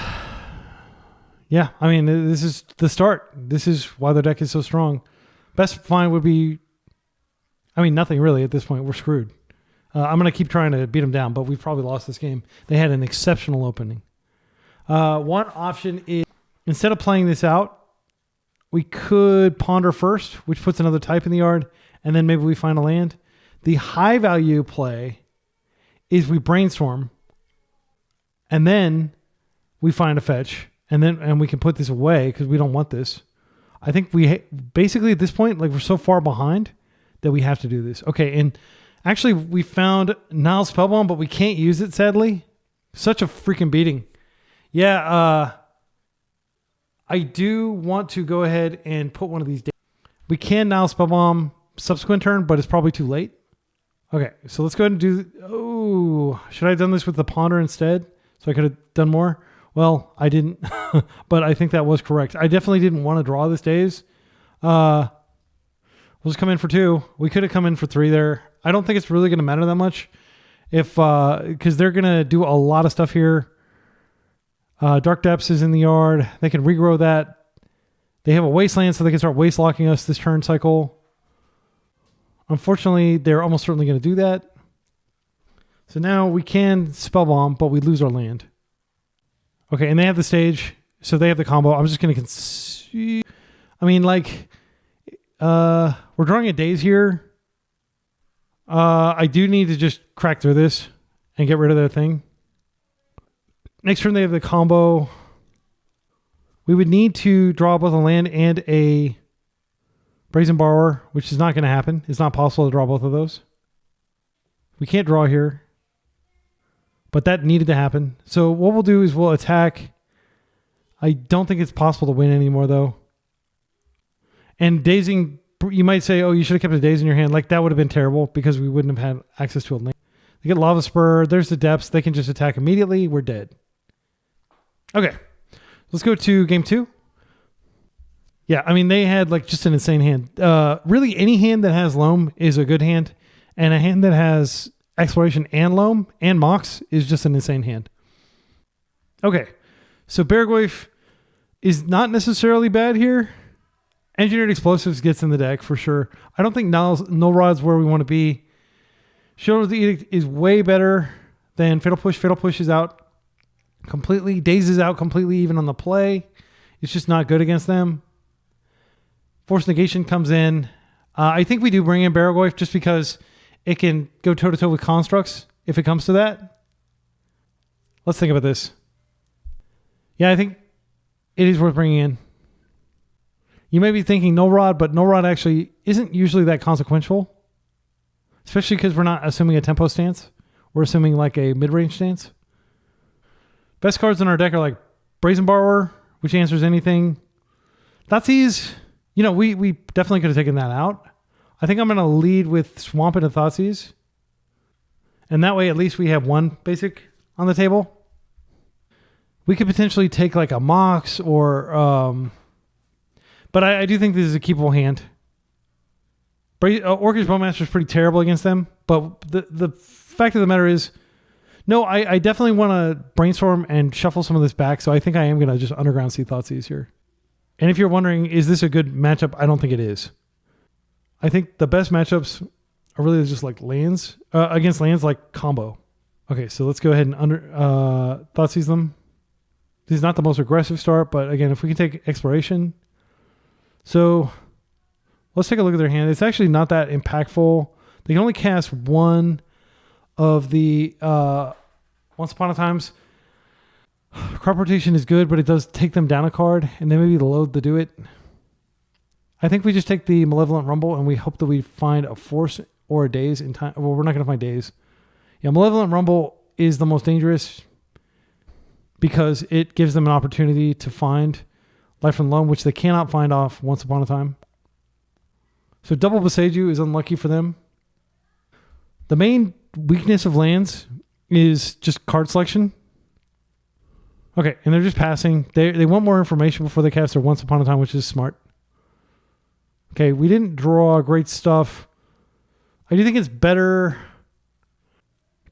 Yeah, I mean, this is the start. This is why the deck is so strong. Best find would be, I mean, nothing really at this point. We're screwed. I'm going to keep trying to beat them down, but we've probably lost this game. They had an exceptional opening. One option is, instead of playing this out, we could ponder first, which puts another type in the yard, and then maybe we find a land. The high value play is we brainstorm, and then we find a fetch, and we can put this away because we don't want this. I think we basically at this point, like we're so far behind that we have to do this. Okay, and actually we found Nile's Spellbomb, but we can't use it, sadly. Such a freaking beating. Yeah, I do want to go ahead and put one of these. We can Nile's Spellbomb subsequent turn, but it's probably too late. Okay, so let's go ahead and do... Oh, should I have done this with the ponder instead? So I could have done more? Well, I didn't, but I think that was correct. I definitely didn't want to draw this Daze. We'll just come in for 2. We could have come in for 3 there. I don't think it's really going to matter that much because they're going to do a lot of stuff here. Dark Depths is in the yard. They can regrow that. They have a Wasteland, so they can start waste locking us this turn cycle. Unfortunately, they're almost certainly going to do that. So now we can Spellbomb, but we lose our land. Okay, and they have the stage, so they have the combo. I'm just going to concede. I mean, like, we're drawing a Daze here. I do need to just crack through this and get rid of their thing. Next turn, they have the combo. We would need to draw both a land and a Brazen Borrower, which is not going to happen. It's not possible to draw both of those. We can't draw here. But that needed to happen. So what we'll do is we'll attack. I don't think it's possible to win anymore, though. And dazing, you might say, oh, you should have kept a Daze in your hand. Like, that would have been terrible because we wouldn't have had access to a land. They get Lava Spur. There's the depths. They can just attack immediately. We're dead. Okay. Let's go to game 2. Yeah, I mean, they had like just an insane hand. Really, any hand that has Loam is a good hand. And a hand that has Exploration and Loam and Mox is just an insane hand. Okay, so Beargoyf is not necessarily bad here. Engineered Explosives gets in the deck for sure. I don't think Null Rod's where we want to be. Shield of the Edict is way better than Fatal Push. Fatal Push is out completely. Daze is out completely even on the play. It's just not good against them. Force Negation comes in. I think we do bring in Barragoyf just because it can go toe-to-toe with Constructs if it comes to that. Let's think about this. Yeah, I think it is worth bringing in. You may be thinking Null Rod, but Null Rod actually isn't usually that consequential. Especially because we're not assuming a tempo stance. We're assuming like a mid-range stance. Best cards in our deck are like Brazen Borrower, which answers anything. Thoughtseize, we definitely could have taken that out. I think I'm going to lead with Swamp into Thoughtseize. And that way at least we have one basic on the table. We could potentially take like a Mox or... but I do think this is a keepable hand. Orcish Bowmaster is pretty terrible against them, but the fact of the matter is, no, I definitely want to brainstorm and shuffle some of this back, so I think I am going to just Underground Sea Thoughtseize here. And if you're wondering, is this a good matchup? I don't think it is. I think the best matchups are really just like lands, against lands like combo. Okay, so let's go ahead and Thoughtseize them. This is not the most aggressive start, but again, if we can take Exploration. So let's take a look at their hand. It's actually not that impactful. They can only cast one of the Once Upon a Times. Crop Rotation is good, but it does take them down a card, and then maybe load to do it. I think we just take the Malevolent Rumble, and we hope that we find a Force or a Daze in time. Well, we're not going to find Daze. Yeah, Malevolent Rumble is the most dangerous because it gives them an opportunity to find Life from Loam, which they cannot find off Once Upon a Time. So double Boseiju is unlucky for them. The main weakness of lands is just card selection. Okay, and they're just passing. They want more information before they cast their Once Upon a Time, which is smart. Okay, we didn't draw great stuff. I do think it's better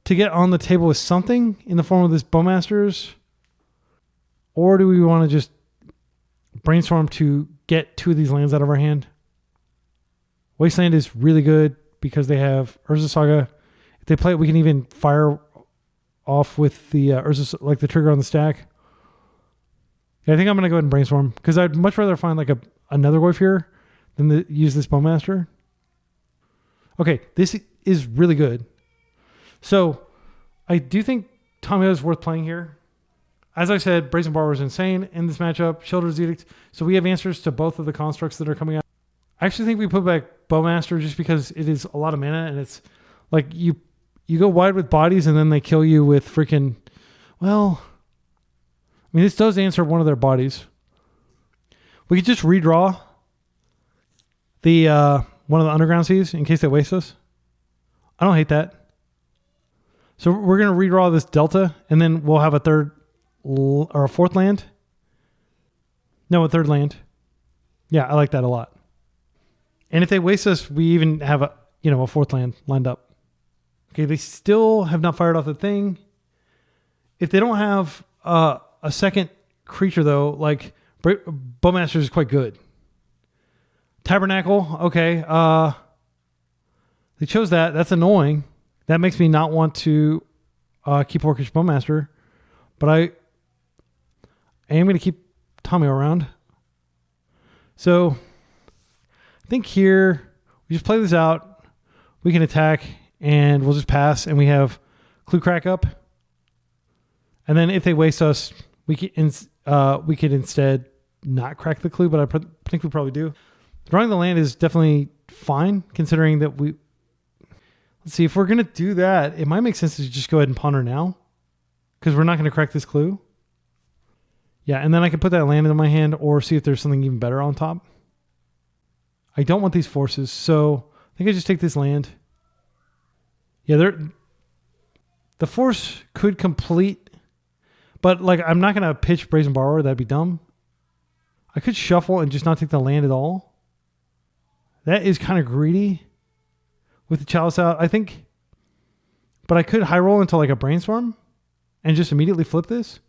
to get on the table with something in the form of this Bowmasters. Or do we want to just brainstorm to get two of these lands out of our hand? Wasteland is really good because they have Urza Saga. If they play it, we can even fire off with the Urza, like the trigger on the stack. Yeah, I think I'm going to go ahead and brainstorm because I'd much rather find like another Goyf here than use this Bowmaster. Okay, this is really good. So I do think Tamiyo is worth playing here. As I said, Brazen Borrower is insane in this matchup. Shield's Edict. So we have answers to both of the constructs that are coming out. I actually think we put back Bowmaster just because it is a lot of mana, and it's like you go wide with bodies and then they kill you with freaking, well, I mean, this does answer one of their bodies. We could just redraw the one of the Underground Seas in case they waste us. I don't hate that. So we're going to redraw this Delta, and then we'll have a third or a fourth land. No, a third land. Yeah, I like that a lot. And if they waste us, we even have a fourth land lined up. Okay, they still have not fired off the thing. If they don't have a second creature, though, like Bowmaster is quite good. Tabernacle, okay. They chose that. That's annoying. That makes me not want to keep Orcish Bowmaster. But I am going to keep Tamiyo around. So I think here we just play this out. We can attack and we'll just pass, and we have Clue Crack up. And then if they waste us, we could instead not crack the clue, but I think we probably do. Drawing the land is definitely fine, considering that we... Let's see, if we're going to do that, it might make sense to just go ahead and ponder now, because we're not going to crack this clue. Yeah, and then I can put that land in my hand or see if there's something even better on top. I don't want these forces, so I think I just take this land. Yeah, the force could complete, but like I'm not going to pitch Brazen Borrower. That'd be dumb. I could shuffle and just not take the land at all. That is kind of greedy with the Chalice out, I think. But I could high roll into like a Brainstorm and just immediately flip this.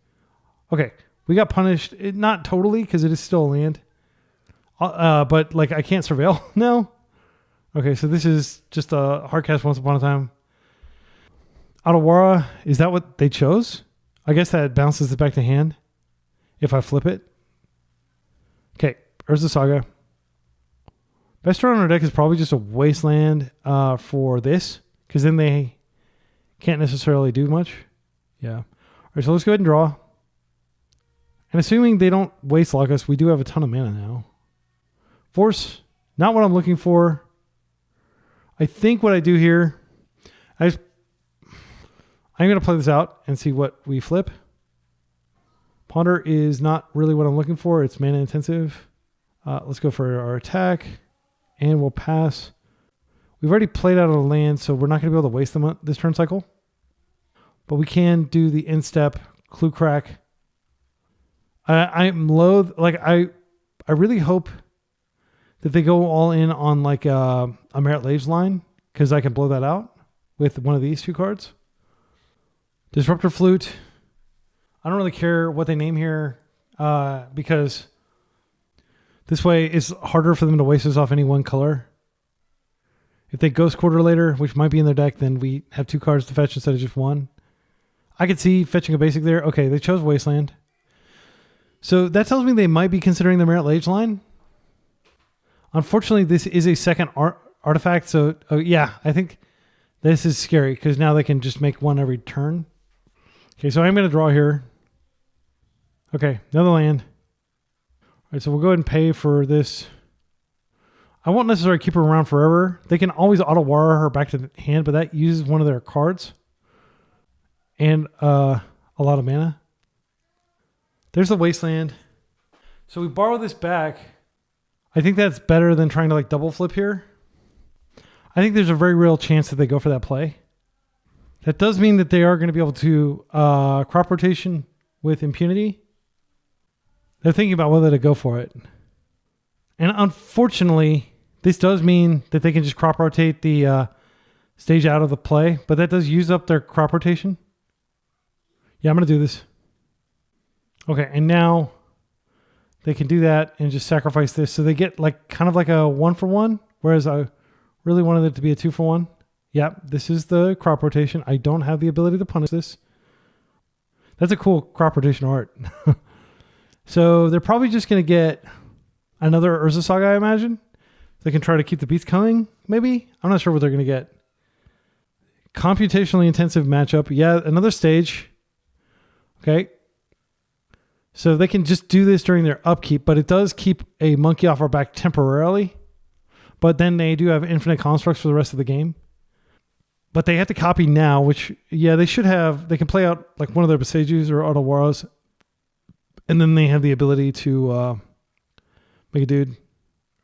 Okay, we got punished. Not totally, because it is still a land. But like I can't surveil now. Okay, so this is just a hard cast once upon a time. Otawara, is that what they chose? I guess that bounces it back to hand if I flip it. Okay, Urza Saga. Best card on our deck is probably just a Wasteland for this, because then they can't necessarily do much. Yeah. All right, so let's go ahead and draw. And assuming they don't waste lock us, we do have a ton of mana now. Force, not what I'm looking for. I think what I do here, I'm going to play this out and see what we flip. Ponder is not really what I'm looking for. It's mana intensive. Let's go for our attack. And we'll pass. We've already played out of the land, so we're not going to be able to waste them this turn cycle. But we can do the end step, clue crack. I'm loath, like I really hope that they go all in on like a Merit Lage line, because I can blow that out with one of these two cards. Disruptor Flute. I don't really care what they name here, because this way it's harder for them to waste us off any one color. If they Ghost Quarter later, which might be in their deck, then we have two cards to fetch instead of just one. I could see fetching a basic there. Okay, they chose Wasteland. So that tells me they might be considering the Merit Lage line. Unfortunately, this is a second artifact. So yeah, I think this is scary because now they can just make one every turn. Okay, so I'm going to draw here. Okay, another land. All right, so we'll go ahead and pay for this. I won't necessarily keep her around forever. They can always auto-wire her back to the hand, but that uses one of their cards. And a lot of mana. There's the Wasteland. So we borrow this back. I think that's better than trying to like double flip here. I think there's a very real chance that they go for that play. That does mean that they are going to be able to crop rotation with impunity. They're thinking about whether to go for it. And unfortunately, this does mean that they can just crop rotate the stage out of the play, but that does use up their crop rotation. Yeah, I'm going to do this. Okay, and now they can do that and just sacrifice this. So they get like kind of like a 1-for-1, whereas I really wanted it to be a 2-for-1. Yep, this is the crop rotation. I don't have the ability to punish this. That's a cool crop rotation art. So they're probably just going to get another Urza Saga, I imagine. They can try to keep the beats coming, maybe. I'm not sure what they're going to get. Computationally intensive matchup. Yeah, another stage. Okay. So they can just do this during their upkeep, but it does keep a monkey off our back temporarily. But then they do have infinite constructs for the rest of the game. But they have to copy now, which, yeah, they should have. They can play out like one of their Besejus or Otawaras. And then they have the ability to make a dude.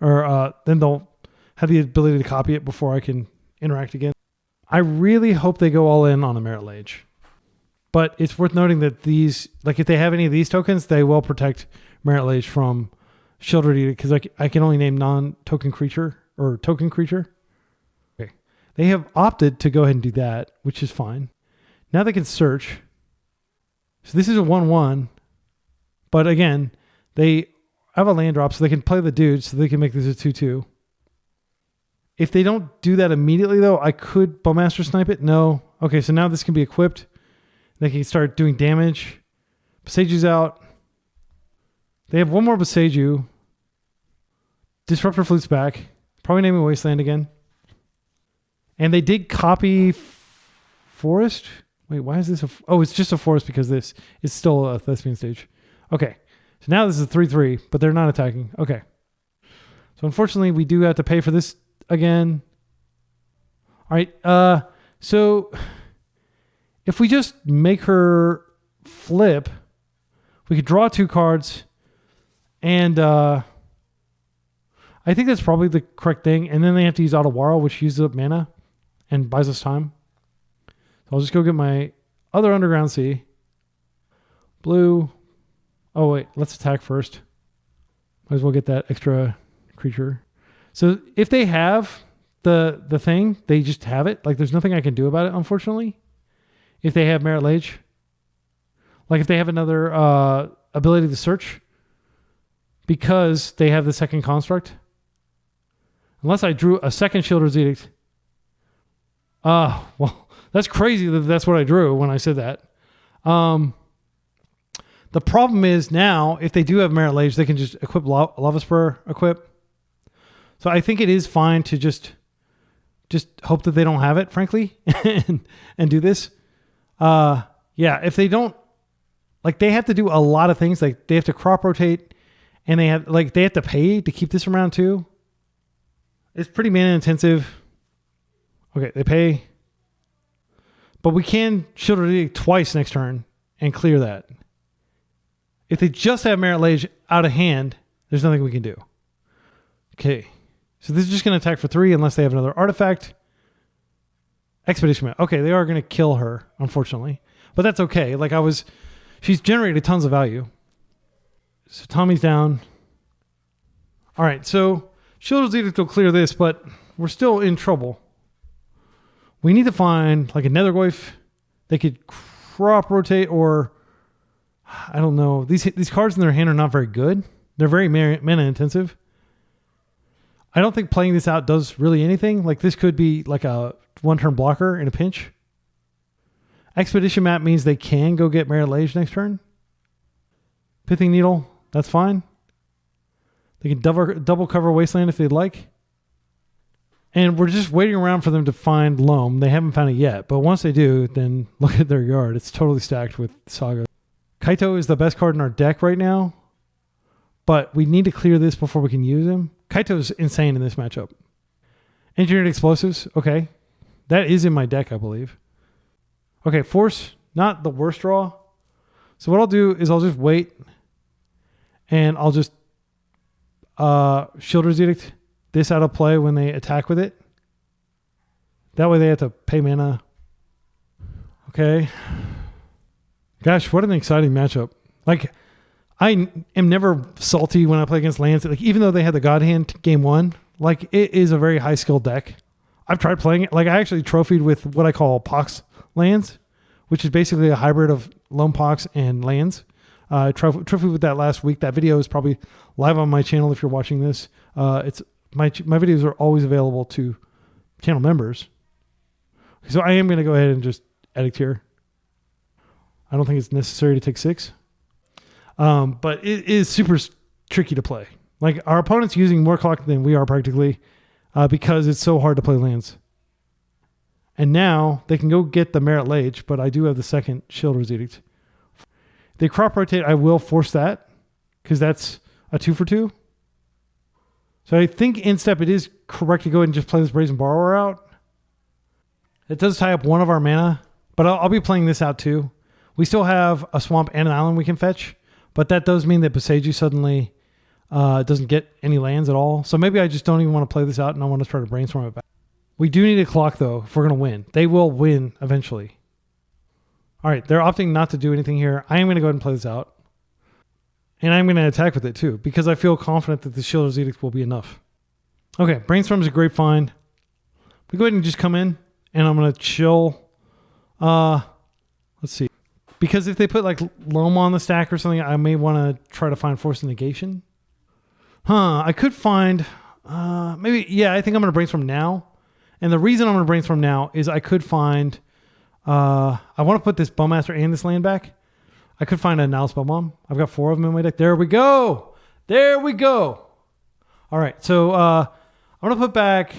Or then they'll have the ability to copy it before I can interact again. I really hope they go all in on a Merit Lage. But it's worth noting that these, like if they have any of these tokens, they will protect Merit Lage from Shield Ready, because I can only name non-token creature or token creature. Okay. They have opted to go ahead and do that, which is fine. Now they can search. So this is a 1-1. But again, they have a land drop, so they can play the dude, so they can make this a 2-2. If they don't do that immediately, though, I could Bowmaster Snipe it. No. Okay, so now this can be equipped. They can start doing damage. Beseju's out. They have one more Beseju. Disruptor Flute's back. Probably naming Wasteland again. And they did copy Forest. Wait, why is this oh, it's just a Forest because this is still a Thespian stage. Okay. So now this is a 3-3, but they're not attacking. Okay. So unfortunately, we do have to pay for this again. All right. So if we just make her flip, we could draw 2 cards, and I think that's probably the correct thing. And then they have to use Otawara, which uses up mana and buys us time. So I'll just go get my other Underground Sea. Blue. Oh, wait. Let's attack first. Might as well get that extra creature. So if they have the thing, they just have it. Like, there's nothing I can do about it, unfortunately. If they have Merit Lage. Like, if they have another ability to search, because they have the second construct. Unless I drew a second Shieldred's Edict. Well, that's crazy that that's what I drew when I said that. The problem is now, if they do have Merit Lage, they can just equip Lava Spur equip. So I think it is fine to just hope that they don't have it, frankly, and do this. Yeah, if they don't, like, they have to do a lot of things. Like, they have to crop rotate, and they have to pay to keep this around too. It's pretty mana intensive. Okay, they pay. But we can Shieldred's Edict twice next turn and clear that. If they just have Merit Lage out of hand, there's nothing we can do. Okay. So this is just going to attack for 3 unless they have another artifact. Expedition Map. Okay, they are going to kill her, unfortunately. But that's okay. She's generated tons of value. So Tommy's down. All right, so Shieldred's Edict will clear this, but we're still in trouble. We need to find like a Nethergoyf. They could crop rotate, or I don't know. These cards in their hand are not very good. They're very mana intensive. I don't think playing this out does really anything. Like, this could be like a one-turn blocker in a pinch. Expedition Map means they can go get Merit Lage next turn. Pithing Needle, that's fine. They can double cover Wasteland if they'd like. And we're just waiting around for them to find Loam. They haven't found it yet, but once they do, then look at their yard. It's totally stacked with Saga. Kaito is the best card in our deck right now, but we need to clear this before we can use him. Kaito's insane in this matchup. Engineered Explosives, okay. That is in my deck, I believe. Okay, Force, not the worst draw. So what I'll do is I'll just wait, and I'll just Shieldred's Edict this out of play when they attack with it. That way they have to pay mana. Okay. Gosh, what an exciting matchup. Like, I am never salty when I play against lands. Like, even though they had the God Hand game 1, like, it is a very high skill deck. I've tried playing it. Like, I actually trophied with what I call Pox lands, which is basically a hybrid of Loam Pox and lands. I trophied with that last week. That video is probably live on my channel if you're watching this. It's my videos are always available to channel members. So I am going to go ahead and just edit here. I don't think it's necessary to take 6. But it is super tricky to play. Like, our opponent's using more clock than we are practically because it's so hard to play lands. And now they can go get the Merit Lage, but I do have the second Shieldred's Edict. If they crop rotate, I will force that because that's a 2 for 2. So I think in step it is correct to go ahead and just play this Brazen Borrower out. It does tie up one of our mana, but I'll be playing this out too. We still have a swamp and an island we can fetch, but that does mean that Boseiju suddenly doesn't get any lands at all. So maybe I just don't even want to play this out and I want to try to brainstorm it back. We do need a clock though if we're going to win. They will win eventually. All right, they're opting not to do anything here. I am going to go ahead and play this out. And I'm going to attack with it too because I feel confident that the Shieldred's Edict will be enough. Okay, Brainstorm is a great find. We go ahead and just come in and I'm going to chill. Let's see. Because if they put like Loam on the stack or something, I may want to try to find Force of Negation. I could find, maybe, yeah, I think I'm going to brainstorm now. And the reason I'm going to brainstorm now is I could find, I want to put this Bowmaster and this land back. I could find a Nile Spellbomb. I've got 4 of them in my deck. There we go. There we go. All right. So I'm going to put back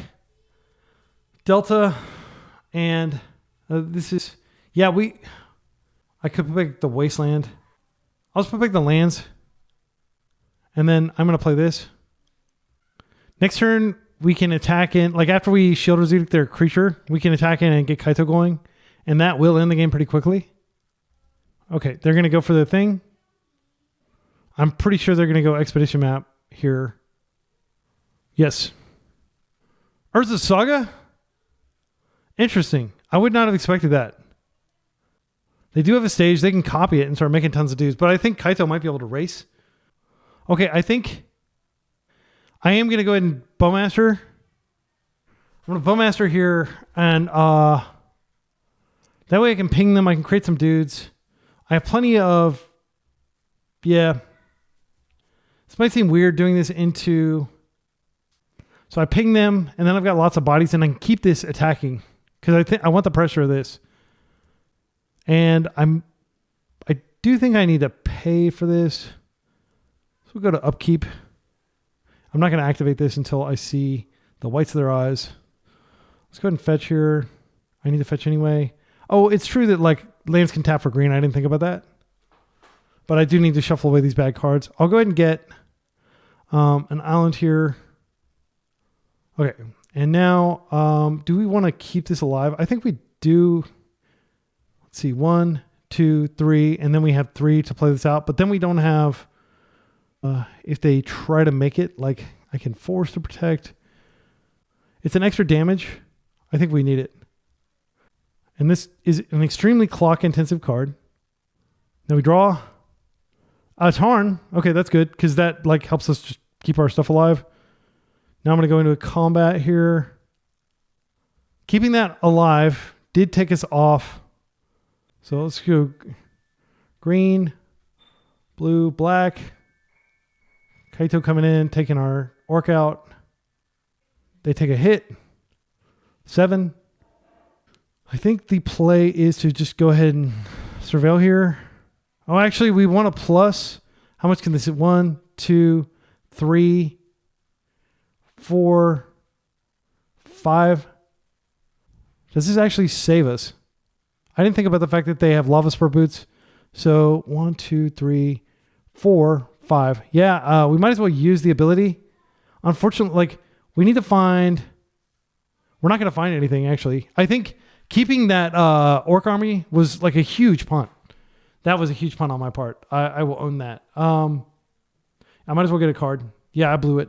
Delta and this is, yeah, I could put back the Wasteland. I'll just put back the lands. And then I'm going to play this. Next turn, we can attack in, like after we Shieldred's Edict their creature, we can attack in and get Kaito going. And that will end the game pretty quickly. Okay, they're going to go for the thing. I'm pretty sure they're going to go Expedition Map here. Yes. Urza Saga? Interesting. I would not have expected that. They do have a stage. They can copy it and start making tons of dudes. But I think Kaito might be able to race. Okay, I think I am going to go ahead and Bowmaster. I'm going to Bowmaster here. And that way I can ping them. I can create some dudes. I have plenty of... Yeah. This might seem weird doing this into... So I ping them, and then I've got lots of bodies, and I can keep this attacking because I want the pressure of this. And I do think I need to pay for this. So we'll go to upkeep. I'm not going to activate this until I see the whites of their eyes. Let's go ahead and fetch here. I need to fetch anyway. Oh, it's true that like lands can tap for green. I didn't think about that. But I do need to shuffle away these bad cards. I'll go ahead and get an island here. Okay, and now, do we want to keep this alive? I think we do. Let's see, 1, 2, 3, and then we have 3 to play this out. But then we don't have, if they try to make it, like I can force to protect. It's an extra damage. I think we need it. And this is an extremely clock-intensive card. Then we draw a Tarn. Okay, that's good, because that like helps us just keep our stuff alive. Now I'm going to go into a combat here. Keeping that alive did take us off. So let's go green, blue, black. Kaito coming in, taking our orc out. They take a hit. 7. I think the play is to just go ahead and surveil here. Oh, actually, we want a plus. How much can this hit? 1, 2, 3, 4, 5. Does this actually save us? I didn't think about the fact that they have lava spur boots. So 1, 2, 3, 4, 5. Yeah, we might as well use the ability. Unfortunately, like we need to find. We're not going to find anything actually. I think keeping that orc army was like a huge punt. That was a huge punt on my part. I will own that. I might as well get a card. Yeah, I blew it.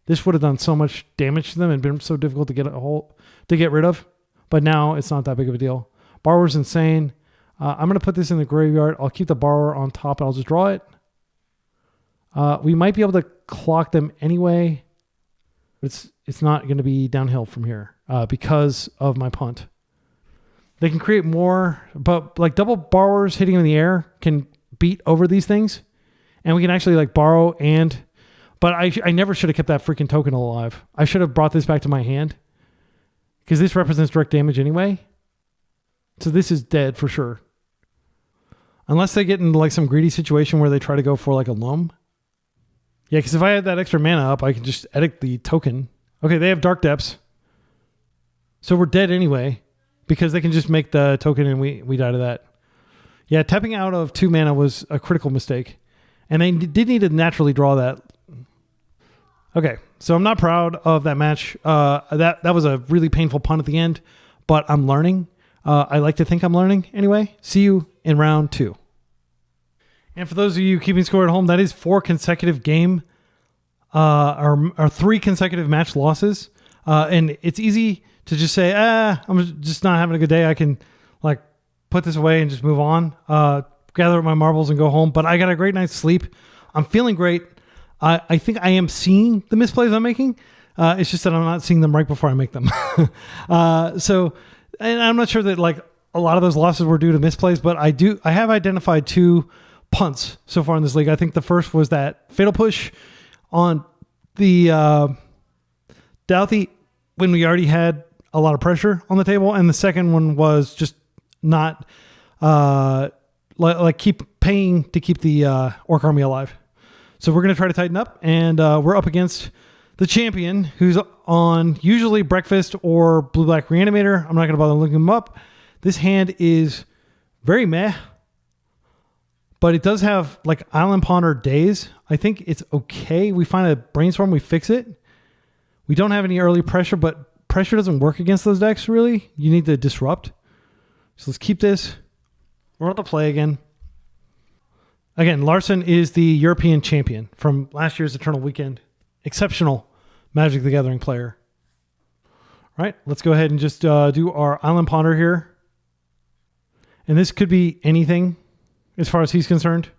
This would have done so much damage to them and been so difficult to get rid of. But now it's not that big of a deal. Borrower's insane. I'm going to put this in the graveyard. I'll keep the borrower on top and I'll just draw it. We might be able to clock them anyway. But it's not going to be downhill from here because of my punt. They can create more, but like double borrowers hitting in the air can beat over these things. And we can actually like borrow and... But I never should have kept that freaking token alive. I should have brought this back to my hand. Because this represents direct damage anyway. So this is dead for sure. Unless they get into like some greedy situation where they try to go for like a Loam. Yeah, because if I had that extra mana up, I could just edit the token. Okay, they have Dark Depths. So we're dead anyway. Because they can just make the token and we die to that. Yeah, tapping out of 2 mana was a critical mistake. And they did need to naturally draw that. Okay, so I'm not proud of that match. That was a really painful punt at the end, but I'm learning. I like to think I'm learning anyway. See you in round 2. And for those of you keeping score at home, that is 4 consecutive game or 3 consecutive match losses. And it's easy to just say, I'm just not having a good day. I can like put this away and just move on, gather up my marbles and go home. But I got a great night's sleep. I'm feeling great. I think I am seeing the misplays I'm making. It's just that I'm not seeing them right before I make them. So, and I'm not sure that like a lot of those losses were due to misplays, but I have identified 2 punts so far in this league. I think the first was that fatal push on the Douthie when we already had a lot of pressure on the table. And the second one was just not like keep paying to keep the orc army alive. So we're going to try to tighten up, and we're up against the champion who's on usually breakfast or blue-black reanimator. I'm not going to bother looking him up. This hand is very meh, but it does have like Island Ponder Daze. I think it's okay. We find a brainstorm, we fix it. We don't have any early pressure, but pressure doesn't work against those decks really. You need to disrupt. So let's keep this. We're on the play again. Again, Larson is the European champion from last year's Eternal Weekend. Exceptional Magic the Gathering player. All right, let's go ahead and just do our Island Ponder here. And this could be anything as far as he's concerned.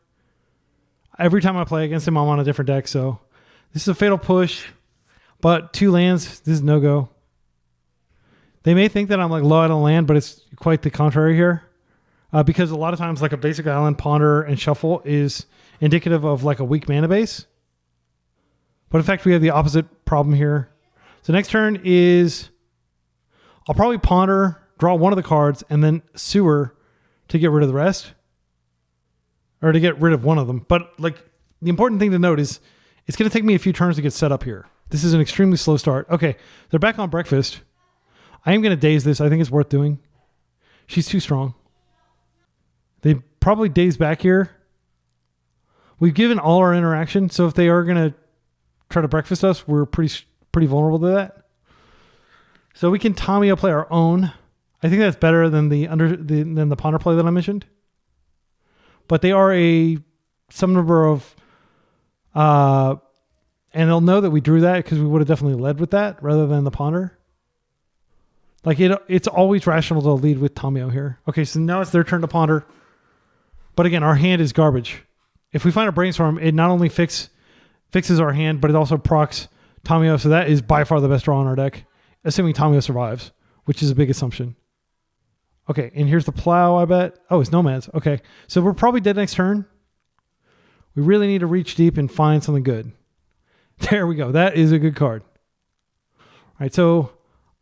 Every time I play against him, I'm on a different deck. So this is a fatal push, but 2 lands, this is no-go. They may think that I'm like low out of land, but it's quite the contrary here. Because a lot of times like a basic Island Ponder and Shuffle is indicative of like a weak mana base. But in fact, we have the opposite problem here. So next turn is, I'll probably ponder, draw one of the cards, and then sewer to get rid of the rest. Or to get rid of one of them. But like the important thing to note is it's going to take me a few turns to get set up here. This is an extremely slow start. Okay, they're back on breakfast. I am going to daze this. I think it's worth doing. She's too strong. They probably daze back here. We've given all our interaction, so if they are going to try to breakfast us, we're pretty vulnerable to that. So we can Tamiyo play our own. I think that's better than the ponder play that I mentioned. But they are some number of, and they'll know that we drew that because we would have definitely led with that rather than the ponder. Like it's always rational to lead with Tamiyo here. Okay, so now it's their turn to ponder. But again, our hand is garbage. If we find a brainstorm, it not only fixes our hand, but it also procs Tamiyo. So that is by far the best draw on our deck, assuming Tamiyo survives, which is a big assumption. Okay, and here's the plow, I bet. Oh, it's nomads. Okay, so we're probably dead next turn. We really need to reach deep and find something good. There we go. That is a good card. All right, so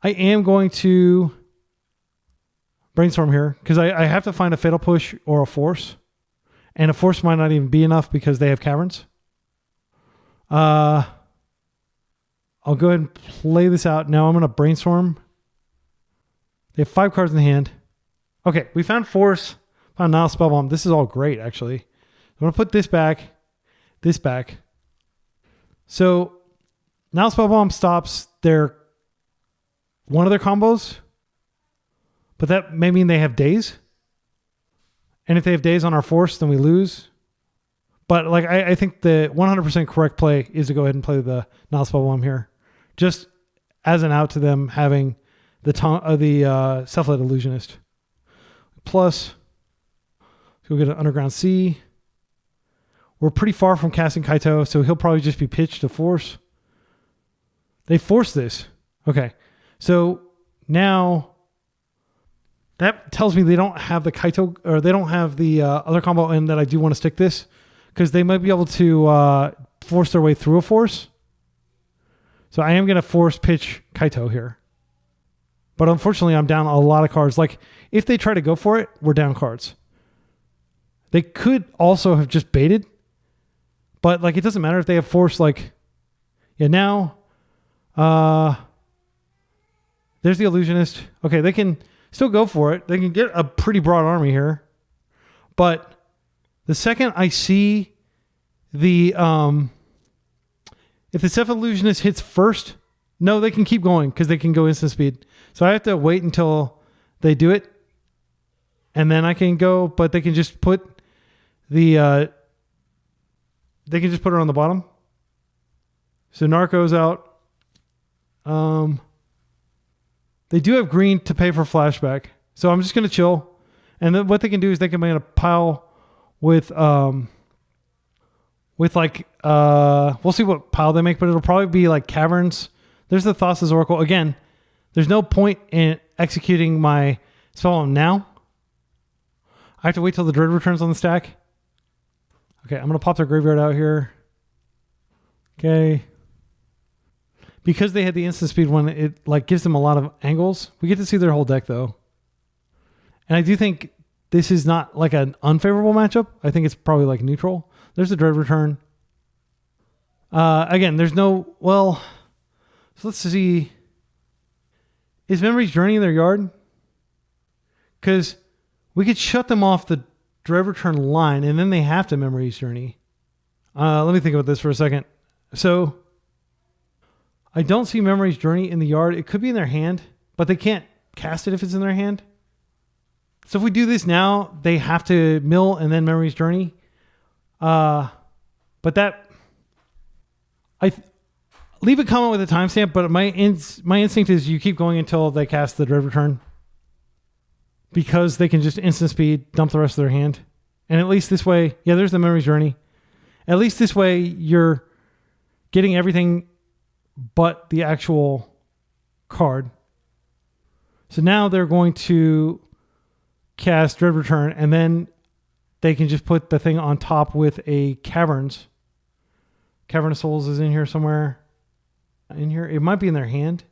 I am going to brainstorm here because I have to find a fatal push or a force. And a force might not even be enough because they have caverns. I'll go ahead and play this out. Now I'm going to brainstorm. They have 5 cards in the hand. Okay, we found force, found Nile Spellbomb. This is all great, actually. I'm going to put this back. So Nile Spellbomb stops one of their combos, but that may mean they have Daze. And if they have Daze on our force, then we lose. But like I think the 100% correct play is to go ahead and play the Nile Spellbomb here, just as an out to them having the Self-Led Illusionist. Plus, we'll get an Underground Sea. We're pretty far from casting Kaito, so he'll probably just be pitched to force. They force this. Okay, so now that tells me they don't have the Kaito, or they don't have the other combo, and that I do want to stick this because they might be able to force their way through a force. So I am going to force pitch Kaito here. But unfortunately, I'm down a lot of cards. Like, if they try to go for it, we're down cards. They could also have just baited. But, like, it doesn't matter if they have force. Like, yeah, now, there's the Illusionist. Okay, they can still go for it. They can get a pretty broad army here. But the second I see the, if the Self-Illusionist hits first, no, they can keep going because they can go instant speed. So I have to wait until they do it, and then I can go. But they can just put the they can just put her on the bottom. So Narco's out. They do have green to pay for flashback, so I'm just gonna chill. And then what they can do is they can make a pile with like we'll see what pile they make, but it'll probably be like caverns. There's the Thassa's Oracle again. There's no point in executing my Spellbomb now. I have to wait till the Dread returns on the stack. Okay, I'm going to pop their graveyard out here. Okay. Because they had the instant speed one, it like gives them a lot of angles. We get to see their whole deck though. And I do think this is not like an unfavorable matchup. I think it's probably like neutral. There's the Dread return. Again, there's no, well, so let's see. Is Memory's Journey in their yard? Because we could shut them off the Dread return line, and then they have to Memory's Journey. Let me think about this for a second. So I don't see Memory's Journey in the yard. It could be in their hand, but they can't cast it if it's in their hand. So if we do this now, they have to mill and then Memory's Journey. But that... Leave a comment with a timestamp, but my instinct is you keep going until they cast the Dread return. Because they can just instant speed, dump the rest of their hand. And at least this way, yeah, there's the Memory's Journey. At least this way, you're getting everything but the actual card. So now they're going to cast Dread return, and then they can just put the thing on top with a Caverns Cavern of Souls is in here somewhere. In here. It might be in their hand.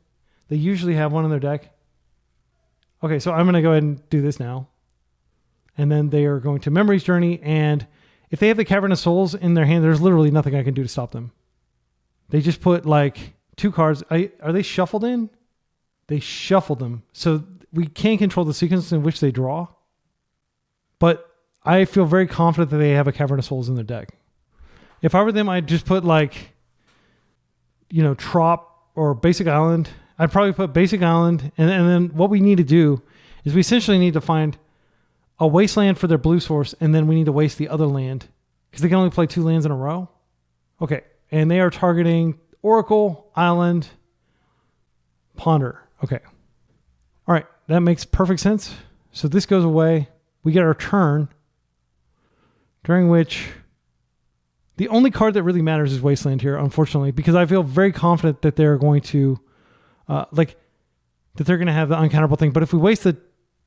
They usually have one in their deck. Okay, so I'm going to go ahead and do this now. And then they are going to Memory's Journey. And if they have the Cavern of Souls in their hand, there's literally nothing I can do to stop them. They just put like 2 cards. Are they shuffled in? They shuffled them. So we can't control the sequence in which they draw. But I feel very confident that they have a Cavern of Souls in their deck. If I were them, I'd just put like, Trop or Basic Island. I'd probably put Basic Island. And then what we need to do is we essentially need to find a Wasteland for their blue source. And then we need to waste the other land. Because they can only play 2 lands in a row. Okay. And they are targeting Oracle, Island, Ponder. Okay. All right. That makes perfect sense. So this goes away. We get our turn. During which the only card that really matters is Wasteland here, unfortunately, because I feel very confident that they're going to, that they're going to have the uncounterable thing. But if we waste the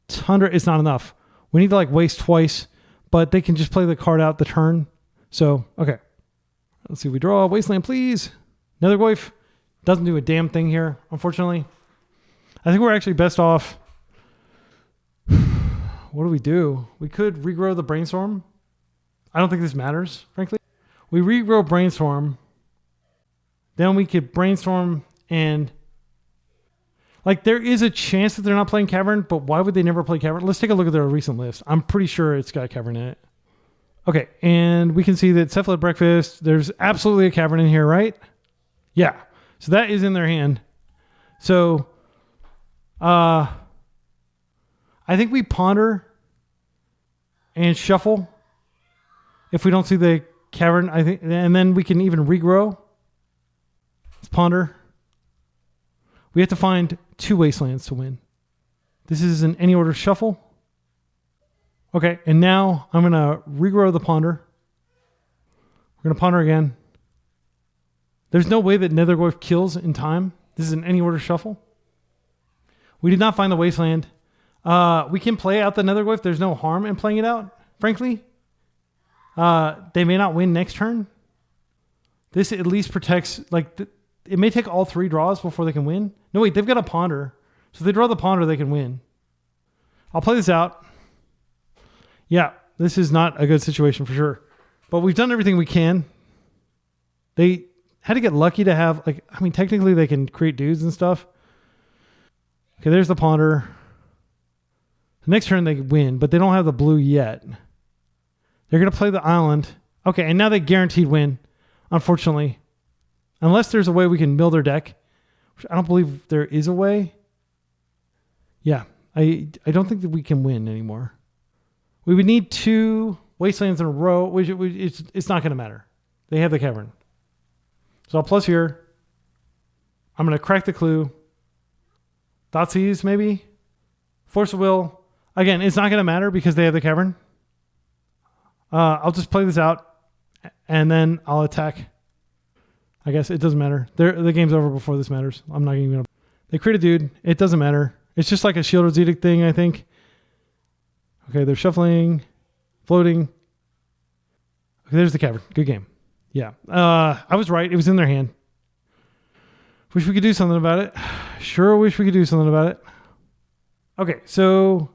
Tundra, it's not enough. We need to waste twice, but they can just play the card out the turn. So, okay. Let's see. We draw Wasteland, please. Nethergoyf doesn't do a damn thing here, unfortunately. I think we're actually best off. What do we do? We could regrow the Brainstorm. I don't think this matters, frankly. We regrow Brainstorm. Then we could Brainstorm and... there is a chance that they're not playing Cavern, but why would they never play Cavern? Let's take a look at their recent list. I'm pretty sure it's got Cavern in it. Okay, and we can see that Cephalid Breakfast, there's absolutely a Cavern in here, right? Yeah. So that is in their hand. So, I think we ponder and shuffle if we don't see the Cavern, I think, and then we can even regrow. Let's ponder. We have to find 2 Wastelands to win. This is an any order shuffle. Okay, and now I'm going to regrow the ponder. We're going to ponder again. There's no way that Nethergoyf kills in time. This is an any order shuffle. We did not find the Wasteland. We can play out the Nethergoyf. There's no harm in playing it out, frankly. They may not win next turn. This at least protects, it may take all 3 draws before they can win. No, wait, they've got a ponder. So if they draw the ponder, they can win. I'll play this out. Yeah, this is not a good situation for sure. But we've done everything we can. They had to get lucky to have, technically they can create dudes and stuff. Okay, there's the ponder. The next turn they win, but they don't have the blue yet. They're going to play the island. Okay, and now they guaranteed win, unfortunately. Unless there's a way we can mill their deck, which I don't believe there is a way. Yeah, I don't think that we can win anymore. We would need 2 Wastelands in a row, which it's not going to matter. They have the Cavern. So I'll plus here. I'm going to crack the clue. Thoughtseize, maybe. Force of Will. Again, it's not going to matter because they have the Cavern. I'll just play this out, and then I'll attack. I guess it doesn't matter. The game's over before this matters. I'm not even going to... They create a dude. It doesn't matter. It's just like a Shieldred's Edict thing, I think. Okay, they're shuffling, floating. Okay, there's the Cavern. Good game. Yeah. I was right. It was in their hand. Wish we could do something about it. Sure wish we could do something about it. Okay, so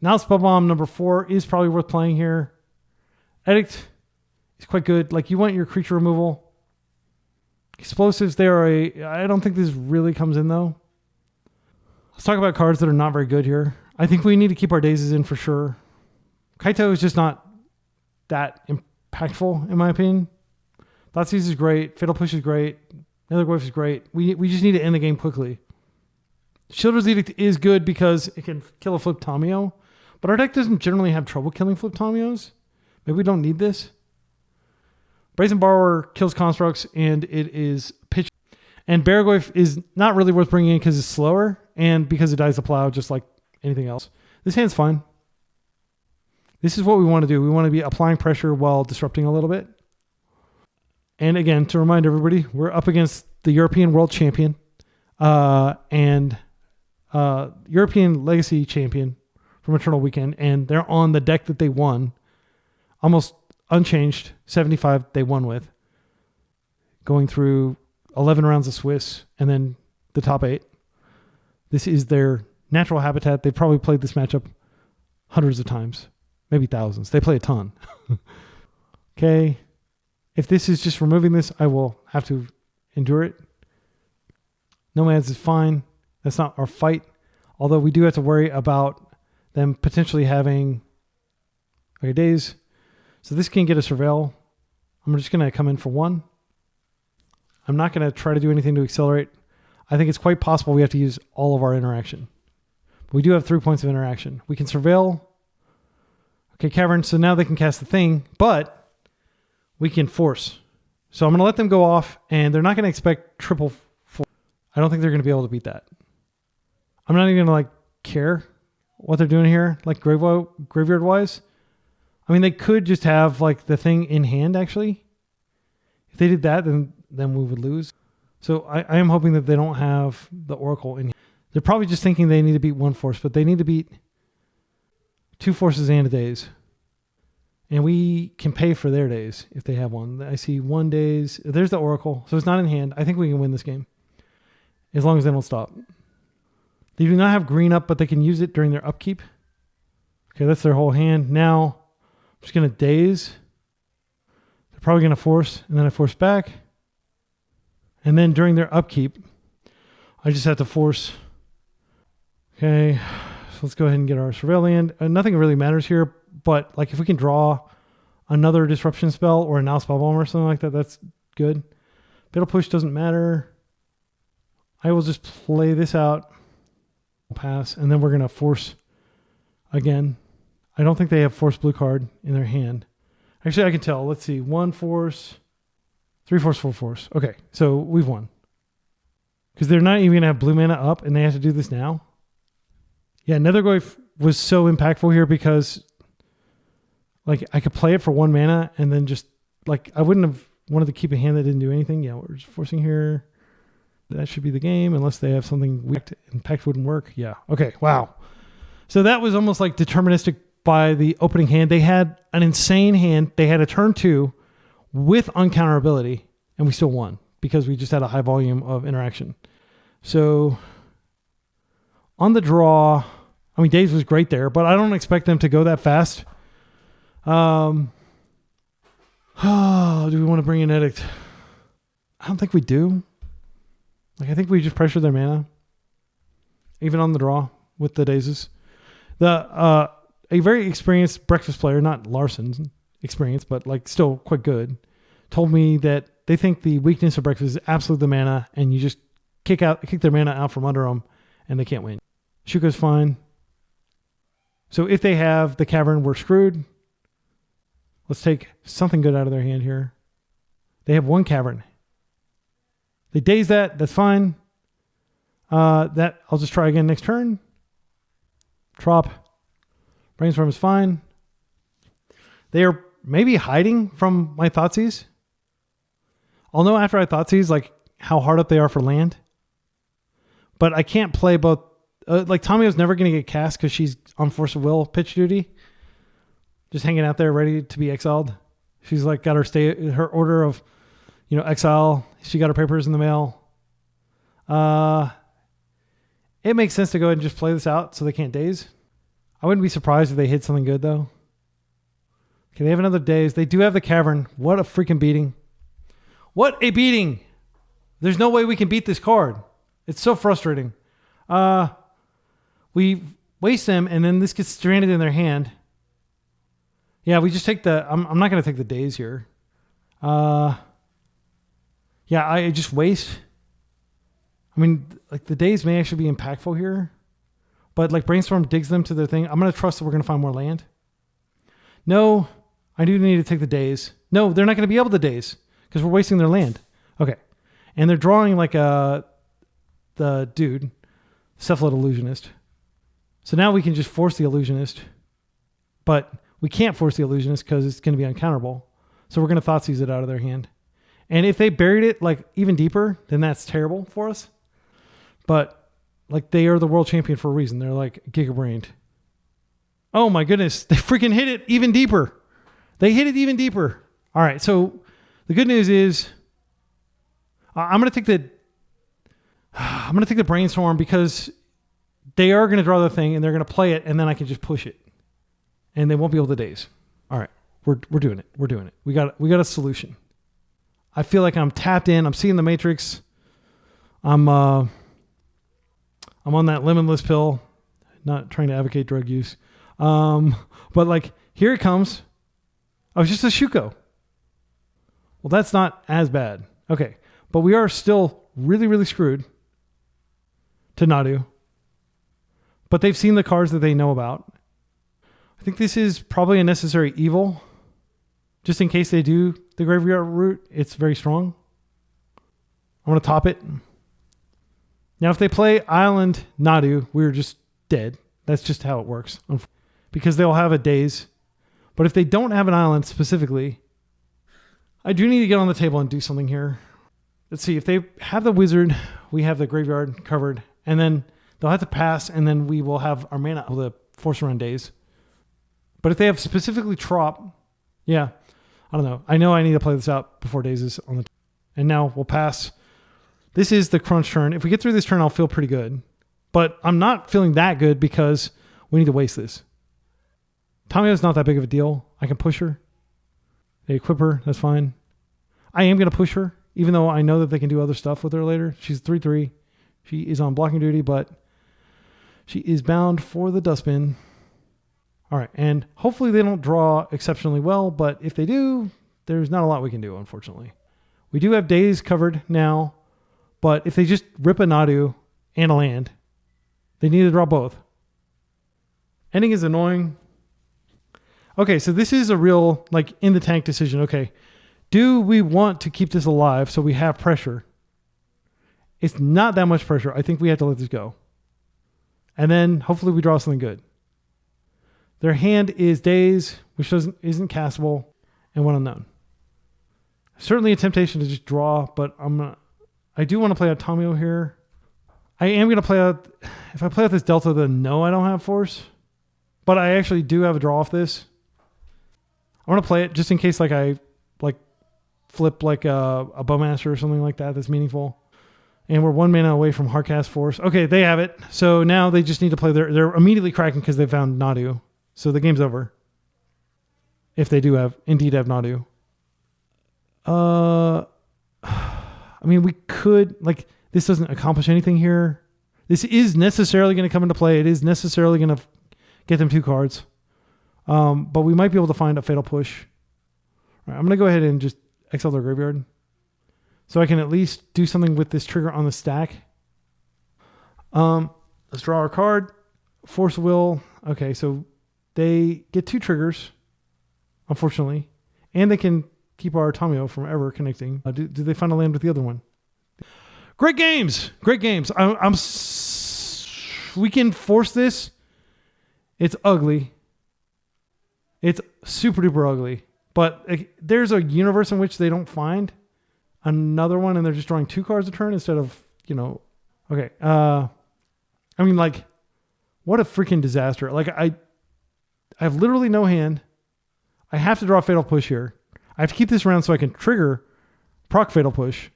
now Spellbomb number 4 is probably worth playing here. Edict is quite good. You want your creature removal. Explosives, I don't think this really comes in though. Let's talk about cards that are not very good here. I think we need to keep our Dazes in for sure. Kaito is just not that impactful, in my opinion. Thoughtseize is great. Fatal Push is great. Nethergoyf is great. We just need to end the game quickly. Shieldred's Edict is good because it can kill a Flip Tamiyo, but our deck doesn't generally have trouble killing Flip Tamiyos. Maybe we don't need this. Brazen Borrower kills constructs, and it is pitch. And Barragoyf is not really worth bringing in because it's slower, and because it dies the plow, just like anything else. This hand's fine. This is what we want to do. We want to be applying pressure while disrupting a little bit. And again, to remind everybody, we're up against the European World Champion and European Legacy Champion from Eternal Weekend, and they're on the deck that they won, almost unchanged, 75 they won with. going through 11 rounds of Swiss and then the top 8. This is their natural habitat. They've probably played this matchup hundreds of times, maybe thousands. They play a ton. Okay. If this is just removing this, I will have to endure it. Nomads is fine. That's not our fight. Although we do have to worry about them potentially having Daze. So this can get a surveil. I'm just going to come in for 1. I'm not going to try to do anything to accelerate. I think it's quite possible we have to use all of our interaction. But we do have 3 points of interaction. We can surveil. Okay, Cavern. So now they can cast the thing, but we can force. So I'm going to let them go off, and they're not going to expect triple force. I don't think they're going to be able to beat that. I'm not even going to care what they're doing here, graveyard wise. I mean, they could just have the thing in hand, actually. If they did that, then we would lose. So I am hoping that they don't have the Oracle in here. They're probably just thinking they need to beat 1 force, but they need to beat 2 forces and a Daze. And we can pay for their Daze if they have one. I see 1 Daze. There's the Oracle, so it's not in hand. I think we can win this game as long as they don't stop. They do not have green up, but they can use it during their upkeep. Okay, that's their whole hand. Now, I'm just going to Daze. They're probably going to force, and then I force back. And then during their upkeep, I just have to force. Okay, so let's go ahead and get our Surveil land. Nothing really matters here, but if we can draw another disruption spell or a now Spellbomb or something like that, that's good. Fatal Push doesn't matter. I will just play this out. Pass, and then we're going to force again. I don't think they have force blue card in their hand. Actually, I can tell. Let's see. 1 force, 3 force, 4 force. Okay, so we've won. Because they're not even going to have blue mana up, and they have to do this now. Yeah, Nethergoyf was so impactful here because I could play it for 1 mana, and then just, I wouldn't have wanted to keep a hand that didn't do anything. Yeah, we're just forcing here. That should be the game, unless they have something weak and Pact wouldn't work. Yeah. Okay. Wow. So that was almost deterministic by the opening hand. They had an insane hand. They had a turn 2 with uncounterability, and we still won because we just had a high volume of interaction. So on the draw, Daze was great there, but I don't expect them to go that fast. Do we want to bring in Edict? I don't think we do. I think we just pressure their mana, even on the draw with the Dazes. A very experienced breakfast player, not Larson's experience, but still quite good, told me that they think the weakness of breakfast is absolutely the mana, and you just kick their mana out from under them, and they can't win. Shuka's fine. So if they have the Cavern, we're screwed. Let's take something good out of their hand here. They have 1 Cavern. They Daze that. That's fine. That I'll just try again next turn. Trop. Brainstorm is fine. They are maybe hiding from my Thoughtseize. I'll know after I Thoughtseize how hard up they are for land. But I can't play both. Tamiyo's never going to get cast because she's on Force of Will pitch duty. Just hanging out there ready to be exiled. She's got her order of exile. She got her papers in the mail. It makes sense to go ahead and just play this out so they can't Daze. I wouldn't be surprised if they hit something good, though. Okay, they have another Daze. They do have the Cavern. What a freaking beating. What a beating. There's no way we can beat this card. It's so frustrating. We waste them, and then this gets stranded in their hand. Yeah, we just take the... I'm not going to take the Daze here. Yeah, I just waste. The Daze may actually be impactful here. But Brainstorm digs them to their thing. I'm going to trust that we're going to find more land. No, I do need to take the Daze. No, they're not going to be able to Daze because we're wasting their land. Okay. And they're drawing the dude, Cephalid Illusionist. So now we can just force the Illusionist. But we can't force the Illusionist because it's going to be uncounterable. So we're going to Thoughtseize it out of their hand. And if they buried it even deeper, then that's terrible for us. But they are the world champion for a reason. They're giga-brained. Oh my goodness. They freaking hit it even deeper. They hit it even deeper. All right. So the good news is I'm going to take the Brainstorm because they are going to draw the thing and they're going to play it, and then I can just push it. And they won't be able to Daze. All right. We're doing it. We're doing it. We got a solution. I feel like I'm tapped in. I'm seeing the matrix. I'm on that limitless pill. Not trying to advocate drug use. But like, here it comes. Oh, it's just a Shuko. Well, that's not as bad. Okay. But we are still really, really screwed to Nadu. But they've seen the cards that they know about. I think this is probably a necessary evil. Just in case they do the graveyard route, it's very strong. I'm going to top it. Now, if they play Island Nadu, we're just dead. That's just how it works. Because they'll have a Daze. But if they don't have an island specifically, I do need to get on the table and do something here. Let's see. If they have the wizard, we have the graveyard covered. And then they'll have to pass, and then we will have our mana able to force around Daze. But if they have specifically Trop, yeah, I don't know. I know I need to play this out before Daze is on the table. And now we'll pass. This is the crunch turn. If we get through this turn, I'll feel pretty good. But I'm not feeling that good because we need to waste this. Tamiyo's not that big of a deal. I can push her. They equip her. That's fine. I am going to push her, even though I know that they can do other stuff with her later. She's 3/3. She is on blocking duty, but she is bound for the dustbin. All right. And hopefully they don't draw exceptionally well, but if they do, there's not a lot we can do, unfortunately. We do have Daze covered now, but if they just rip a Nadu and a land, they need to draw both. Ending is annoying. Okay, so this is a real, like, in the tank decision. Okay, do we want to keep this alive so we have pressure? It's not that much pressure. I think we have to let this go. And then hopefully we draw something good. Their hand is Daze, which isn't castable, and one unknown. Certainly a temptation to just draw, but I do want to play out Tamiyo here. I am going to play out, if I play out this Delta, then no, I don't have force. But I actually do have a draw off this. I want to play it just in case I flip like a Bowmaster or something like that that's meaningful. And we're 1 mana away from Hardcast Force. Okay, they have it. So now they just need to play they're immediately cracking because they found Nadu. So the game's over. If they do indeed have Nadu. I mean, we could, this doesn't accomplish anything here. This is necessarily going to come into play. It is necessarily going to get them 2 cards. But we might be able to find a Fatal Push. All right, I'm going to go ahead and just exile their graveyard. So I can at least do something with this trigger on the stack. Let's draw our card. Force Will. Okay, so they get 2 triggers, unfortunately. And they can keep our Tamiyo from ever connecting. Do they find a land with the other one? Great games. Great games. We can force this. It's ugly. It's super duper ugly. But there's a universe in which they don't find another one and they're just drawing 2 cards a turn instead of, okay. I mean, what a freaking disaster. I have literally no hand. I have to draw a Fatal Push here. I have to keep this around so I can trigger proc Fatal Push.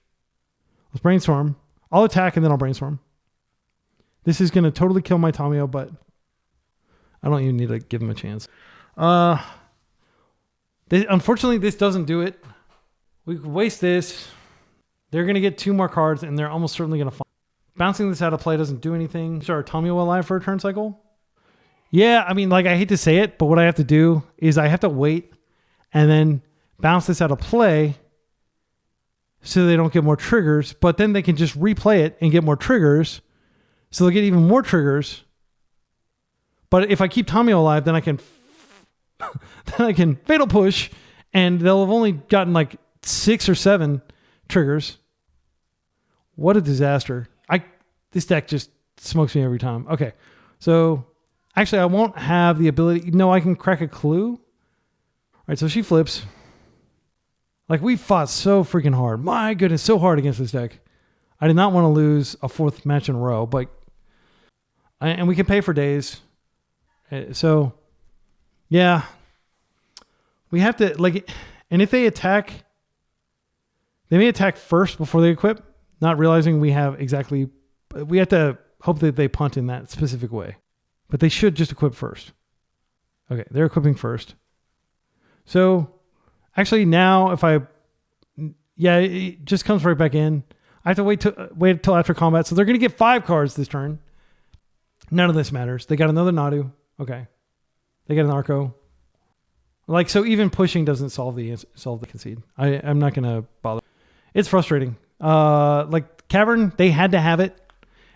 Let's Brainstorm. I'll attack and then I'll Brainstorm. This is going to totally kill my Tamiyo, but I don't even need to give him a chance. Unfortunately, this doesn't do it. We could waste this. They're going to get 2 more cards, and they're almost certainly going to find. Bouncing this out of play doesn't do anything. Is our Tamiyo alive for a turn cycle? Yeah, I mean, I hate to say it, but what I have to do is I have to wait and then bounce this out of play so they don't get more triggers, but then they can just replay it and get more triggers, so they'll get even more triggers. But if I keep Tamiyo alive, then I can Fatal Push, and they'll have only gotten 6 or 7 triggers. What a disaster. This deck just smokes me every time. Okay, so actually I won't have the ability. No, I can crack a clue. All right, so she flips. We fought so freaking hard. My goodness, so hard against this deck. I did not want to lose a 4th match in a row, and we can pay for Daze. So, yeah. We have to, and if they attack, they may attack first before they equip. not realizing we have to hope that they punt in that specific way. But they should just equip first. Okay, they're equipping first. So actually now it just comes right back in. I have to wait until after combat. So they're going to get 5 cards this turn. None of this matters. They got another Nadu. Okay. They got an Arco. Like, so even pushing doesn't solve the concede. I'm not going to bother. It's frustrating. Like Cavern, they had to have it.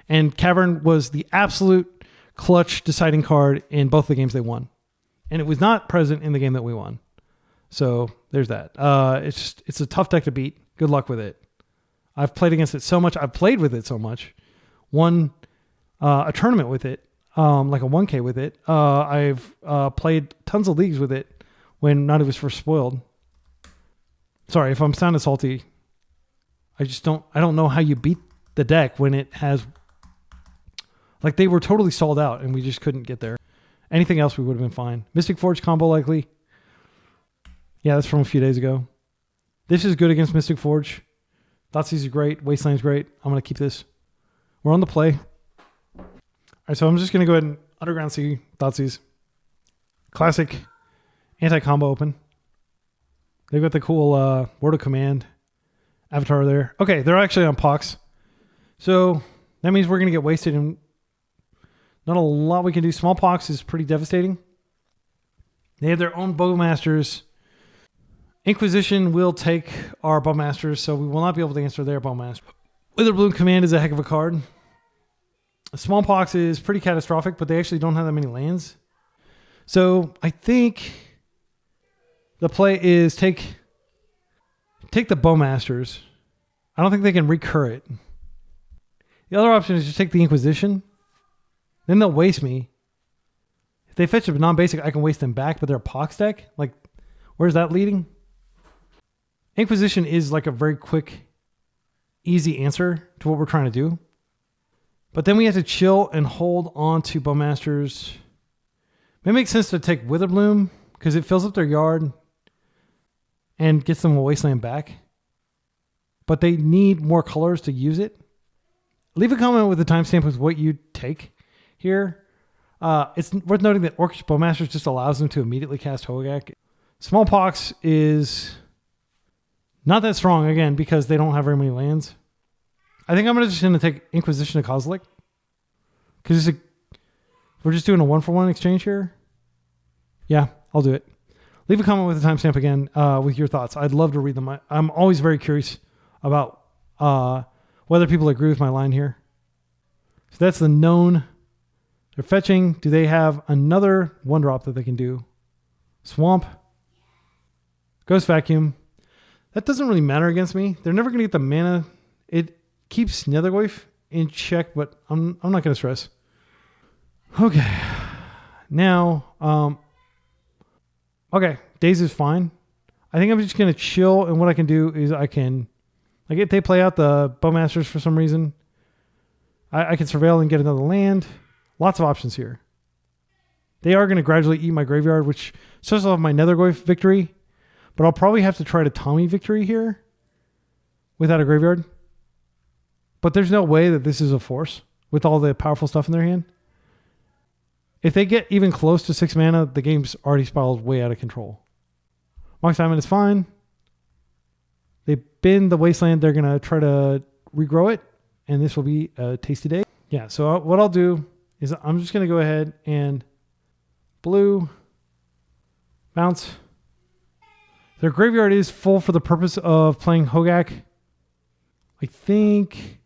And Cavern was the absolute clutch deciding card in both the games they won. And it was not present in the game that we won. So there's that. It's a tough deck to beat. Good luck with it. I've played against it so much. I've played with it so much. Won a tournament with it, like a 1K with it. I've played tons of leagues with it when Nadu was first spoiled. Sorry if I'm sounding salty. I don't know how you beat the deck when it has, like, they were totally stalled out and we just couldn't get there. Anything else we would have been fine. Mystic Forge combo likely. Yeah, that's from a few days ago. This is good against Mystic Forge. Thoughtseize is great. Wasteland's great. I'm going to keep this. We're on the play. All right, so I'm just going to go ahead and Underground Sea Thoughtseize. Classic anti-combo open. They've got the cool Word of Command avatar there. Okay, they're actually on Pox. So that means we're going to get wasted and not a lot we can do. Smallpox is pretty devastating. They have their own Bowmasters. Inquisition will take our Bowmasters, so we will not be able to answer their Bowmaster. Witherbloom Command is a heck of a card. Smallpox is pretty catastrophic, but they actually don't have that many lands. So I think the play is take the Bowmasters. I don't think they can recur it. The other option is just take the Inquisition. Then they'll waste me. If they fetch a non-basic, I can waste them back, but they're a Pox deck. Like, where's that leading? Inquisition is like a very quick, easy answer to what we're trying to do. But then we have to chill and hold on to Bowmasters. It makes sense to take Witherbloom because it fills up their yard and gets them a Wasteland back. But they need more colors to use it. Leave a comment with the timestamp with what you take here. It's worth noting that Orcish Bowmasters just allows them to immediately cast Hogak. Smallpox is not that strong, again, because they don't have very many lands. I think I'm just going to take Inquisition of Kozilek. Because we're just doing a 1-for-1 exchange here. Yeah, I'll do it. Leave a comment with the timestamp again with your thoughts. I'd love to read them. I'm always very curious about whether people agree with my line here. So that's the known. They're fetching. Do they have another 1-drop that they can do? Swamp. Ghost Vacuum. That doesn't really matter against me. They're never going to get the mana. It keeps Nethergoyf in check, but I'm not going to stress. Okay. Now, okay. Daze is fine. I think I'm just going to chill, and what I can do is I can, like, if they play out the Bowmasters for some reason, I can surveil and get another land. Lots of options here. They are going to gradually eat my graveyard, which starts off my Nethergoyf victory, but I'll probably have to try to Tommy victory here without a graveyard. But there's no way that this is a force with all the powerful stuff in their hand. If they get even close to 6 mana, the game's already spiraled way out of control. Mox Diamond is fine. They bin the Wasteland. They're going to try to regrow it, and this will be a tasty day. Yeah, so what I'll do is I'm just going to go ahead and blue, bounce. Their graveyard is full for the purpose of playing Hogak. I think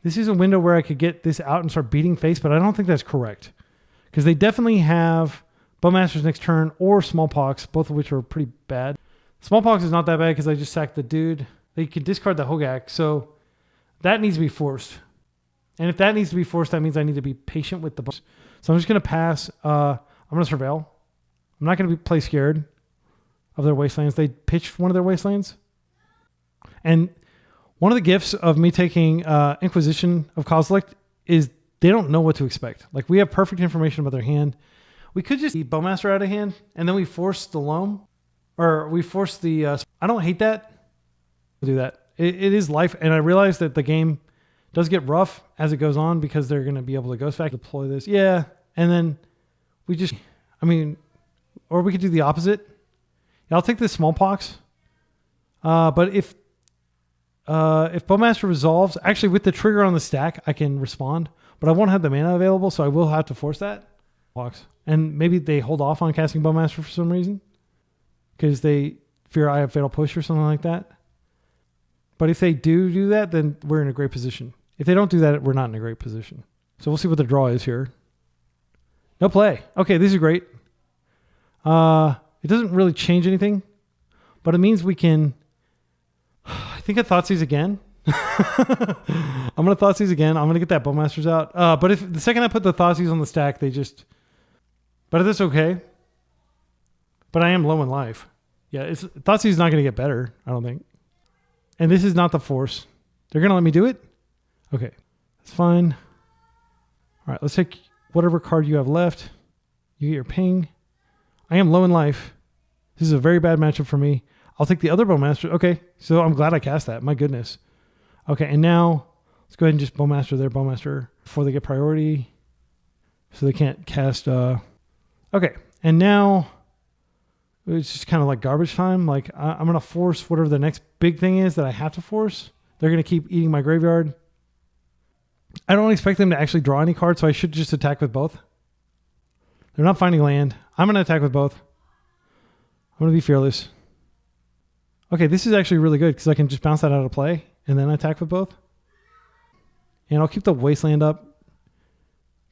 this is a window where I could get this out and start beating face, but I don't think that's correct. Because they definitely have Bowmasters next turn or Smallpox, both of which are pretty bad. Smallpox is not that bad because I just sacked the dude. They can discard the Hogak, so that needs to be forced. And if that needs to be forced, that means I need to be patient with the boss. So I'm just going to pass. I'm going to surveil. I'm not going to play scared of their Wastelands. They pitched one of their Wastelands. And one of the gifts of me taking Inquisition of Kozilek is they don't know what to expect. Like, we have perfect information about their hand. We could just eat Bowmaster out of hand, and then we force the Loam. Or we force the... I don't hate that. We'll do that. it is life. And I realize that the game does get rough as it goes on because they're going to be able to ghost fact deploy this. Yeah. And then we just, or we could do the opposite. Yeah, I'll take this smallpox. But if Bowmaster resolves, actually with the trigger on the stack, I can respond, but I won't have the mana available, so I will have to force that. And maybe they hold off on casting Bowmaster for some reason because they fear I have Fatal Push or something like that. But if they do that, then we're in a great position. If they don't do that, we're not in a great position. So we'll see what the draw is here. No play. Okay, this is great. It doesn't really change anything, but it means we can... I think I Thoughtseize again. I'm going to Thoughtseize again. I'm going to get that Bowmasters out. But if the second I put the Thoughtseize on the stack, they just... But that's okay. But I am low in life. Yeah, Thoughtseize is not going to get better, I don't think. And this is not the force. They're going to let me do it? Okay, that's fine. All right, let's take whatever card you have left. You get your ping. I am low in life. This is a very bad matchup for me. I'll take the other Bowmaster. Okay, so I'm glad I cast that. My goodness. Okay, and now let's go ahead and just Bowmaster their Bowmaster before they get priority. So they can't cast... Okay, and now it's just kind of like garbage time. Like I'm going to force whatever the next big thing is that I have to force. They're going to keep eating my graveyard. I don't expect them to actually draw any cards, so I should just attack with both. They're not finding land. I'm going to attack with both. I'm going to be fearless. Okay, this is actually really good because I can just bounce that out of play and then attack with both. And I'll keep the Wasteland up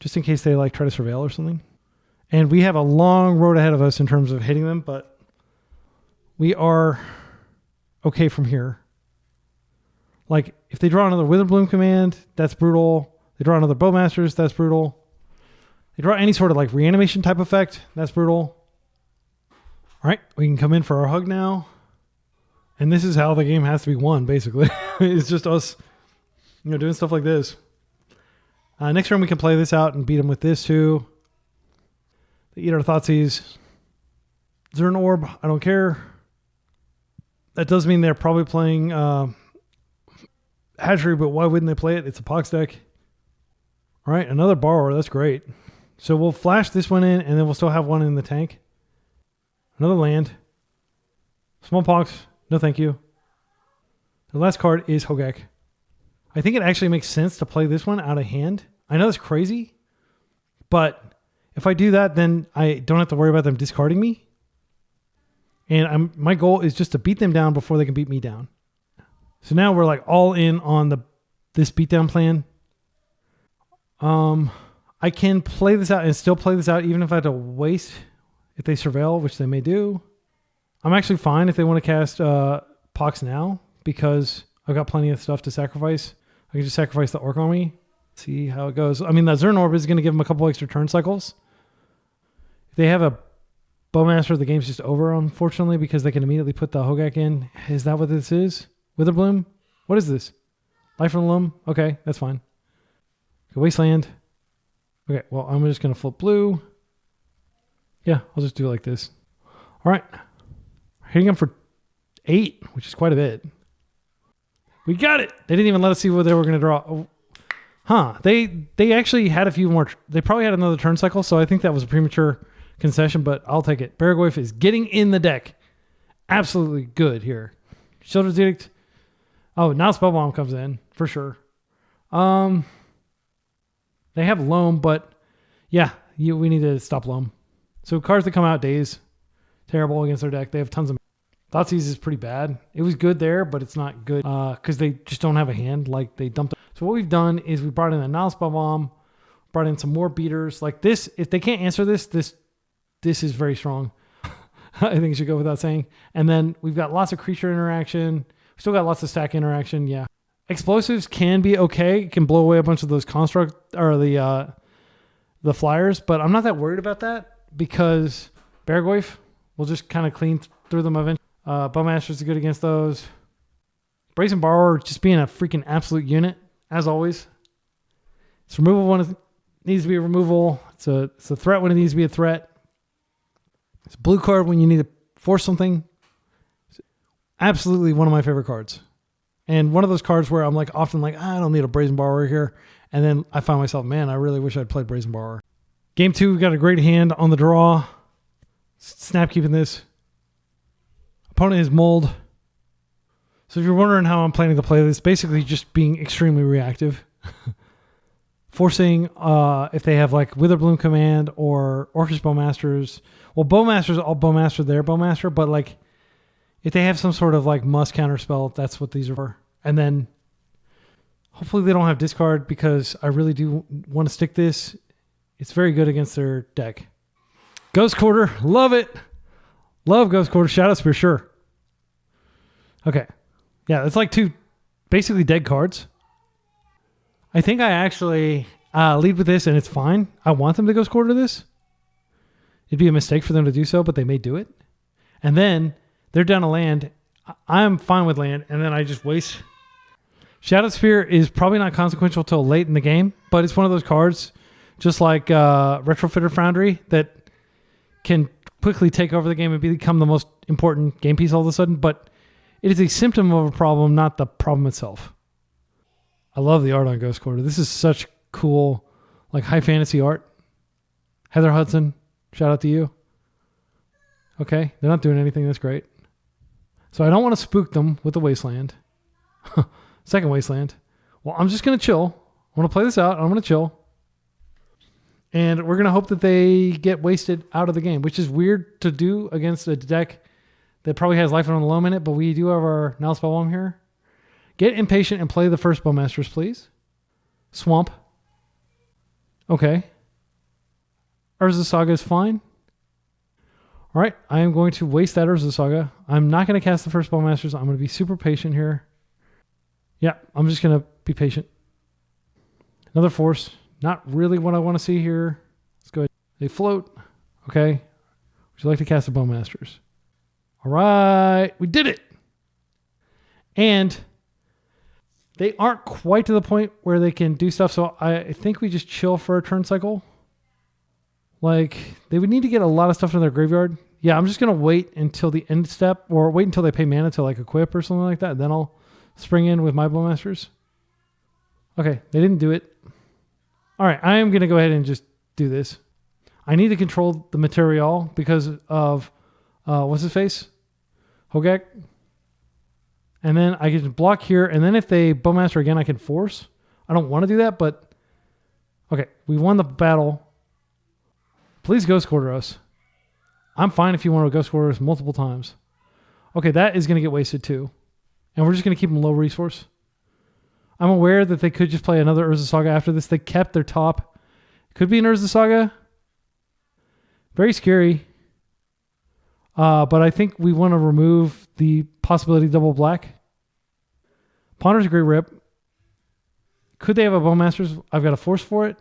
just in case they like try to surveil or something. And we have a long road ahead of us in terms of hitting them, but we are okay from here. Like, if they draw another Witherbloom command, that's brutal. They draw another Bowmasters, that's brutal. They draw any sort of like reanimation type effect, that's brutal. All right, we can come in for our hug now. And this is how the game has to be won, basically. It's just us, doing stuff like this. Next turn we can play this out and beat them with this too. They eat our Thoughtseize. Zern Orb, I don't care. That does mean they're probably playing Hatchery, but why wouldn't they play it? It's a Pox deck. All right, another Borrower. That's great. So we'll flash this one in, and then we'll still have one in the tank. Another land. Small Pox. No thank you. The last card is Hogak. I think it actually makes sense to play this one out of hand. I know it's crazy, but if I do that, then I don't have to worry about them discarding me. And my goal is just to beat them down before they can beat me down. So now we're like all in on this beatdown plan. I can play this out and still play this out even if I have to waste if they surveil, which they may do. I'm actually fine if they want to cast Pox now because I've got plenty of stuff to sacrifice. I can just sacrifice the Orc Army. See how it goes. I mean, that Zern Orb is going to give them a couple extra turn cycles. If they have a Bowmaster, the game's just over, unfortunately, because they can immediately put the Hogak in. Is that what this is? Witherbloom? What is this? Life from Loam? Okay, that's fine. Okay, Wasteland. Okay, well, I'm just going to flip blue. Yeah, I'll just do it like this. All right. Hitting them for 8, which is quite a bit. We got it. They didn't even let us see what they were going to draw. Oh. Huh. They actually had a few more. They probably had another turn cycle, so I think that was a premature concession, but I'll take it. Baragoyf is getting in the deck. Absolutely good here. Children's Edict. Oh, now Spellbomb comes in, for sure. They have Loam, but yeah, we need to stop Loam. So cards that come out, Daze. Terrible against their deck. They have tons of... Thoughtseize is pretty bad. It was good there, but it's not good because they just don't have a hand. Like, they dumped... So what we've done is we brought in a Nile Spellbomb, brought in some more beaters. Like this, if they can't answer this is very strong. I think it should go without saying. And then we've got lots of creature interaction. We still got lots of stack interaction. Yeah. Explosives can be okay. It can blow away a bunch of those construct or the flyers, but I'm not that worried about that because Baragoyf will just kind of clean through them eventually. Bowmasters is good against those. Brazen Borrower just being a freaking absolute unit, as always. It's removal when it needs to be a removal. It's a threat when it needs to be a threat. It's a blue card when you need to force something. It's absolutely one of my favorite cards. And one of those cards where I'm like often like, I don't need a Brazen Borrower here. And then I find myself, man, I really wish I'd played Brazen Borrower. Game 2, we got a great hand on the draw. Snap keeping this. Opponent is Mold. So if you're wondering how I'm planning to play this, basically just being extremely reactive. Forcing, if they have like Witherbloom Command or Orcish Bowmasters. Well, Bowmasters, I'll Bowmaster their Bowmaster, but like if they have some sort of like must counter spell, that's what these are for. And then hopefully they don't have discard because I really do want to stick this. It's very good against their deck. Ghost Quarter, love it. Love Ghost Quarter. Shadow Spear, sure. Okay. Yeah, it's like 2 basically dead cards. I think I actually lead with this and it's fine. I want them to Ghost Quarter this. It'd be a mistake for them to do so, but they may do it. And then they're down a land. I'm fine with land, and then I just waste. Shadow Spear is probably not consequential till late in the game, but it's one of those cards, just like Retrofitter Foundry, that can quickly take over the game and become the most important game piece all of a sudden, but it is a symptom of a problem, not the problem itself. I love the art on Ghost Quarter. This is such cool, like high fantasy art. Heather Hudson, shout out to you. Okay, they're not doing anything. That's great. So I don't want to spook them with the Wasteland. Second Wasteland. Well, I'm just going to chill. I want to play this out. I'm going to chill. And we're going to hope that they get wasted out of the game, which is weird to do against a deck that probably has Life on the Loam in it, but we do have our Now Spellbomb here. Get impatient and play the first Bowmasters, please. Swamp. Okay. Urza Saga is fine. All right, I am going to waste that Urza Saga. I'm not going to cast the first Bowmasters. I'm going to be super patient here. Yeah, I'm just going to be patient. Another Force. Not really what I want to see here. Let's go ahead. They float. Okay. Would you like to cast the Bowmasters? All right, we did it. And they aren't quite to the point where they can do stuff, so I think we just chill for a turn cycle. Like, they would need to get a lot of stuff in their graveyard. Yeah, I'm just going to wait until the end step, or wait until they pay mana to like equip or something like that, and then I'll spring in with my Bowmasters. Okay, they didn't do it. All right, I am going to go ahead and just do this. I need to control the material because of, what's his face? Hogak. And then I can block here, and then if they Bowmaster again, I can force. I don't want to do that, but okay, we won the battle. Please Ghost Quarter us. I'm fine if you want to Ghost Quarter us multiple times. Okay, that is going to get wasted too. And we're just going to keep them low resource. I'm aware that they could just play another Urza Saga after this. They kept their top. Could be an Urza Saga. Very scary. But I think we want to remove the possibility of double black. Ponder's a great rip. Could they have a Bowmasters? I've got a Force for it.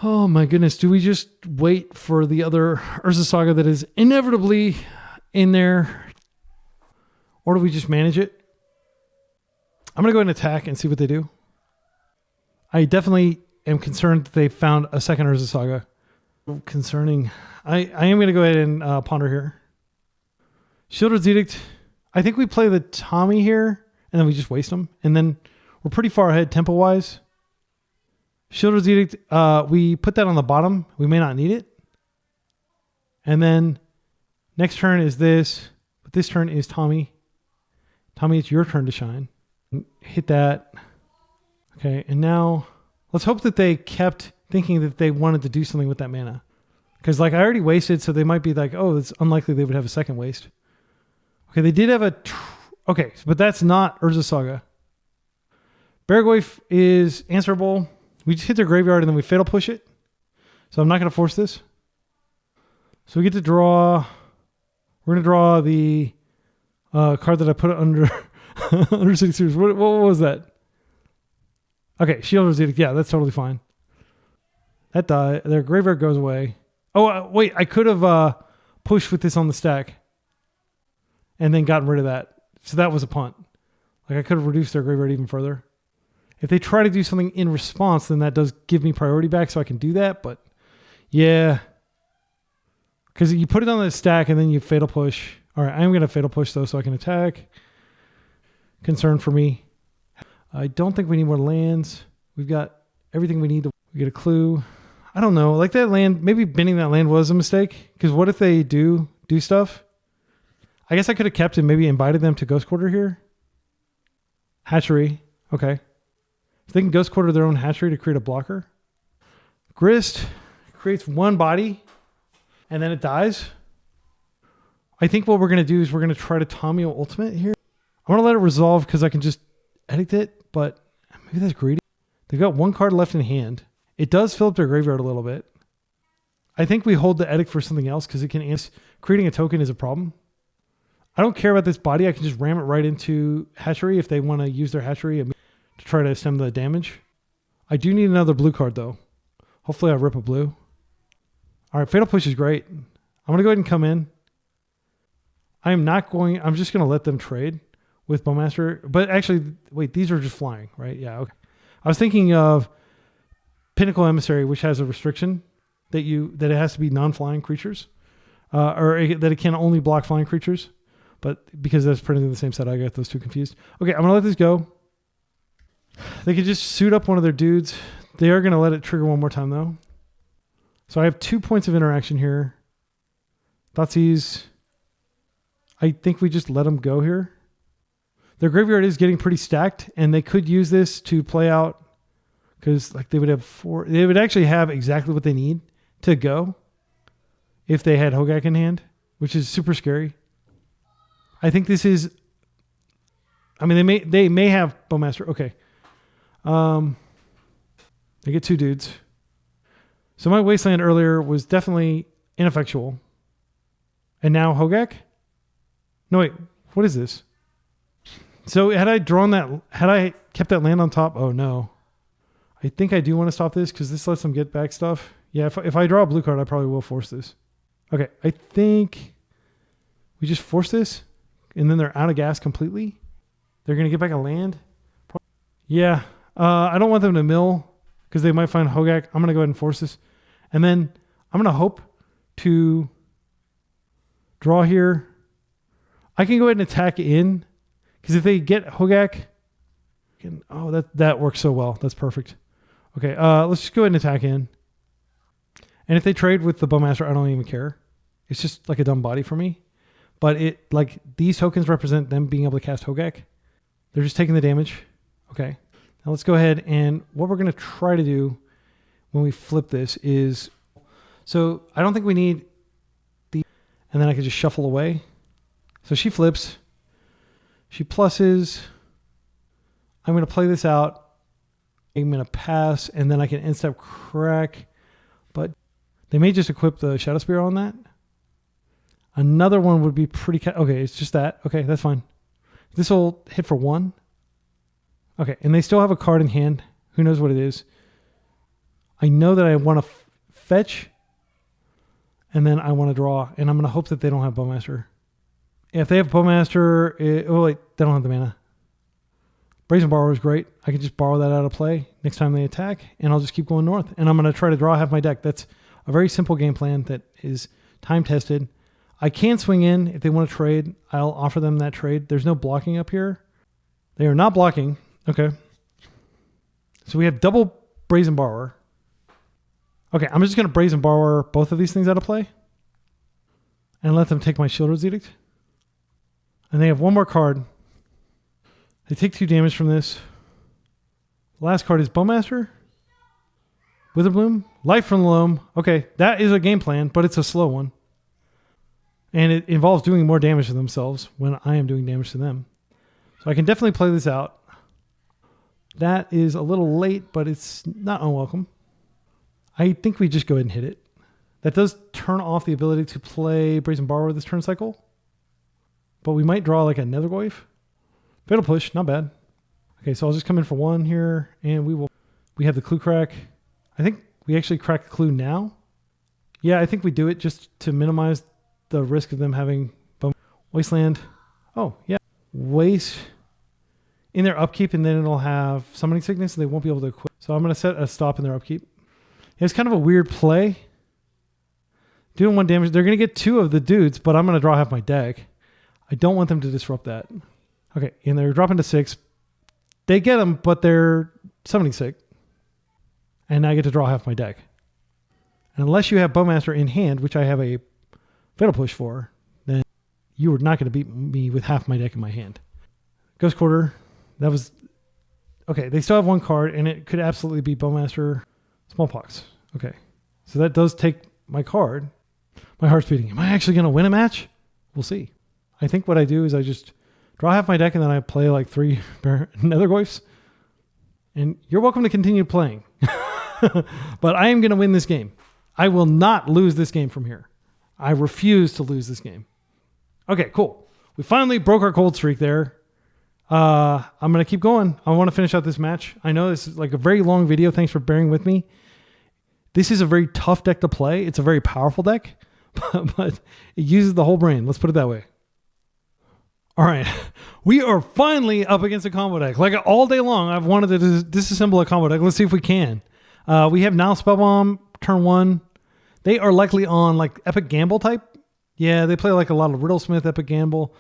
Oh my goodness. Do we just wait for the other Urza Saga that is inevitably in there? Or do we just manage it? I'm going to go ahead and attack and see what they do. I definitely am concerned that they found a second Urza Saga. Concerning. I am going to go ahead and ponder here. Shieldred's Edict. I think we play the Tommy here, and then we just waste them. And then we're pretty far ahead tempo-wise. Shieldred's Edict, we put that on the bottom. We may not need it. And then next turn is this. But this turn is Tommy. Tommy, it's your turn to shine. Hit that. Okay, and now let's hope that they kept thinking that they wanted to do something with that mana. Because like I already wasted, so they might be like, oh, it's unlikely they would have a second waste. Okay, they did have a... Okay, but that's not Urza Saga. Barragoyf is answerable. We just hit their graveyard and then we Fatal Push it. So I'm not going to force this. So we get to draw... We're going to draw the card that I put under... under 6 series. What was that? Okay, Shieldred's Edict. Yeah, that's totally fine. That die. Their graveyard goes away. Oh, wait. I could have pushed with this on the stack and then gotten rid of that. So that was a punt. Like I could have reduced their graveyard even further. If they try to do something in response, then that does give me priority back so I can do that. But yeah. Because you put it on the stack and then you Fatal Push. All right, I'm going to Fatal Push though so I can attack. concern for me. I don't think we need more lands. We've got everything we need. We get a clue. I don't know. Like that land, maybe binning that land was a mistake. Because what if they do stuff? I guess I could have kept and maybe invited them to Ghost Quarter here. Hatchery. Okay. If they can Ghost Quarter their own hatchery to create a blocker. Grist creates one body and then it dies. I think what we're going to do is we're going to try to Tamiyo Ultimate here. I'm going to let it resolve because I can just edit it, but maybe that's greedy. They've got one card left in hand. It does fill up their graveyard a little bit. I think we hold the edict for something else because it can answer. Creating a token is a problem. I don't care about this body. I can just ram it right into hatchery if they want to use their hatchery to try to stem the damage. I do need another blue card though. Hopefully I rip a blue. All right, Fatal Push is great. I'm going to go ahead and come in. I'm just going to let them trade with Bowmaster. But actually, wait, these are just flying, right? Yeah, okay. I was thinking of Pinnacle Emissary, which has a restriction that it has to be non-flying creatures. Or that it can only block flying creatures. But because that's printed in the same set, I got those two confused. Okay, I'm going to let this go. They could just suit up one of their dudes. They are going to let it trigger one more time, though. So I have 2 points of interaction here. Thoughtseize. I think we just let them go here. Their graveyard is getting pretty stacked, and they could use this to play out because like they would have 4. They would actually have exactly what they need to go if they had Hogak in hand, which is super scary. I think this is. I mean, they may have Bowmaster. Okay. They get 2 dudes. So my Wasteland earlier was definitely ineffectual. And now Hogak? No, wait. What is this? So had I kept that land on top? Oh, no. I think I do want to stop this because this lets them get back stuff. Yeah, if I draw a blue card, I probably will force this. Okay, I think we just force this, and then they're out of gas completely. They're going to get back a land. Yeah, I don't want them to mill because they might find Hogak. I'm going to go ahead and force this. And then I'm going to hope to draw here. I can go ahead and attack in because if they get Hogak, that works so well. That's perfect. Okay, let's just go ahead and attack in. And if they trade with the Bowmaster, I don't even care. It's just like a dumb body for me. But these tokens represent them being able to cast Hogak. They're just taking the damage. Okay. Now let's go ahead and what we're going to try to do when we flip this is, so I don't think we need and then I can just shuffle away. So she flips. She pluses. I'm going to play this out. I'm going to pass, and then I can end-step crack. But they may just equip the Shadow Spear on that. Another one would be pretty... Okay, it's just that. Okay, that's fine. This will hit for 1. Okay, and they still have a card in hand. Who knows what it is? I know that I want to fetch, and then I want to draw, and I'm going to hope that they don't have Bowmaster. If they have Bowmaster... they don't have the mana. Brazen Borrower is great. I can just borrow that out of play next time they attack, and I'll just keep going north. And I'm going to try to draw half my deck. That's a very simple game plan that is time-tested. I can swing in if they want to trade. I'll offer them that trade. There's no blocking up here. They are not blocking. Okay. So we have double Brazen Borrower. Okay, I'm just going to Brazen Borrower both of these things out of play and let them take my Shieldred's Edict. And they have one more card. They take 2 damage from this. Last card is Bowmaster. Witherbloom. Life from the Loam. Okay, that is a game plan, but it's a slow one. And it involves doing more damage to themselves when I am doing damage to them. So I can definitely play this out. That is a little late, but it's not unwelcome. I think we just go ahead and hit it. That does turn off the ability to play Brazen Borrower this turn cycle. But we might draw like a Nethergoyf. Fatal Push, not bad. Okay, so I'll just come in for 1 here, and we have the clue crack. I think we actually crack the clue now. Yeah, I think we do it just to minimize the risk of them having Wasteland. Oh, yeah. Waste in their upkeep, and then it'll have Summoning Sickness, and they won't be able to equip. So I'm going to set a stop in their upkeep. It's kind of a weird play. Doing 1 damage. They're going to get 2 of the dudes, but I'm going to draw half my deck. I don't want them to disrupt that. Okay, and they're dropping to 6. They get them, but they're summoning sick. And I get to draw half my deck. And unless you have Bowmaster in hand, which I have a Fatal Push for, then you are not going to beat me with half my deck in my hand. Ghost Quarter, that was... Okay, they still have one card, and it could absolutely be Bowmaster Smallpox. Okay, so that does take my card. My heart's beating. Am I actually going to win a match? We'll see. I think what I do is I just draw half my deck, and then I play like 3 Nethergoyfs. And you're welcome to continue playing. But I am going to win this game. I will not lose this game from here. I refuse to lose this game. Okay, cool. We finally broke our cold streak there. I'm going to keep going. I want to finish out this match. I know this is like a very long video. Thanks for bearing with me. This is a very tough deck to play. It's a very powerful deck, but it uses the whole brain. Let's put it that way. All right. We are finally up against a combo deck. Like all day long, I've wanted to disassemble a combo deck. Let's see if we can. We have now Spellbomb, turn 1. They are likely on like Epic Gamble type. Yeah, they play like a lot of Riddlesmith, Epic Gamble.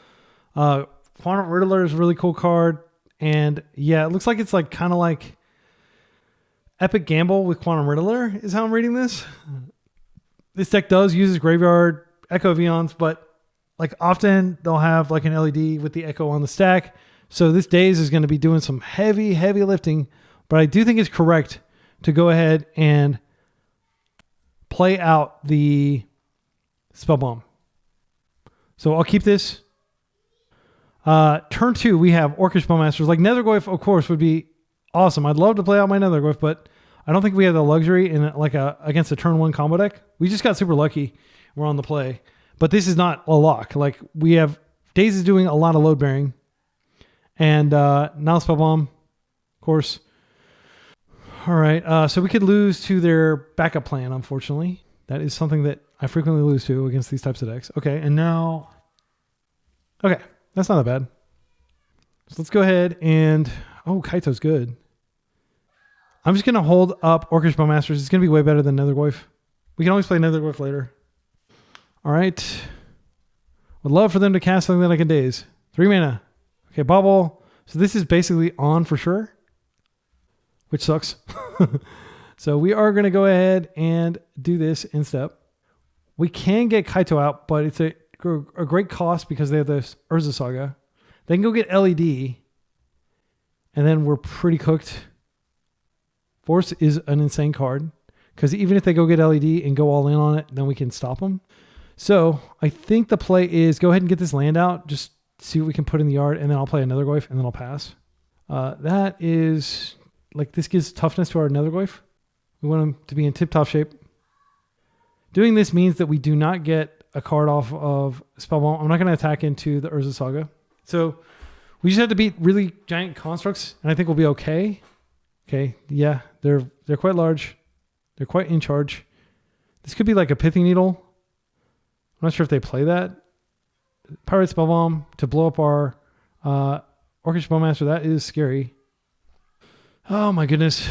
Quantum Riddler is a really cool card. And yeah, it looks like it's like kind of like Epic Gamble with Quantum Riddler is how I'm reading this. This deck does use graveyard Echo Vions, but like often they'll have like an LED with the Echo on the stack. So this Daze is going to be doing some heavy lifting, but I do think it's correct to go ahead and play out the Spellbomb. So I'll keep this. Turn 2, we have Orcish Bowmasters. Like Nethergoyf, of course, would be awesome. I'd love to play out my Nethergoyf, but I don't think we have the luxury in like against a turn 1 combo deck. We just got super lucky. We're on the play. But this is not a lock. Like we have Daze is doing a lot of load bearing. And now Spellbomb, of course. All right. So we could lose to their backup plan, unfortunately. That is something that I frequently lose to against these types of decks. Okay. And now... Okay. That's not that bad. So let's go ahead and... Oh, Kaito's good. I'm just going to hold up Orcish Bowmasters. It's going to be way better than Nethergoyf. We can always play Nethergoyf later. All right. Would love for them to cast something that I can Daze. 3 mana. Okay, Bobble. So this is basically on for sure. Which sucks. So we are going to go ahead and do this in step. We can get Kaito out, but it's a great cost because they have this Urza Saga. They can go get LED, and then we're pretty cooked. Force is an insane card because even if they go get LED and go all in on it, then we can stop them. So I think the play is go ahead and get this land out, just see what we can put in the yard, and then I'll play a Nethergoyf, and then I'll pass. That is, like, this gives toughness to our Nethergoyf. We want him to be in tip-top shape. Doing this means that we do not get a card off of Spellbomb. I'm not going to attack into the Urza Saga. So we just have to beat really giant constructs, and I think we'll be okay. Okay, yeah, they're quite large. They're quite in charge. This could be like a Pithy Needle. I'm not sure if they play that. Pirate Spellbomb to blow up our Orcish Bowmaster. That is scary. Oh my goodness.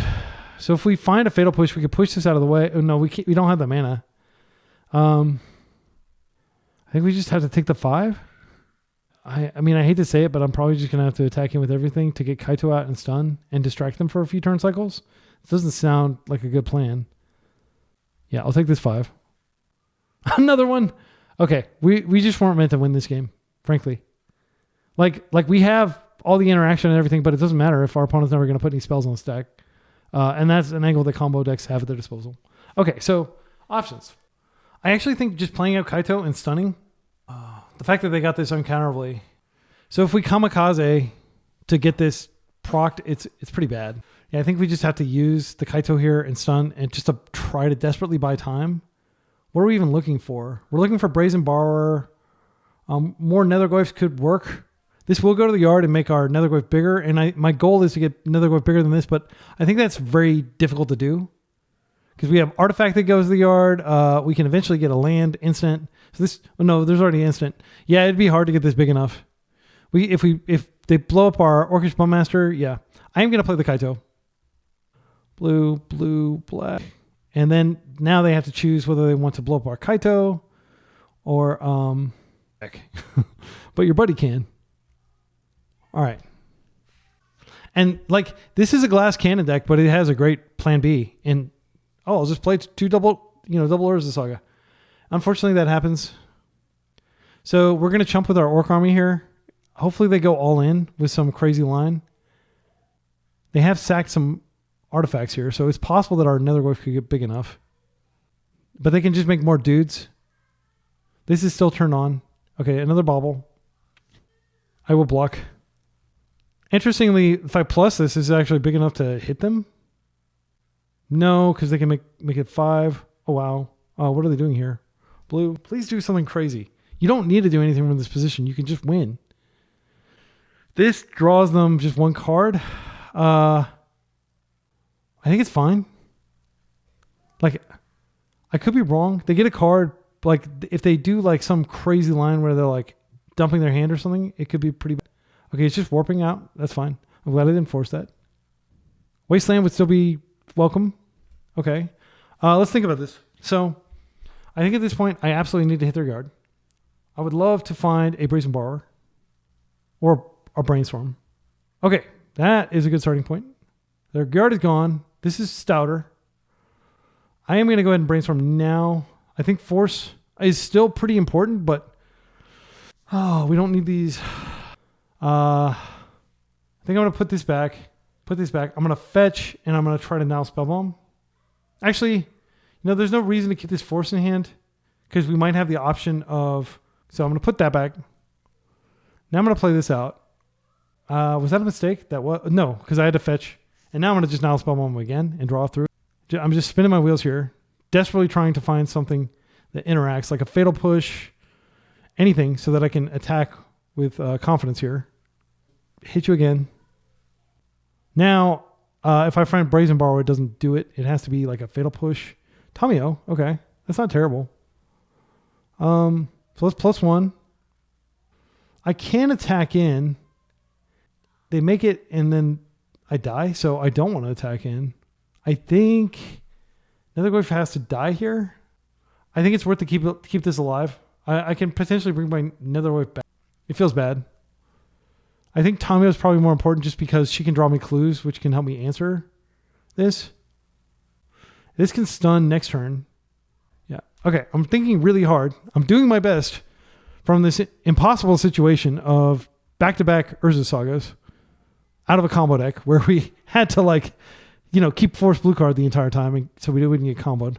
So if we find a Fatal Push, we could push this out of the way. Oh no, we don't have the mana. I think we just have to take the 5. I mean, I hate to say it, but I'm probably just going to have to attack him with everything to get Kaito out and stun and distract them for a few turn cycles. It doesn't sound like a good plan. Yeah, I'll take this 5. Another one. Okay, we just weren't meant to win this game, frankly. Like we have all the interaction and everything, but it doesn't matter if our opponent's never going to put any spells on the stack. And that's an angle that combo decks have at their disposal. Okay, so options. I actually think just playing out Kaito and stunning, the fact that they got this uncounterably. So if we kamikaze to get this procced, it's pretty bad. Yeah, I think we just have to use the Kaito here and stun and just to try to desperately buy time. What are we even looking for? We're looking for Brazen Borrower. More Nethergoyfs could work. This will go to the yard and make our Nethergoyf bigger. And my goal is to get Nethergoyf bigger than this, but I think that's very difficult to do. Because we have Artifact that goes to the yard. We can eventually get a land instant. So this, oh no, there's already instant. Yeah, it'd be hard to get this big enough. If they blow up our Orcish Bowmaster, yeah. I am going to play the Kaito. Blue, blue, black. And then now they have to choose whether they want to blow up our Kaito or but your buddy can. All right. And like, this is a glass cannon deck, but it has a great plan B. And I'll just play two double Urza Saga. Unfortunately, that happens. So we're going to chump with our Orc army here. Hopefully they go all in with some crazy line. They have sacked some artifacts here, so it's possible that our Netherwolf could get big enough. But they can just make more dudes. This is still turned on. Okay, another bauble. I will block. Interestingly, if I plus this, is it actually big enough to hit them? No, because they can make it 5. Oh, wow. Oh, what are they doing here? Blue, please do something crazy. You don't need to do anything from this position. You can just win. This draws them just one card. I think it's fine. Like, I could be wrong. They get a card. Like, if they do like some crazy line where they're like dumping their hand or something, it could be pretty bad. Okay, it's just warping out. That's fine. I'm glad I didn't force that. Wasteland would still be welcome. Okay. Let's think about this. So, I think at this point, I absolutely need to hit their guard. I would love to find a Brazen Borrower or a Brainstorm. Okay, that is a good starting point. Their guard is gone. This is stouter. I am going to go ahead and Brainstorm now. I think Force is still pretty important, but we don't need these. I think I'm going to put this back. I'm going to fetch, and I'm going to try to now Spellbomb. Actually, there's no reason to keep this Force in hand because we might have the option of... So I'm going to put that back. Now I'm going to play this out. Was that a mistake? No, because I had to fetch. And now I'm going to just now Spellbomb again and draw through. I'm just spinning my wheels here, desperately trying to find something that interacts, like a Fatal Push, anything, so that I can attack with confidence here. Hit you again. Now, if I find Brazen Borrower, it doesn't do it. It has to be like a Fatal Push. Tamiyo, okay. That's not terrible. So let's +1. I can attack in. They make it, and then I die, so I don't want to attack in. I think Netherwolf has to die here. I think it's worth to keep this alive. I can potentially bring my Netherwolf back. It feels bad. I think Tamiyo is probably more important just because she can draw me clues, which can help me answer this. This can stun next turn. Yeah. Okay, I'm thinking really hard. I'm doing my best from this impossible situation of back-to-back Urza Sagas out of a combo deck where we had to keep Force Blue card the entire time so we wouldn't get comboed.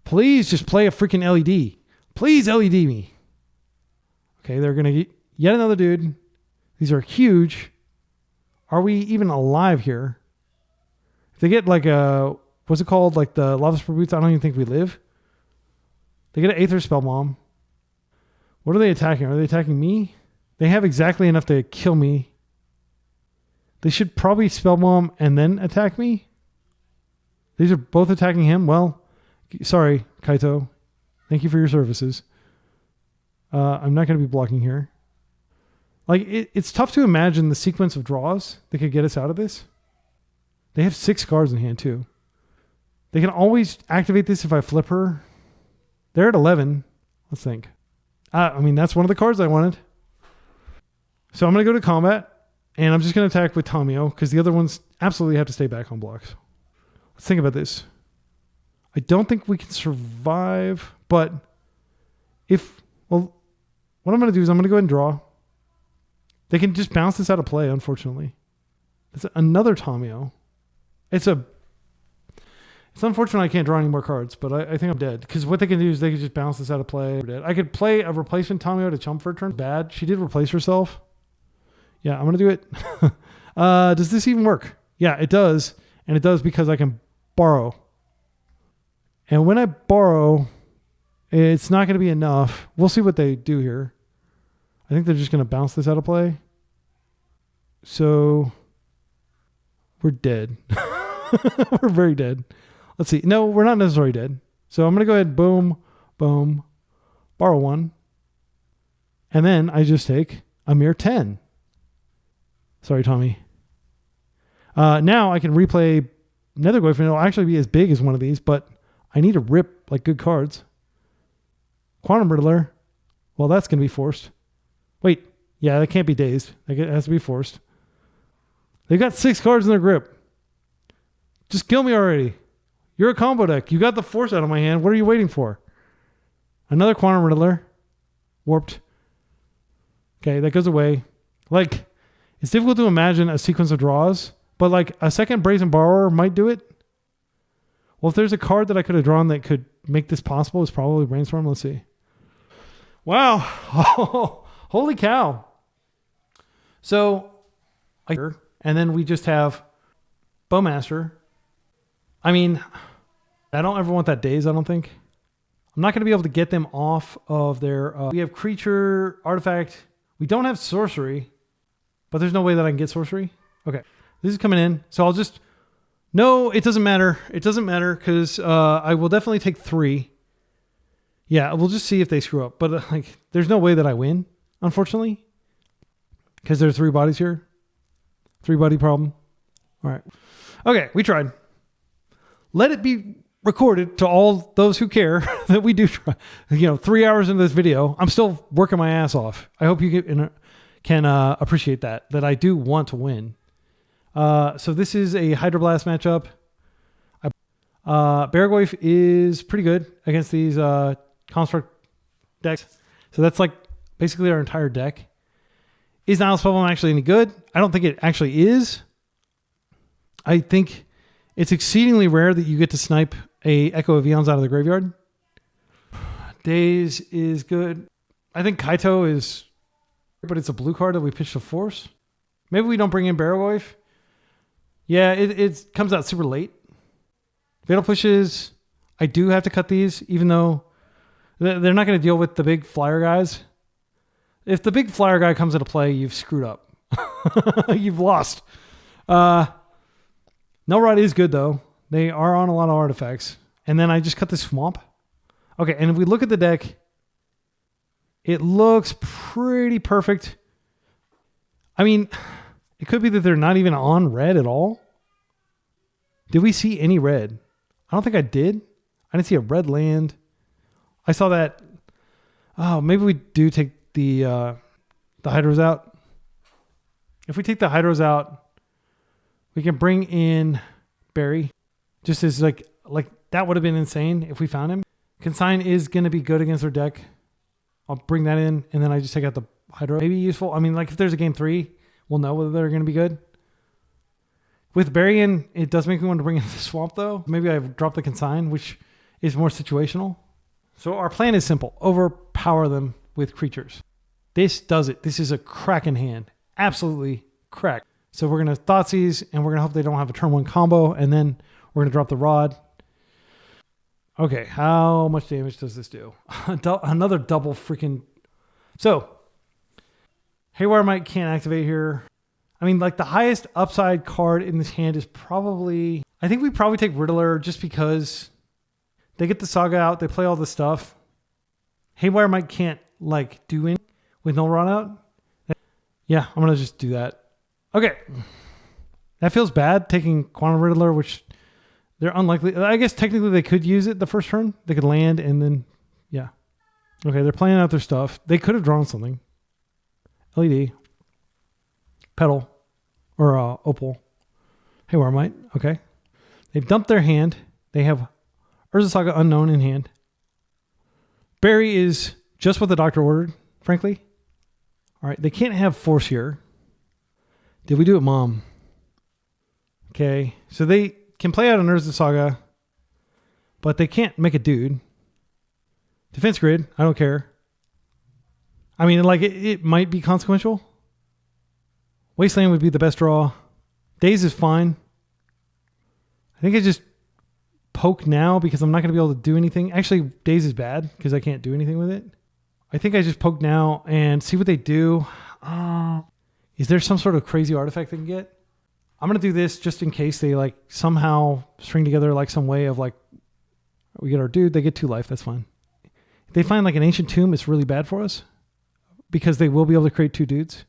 Please just play a freaking LED. Please LED me. Okay, they're going to get yet another dude. These are huge. Are we even alive here? If they get like a, what's it called? Like the Lava Spur Boots, I don't even think we live. They get an Aether Spellbomb. What are they attacking? Are they attacking me? They have exactly enough to kill me. They should probably Spellbomb and then attack me. These are both attacking him. Well, sorry, Kaito. Thank you for your services. I'm not going to be blocking here. Like, it's tough to imagine the sequence of draws that could get us out of this. They have 6 cards in hand, too. They can always activate this if I flip her. They're at 11. Let's think. That's one of the cards I wanted. So I'm going to go to combat, and I'm just going to attack with Tamiyo, because the other ones absolutely have to stay back on blocks. Let's think about this. I don't think we can survive, but what I'm going to do is I'm going to go ahead and draw. They can just bounce this out of play, unfortunately. It's another Tamiyo. It's unfortunate I can't draw any more cards, but I think I'm dead. Because what they can do is they can just bounce this out of play. I could play a replacement Tamiyo to chump for a turn. Bad. She did replace herself. Yeah, I'm going to do it. Does this even work? Yeah, it does. And it does because I can borrow. And when I borrow, it's not going to be enough. We'll see what they do here. I think they're just going to bounce this out of play. So we're dead. We're very dead. Let's see. No, we're not necessarily dead. So I'm going to go ahead, boom, boom, borrow 1. And then I just take a mere 10. Sorry, Tommy. Now I can replay Netherwolf, and it'll actually be as big as one of these, but I need to rip like good cards. Quantum Riddler. Well, that's going to be forced. Wait. Yeah, that can't be Dazed. It has to be forced. They've got 6 cards in their grip. Just kill me already. You're a combo deck. You got the force out of my hand. What are you waiting for? Another Quantum Riddler. Warped. Okay, that goes away. Like, it's difficult to imagine a sequence of draws, but like a second Brazen Borrower might do it. Well, if there's a card that I could have drawn that could make this possible, it's probably Brainstorm. Let's see. Wow. Holy cow. So, and then we just have Bowmaster. I mean, I don't ever want that Daze, I don't think. I'm not going to be able to get them off of their... we have creature, artifact. We don't have sorcery, but there's no way that I can get sorcery. Okay, this is coming in. So I'll just... No, it doesn't matter. It doesn't matter because I will definitely take 3. Yeah, we'll just see if they screw up. But like, there's no way that I win, unfortunately, because there's 3 bodies here. 3 body problem. All right. Okay, we tried. Let it be recorded to all those who care that we do try. 3 hours into this video, I'm still working my ass off. I hope you can appreciate that I do want to win. So this is a Hydroblast matchup. Barragoyf is pretty good against these construct decks. So that's like basically our entire deck. Is Nile Spellbomb actually any good? I don't think it actually is. I think it's exceedingly rare that you get to snipe a Echo of Eons out of the graveyard. Daze is good. I think Kaito is, but it's a blue card that we pitch to force. Maybe we don't bring in Barragoyf. Yeah, it comes out super late. Fatal Pushes, I do have to cut these, even though they're not going to deal with the big flyer guys. If the big flyer guy comes into play, you've screwed up. You've lost. No Rod is good, though. They are on a lot of artifacts. And then I just cut the Swamp. Okay, and if we look at the deck, it looks pretty perfect. I mean, it could be that they're not even on red at all. Did we see any red? I don't think I did. I didn't see a red land. I saw that. Oh, maybe we do take the Hydros out. If we take the Hydros out, we can bring in Barry. Just as like that would have been insane if we found him. Consign is going to be good against their deck. I'll bring that in, and then I just take out the Hydro. Maybe useful. I mean, like if there's a game 3, we'll know whether they're going to be good. With Barry in, it does make me want to bring in the Swamp, though. Maybe I drop the Consign, which is more situational. So our plan is simple. Overpower them with creatures. This does it. This is a cracking hand. Absolutely crack. So we're going to Thoughtseize, and we're going to hope they don't have a turn 1 combo, and then we're going to drop the Rod. Okay, how much damage does this do? Another double freaking... So, Haywire Might can't activate here. I mean, like the highest upside card in this hand is probably... I think we probably take Riddler just because they get the Saga out, they play all the stuff. Haywire Might can't like do anything with no run out. Yeah, I'm going to just do that. Okay. That feels bad, taking Quantum Riddler, which they're unlikely. I guess technically they could use it the first turn. They could land and then, yeah. Okay, they're playing out their stuff. They could have drawn something. LED. Petal. Or Opal. Haywire Might. Okay. They've dumped their hand. They have Urza Saga Unknown in hand. Barry is just what the doctor ordered, frankly. All right, they can't have force here. Did we do it, Mom? Okay, so they can play out an Urza Saga, but they can't make a dude. Defense Grid, I don't care. I mean, like, it might be consequential. Wasteland would be the best draw. Daze is fine. I think I just poke now because I'm not going to be able to do anything. Actually, Daze is bad because I can't do anything with it. I think I just poke now and see what they do. Is there some sort of crazy artifact they can get? I'm going to do this just in case they like somehow string together like some way of like, we get our dude, they get 2 life. That's fine. If they find like an Ancient Tomb, it's really bad for us because they will be able to create 2 dudes.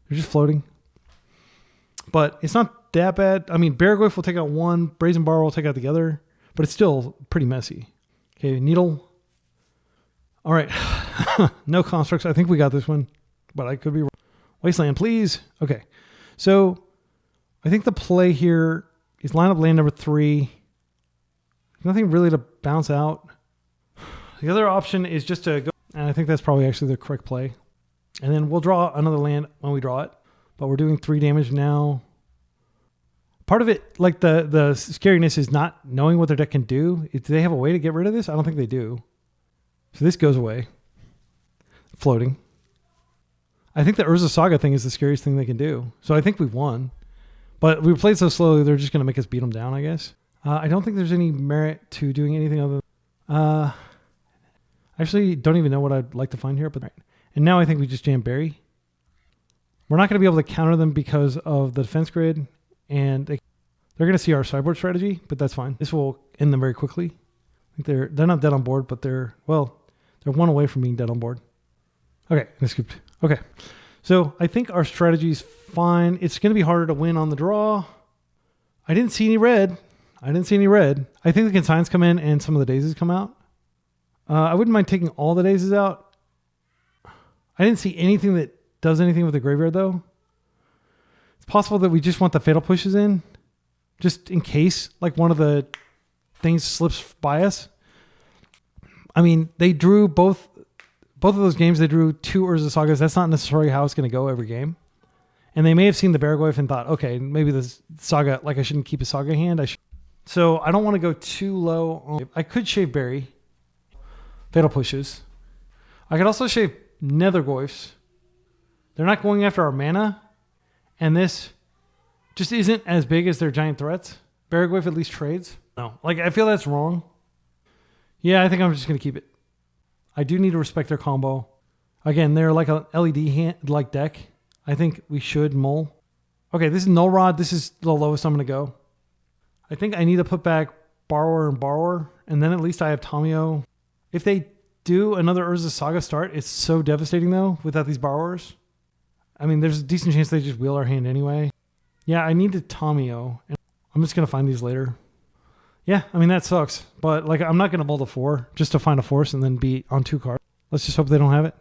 They're just floating. But it's not that bad. I mean, Barragoyf will take out 1. Brazen Borrower will take out the other. But it's still pretty messy. Okay, Needle. All right. No constructs. I think we got this one. But I could be wrong. Wasteland, please. Okay. So I think the play here is line up land number 3. Nothing really to bounce out. The other option is just to go, and I think that's probably actually the correct play. And then we'll draw another land when we draw it. But we're doing 3 damage now. Part of it, like the scariness is not knowing what their deck can do. Do they have a way to get rid of this? I don't think they do. So this goes away. Floating. I think the Urza Saga thing is the scariest thing they can do. So I think we've won. But we played so slowly, they're just going to make us beat them down, I guess. I don't think there's any merit to doing anything other than... I actually don't even know what I'd like to find here. But and now I think we just jam Berry. We're not going to be able to counter them because of the defense grid. And they're going to see our sideboard strategy, but that's fine. This will end them very quickly. I think they're not dead on board, but they're one away from being dead on board. Okay, I scooped. Okay, so I think our strategy is fine. It's going to be harder to win on the draw. I didn't see any red. I think the consigns come in and some of the dazes come out. I wouldn't mind taking all the dazes out. I didn't see anything that does anything with the graveyard, though. It's possible that we just want the fatal pushes in, just in case like one of the things slips by us. I mean, they drew both of those games. They drew 2 Urza Sagas. That's not necessarily how it's going to go every game. And they may have seen the Baraglyph and thought, okay, maybe this Saga, like I shouldn't keep a Saga hand. So I don't want to go too low. I could shave Berry. Fatal pushes. I could also shave Nethergoyfs. They're not going after our mana. And this just isn't as big as their giant threats. Baraglyph at least trades. No, like I feel that's wrong. Yeah, I think I'm just going to keep it. I do need to respect their combo. Again, they're like a LED hand, like deck. I think we should mull. Okay, this is Null Rod. This is the lowest I'm going to go. I think I need to put back Borrower and Borrower, and then at least I have Tamiyo. If they do another Urza Saga start, it's so devastating though without these Borrowers. I mean, there's a decent chance they just wheel our hand anyway. Yeah, I need to Tamiyo. And I'm just going to find these later. Yeah, I mean, that sucks. But like, I'm not going to mull the 4 just to find a force and then be on 2 cards. Let's just hope they don't have it.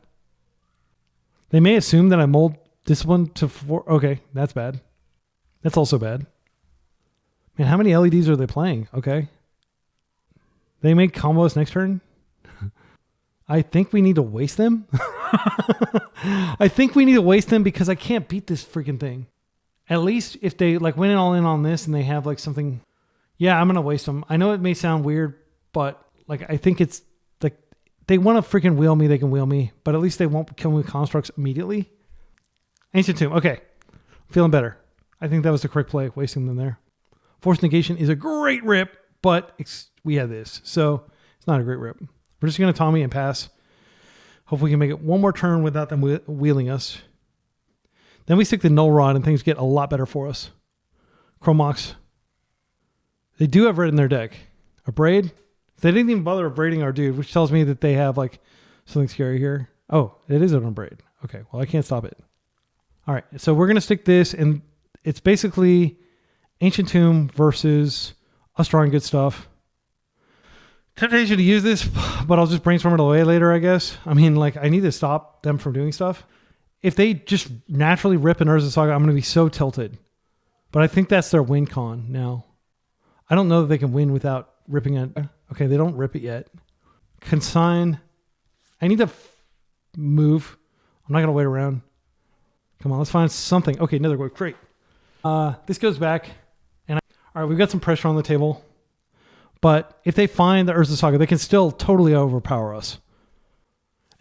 They may assume that I mulled Discipline to 4. Okay, that's bad. That's also bad. Man, how many LEDs are they playing? Okay. They make combos next turn. I think we need to waste them. I think we need to waste them because I can't beat this freaking thing. At least if they like went all in on this and they have like something. Yeah, I'm going to waste them. I know it may sound weird, but like I think it's like they want to freaking wheel me, they can wheel me, but at least they won't kill me with constructs immediately. Ancient Tomb. Okay. Feeling better. I think that was the correct play, wasting them there. Force Negation is a great rip, but we have this. So it's not a great rip. We're just going to Tommy and pass. Hope we can make it one more turn without them wheeling us. Then we stick the Null Rod and things get a lot better for us. Chromox. They do have red in their deck. A Braid. They didn't even bother braiding our dude, which tells me that they have like something scary here. Oh, it is on Braid. Okay, well I can't stop it. All right, so we're going to stick this, and it's basically Ancient Tomb versus us drawing good stuff. Temptation to use this, but I'll just brainstorm it away later, I guess. I mean, like, I need to stop them from doing stuff. If they just naturally rip an Urza Saga, I'm going to be so tilted. But I think that's their win con now. I don't know that they can win without ripping it. Okay, they don't rip it yet. Consign. I need to move. I'm not going to wait around. Come on, let's find something. Okay, another go. Great. This goes back. All right, we've got some pressure on the table. But if they find the Urza Saga, they can still totally overpower us.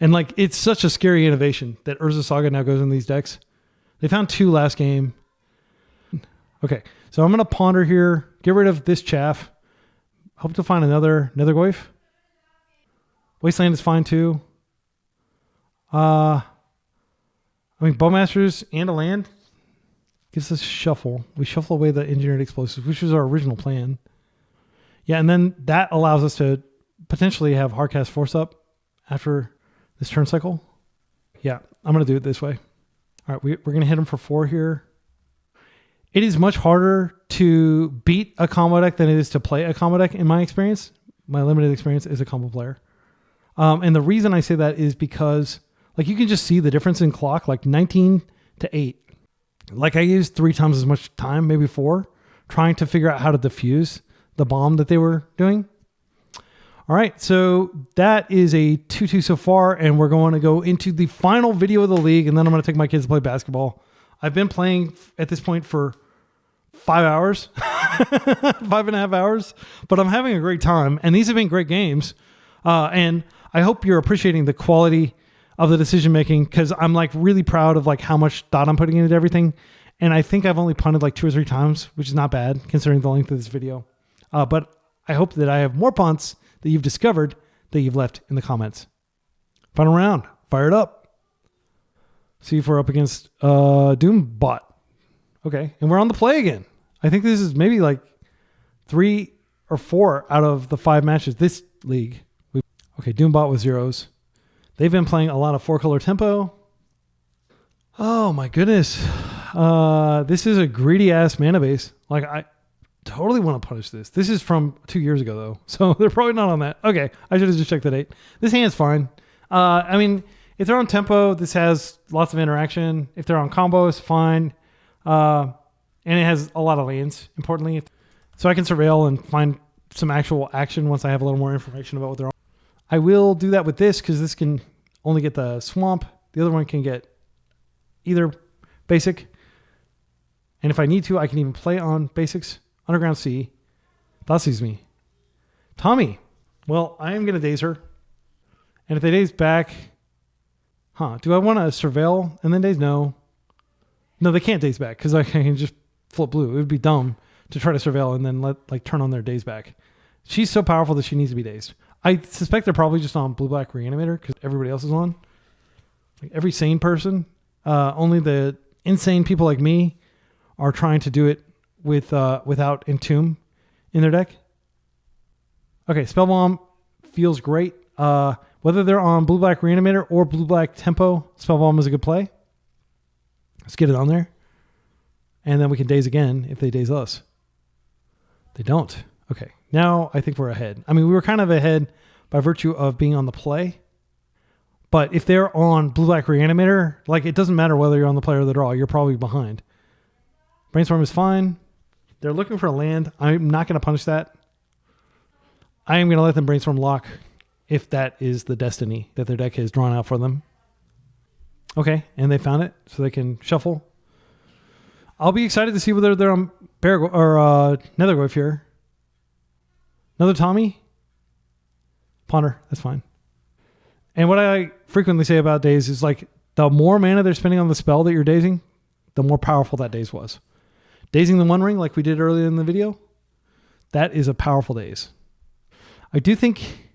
And like, it's such a scary innovation that Urza Saga now goes in these decks. They found 2 last game. Okay, so I'm going to ponder here. Get rid of this chaff. Hope to find another Nethergoyf. Wasteland is fine too. I mean, Bowmasters and a land gives us shuffle. We shuffle away the engineered explosives, which was our original plan. Yeah, and then that allows us to potentially have Hardcast Force up after this turn cycle. Yeah, I'm going to do it this way. All right, we're going to hit them for 4 here. It is much harder to beat a combo deck than it is to play a combo deck in my experience. My limited experience as a combo player. And the reason I say that is because like you can just see the difference in clock, like 19 to 8. Like I used 3 times as much time, maybe 4, trying to figure out how to defuse the bomb that they were doing. All right, so that is a 2-2 so far, and we're going to go into the final video of the league, and then I'm going to take my kids to play basketball. I've been playing at this point for 5 hours, 5.5 hours, but I'm having a great time, and these have been great games, and I hope you're appreciating the quality of the decision making, because I'm like really proud of like how much thought I'm putting into everything, and I think I've only punted like 2 or 3 times, which is not bad considering the length of this video, but I hope that I have more punts that you've discovered that you've left in the comments. Final round, fire it up. See if we're up against Doombot. Okay, and we're on the play again. I think this is maybe like 3 or 4 out of the 5 matches this league. Okay, Doombot with 0s. They've been playing a lot of 4-color tempo. Oh my goodness. This is a greedy ass mana base. Like I totally want to punish this. This is from 2 years ago though, so they're probably not on that. Okay, I should have just checked the date. This hand's fine. I mean, if they're on tempo, this has lots of interaction. If they're on combo, it's fine. And it has a lot of lanes, importantly. So I can surveil and find some actual action once I have a little more information about what they're on. I will do that with this because this can only get the swamp. The other one can get either basic. And if I need to, I can even play on basics. Underground Sea. Thoughtseize me. Tommy. Well, I am going to daze her. And if they daze back... Do I want to surveil and then daze? No. No, they can't daze back because I can just flip blue. It would be dumb to try to surveil and then turn on their daze back. She's so powerful that she needs to be dazed. I suspect they're probably just on blue-black Reanimator because everybody else is on. Like every sane person. Only the insane people like me are trying to do it without Entomb in their deck. Okay, Spellbomb feels great. Whether they're on blue-black Reanimator or blue-black Tempo, Spellbomb is a good play. Let's get it on there. And then we can daze again if they daze us. They don't. Okay, now I think we're ahead. I mean, we were kind of ahead by virtue of being on the play. But if they're on blue-black Reanimator, like it doesn't matter whether you're on the play or the draw, you're probably behind. Brainstorm is fine. They're looking for a land. I'm not going to punish that. I am going to let them brainstorm lock if that is the destiny that their deck has drawn out for them. Okay, and they found it, so they can shuffle. I'll be excited to see whether they're on Netherglyph here. Another Tommy? Ponder, that's fine. And what I frequently say about Daze is like, the more mana they're spending on the spell that you're dazing, the more powerful that Daze was. Dazing the One Ring, like we did earlier in the video, that is a powerful Daze. I do think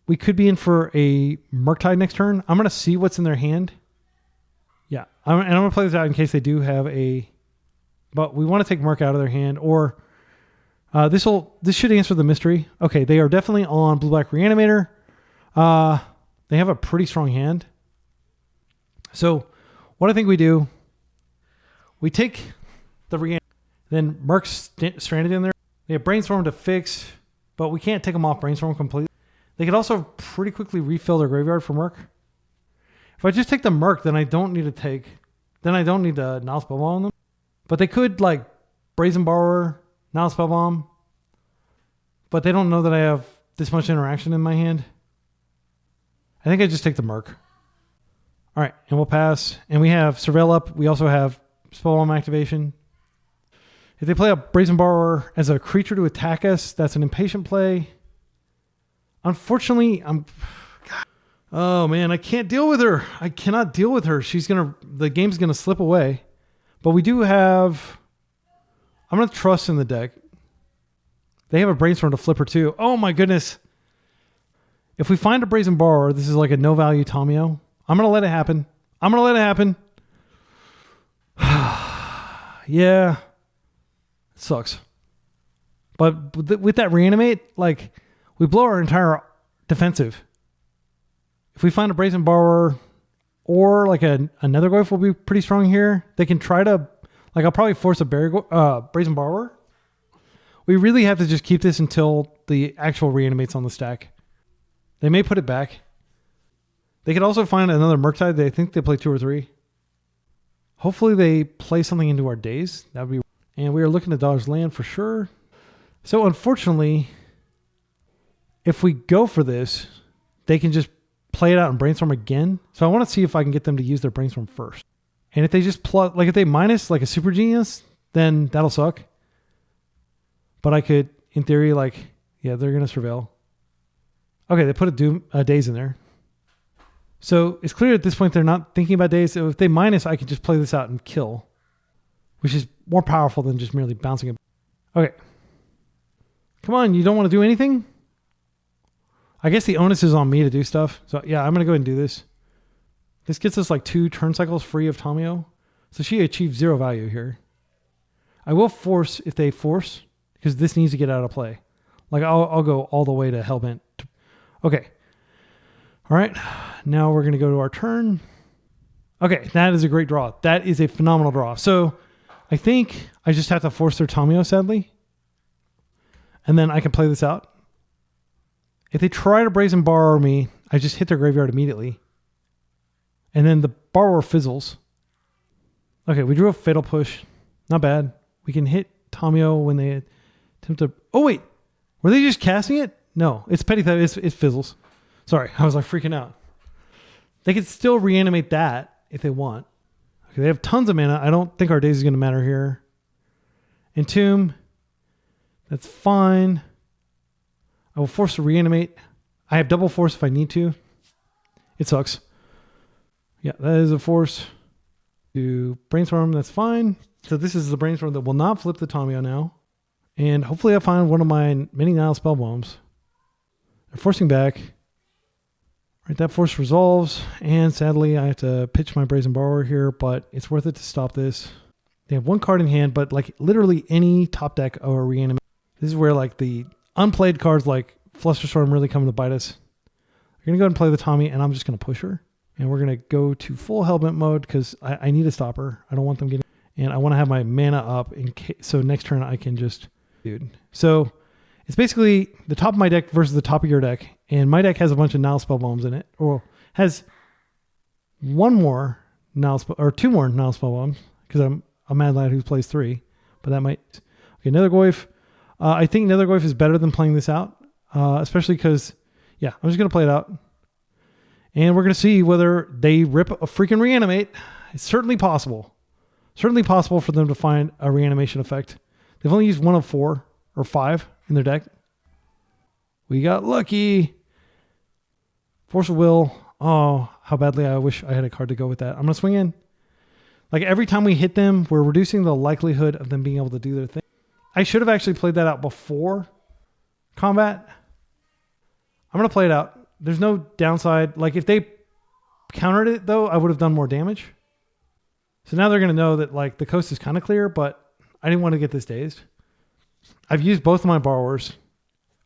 we could be in for a Murktide next turn. I'm going to see what's in their hand. Yeah, and I'm going to play this out in case they do have a... But we want to take Murk out of their hand, or... this should answer the mystery. Okay, they are definitely on blue-black Reanimator. They have a pretty strong hand. So what I think we do... We take the Reanimator, then Merc's stranded in there. They have Brainstorm to fix, but we can't take them off Brainstorm completely. They could also pretty quickly refill their graveyard for Merc. If I just take the Merc, then I don't need to Nile Spellbomb on them. But they could like Brazen Borrower, Nile Spellbomb, but they don't know that I have this much interaction in my hand. I think I just take the Merc. All right, and we'll pass. And we have Surveil up. We also have Spellbomb activation. If they play a Brazen Borrower as a creature to attack us, that's an impatient play. Unfortunately, oh man, I can't deal with her. I cannot deal with her. The game's gonna slip away. But we do have, I'm gonna trust in the deck. They have a Brainstorm to flip her too. Oh my goodness. If we find a Brazen Borrower, this is like a no value Tamiyo. I'm gonna let it happen. Yeah, it sucks. But with that Reanimate, like, we blow our entire defensive. If we find a Brazen Borrower or like a Netherglyph will be pretty strong here. They can try to, like, I'll probably force a Brazen Borrower. We really have to just keep this until the actual Reanimate's on the stack. They may put it back. They could also find another Murktide. They think they play 2 or 3. Hopefully they play something into our Daze. That would be. And we are looking to dodge land for sure. So unfortunately, if we go for this, they can just play it out and brainstorm again. So I want to see if I can get them to use their brainstorm first. And if they just plug, like if they minus like a super genius, then that'll suck. But I could, in theory, like, yeah, they're going to surveil. Okay, they put a Daze in there. So it's clear at this point they're not thinking about Daze. So if they minus, I could just play this out and kill, which is more powerful than just merely bouncing it. Okay. Come on, you don't want to do anything? I guess the onus is on me to do stuff. So yeah, I'm going to go ahead and do this. This gets us like 2 turn cycles free of Tamiyo. So she achieves 0 value here. I will force if they force, because this needs to get out of play. Like I'll go all the way to Hellbent. Okay. All right. Now we're going to go to our turn. Okay. That is a great draw. That is a phenomenal draw. So I think I just have to force their Tamiyo, sadly. And then I can play this out. If they try to Brazen Borrower me, I just hit their graveyard immediately. And then the Borrower fizzles. Okay, we drew a Fatal Push. Not bad. We can hit Tamiyo when they attempt to... Oh, wait. Were they just casting it? No, it's Petty Theft. It fizzles. Sorry, I was like freaking out. They could still reanimate that if they want. Okay, they have tons of mana. I don't think our Daze is going to matter here. Entomb. That's fine. I will force to reanimate. I have double force if I need to. It sucks. Yeah, that is a force. To brainstorm, that's fine. So this is the brainstorm that will not flip the Tamiyo now. And hopefully I find one of my many Nile Spellbombs. They're forcing back. Right, that force resolves. And sadly, I have to pitch my Brazen Borrower here, but it's worth it to stop this. They have 1 card in hand, but like literally any top deck or reanimate. This is where like the unplayed cards like Flusterstorm really come to bite us. We're going to go ahead and play the Tommy, and I'm just going to push her. And we're going to go to full Hellbent mode because I need to stop her. I don't want them getting... And I want to have my mana up in case... So next turn I can just... Dude. So it's basically the top of my deck versus the top of your deck. And my deck has a bunch of Nile Spellbombs in it. Or has 1 more Nile... Or 2 more Nile Spellbombs. Because I'm a mad lad who plays 3. But that might... Okay, Nethergoyf. I think Nethergoyf is better than playing this out. Especially because... Yeah, I'm just going to play it out. And we're going to see whether they rip a freaking reanimate. It's certainly possible. Certainly possible for them to find a reanimation effect. They've only used 1 of 4 or 5 in their deck. We got lucky. Force of Will. Oh, how badly I wish I had a card to go with that. I'm going to swing in. Like every time we hit them, we're reducing the likelihood of them being able to do their thing. I should have actually played that out before combat. I'm going to play it out. There's no downside. Like if they countered it though, I would have done more damage. So now they're going to know that like the coast is kind of clear, but I didn't want to get this dazed. I've used both of my borrowers.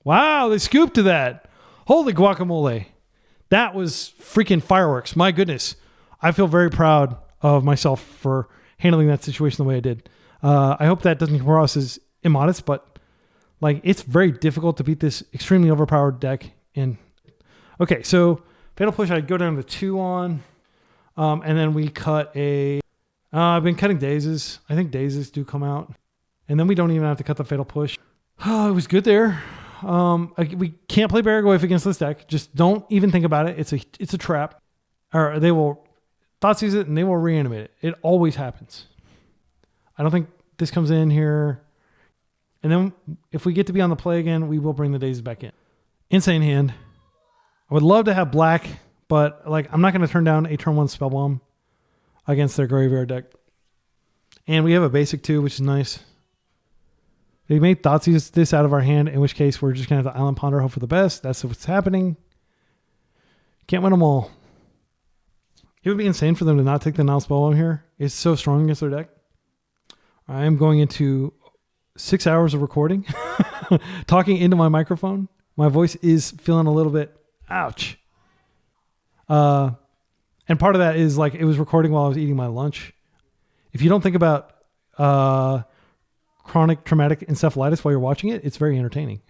Wow, they scooped to that. Holy guacamole. That was freaking fireworks. My goodness. I feel very proud of myself for handling that situation the way I did. I hope that doesn't come across as immodest, but like it's very difficult to beat this extremely overpowered deck. And okay, so Fatal Push, I'd go down to 2 on. And then we cut a... I've been cutting Dazes. I think Dazes do come out. And then we don't even have to cut the Fatal Push. Oh, it was good there. We can't play Barragoyf against this deck. Just don't even think about it. It's a trap. Or they will Thoughtseize it and they will reanimate it. It always happens. I don't think this comes in here. And then if we get to be on the play again, we will bring the Dazes back in. Insane hand. I would love to have black, but like I'm not going to turn down a turn 1 Spellbomb against their graveyard deck. And we have a basic too, which is nice. They made Thoughtseize this out of our hand, in which case we're just going to have the Island Ponder, hope for the best. That's what's happening. Can't win them all. It would be insane for them to not take the Nile Spellbomb here. It's so strong against their deck. I am going into 6 hours of recording, talking into my microphone. My voice is feeling a little bit, ouch. And part of that is like it was recording while I was eating my lunch. If you don't think about chronic traumatic encephalitis while you're watching it, it's very entertaining.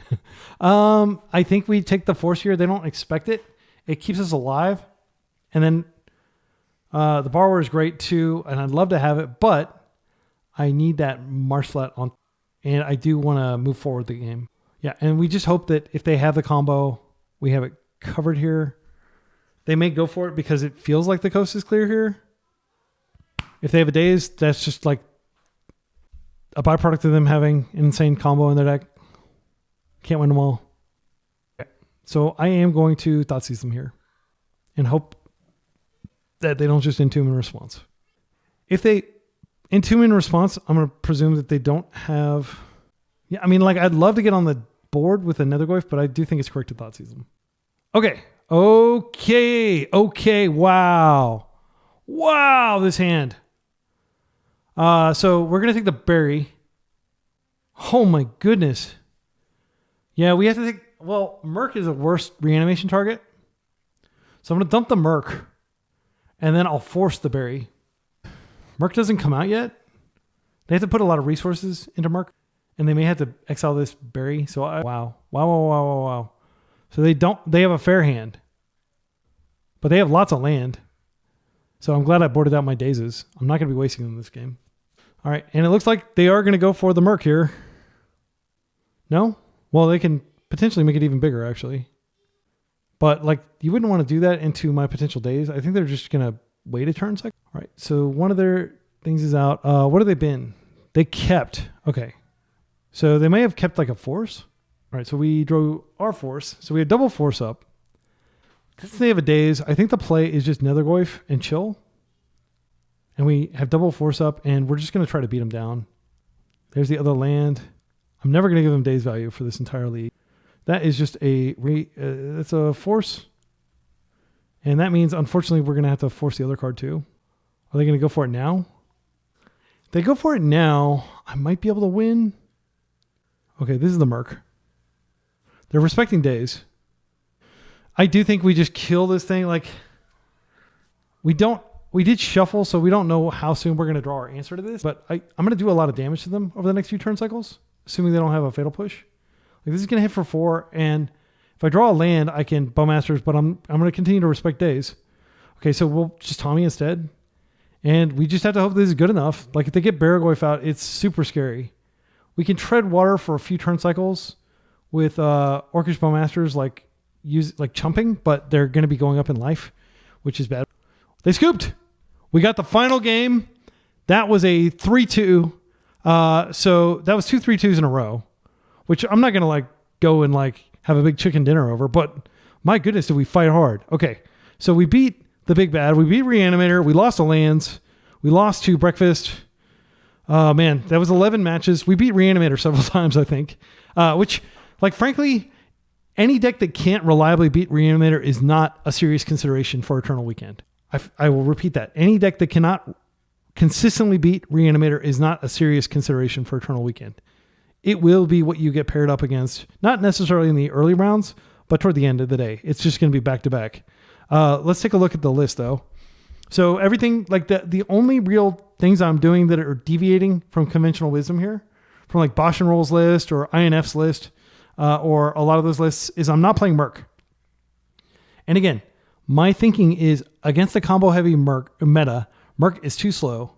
I think we take the force here. They don't expect it. It keeps us alive. And then The Borrower is great too, and I'd love to have it, but I need that Marsh Flat on, and I do want to move forward the game. Yeah, and we just hope that if they have the combo, we have it covered here. They may go for it because it feels like the coast is clear here. If they have a Daze, that's just like a byproduct of them having an insane combo in their deck. Can't win them all. Okay. So I am going to Thoughtseize them here and hope that they don't just Entomb in response. If they Entomb in response, I'm going to presume that they don't have... Yeah, I mean, like, I'd love to get on the board with a Nethergoyf, but I do think it's correct to Thoughtseize them. Okay. Wow. Wow, this hand. So we're going to take the berry. Oh my goodness. Yeah, we have to think... Well, Merc is a worse reanimation target. So I'm going to dump the Merc. And then I'll force the berry. Merc doesn't come out yet. They have to put a lot of resources into Merc. And they may have to exile this berry. So wow. So they have a fair hand. But they have lots of land. So I'm glad I boarded out my Dazes. I'm not going to be wasting them this game. All right. And it looks like they are going to go for the Merc here. No? Well, they can potentially make it even bigger, actually. But like, you wouldn't want to do that into my potential Daze. I think they're just going to wait a turn cycle. All right. So one of their things is out. What have they been? They kept. Okay. So they may have kept like a force. All right. So we drew our force. So we had double force up. Since they have a Daze, I think the play is just Nethergoyf and chill. And we have double force up, and we're just going to try to beat them down. There's the other land. I'm never going to give them Daze value for this entire league. That is just that's a force. And that means, unfortunately, we're going to have to force the other card too. Are they going to go for it now? If they go for it now, I might be able to win. Okay, this is the Merc. They're respecting Daze. I do think we just kill this thing. Like, we did shuffle, so we don't know how soon we're going to draw our answer to this, but I'm going to do a lot of damage to them over the next few turn cycles, assuming they don't have a Fatal Push. Like, this is going to hit for 4, and if I draw a land, I can Bowmasters, but I'm going to continue to respect Daze. Okay, so we'll just Tommy instead, and we just have to hope this is good enough. Like, if they get Barragoyf out, it's super scary. We can tread water for a few turn cycles with Orcish Bowmasters, like chumping, but they're going to be going up in life, which is bad. They scooped. We got the final game. That was a 3-2. So that was 2 3-2s in a row, which I'm not going to like go and like have a big chicken dinner over, but my goodness, did we fight hard. Okay. So we beat the big bad. We beat Reanimator. We lost the lands. We lost to Breakfast. Man, that was 11 matches. We beat Reanimator several times, I think, which, like, frankly, any deck that can't reliably beat Reanimator is not a serious consideration for Eternal Weekend. I will repeat that. Any deck that cannot consistently beat Reanimator is not a serious consideration for Eternal Weekend. It will be what you get paired up against, not necessarily in the early rounds, but toward the end of the day. It's just going to be back to back. Let's take a look at the list, though. So everything, like the only real things I'm doing that are deviating from conventional wisdom here, from like Bosch and Roll's list or INF's list, or a lot of those lists, is I'm not playing Merc. And again, my thinking is against the combo heavy Merc meta, Merc is too slow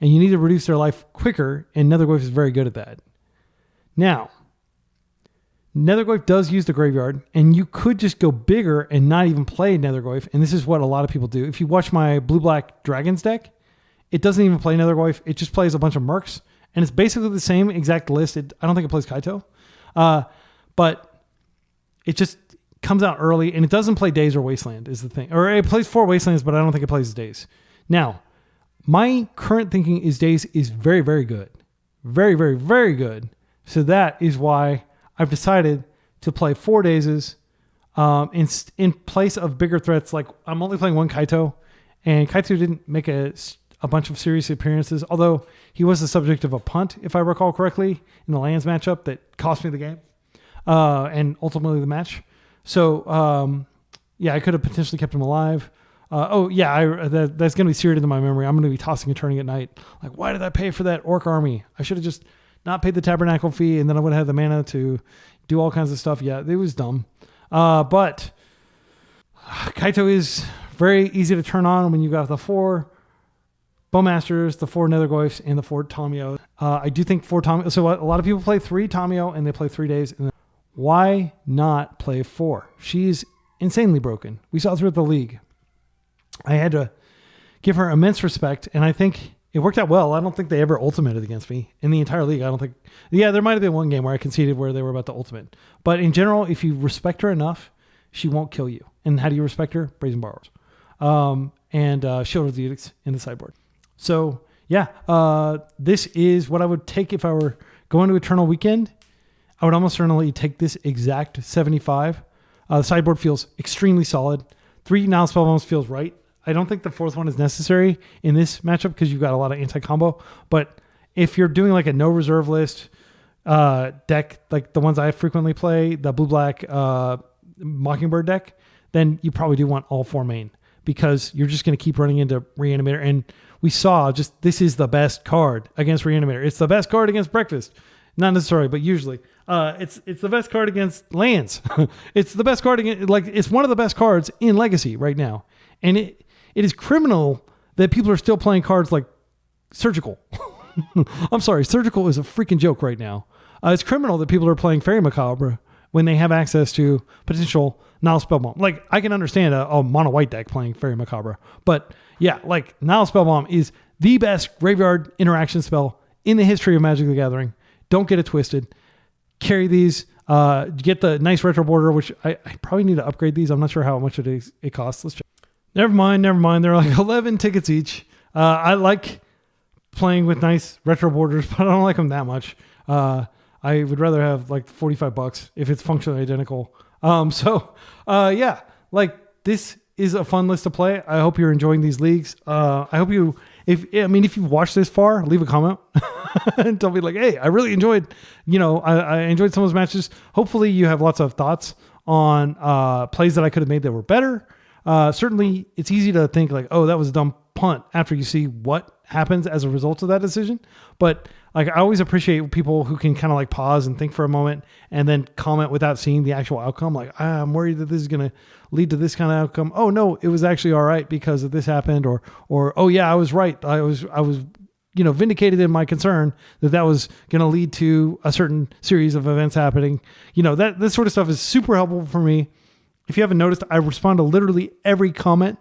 and you need to reduce their life quicker, and Nethergoyf is very good at that. Now, Nethergoyf does use the graveyard, and you could just go bigger and not even play Nethergoyf, and this is what a lot of people do. If you watch my Blue-Black Dragons deck, it doesn't even play Nethergoyf. It just plays a bunch of Mercs, and it's basically the same exact list. I don't think it plays Kaito, but it just comes out early, and it doesn't play Daze or Wasteland is the thing. Or it plays 4 Wastelands, but I don't think it plays Daze. Now, my current thinking is Daze is very, very good. Very, very, very good. So that is why I've decided to play 4 Dazes in place of bigger threats. Like, I'm only playing 1 Kaito, and Kaito didn't make a bunch of serious appearances, although he was the subject of a punt, if I recall correctly, in the Lands matchup that cost me the game and ultimately the match. So, yeah, I could have potentially kept him alive. That's going to be seared into my memory. I'm going to be tossing and turning at night. Like, why did I pay for that Orc army? I should have just not paid the Tabernacle fee, and then I would have had the mana to do all kinds of stuff. Yeah, it was dumb. But Kaito is very easy to turn on when you got the 4 Bowmasters, the 4 Nethergoyfs, and the 4 Tamiyo. I do think 4 Tamiyo. So a lot of people play 3 Tamiyo and they play 3 Daze. And why not play 4? She's insanely broken. We saw throughout the league. I had to give her immense respect, and I think it worked out well. I don't think they ever ultimated against me in the entire league. I don't think. Yeah, there might have been one game where I conceded where they were about to ultimate. But in general, if you respect her enough, she won't kill you. And how do you respect her? Brazen Borrowers. And Shield of the Edicts in the sideboard. So, yeah, this is what I would take if I were going to Eternal Weekend. I would almost certainly take this exact 75. The sideboard feels extremely solid. 3 now Spellbombs feels right. I don't think the 4th one is necessary in this matchup because you've got a lot of anti-combo. But if you're doing like a no reserve list deck, like the ones I frequently play, the blue-black Mockingbird deck, then you probably do want all 4 main because you're just going to keep running into Reanimator. And we saw just this is the best card against Reanimator. It's the best card against Breakfast. Not necessarily, but usually. It's the best card against lands. It's the best card against, like, it's one of the best cards in Legacy right now. And it is criminal that people are still playing cards like Surgical. I'm sorry, Surgical is a freaking joke right now. It's criminal that people are playing Fairy Macabre when they have access to potential Nile Spellbomb. Like, I can understand a mono white deck playing Fairy Macabre, but yeah, like Nile Spellbomb is the best graveyard interaction spell in the history of Magic the Gathering. Don't get it twisted. Carry these. Get the nice retro border, which I probably need to upgrade these. I'm not sure how much it costs. Let's check. Never mind. They're like 11 tickets each. I like playing with nice retro borders, but I don't like them that much. I would rather have like $45 if it's functionally identical. Yeah, like this is a fun list to play. I hope you're enjoying these leagues. I hope you, if you've watched this far, leave a comment and tell me like, hey, I really enjoyed, I enjoyed some of those matches. Hopefully you have lots of thoughts on plays that I could have made that were better. Certainly it's easy to think like, oh, that was a dumb punt after you see what happens as a result of that decision. But like, I always appreciate people who can kind of like pause and think for a moment and then comment without seeing the actual outcome. Like, I'm worried that this is going to lead to this kind of outcome. Oh no, it was actually all right because of this happened, or, oh yeah, I was right. I was, vindicated in my concern that was going to lead to a certain series of events happening. That this sort of stuff is super helpful for me. If you haven't noticed, I respond to literally every comment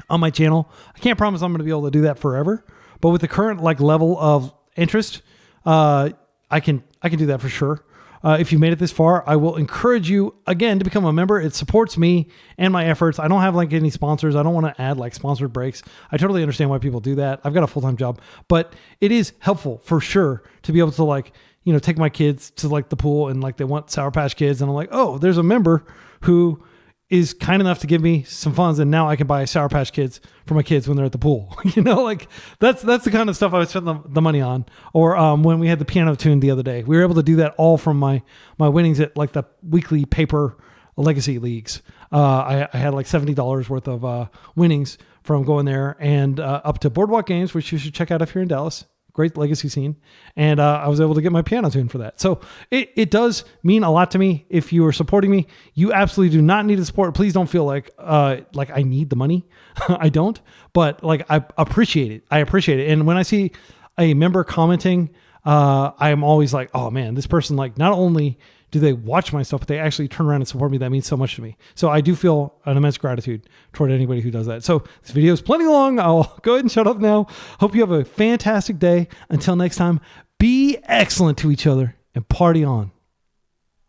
on my channel. I can't promise I'm going to be able to do that forever, but with the current like level of interest, I can do that for sure. If you made it this far, I will encourage you again to become a member. It supports me and my efforts. I don't have like any sponsors. I don't want to add like sponsored breaks. I totally understand why people do that. I've got a full-time job, but it is helpful for sure to be able to like, take my kids to like the pool and like they want Sour Patch Kids. And I'm like, oh, there's a member who is kind enough to give me some funds, and now I can buy Sour Patch Kids for my kids when they're at the pool. Like that's the kind of stuff I would spend the money on. Or when we had the piano tune the other day, we were able to do that all from my winnings at like the weekly paper legacy leagues. I had like $70 worth of winnings from going there, and up to Boardwalk Games, which you should check out if you're in Dallas. Great legacy scene. And I was able to get my piano tune for that. So it does mean a lot to me if you are supporting me. You absolutely do not need to support. Please don't feel like I need the money. I don't. But like I appreciate it. And when I see a member commenting, I am always like, oh man, this person, like, not only do they watch my stuff, but they actually turn around and support me. That means so much to me. So I do feel an immense gratitude toward anybody who does that. So this video is plenty long. I'll go ahead and shut up now. Hope you have a fantastic day. Until next time, be excellent to each other and party on.